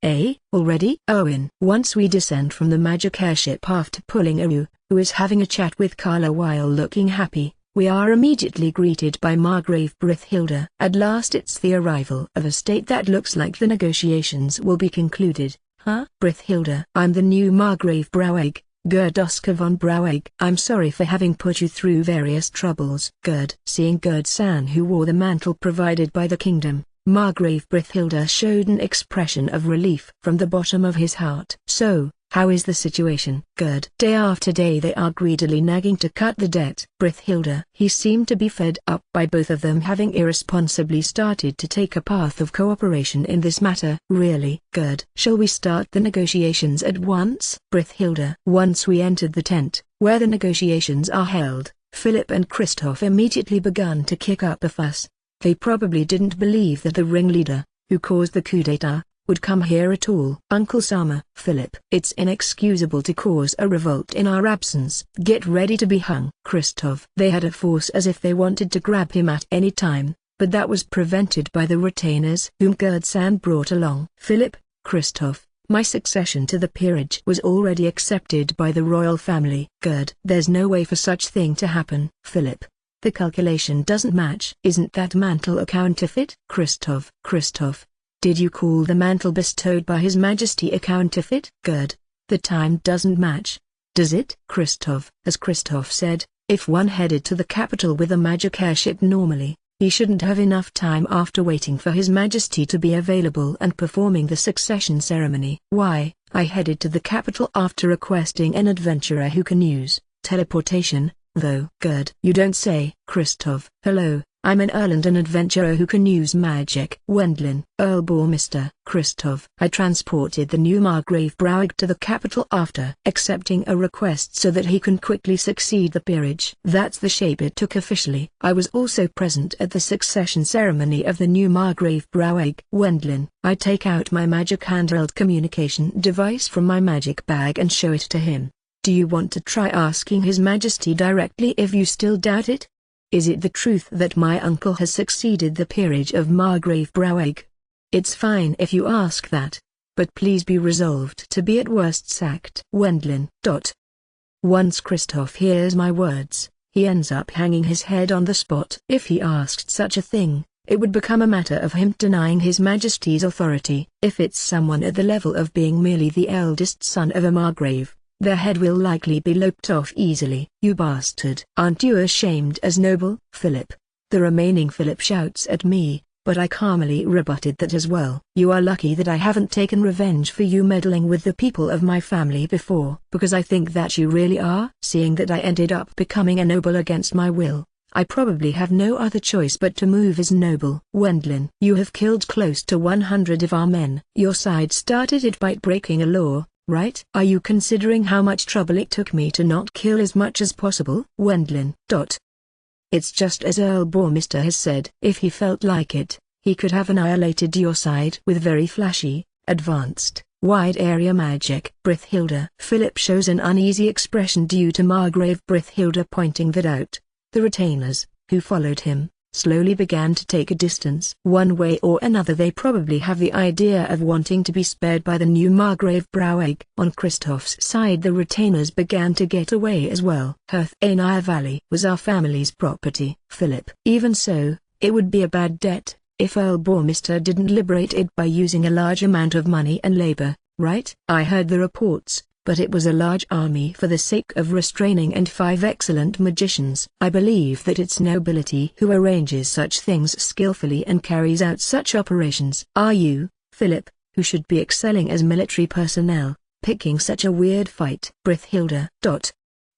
Already? Owen. Once we descend from the magic airship after pulling Iru, who is having a chat with Carla while looking happy, we are immediately greeted by Margrave Brithhilda. At last it's the arrival of a state that looks like the negotiations will be concluded. Brithhilda. I'm the new Margrave Brauegg, Gerd Oscar von Brauegg. I'm sorry for having put you through various troubles. Gerd. Seeing Gerd-san, who wore the mantle provided by the kingdom, Margrave Brithhilda showed an expression of relief from the bottom of his heart. So, how is the situation? Gerd. Day after day they are greedily nagging to cut the debt. Brithhilda. He seemed to be fed up by both of them having irresponsibly started to take a path of cooperation in this matter. Really? Gerd. Shall we start the negotiations at once? Brithhilda. Once we entered the tent, where the negotiations are held, Philip and Christoph immediately began to kick up a fuss. They probably didn't believe that the ringleader, who caused the coup d'etat, would come here at all. Uncle Sama. Philip. It's inexcusable to cause a revolt in our absence. Get ready to be hung. Christoph. They had a force as if they wanted to grab him at any time, but that was prevented by the retainers whom Gerd-san brought along. Philip. Christoph. My succession to the peerage was already accepted by the royal family. Gerd. There's no way for such thing to happen. Philip. The calculation doesn't match. Isn't that mantle a counterfeit? Christoph. Did you call the mantle bestowed by His Majesty a counterfeit? Gerd. The time doesn't match. Does it? Christoph. As Christoph said, if one headed to the capital with a magic airship normally, he shouldn't have enough time after waiting for His Majesty to be available and performing the succession ceremony. Why, I headed to the capital after requesting an adventurer who can use teleportation, though. Gerd. You don't say. Christoph. Hello. I'm an Earl and an adventurer who can use magic. Wendlin. Earl Bormister. Christoph. I transported the new Margrave Brauegg to the capital after accepting a request so that he can quickly succeed the peerage. That's the shape it took officially. I was also present at the succession ceremony of the new Margrave Brauegg. Wendlin. I take out my magic handheld communication device from my magic bag and show it to him. Do you want to try asking His Majesty directly if you still doubt it? Is it the truth that my uncle has succeeded the peerage of Margrave Brauegg? It's fine if you ask that, but please be resolved to be at worst sacked. Wendlin. Once Christoph hears my words, he ends up hanging his head on the spot. If he asked such a thing, it would become a matter of him denying His Majesty's authority. If it's someone at the level of being merely the eldest son of a Margrave, their head will likely be lopped off easily. You bastard. Aren't you ashamed as noble? Philip. The remaining Philip shouts at me, but I calmly rebutted that as well. You are lucky that I haven't taken revenge for you meddling with the people of my family before. Because I think that you really are. Seeing that I ended up becoming a noble against my will, I probably have no other choice but to move as noble. Wendlin. You have killed close to 100 of our men. Your side started it by breaking a law, right? Are you considering how much trouble it took me to not kill as much as possible? Wendlin. It's just as Earl Bormister has said. If he felt like it, he could have annihilated your side with very flashy, advanced, wide-area magic. Brithhilda. Philip shows an uneasy expression due to Margrave Brithhilda pointing that out. The retainers, who followed him, slowly began to take a distance. One way or another they probably have the idea of wanting to be spared by the new Margrave Brouwegg. On Christoph's side the retainers began to get away as well. Herthaenia Valley was our family's property, Philip. Even so, it would be a bad debt if Earl Bourmister didn't liberate it by using a large amount of money and labor, right? I heard the reports, but it was a large army for the sake of restraining and 5 excellent magicians. I believe that it's nobility who arranges such things skillfully and carries out such operations. Are you, Philip, who should be excelling as military personnel, picking such a weird fight? Brithilda.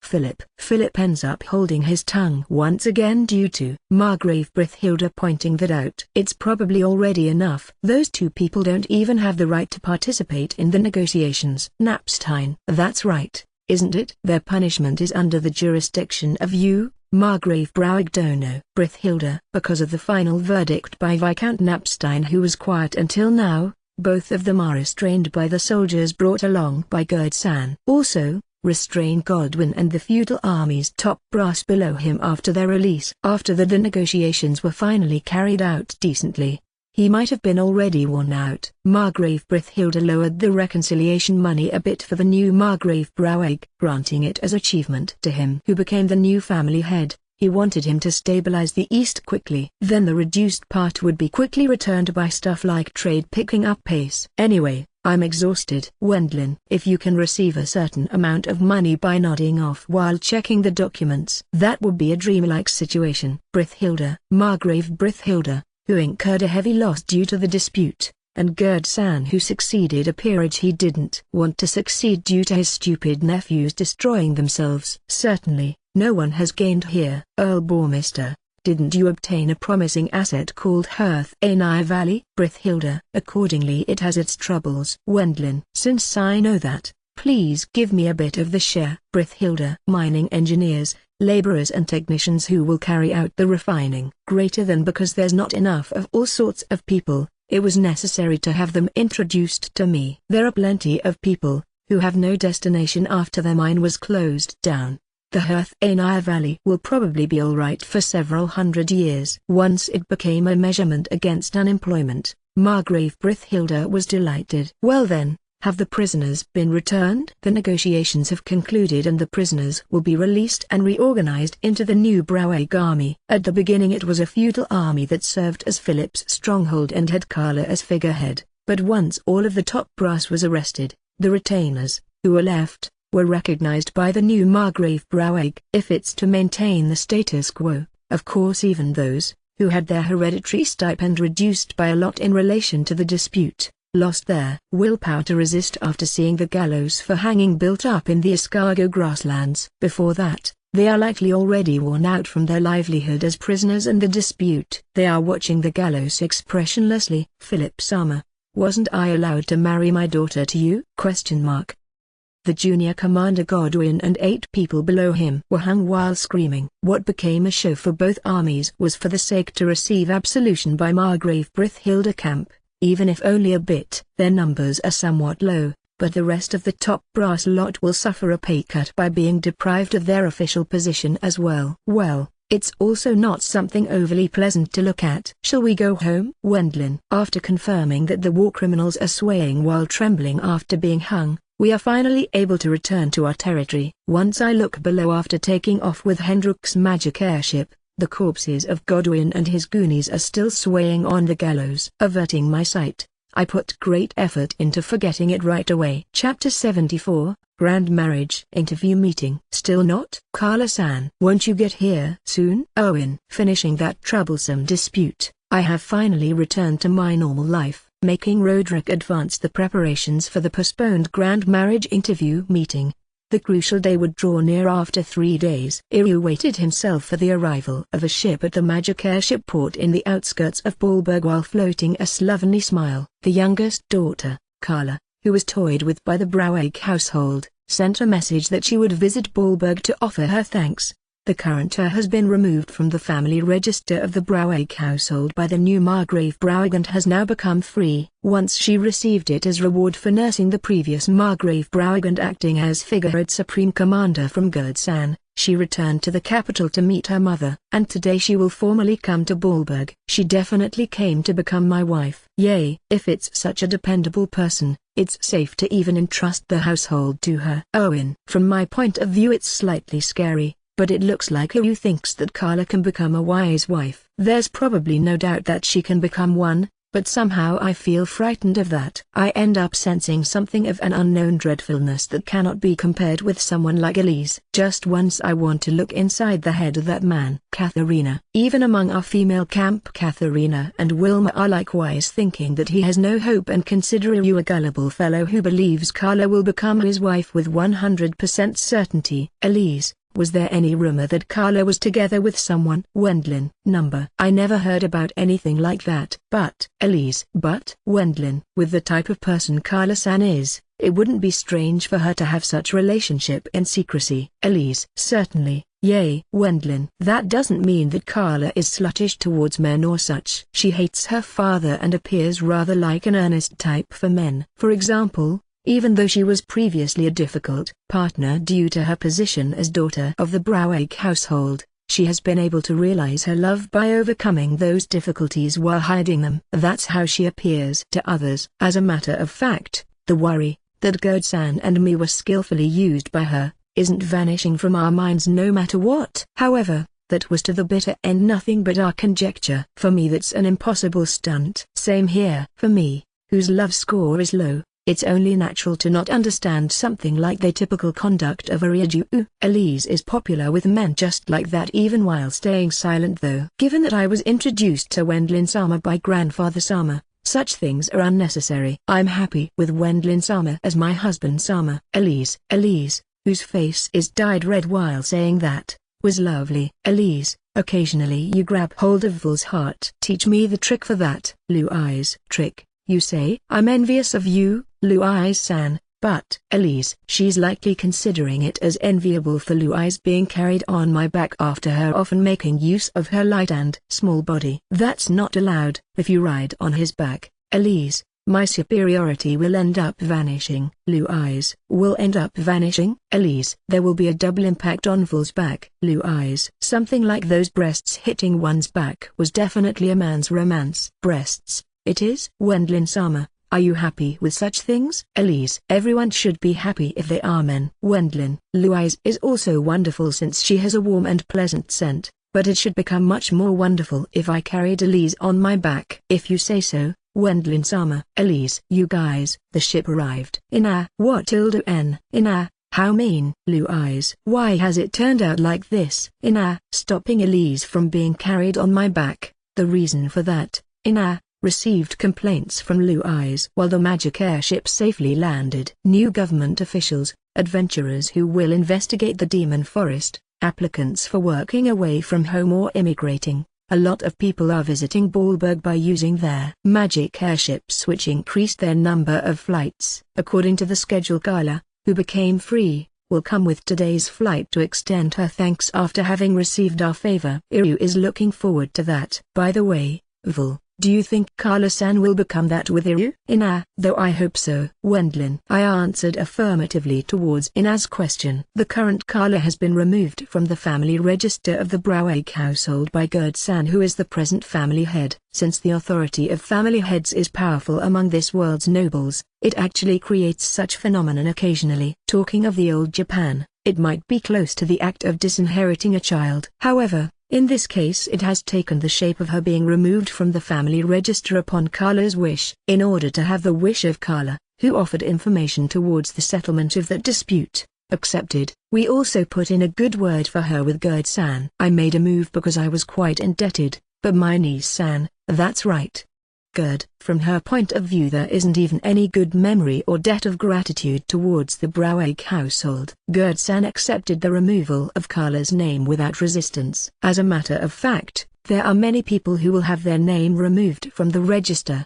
Philip ends up holding his tongue once again due to Margrave Brithilda pointing that out. It's probably already enough. Those two people don't even have the right to participate in the negotiations. Knapstein. That's right, isn't it? Their punishment is under the jurisdiction of you, Margrave Brouwegg Dono. Brithilda. Because of the final verdict by Viscount Knapstein, who was quiet until now, both of them are restrained by the soldiers brought along by Gerd-san. Also, restrain Godwin and the feudal army's top brass below him after their release. After the negotiations were finally carried out decently, he might have been already worn out. Margrave Brithilda lowered the reconciliation money a bit for the new Margrave Brouwegg, granting it as achievement to him who became the new family head. He wanted him to stabilize the East quickly. Then the reduced part would be quickly returned by stuff like trade picking up pace. Anyway, I'm exhausted. Wendlin. If you can receive a certain amount of money by nodding off while checking the documents, that would be a dreamlike situation. Brithilda. Margrave Brithilda, who incurred a heavy loss due to the dispute, and Gerd-san, who succeeded a peerage he didn't want to succeed due to his stupid nephews destroying themselves. Certainly, no one has gained here. Earl Bourmister, didn't you obtain a promising asset called Herthaenia Valley? Brithilda. Accordingly it has its troubles. Wendlin. Since I know that, please give me a bit of the share. Brithilda. Mining engineers, laborers and technicians who will carry out the refining. Greater than, because there's not enough of all sorts of people, it was necessary to have them introduced to me. There are plenty of people who have no destination after their mine was closed down. The Herthaenia Valley will probably be alright for several hundred years. Once it became a measurement against unemployment, Margrave Brithilda was delighted. Well then, have the prisoners been returned? The negotiations have concluded and the prisoners will be released and reorganized into the new Brouwegg army. At the beginning it was a feudal army that served as Philip's stronghold and had Carla as figurehead, but once all of the top brass was arrested, the retainers, who were left, were recognized by the new Margrave Brouwegg. If it's to maintain the status quo, of course even those, who had their hereditary stipend reduced by a lot in relation to the dispute, lost their willpower to resist after seeing the gallows for hanging built up in the escargot grasslands. Before that, they are likely already worn out from their livelihood as prisoners and the dispute. They are watching the gallows expressionlessly. Philip Summer, wasn't I allowed to marry my daughter to you? The junior commander Godwin and 8 people below him were hung while screaming. What became a show for both armies was for the sake to receive absolution by Margrave Brithilda camp, even if only a bit. Their numbers are somewhat low, but the rest of the top brass lot will suffer a pay cut by being deprived of their official position as well. Well, it's also not something overly pleasant to look at. Shall we go home? Wendlin. After confirming that the war criminals are swaying while trembling after being hung, we are finally able to return to our territory. Once I look below after taking off with Hendrik's magic airship, the corpses of Godwin and his goonies are still swaying on the gallows. Averting my sight, I put great effort into forgetting it right away. Chapter 74, Grand Marriage Interview Meeting. Still not? Carla-san, won't you get here soon? Owen. Finishing that troublesome dispute, I have finally returned to my normal life. Making Roderick advance the preparations for the postponed grand marriage interview meeting. The crucial day would draw near after 3 days. Iryu waited himself for the arrival of a ship at the magic airship port in the outskirts of Ballberg while floating a slovenly smile. The youngest daughter, Carla, who was toyed with by the Brouwegg household, sent a message that she would visit Ballberg to offer her thanks. The current heir has been removed from the family register of the Brouwegg household by the new Margrave Brouwegg and has now become free. Once she received it as reward for nursing the previous Margrave Brouwegg and acting as figurehead supreme commander from Gerd-san, She returned to the capital to meet her mother, and today she will formally come to Baalberg. She definitely came to become my wife. Yay! If it's such a dependable person, it's safe to even entrust the household to her. Owen. From my point of view it's slightly scary, but it looks like you thinks that Carla can become a wise wife. There's probably no doubt that she can become one, but somehow I feel frightened of that. I end up sensing something of an unknown dreadfulness that cannot be compared with someone like Elise. Just once I want to look inside the head of that man. Katharina. Even among our female camp, Katharina and Wilma are likewise thinking that he has no hope and consider you a gullible fellow who believes Carla will become his wife with 100% certainty. Elise. Was there any rumor that Carla was together with someone? Wendlin. Number. I never heard about anything like that. But, Elise. But, Wendlin. With the type of person Carla-san is, it wouldn't be strange for her to have such relationship in secrecy. Elise. Certainly. Yay. Wendlin. That doesn't mean that Carla is sluttish towards men or such. She hates her father and appears rather like an earnest type for men. For example, even though she was previously a difficult partner due to her position as daughter of the Brouwijk household, she has been able to realize her love by overcoming those difficulties while hiding them. That's how she appears to others. As a matter of fact, the worry that Gerd-san and me were skillfully used by her isn't vanishing from our minds no matter what. However, that was to the bitter end nothing but our conjecture. For me that's an impossible stunt. Same here. For me, whose love score is low, it's only natural to not understand something like the typical conduct of a Ryuju. Elise is popular with men just like that even while staying silent though. Given that I was introduced to Wendlin-sama by grandfather Sama, such things are unnecessary. I'm happy with Wendlin-sama as my husband Sama. Elise, whose face is dyed red while saying that, was lovely. Elise, occasionally you grab hold of Vul's heart. Teach me the trick for that. Louise. Trick, you say? I'm envious of you, Louise-san, but, Elise, she's likely considering it as enviable for Louise being carried on my back after her often making use of her light and small body. That's not allowed. If you ride on his back, Elise, my superiority will end up vanishing. Louise. Will end up vanishing? Elise. There will be a double impact on Vul's back. Louise. Something like those breasts hitting one's back was definitely a man's romance. Breasts. It is? Wendlin-sama, are you happy with such things? Elise. Everyone should be happy if they are men. Wendlin. Louise is also wonderful since she has a warm and pleasant scent, but it should become much more wonderful if I carried Elise on my back. If you say so, Wendlin-sama. Elise. You guys. The ship arrived. What n? How mean? Louise. Why has it turned out like this? Stopping Elise from being carried on my back. The reason for that, received complaints from Louise while the magic airship safely landed. New government officials, adventurers who will investigate the demon forest, applicants for working away from home or immigrating. A lot of people are visiting Baalberg by using their magic airships which increased their number of flights. According to the schedule, Carla, who became free, will come with today's flight to extend her thanks after having received our favor. Iru is looking forward to that. By the way, Vul, do you think Carla-san will become that with Iru? Though I hope so. Wendlin. I answered affirmatively towards Ina's question. The current Carla has been removed from the family register of the Brouwijk household by Gerd-san, who is the present family head. Since the authority of family heads is powerful among this world's nobles, it actually creates such phenomenon occasionally. Talking of the old Japan, it might be close to the act of disinheriting a child. However, in this case it has taken the shape of her being removed from the family register upon Carla's wish. In order to have the wish of Carla, who offered information towards the settlement of that dispute, accepted, we also put in a good word for her with Gerd-san. I made a move because I was quite indebted, but my niece-san, that's right. Gerd. From her point of view there isn't even any good memory or debt of gratitude towards the Brouwijk household. Gerd-san accepted the removal of Carla's name without resistance. As a matter of fact, there are many people who will have their name removed from the register.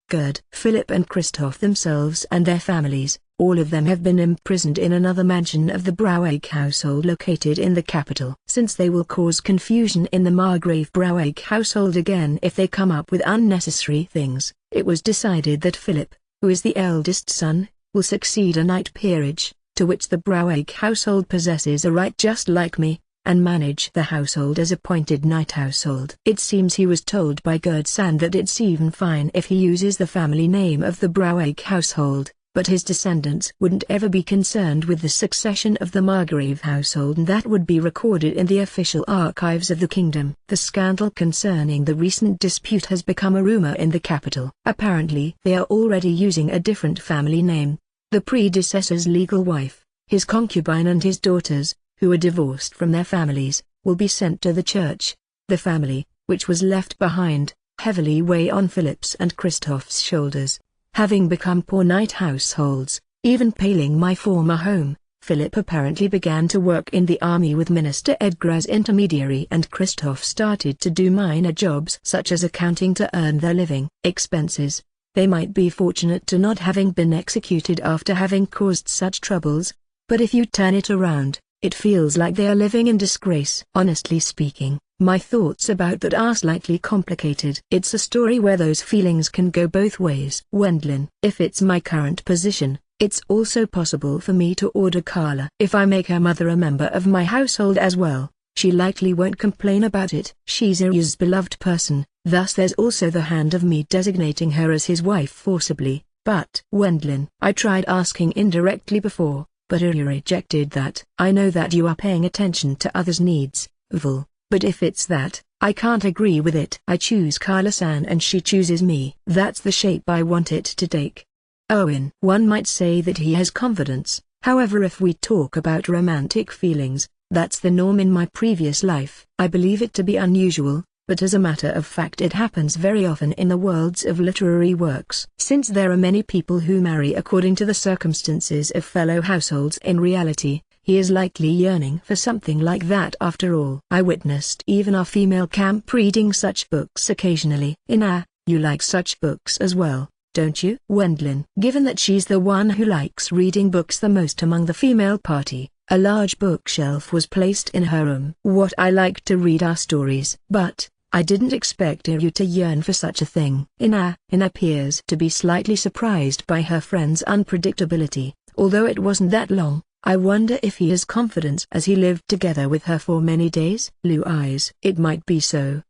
Gerd. Philip and Christoph themselves and their families, all of them have been imprisoned in another mansion of the Brouwijk household located in the capital. Since they will cause confusion in the Margrave Brouwijk household again if they come up with unnecessary things, it was decided that Philip, who is the eldest son, will succeed a knight peerage, to which the Browake household possesses a right just like me, and manage the household as appointed night household. It seems he was told by Gerd-san that it's even fine if he uses the family name of the Browake household, but his descendants wouldn't ever be concerned with the succession of the Margrave household, and that would be recorded in the official archives of the kingdom. The scandal concerning the recent dispute has become a rumor in the capital. Apparently they are already using a different family name. The predecessor's legal wife, his concubine and his daughters, who are divorced from their families, will be sent to the church. The family, which was left behind, heavily weigh on Philip's and Christoph's shoulders. Having become poor night households, even paling my former home, Philip apparently began to work in the army with Minister Edgar as intermediary, and Christoph started to do minor jobs such as accounting to earn their living expenses. They might be fortunate to not having been executed after having caused such troubles, but if you turn it around, it feels like they are living in disgrace. Honestly speaking, my thoughts about that are slightly complicated. It's a story where those feelings can go both ways. Wendlin, if it's my current position, it's also possible for me to order Carla. If I make her mother a member of my household as well, she likely won't complain about it. She's Iryu's beloved person, thus there's also the hand of me designating her as his wife forcibly. But, Wendlin, I tried asking indirectly before, but Iryu rejected that. I know that you are paying attention to others' needs, Vul. But if it's that, I can't agree with it. I choose Carla-san and she chooses me. That's the shape I want it to take. Owen. One might say that he has confidence, however if we talk about romantic feelings, that's the norm in my previous life. I believe it to be unusual, but as a matter of fact it happens very often in the worlds of literary works. Since there are many people who marry according to the circumstances of fellow households in reality, he is likely yearning for something like that after all. I witnessed even our female camp reading such books occasionally. Ina, you like such books as well, don't you? Wendlin. Given that she's the one who likes reading books the most among the female party, a large bookshelf was placed in her room. What I like to read are stories. But, I didn't expect Iryu to yearn for such a thing. Ina appears to be slightly surprised by her friend's unpredictability, although it wasn't that long. I wonder if he has confidence as he lived together with her for many days. Blue eyes. It might be so.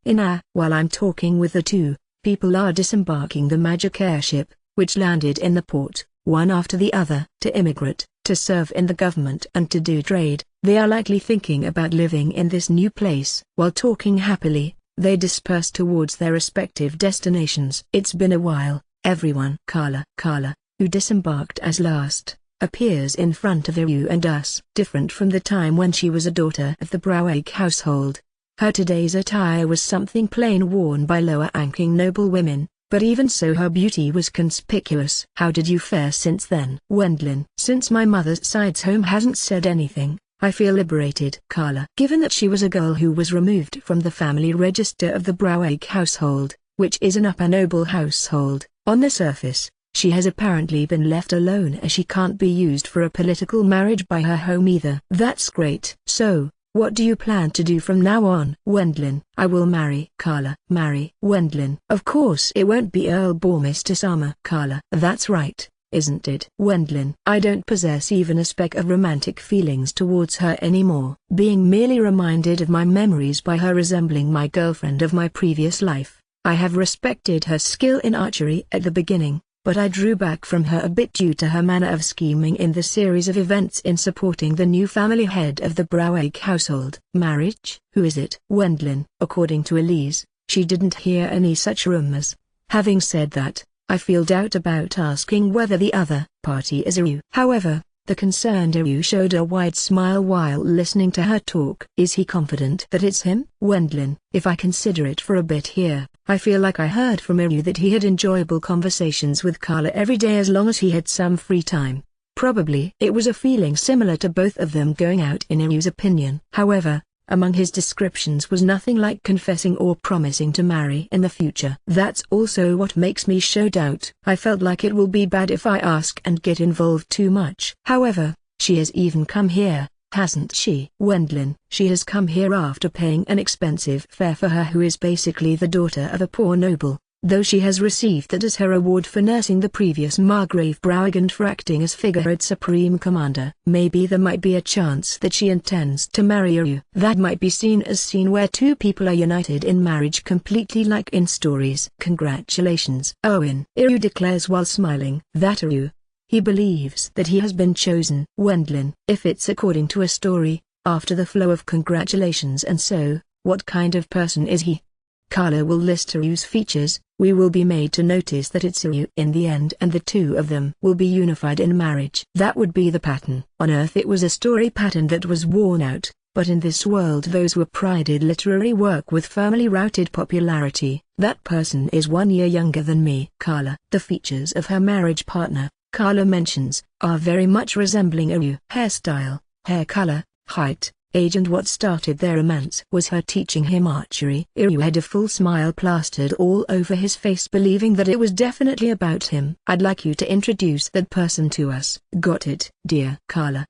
While I'm talking with the two, people are disembarking the magic airship, which landed in the port, one after the other. To immigrate, to serve in the government and to do trade, they are likely thinking about living in this new place. While talking happily, they disperse towards their respective destinations. It's been a while, everyone. Carla, who disembarked as last, appears in front of Iryu and us. Different from the time when she was a daughter of the Browake household, her today's attire was something plain worn by lower-ranking noble women, but even so her beauty was conspicuous. How did you fare since then? Wendlin. Since my mother's side's home hasn't said anything, I feel liberated. Carla. Given that she was a girl who was removed from the family register of the Browake household, which is an upper noble household, on the surface, she has apparently been left alone as she can't be used for a political marriage by her home either. That's great. So, what do you plan to do from now on? Wendlin. I will marry. Carla. Marry. Wendlin. Of course it won't be Earl Bormester Sama. Carla. That's right, isn't it? Wendlin. I don't possess even a speck of romantic feelings towards her anymore. Being merely reminded of my memories by her resembling my girlfriend of my previous life, I have respected her skill in archery at the beginning, but I drew back from her a bit due to her manner of scheming in the series of events in supporting the new family head of the Browake household. Marriage? Who is it? Wendlin. According to Elise, she didn't hear any such rumors. Having said that, I feel doubt about asking whether the other party is Iryu. However, the concerned Iryu showed a wide smile while listening to her talk. Is he confident that it's him? Wendlin. If I consider it for a bit here, I feel like I heard from Iryu that he had enjoyable conversations with Carla every day as long as he had some free time. Probably it was a feeling similar to both of them going out in Iryu's opinion. However, among his descriptions was nothing like confessing or promising to marry in the future. That's also what makes me show doubt. I felt like it will be bad if I ask and get involved too much. However, she has even come here, hasn't she? Wendlin. She has come here after paying an expensive fare for her who is basically the daughter of a poor noble. though she has received that as her reward for nursing the previous Margrave Browig and for acting as figurehead supreme commander. Maybe there might be a chance that she intends to marry Iryu. That might be seen as scene where two people are united in marriage, completely like in stories. Congratulations, Owen, Iryu declares while smiling. That Iryu. He believes that he has been chosen. Wendlin, if it's according to a story, after the flow of congratulations and so, what kind of person is he? Carla will list Iryu's features. We will be made to notice that it's Iryu in the end and the two of them will be unified in marriage. That would be the pattern. On Earth it was a story pattern that was worn out, but in this world those were prided literary work with firmly routed popularity. That person is 1 year younger than me. Carla. The features of her marriage partner, Carla mentions, are very much resembling Iryu. Hairstyle, hair color, height, age, and what started their romance was her teaching him archery. Iryu had a full smile plastered all over his face, believing that it was definitely about him. I'd like you to introduce that person to us. Got it, dear. Carla.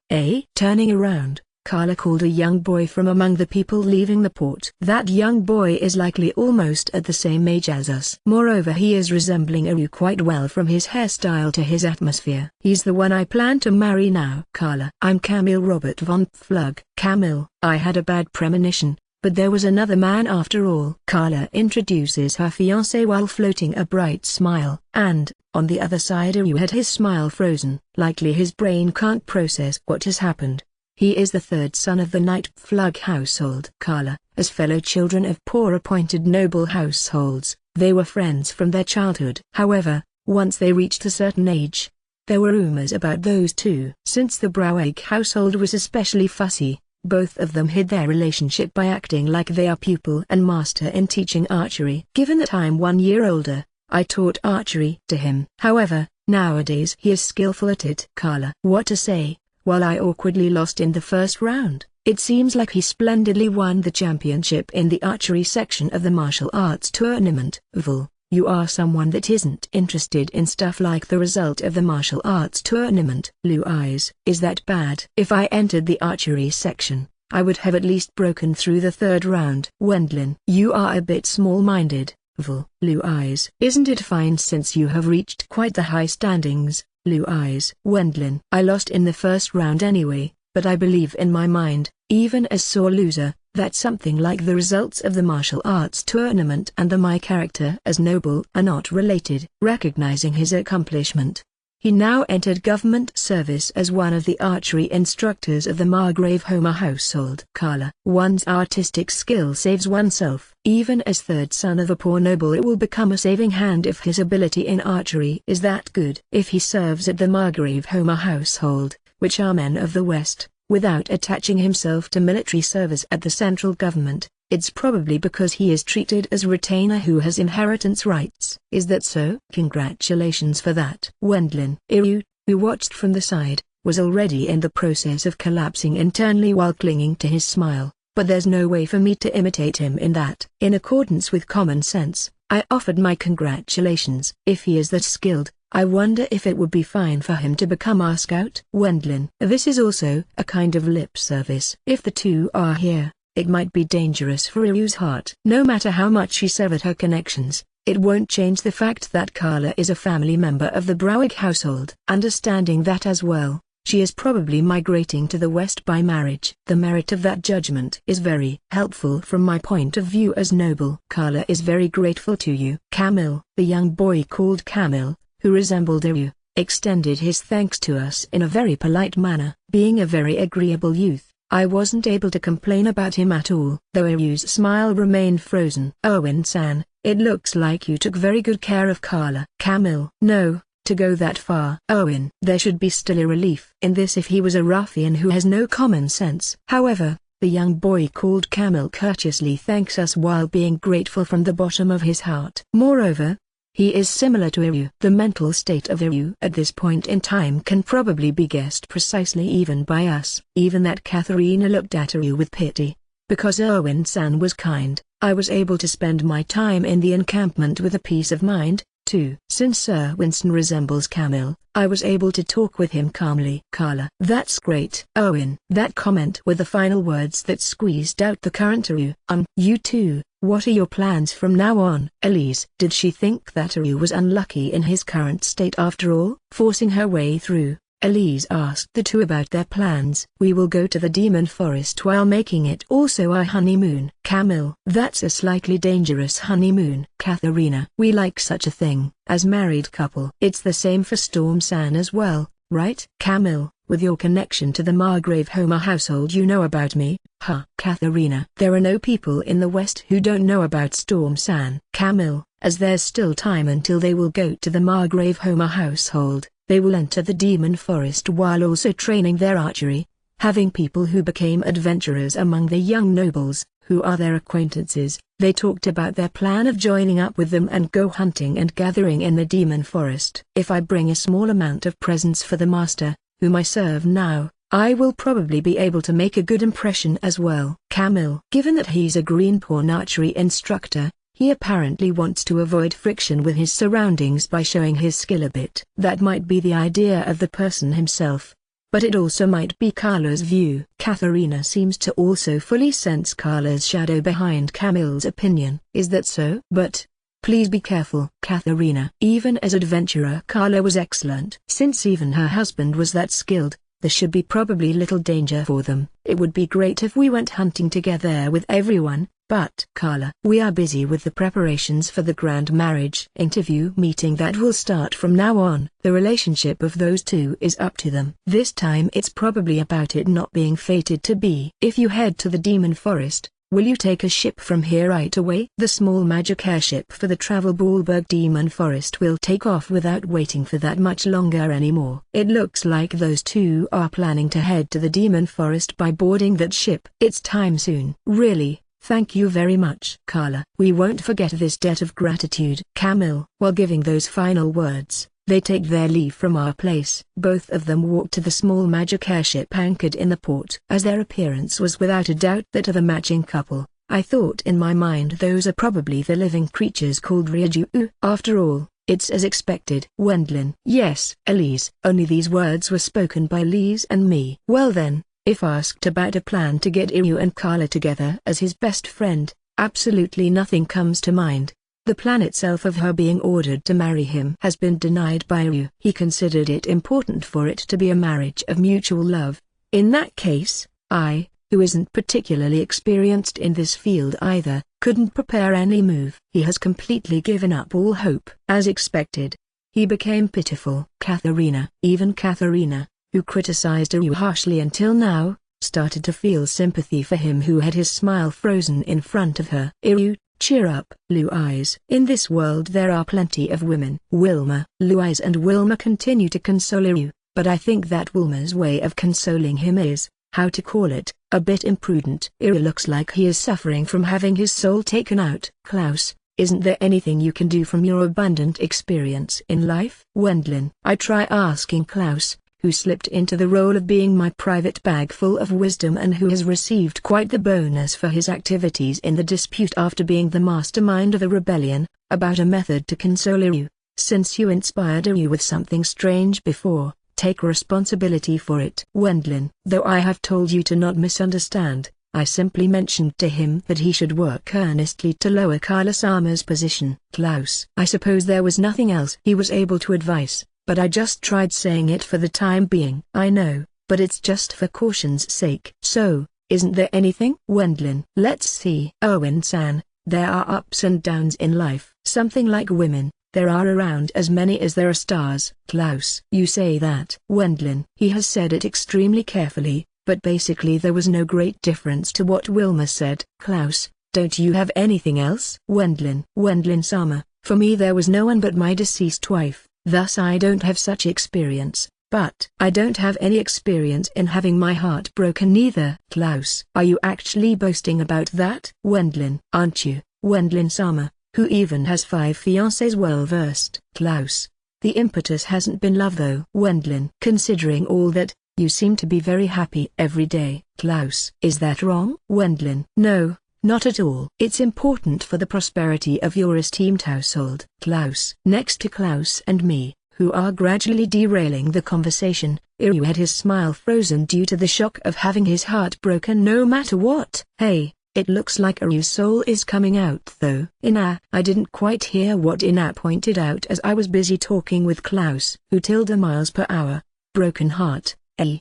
Turning around, Carla called a young boy from among the people leaving the port. That young boy is likely almost at the same age as us. Moreover, he is resembling Iryu quite well from his hairstyle to his atmosphere. He's the one I plan to marry now. Carla. I'm Camille Robert von Pflug. Camille, I had a bad premonition, but there was another man after all. Carla introduces her fiancé while floating a bright smile, and, on the other side, Iryu had his smile frozen. Likely his brain can't process what has happened. He is the third son of the Knight Pflug household. Carla, as fellow children of poor appointed noble households, they were friends from their childhood. However, once they reached a certain age, there were rumors about those two. Since the Browig household was especially fussy, both of them hid their relationship by acting like they are pupil and master in teaching archery. Given that I'm 1 year older, I taught archery to him. However, nowadays he is skillful at it. Carla. What to say? While I awkwardly lost in the first round, it seems like he splendidly won the championship in the archery section of the martial arts tournament. Vul, you are someone that isn't interested in stuff like the result of the martial arts tournament. Blue eyes. Is that bad? If I entered the archery section, I would have at least broken through the third round. Wendlin. You are a bit small-minded, Vul. Blue eyes. Isn't it fine since you have reached quite the high standings? Blue eyes. Wendlin. I lost in the first round anyway, but I believe in my mind, even as sore loser, that something like the results of the martial arts tournament and my character as noble are not related. Recognizing his accomplishment, he now entered government service as one of the archery instructors of the Margrave Homer household. Carla. One's artistic skill saves oneself. Even as third son of a poor noble, it will become a saving hand if his ability in archery is that good. If he serves at the Margrave Homer household, which are men of the West, without attaching himself to military service at the central government, it's probably because he is treated as retainer who has inheritance rights. Is that so? Congratulations for that. Wendlin. Iryu, who watched from the side, was already in the process of collapsing internally while clinging to his smile, but there's no way for me to imitate him in that. In accordance with common sense, I offered my congratulations. If he is that skilled, I wonder if it would be fine for him to become our scout. Wendlin. This is also a kind of lip service. If the two are here, it might be dangerous for Iryu's heart. No matter how much she severed her connections, it won't change the fact that Carla is a family member of the Browig household. Understanding that as well, she is probably migrating to the West by marriage. The merit of that judgment is very helpful from my point of view as noble. Carla is very grateful to you. Camille. The young boy called Camille, who resembled Iryu, extended his thanks to us in a very polite manner. Being a very agreeable youth, I wasn't able to complain about him at all. Though Iryu's smile remained frozen. Owen-san, it looks like you took very good care of Carla. Camille. No, to go that far. Owen. There should be still a relief in this if he was a ruffian who has no common sense. However, the young boy called Camille courteously thanks us while being grateful from the bottom of his heart. Moreover, he is similar to Iryu. The mental state of Iryu at this point in time can probably be guessed precisely even by us. Even that Katharina looked at Iryu with pity. Because Owen-san was kind, I was able to spend my time in the encampment with a peace of mind, too. Since Sir Winston resembles Camille, I was able to talk with him calmly. Carla. That's great. Owen. That comment were the final words that squeezed out the current Iryu. You too, What are your plans from now on, Elise? Did she think that Ryu was unlucky in his current state after all? Forcing her way through, Elise asked the two about their plans. We will go to the demon forest while making it also our honeymoon. Camille. That's a slightly dangerous honeymoon. Katharina. We like such a thing, as married couple. It's the same for Storm-san as well, right? Camille. With your connection to the Margrave Homer household you know about me, huh? Katharina. There are no people in the West who don't know about Storm-san. Camille. As there's still time until they will go to the Margrave Homer household, they will enter the demon forest while also training their archery, having people who became adventurers among the young nobles, who are their acquaintances. They talked about their plan of joining up with them and go hunting and gathering in the demon forest. If I bring a small amount of presents for the master, whom I serve now, I will probably be able to make a good impression as well. Camille. Given that he's a green-pawn archery instructor, he apparently wants to avoid friction with his surroundings by showing his skill a bit. That might be the idea of the person himself, but it also might be Carla's view. Katharina seems to also fully sense Carla's shadow behind Camille's opinion. Is that so? But please be careful. Katharina. Even as adventurer Carla was excellent. Since even her husband was that skilled, there should be probably little danger for them. It would be great if we went hunting together with everyone, but Carla, we are busy with the preparations for the grand marriage interview meeting that will start from now on. The relationship of those two is up to them. This time it's probably about it not being fated to be. If you head to the demon forest, will you take a ship from here right away? The small magic airship for the travel Ballberg Demon Forest will take off without waiting for that much longer anymore. It looks like those two are planning to head to the demon forest by boarding that ship. It's time soon. Really, thank you very much. Carla. We won't forget this debt of gratitude. Camille. While giving those final words, they take their leave from our place. Both of them walk to the small magic airship anchored in the port. As their appearance was without a doubt that of a matching couple, I thought in my mind those are probably the living creatures called Ryuju. After all, it's as expected. Wendlin. Yes, Elise. Only these words were spoken by Elise and me. Well then, if asked about a plan to get Iryu and Carla together as his best friend, absolutely nothing comes to mind. The plan itself of her being ordered to marry him has been denied by Ryu. He considered it important for it to be a marriage of mutual love. In that case, I, who isn't particularly experienced in this field either, couldn't prepare any move. He has completely given up all hope. As expected, he became pitiful. Katharina. Even Katharina, who criticized Ryu harshly until now, started to feel sympathy for him who had his smile frozen in front of her. Ryu, cheer up. Louise. In this world there are plenty of women. Wilma. Louise and Wilma continue to console Ryu, but I think that Wilma's way of consoling him is, how to call it, a bit imprudent. Ryu looks like he is suffering from having his soul taken out. Klaus, isn't there anything you can do from your abundant experience in life? Wendlin. I try asking Klaus, who slipped into the role of being my private bag full of wisdom and who has received quite the bonus for his activities in the dispute after being the mastermind of the rebellion, about a method to console Ryu. Since you inspired Ryu with something strange before, take responsibility for it. Wendlin. Though I have told you to not misunderstand, I simply mentioned to him that he should work earnestly to lower Carla-sama's position. Klaus. I suppose there was nothing else he was able to advise, but I just tried saying it for the time being. I know, but it's just for caution's sake. So, isn't there anything? Wendlin. Let's see. Owen-san, there are ups and downs in life. Something like women, there are around as many as there are stars. Klaus. You say that. Wendlin. He has said it extremely carefully, but basically there was no great difference to what Wilma said. Klaus, don't you have anything else? Wendlin. Wendlin-sama, for me there was no one but my deceased wife. Thus I don't have such experience, but I don't have any experience in having my heart broken either. Klaus. Are you actually boasting about that? Wendlin. Aren't you, Wendlin-sama, who even has 5 fiancés well versed? Klaus. The impetus hasn't been love though. Wendlin. Considering all that, you seem to be very happy every day. Klaus. Is that wrong? Wendlin. No, not at all. It's important for the prosperity of your esteemed household. Klaus. Next to Klaus and me, who are gradually derailing the conversation, Iryu had his smile frozen due to the shock of having his heart broken no matter what. Hey, It looks like Aru's soul is coming out though. I didn't quite hear what Ina pointed out as I was busy talking with Klaus, who tilde miles per hour. Broken heart,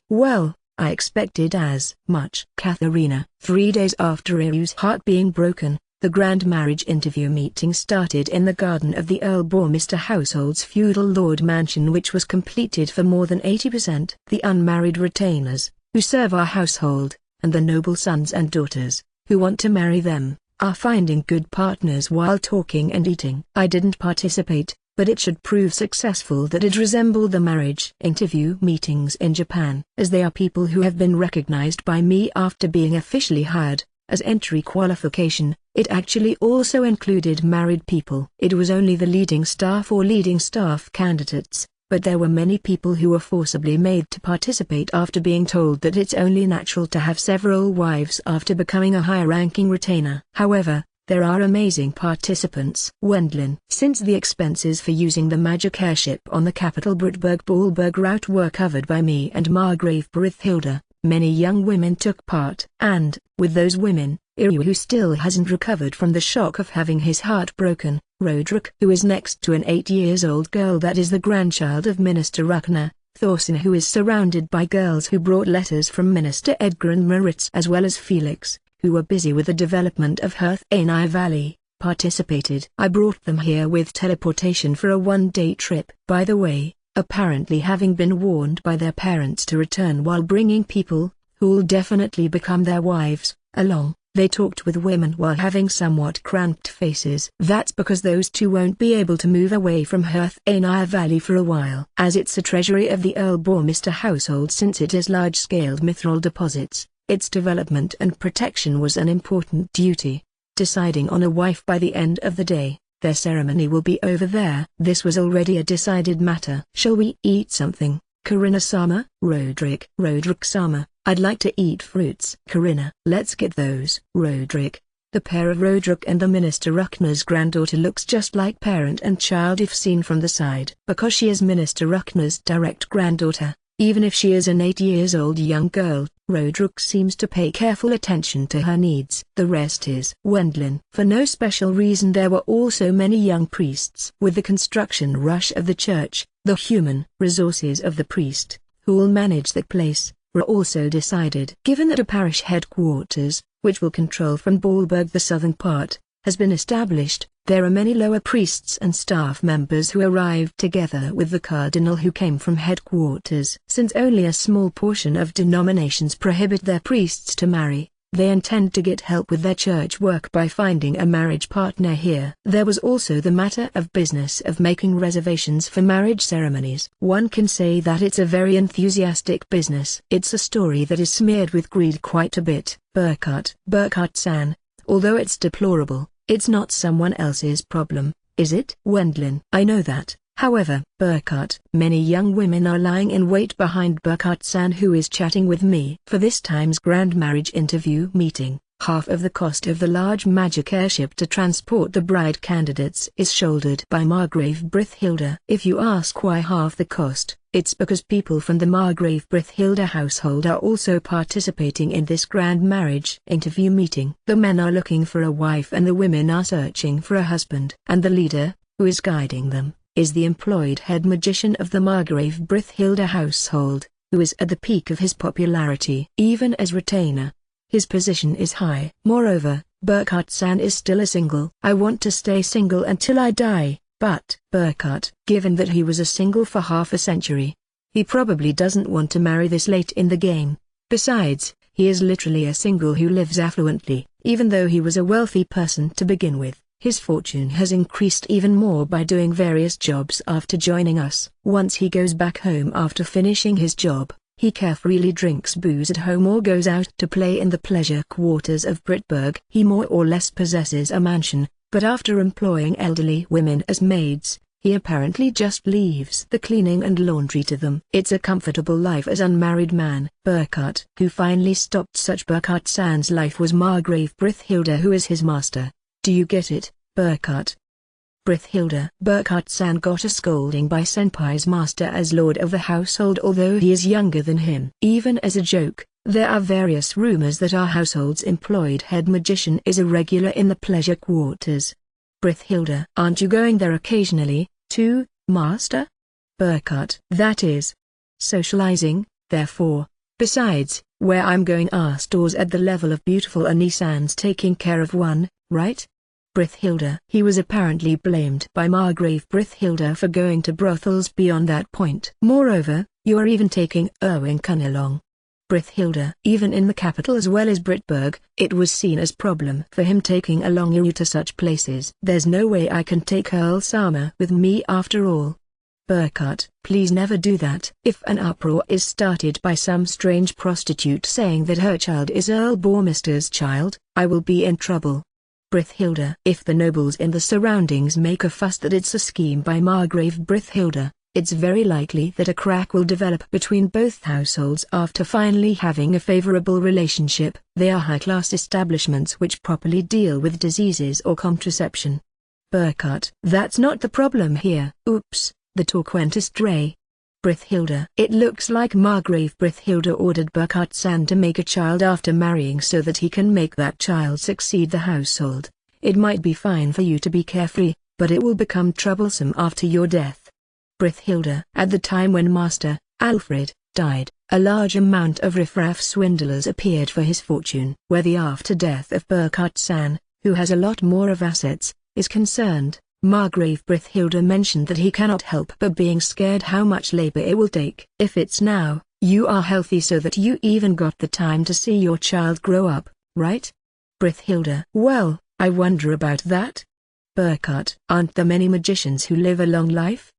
well, I expected as much. Katharina. 3 days after Aru's heart being broken, the grand marriage interview meeting started in the garden of the Earl Bormister household's feudal lord mansion, which was completed for more than 80%. The unmarried retainers, who serve our household, and the noble sons and daughters, who want to marry them, are finding good partners while talking and eating. I didn't participate, but it should prove successful that it resembled the marriage interview meetings in Japan, as they are people who have been recognized by me after being officially hired. As entry qualification, it actually also included married people. It was only the leading staff or leading staff candidates, but there were many people who were forcibly made to participate after being told that it's only natural to have several wives after becoming a high-ranking retainer. However, there are amazing participants. Wendlin. Since the expenses for using the magic airship on the capital Britberg-Baalberg route were covered by me and Margrave Brithilda, many young women took part. And, with those women, Iru, who still hasn't recovered from the shock of having his heart broken, Roderick, who is next to an 8-year-old girl that is the grandchild of Minister Ruckner, Thorsin, who is surrounded by girls who brought letters from Minister Edgar and Moritz, as well as Felix, who were busy with the development of Herthaini Valley, participated. I brought them here with teleportation for a one-day trip. By the way, apparently having been warned by their parents to return while bringing people, who'll definitely become their wives, along, they talked with women while having somewhat cramped faces. That's because those two won't be able to move away from Herthaini Valley for a while, as it's a treasury of the Earl Bormister household. Since it is large-scale mithril deposits, its development and protection was an important duty. Deciding on a wife by the end of the day, their ceremony will be over there. This was already a decided matter. Shall we eat something, Karina-sama? Roderick-sama, I'd like to eat fruits. Karina. Let's get those. Roderick. The pair of Roderick and the Minister Ruckner's granddaughter looks just like parent and child if seen from the side. Because she is Minister Ruckner's direct granddaughter, even if she is an 8-year-old young girl, Roderick seems to pay careful attention to her needs. The rest is Wendlin. For no special reason, there were also many young priests. With the construction rush of the church, the human resources of the priest, who will manage the place, were also decided. Given that a parish headquarters, which will control from Baalberg the southern part, has been established, there are many lower priests and staff members who arrived together with the cardinal who came from headquarters. Since only a small portion of denominations prohibit their priests to marry, they intend to get help with their church work by finding a marriage partner here. There was also the matter of business of making reservations for marriage ceremonies. One can say that it's a very enthusiastic business. It's a story that is smeared with greed quite a bit. Burkhart-san, although it's deplorable, it's not someone else's problem, is it? Wendlin. I know that. However, Burkhart, many young women are lying in wait behind Burkhart-san, who is chatting with me. For this time's grand marriage interview meeting, half of the cost of the large magic airship to transport the bride candidates is shouldered by Margrave Brithilda. If you ask why half the cost, it's because people from the Margrave Brithilda household are also participating in this grand marriage interview meeting. The men are looking for a wife and the women are searching for a husband. And the leader, who is guiding them, is the employed head magician of the Margrave Brithilda household, who is at the peak of his popularity. Even as retainer, his position is high. Moreover, Burkhart-san is still a single. I want to stay single until I die, but Burkhart, given that he was a single for half a century, he probably doesn't want to marry this late in the game. Besides, he is literally a single who lives affluently. Even though he was a wealthy person to begin with, his fortune has increased even more by doing various jobs after joining us. Once he goes back home after finishing his job, he carefreely drinks booze at home or goes out to play in the pleasure quarters of Britberg. He more or less possesses a mansion, but after employing elderly women as maids, he apparently just leaves the cleaning and laundry to them. It's a comfortable life as unmarried man. Burkhart, who finally stopped such Burkhart-san's life, was Margrave Brithilda, who is his master. Do you get it, Burkhart? Brithilda. Burkhart-san got a scolding by Senpai's master as lord of the household, although he is younger than him. Even as a joke, There are various rumors that our household's employed head magician is a regular in the pleasure quarters. Brithhilda, aren't you going there occasionally, too, Master? Burkhart, that is socializing, therefore. Besides, where I'm going are stores at the level of beautiful Anisan's taking care of one, right? Brithhilda. He was apparently blamed by Margrave Brithhilda for going to brothels beyond that point. Moreover, you are even taking Erwin along. Brithhilda. Even in the capital as well as Britberg, it was seen as problem for him taking along you to such places. There's no way I can take Earl Sama with me after all. Burkhart, please never do that. If an uproar is started by some strange prostitute saying that her child is Earl Bormister's child, I will be in trouble. Brithhilda. If the nobles in the surroundings make a fuss that it's a scheme by Margrave Brithhilda, it's very likely that a crack will develop between both households after finally having a favorable relationship. They are high-class establishments which properly deal with diseases or contraception. Burkhart. That's not the problem here. Oops, the talk went astray. Brithhilda. It looks like Margrave Brithhilda ordered Burkhart-san to make a child after marrying so that he can make that child succeed the household. It might be fine for you to be carefree, but it will become troublesome after your death. Brithhilda. At the time when Master Alfred died, a large amount of riffraff swindlers appeared for his fortune. Where the after-death of Burkhart-san, who has a lot more of assets, is concerned, Margrave Brithhilda mentioned that he cannot help but being scared how much labor it will take. If it's now, you are healthy so that you even got the time to see your child grow up, right? Brithhilda. Well, I wonder about that. Burkhart. Aren't there many magicians who live a long life?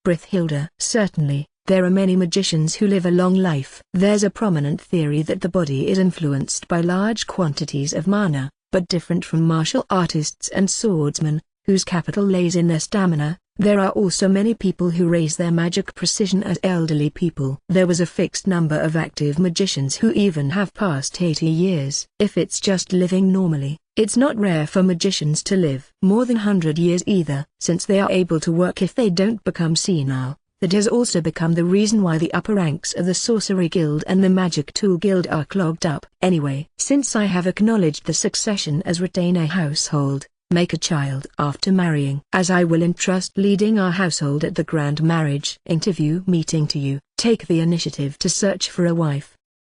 Brithhilda. Certainly, there are many magicians who live a long life. There's a prominent theory that the body is influenced by large quantities of mana, but different from martial artists and swordsmen, whose capital lays in their stamina. There are also many people who raise their magic precision as elderly people. There was a fixed number of active magicians who even have passed 80 years. If it's just living normally, it's not rare for magicians to live more than 100 years either, since they are able to work if they don't become senile. That has also become the reason why the upper ranks of the Sorcery Guild and the Magic Tool Guild are clogged up. Anyway, since I have acknowledged the succession as retainer household, make a child after marrying, as I will entrust leading our household at the grand marriage interview meeting to you. Take the initiative to search for a wife.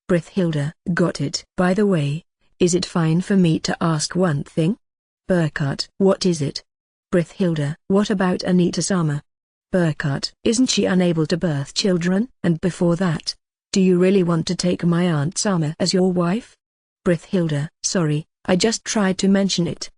Brithhilda. Got it. By the way, is it fine for me to ask one thing? Burkhart. What is it? Brithhilda. What about Anita-sama? Burkhart. Isn't she unable to birth children? And before that, do you really want to take my Aunt Sama as your wife? Brithhilda. Sorry, I just tried to mention it.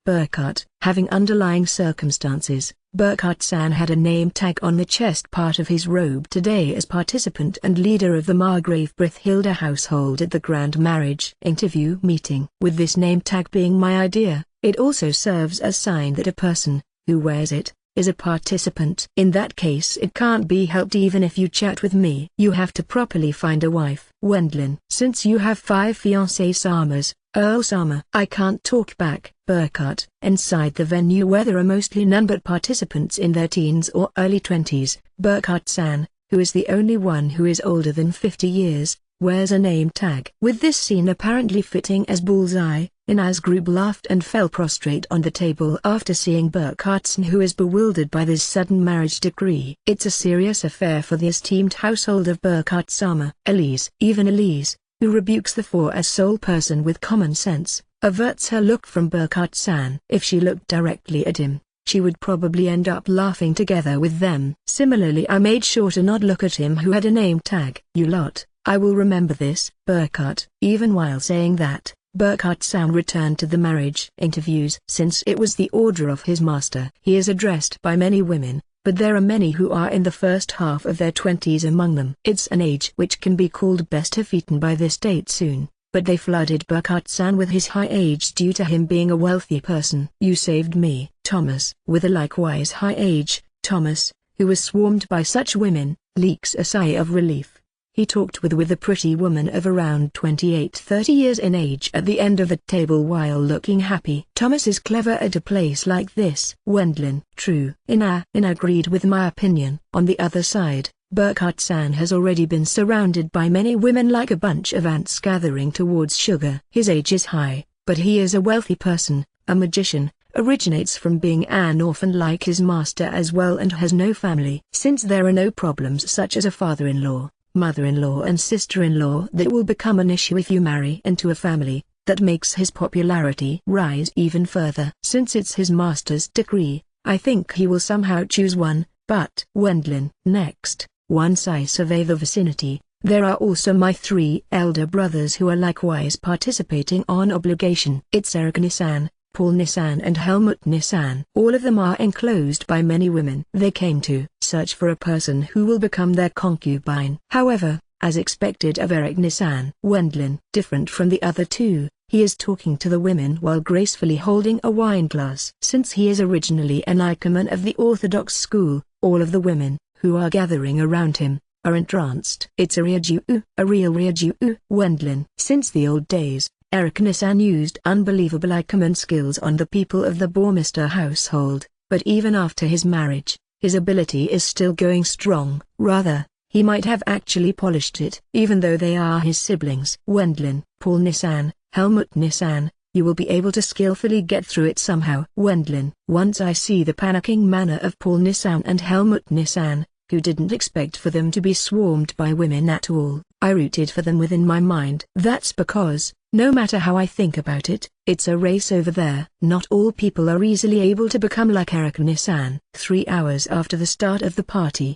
Burkhart. Having underlying circumstances, Burkhart-san had a name tag on the chest part of his robe today as participant and leader of the Margrave Brithhilda household at the grand marriage interview meeting. With this name tag being my idea, it also serves as sign that a person, who wears it, is a participant. In that case it can't be helped even if you chat with me. You have to properly find a wife. Wendlin. Since you have 5 fiancé Samas, Earl Sama. I can't talk back. Burkhart. Inside the venue where there are mostly none but participants in their teens or early 20s, Burkhart-san, who is the only one who is older than 50 years, wears a name tag. With this scene apparently fitting as bullseye, Inaz Grub laughed and fell prostrate on the table after seeing Burkhart-san, who is bewildered by this sudden marriage decree. It's a serious affair for the esteemed household of Burkhart-sama. Elise. Even Elise, who rebukes the 4 as sole person with common sense, averts her look from Burkhart-san. If she looked directly at him, she would probably end up laughing together with them. Similarly, I made sure to not look at him who had a name tag. You lot, I will remember this. Burkhart. Even while saying that, Burkhart-san returned to the marriage interviews. Since it was the order of his master, he is addressed by many women, but there are many who are in the first half of their 20s among them. It's an age which can be called best have eaten by this date soon, but they flooded Burkhart-san with his high age due to him being a wealthy person. You saved me, Thomas. With a likewise high age, Thomas, who was swarmed by such women, leaks a sigh of relief. He talked with a pretty woman of around 28-30 years in age at the end of the table while looking happy. Thomas is clever at a place like this. Wendlin. True. Ina agreed with my opinion. On the other side, Burkhardt-san has already been surrounded by many women like a bunch of ants gathering towards sugar. His age is high, but he is a wealthy person, a magician, originates from being an orphan like his master as well, and has no family. Since there are no problems such as a father-in-law, mother-in-law and sister-in-law that will become an issue if you marry into a family, that makes his popularity rise even further. Since it's his master's decree, I think he will somehow choose one. But Wendlin. Next, once I survey the vicinity, there are also my 3 elder brothers who are likewise participating on obligation. It's Eric Nissan, Paul Nissan and Helmut Nissan. All of them are enclosed by many women. They came to search for a person who will become their concubine. However, as expected of Eric Nissan, Wendlin, different from the other 2, he is talking to the women while gracefully holding a wine glass. Since he is originally an Ikeman of the Orthodox school, all of the women, who are gathering around him, are entranced. It's a real Ryuju, Wendlin. Since the old days, Eric Nissan used unbelievable Ikeman skills on the people of the Bormister household, but even after his marriage, his ability is still going strong. Rather, he might have actually polished it. Even though they are his siblings. Wendlin, Paul Nissan, Helmut Nissan, you will be able to skillfully get through it somehow. Wendlin. Once I see the panicking manner of Paul Nissan and Helmut Nissan, who didn't expect for them to be swarmed by women at all, I rooted for them within my mind. That's because, no matter how I think about it, it's a race over there. Not all people are easily able to become like Eric Nissan. 3 hours after the start of the party,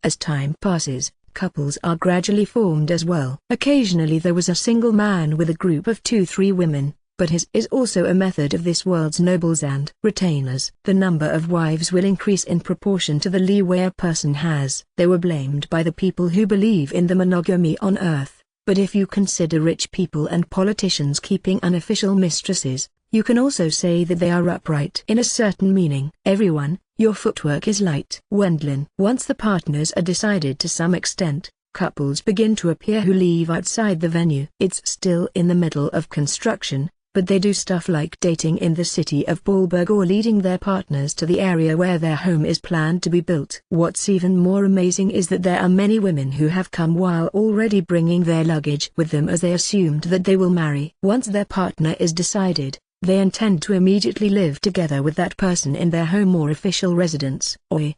as time passes, couples are gradually formed as well. Occasionally there was a single man with a group of 2-3 women, but his is also a method of this world's nobles and retainers. The number of wives will increase in proportion to the leeway a person has. They were blamed by the people who believe in the monogamy on earth, but if you consider rich people and politicians keeping unofficial mistresses, you can also say that they are upright in a certain meaning. Everyone, your footwork is light. Wendlin. Once the partners are decided to some extent, couples begin to appear who leave outside the venue. It's still in the middle of construction, but they do stuff like dating in the city of Baalberg or leading their partners to the area where their home is planned to be built. What's even more amazing is that there are many women who have come while already bringing their luggage with them, as they assumed that they will marry. Once their partner is decided, they intend to immediately live together with that person in their home or official residence. Oi,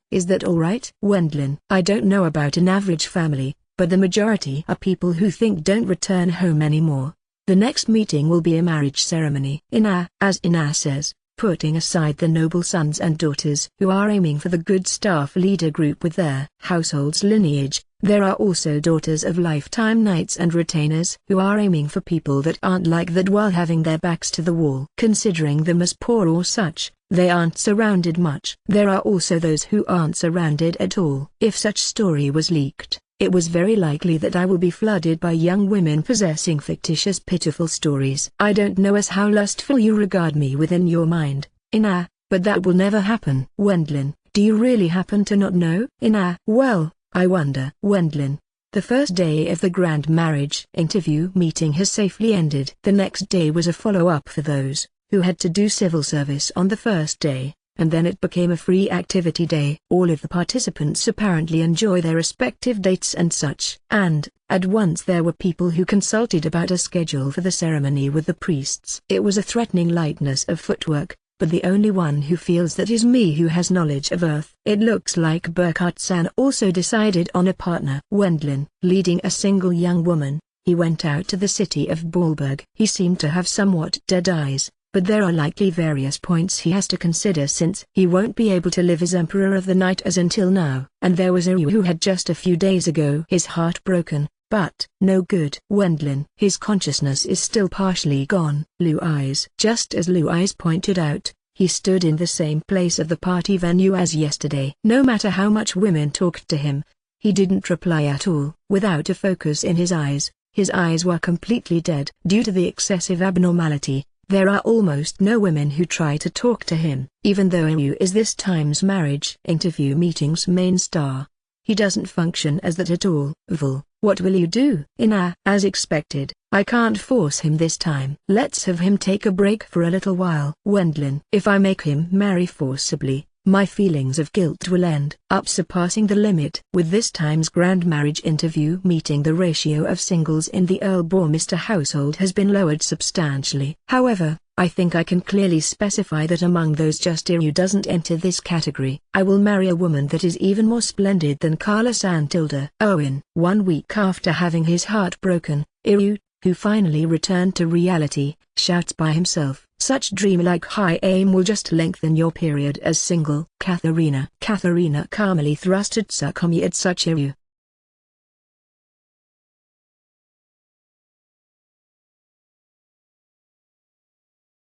is that alright? Wendlin. I don't know about an average family, but the majority are people who don't return home anymore. The next meeting will be a marriage ceremony. As Ina says, putting aside the noble sons and daughters who are aiming for the good staff leader group with their household's lineage, there are also daughters of lifetime knights and retainers who are aiming for people that aren't like that while having their backs to the wall. Considering them as poor or such, they aren't surrounded much. There are also those who aren't surrounded at all. If such story was leaked, it was very likely that I will be flooded by young women possessing fictitious pitiful stories. I don't know as how lustful you regard me within your mind, Ina, but that will never happen. Wendlin. Do you really happen to not know? Ina. Well, I wonder. Wendlin. The first day of the grand marriage interview meeting has safely ended. The next day was a follow-up for those who had to do civil service on the first day, and then it became a free activity day. All of the participants apparently enjoy their respective dates and such. And, at once there were people who consulted about a schedule for the ceremony with the priests. It was a threatening lightness of footwork, but the only one who feels that is me, who has knowledge of earth. It looks like Burkhardt-san also decided on a partner. Wendlin. Leading a single young woman, he went out to the city of Baalberg. He seemed to have somewhat dead eyes, but there are likely various points he has to consider, since he won't be able to live as Emperor of the Night as until now. And there was Ryu, who had just a few days ago his heart broken, but no good. Wendlin. His consciousness is still partially gone. Lu Eyes. Just as Lu Eyes pointed out, he stood in the same place of the party venue as yesterday. No matter how much women talked to him, he didn't reply at all. Without a focus in his eyes were completely dead. Due to the excessive abnormality, there are almost no women who try to talk to him. Even though Ryu is this time's marriage interview meeting's main star, he doesn't function as that at all. What will you do? Ina. As expected, I can't force him this time. Let's have him take a break for a little while. Wendlin. If I make him marry forcibly, My feelings of guilt will end up surpassing the limit. With this time's grand marriage interview meeting, the ratio of singles in the Earl Bourmister household has been lowered substantially. However, I think I can clearly specify that among those just Iru doesn't enter this category. I will marry a woman that is even more splendid than Carla Santilda. Owen. 1 week after having his heart broken, Iru, who finally returned to reality, shouts by himself, "Such dreamlike high aim will just lengthen your period as single." Katharina calmly thrust a Tsukumi at Suchiru,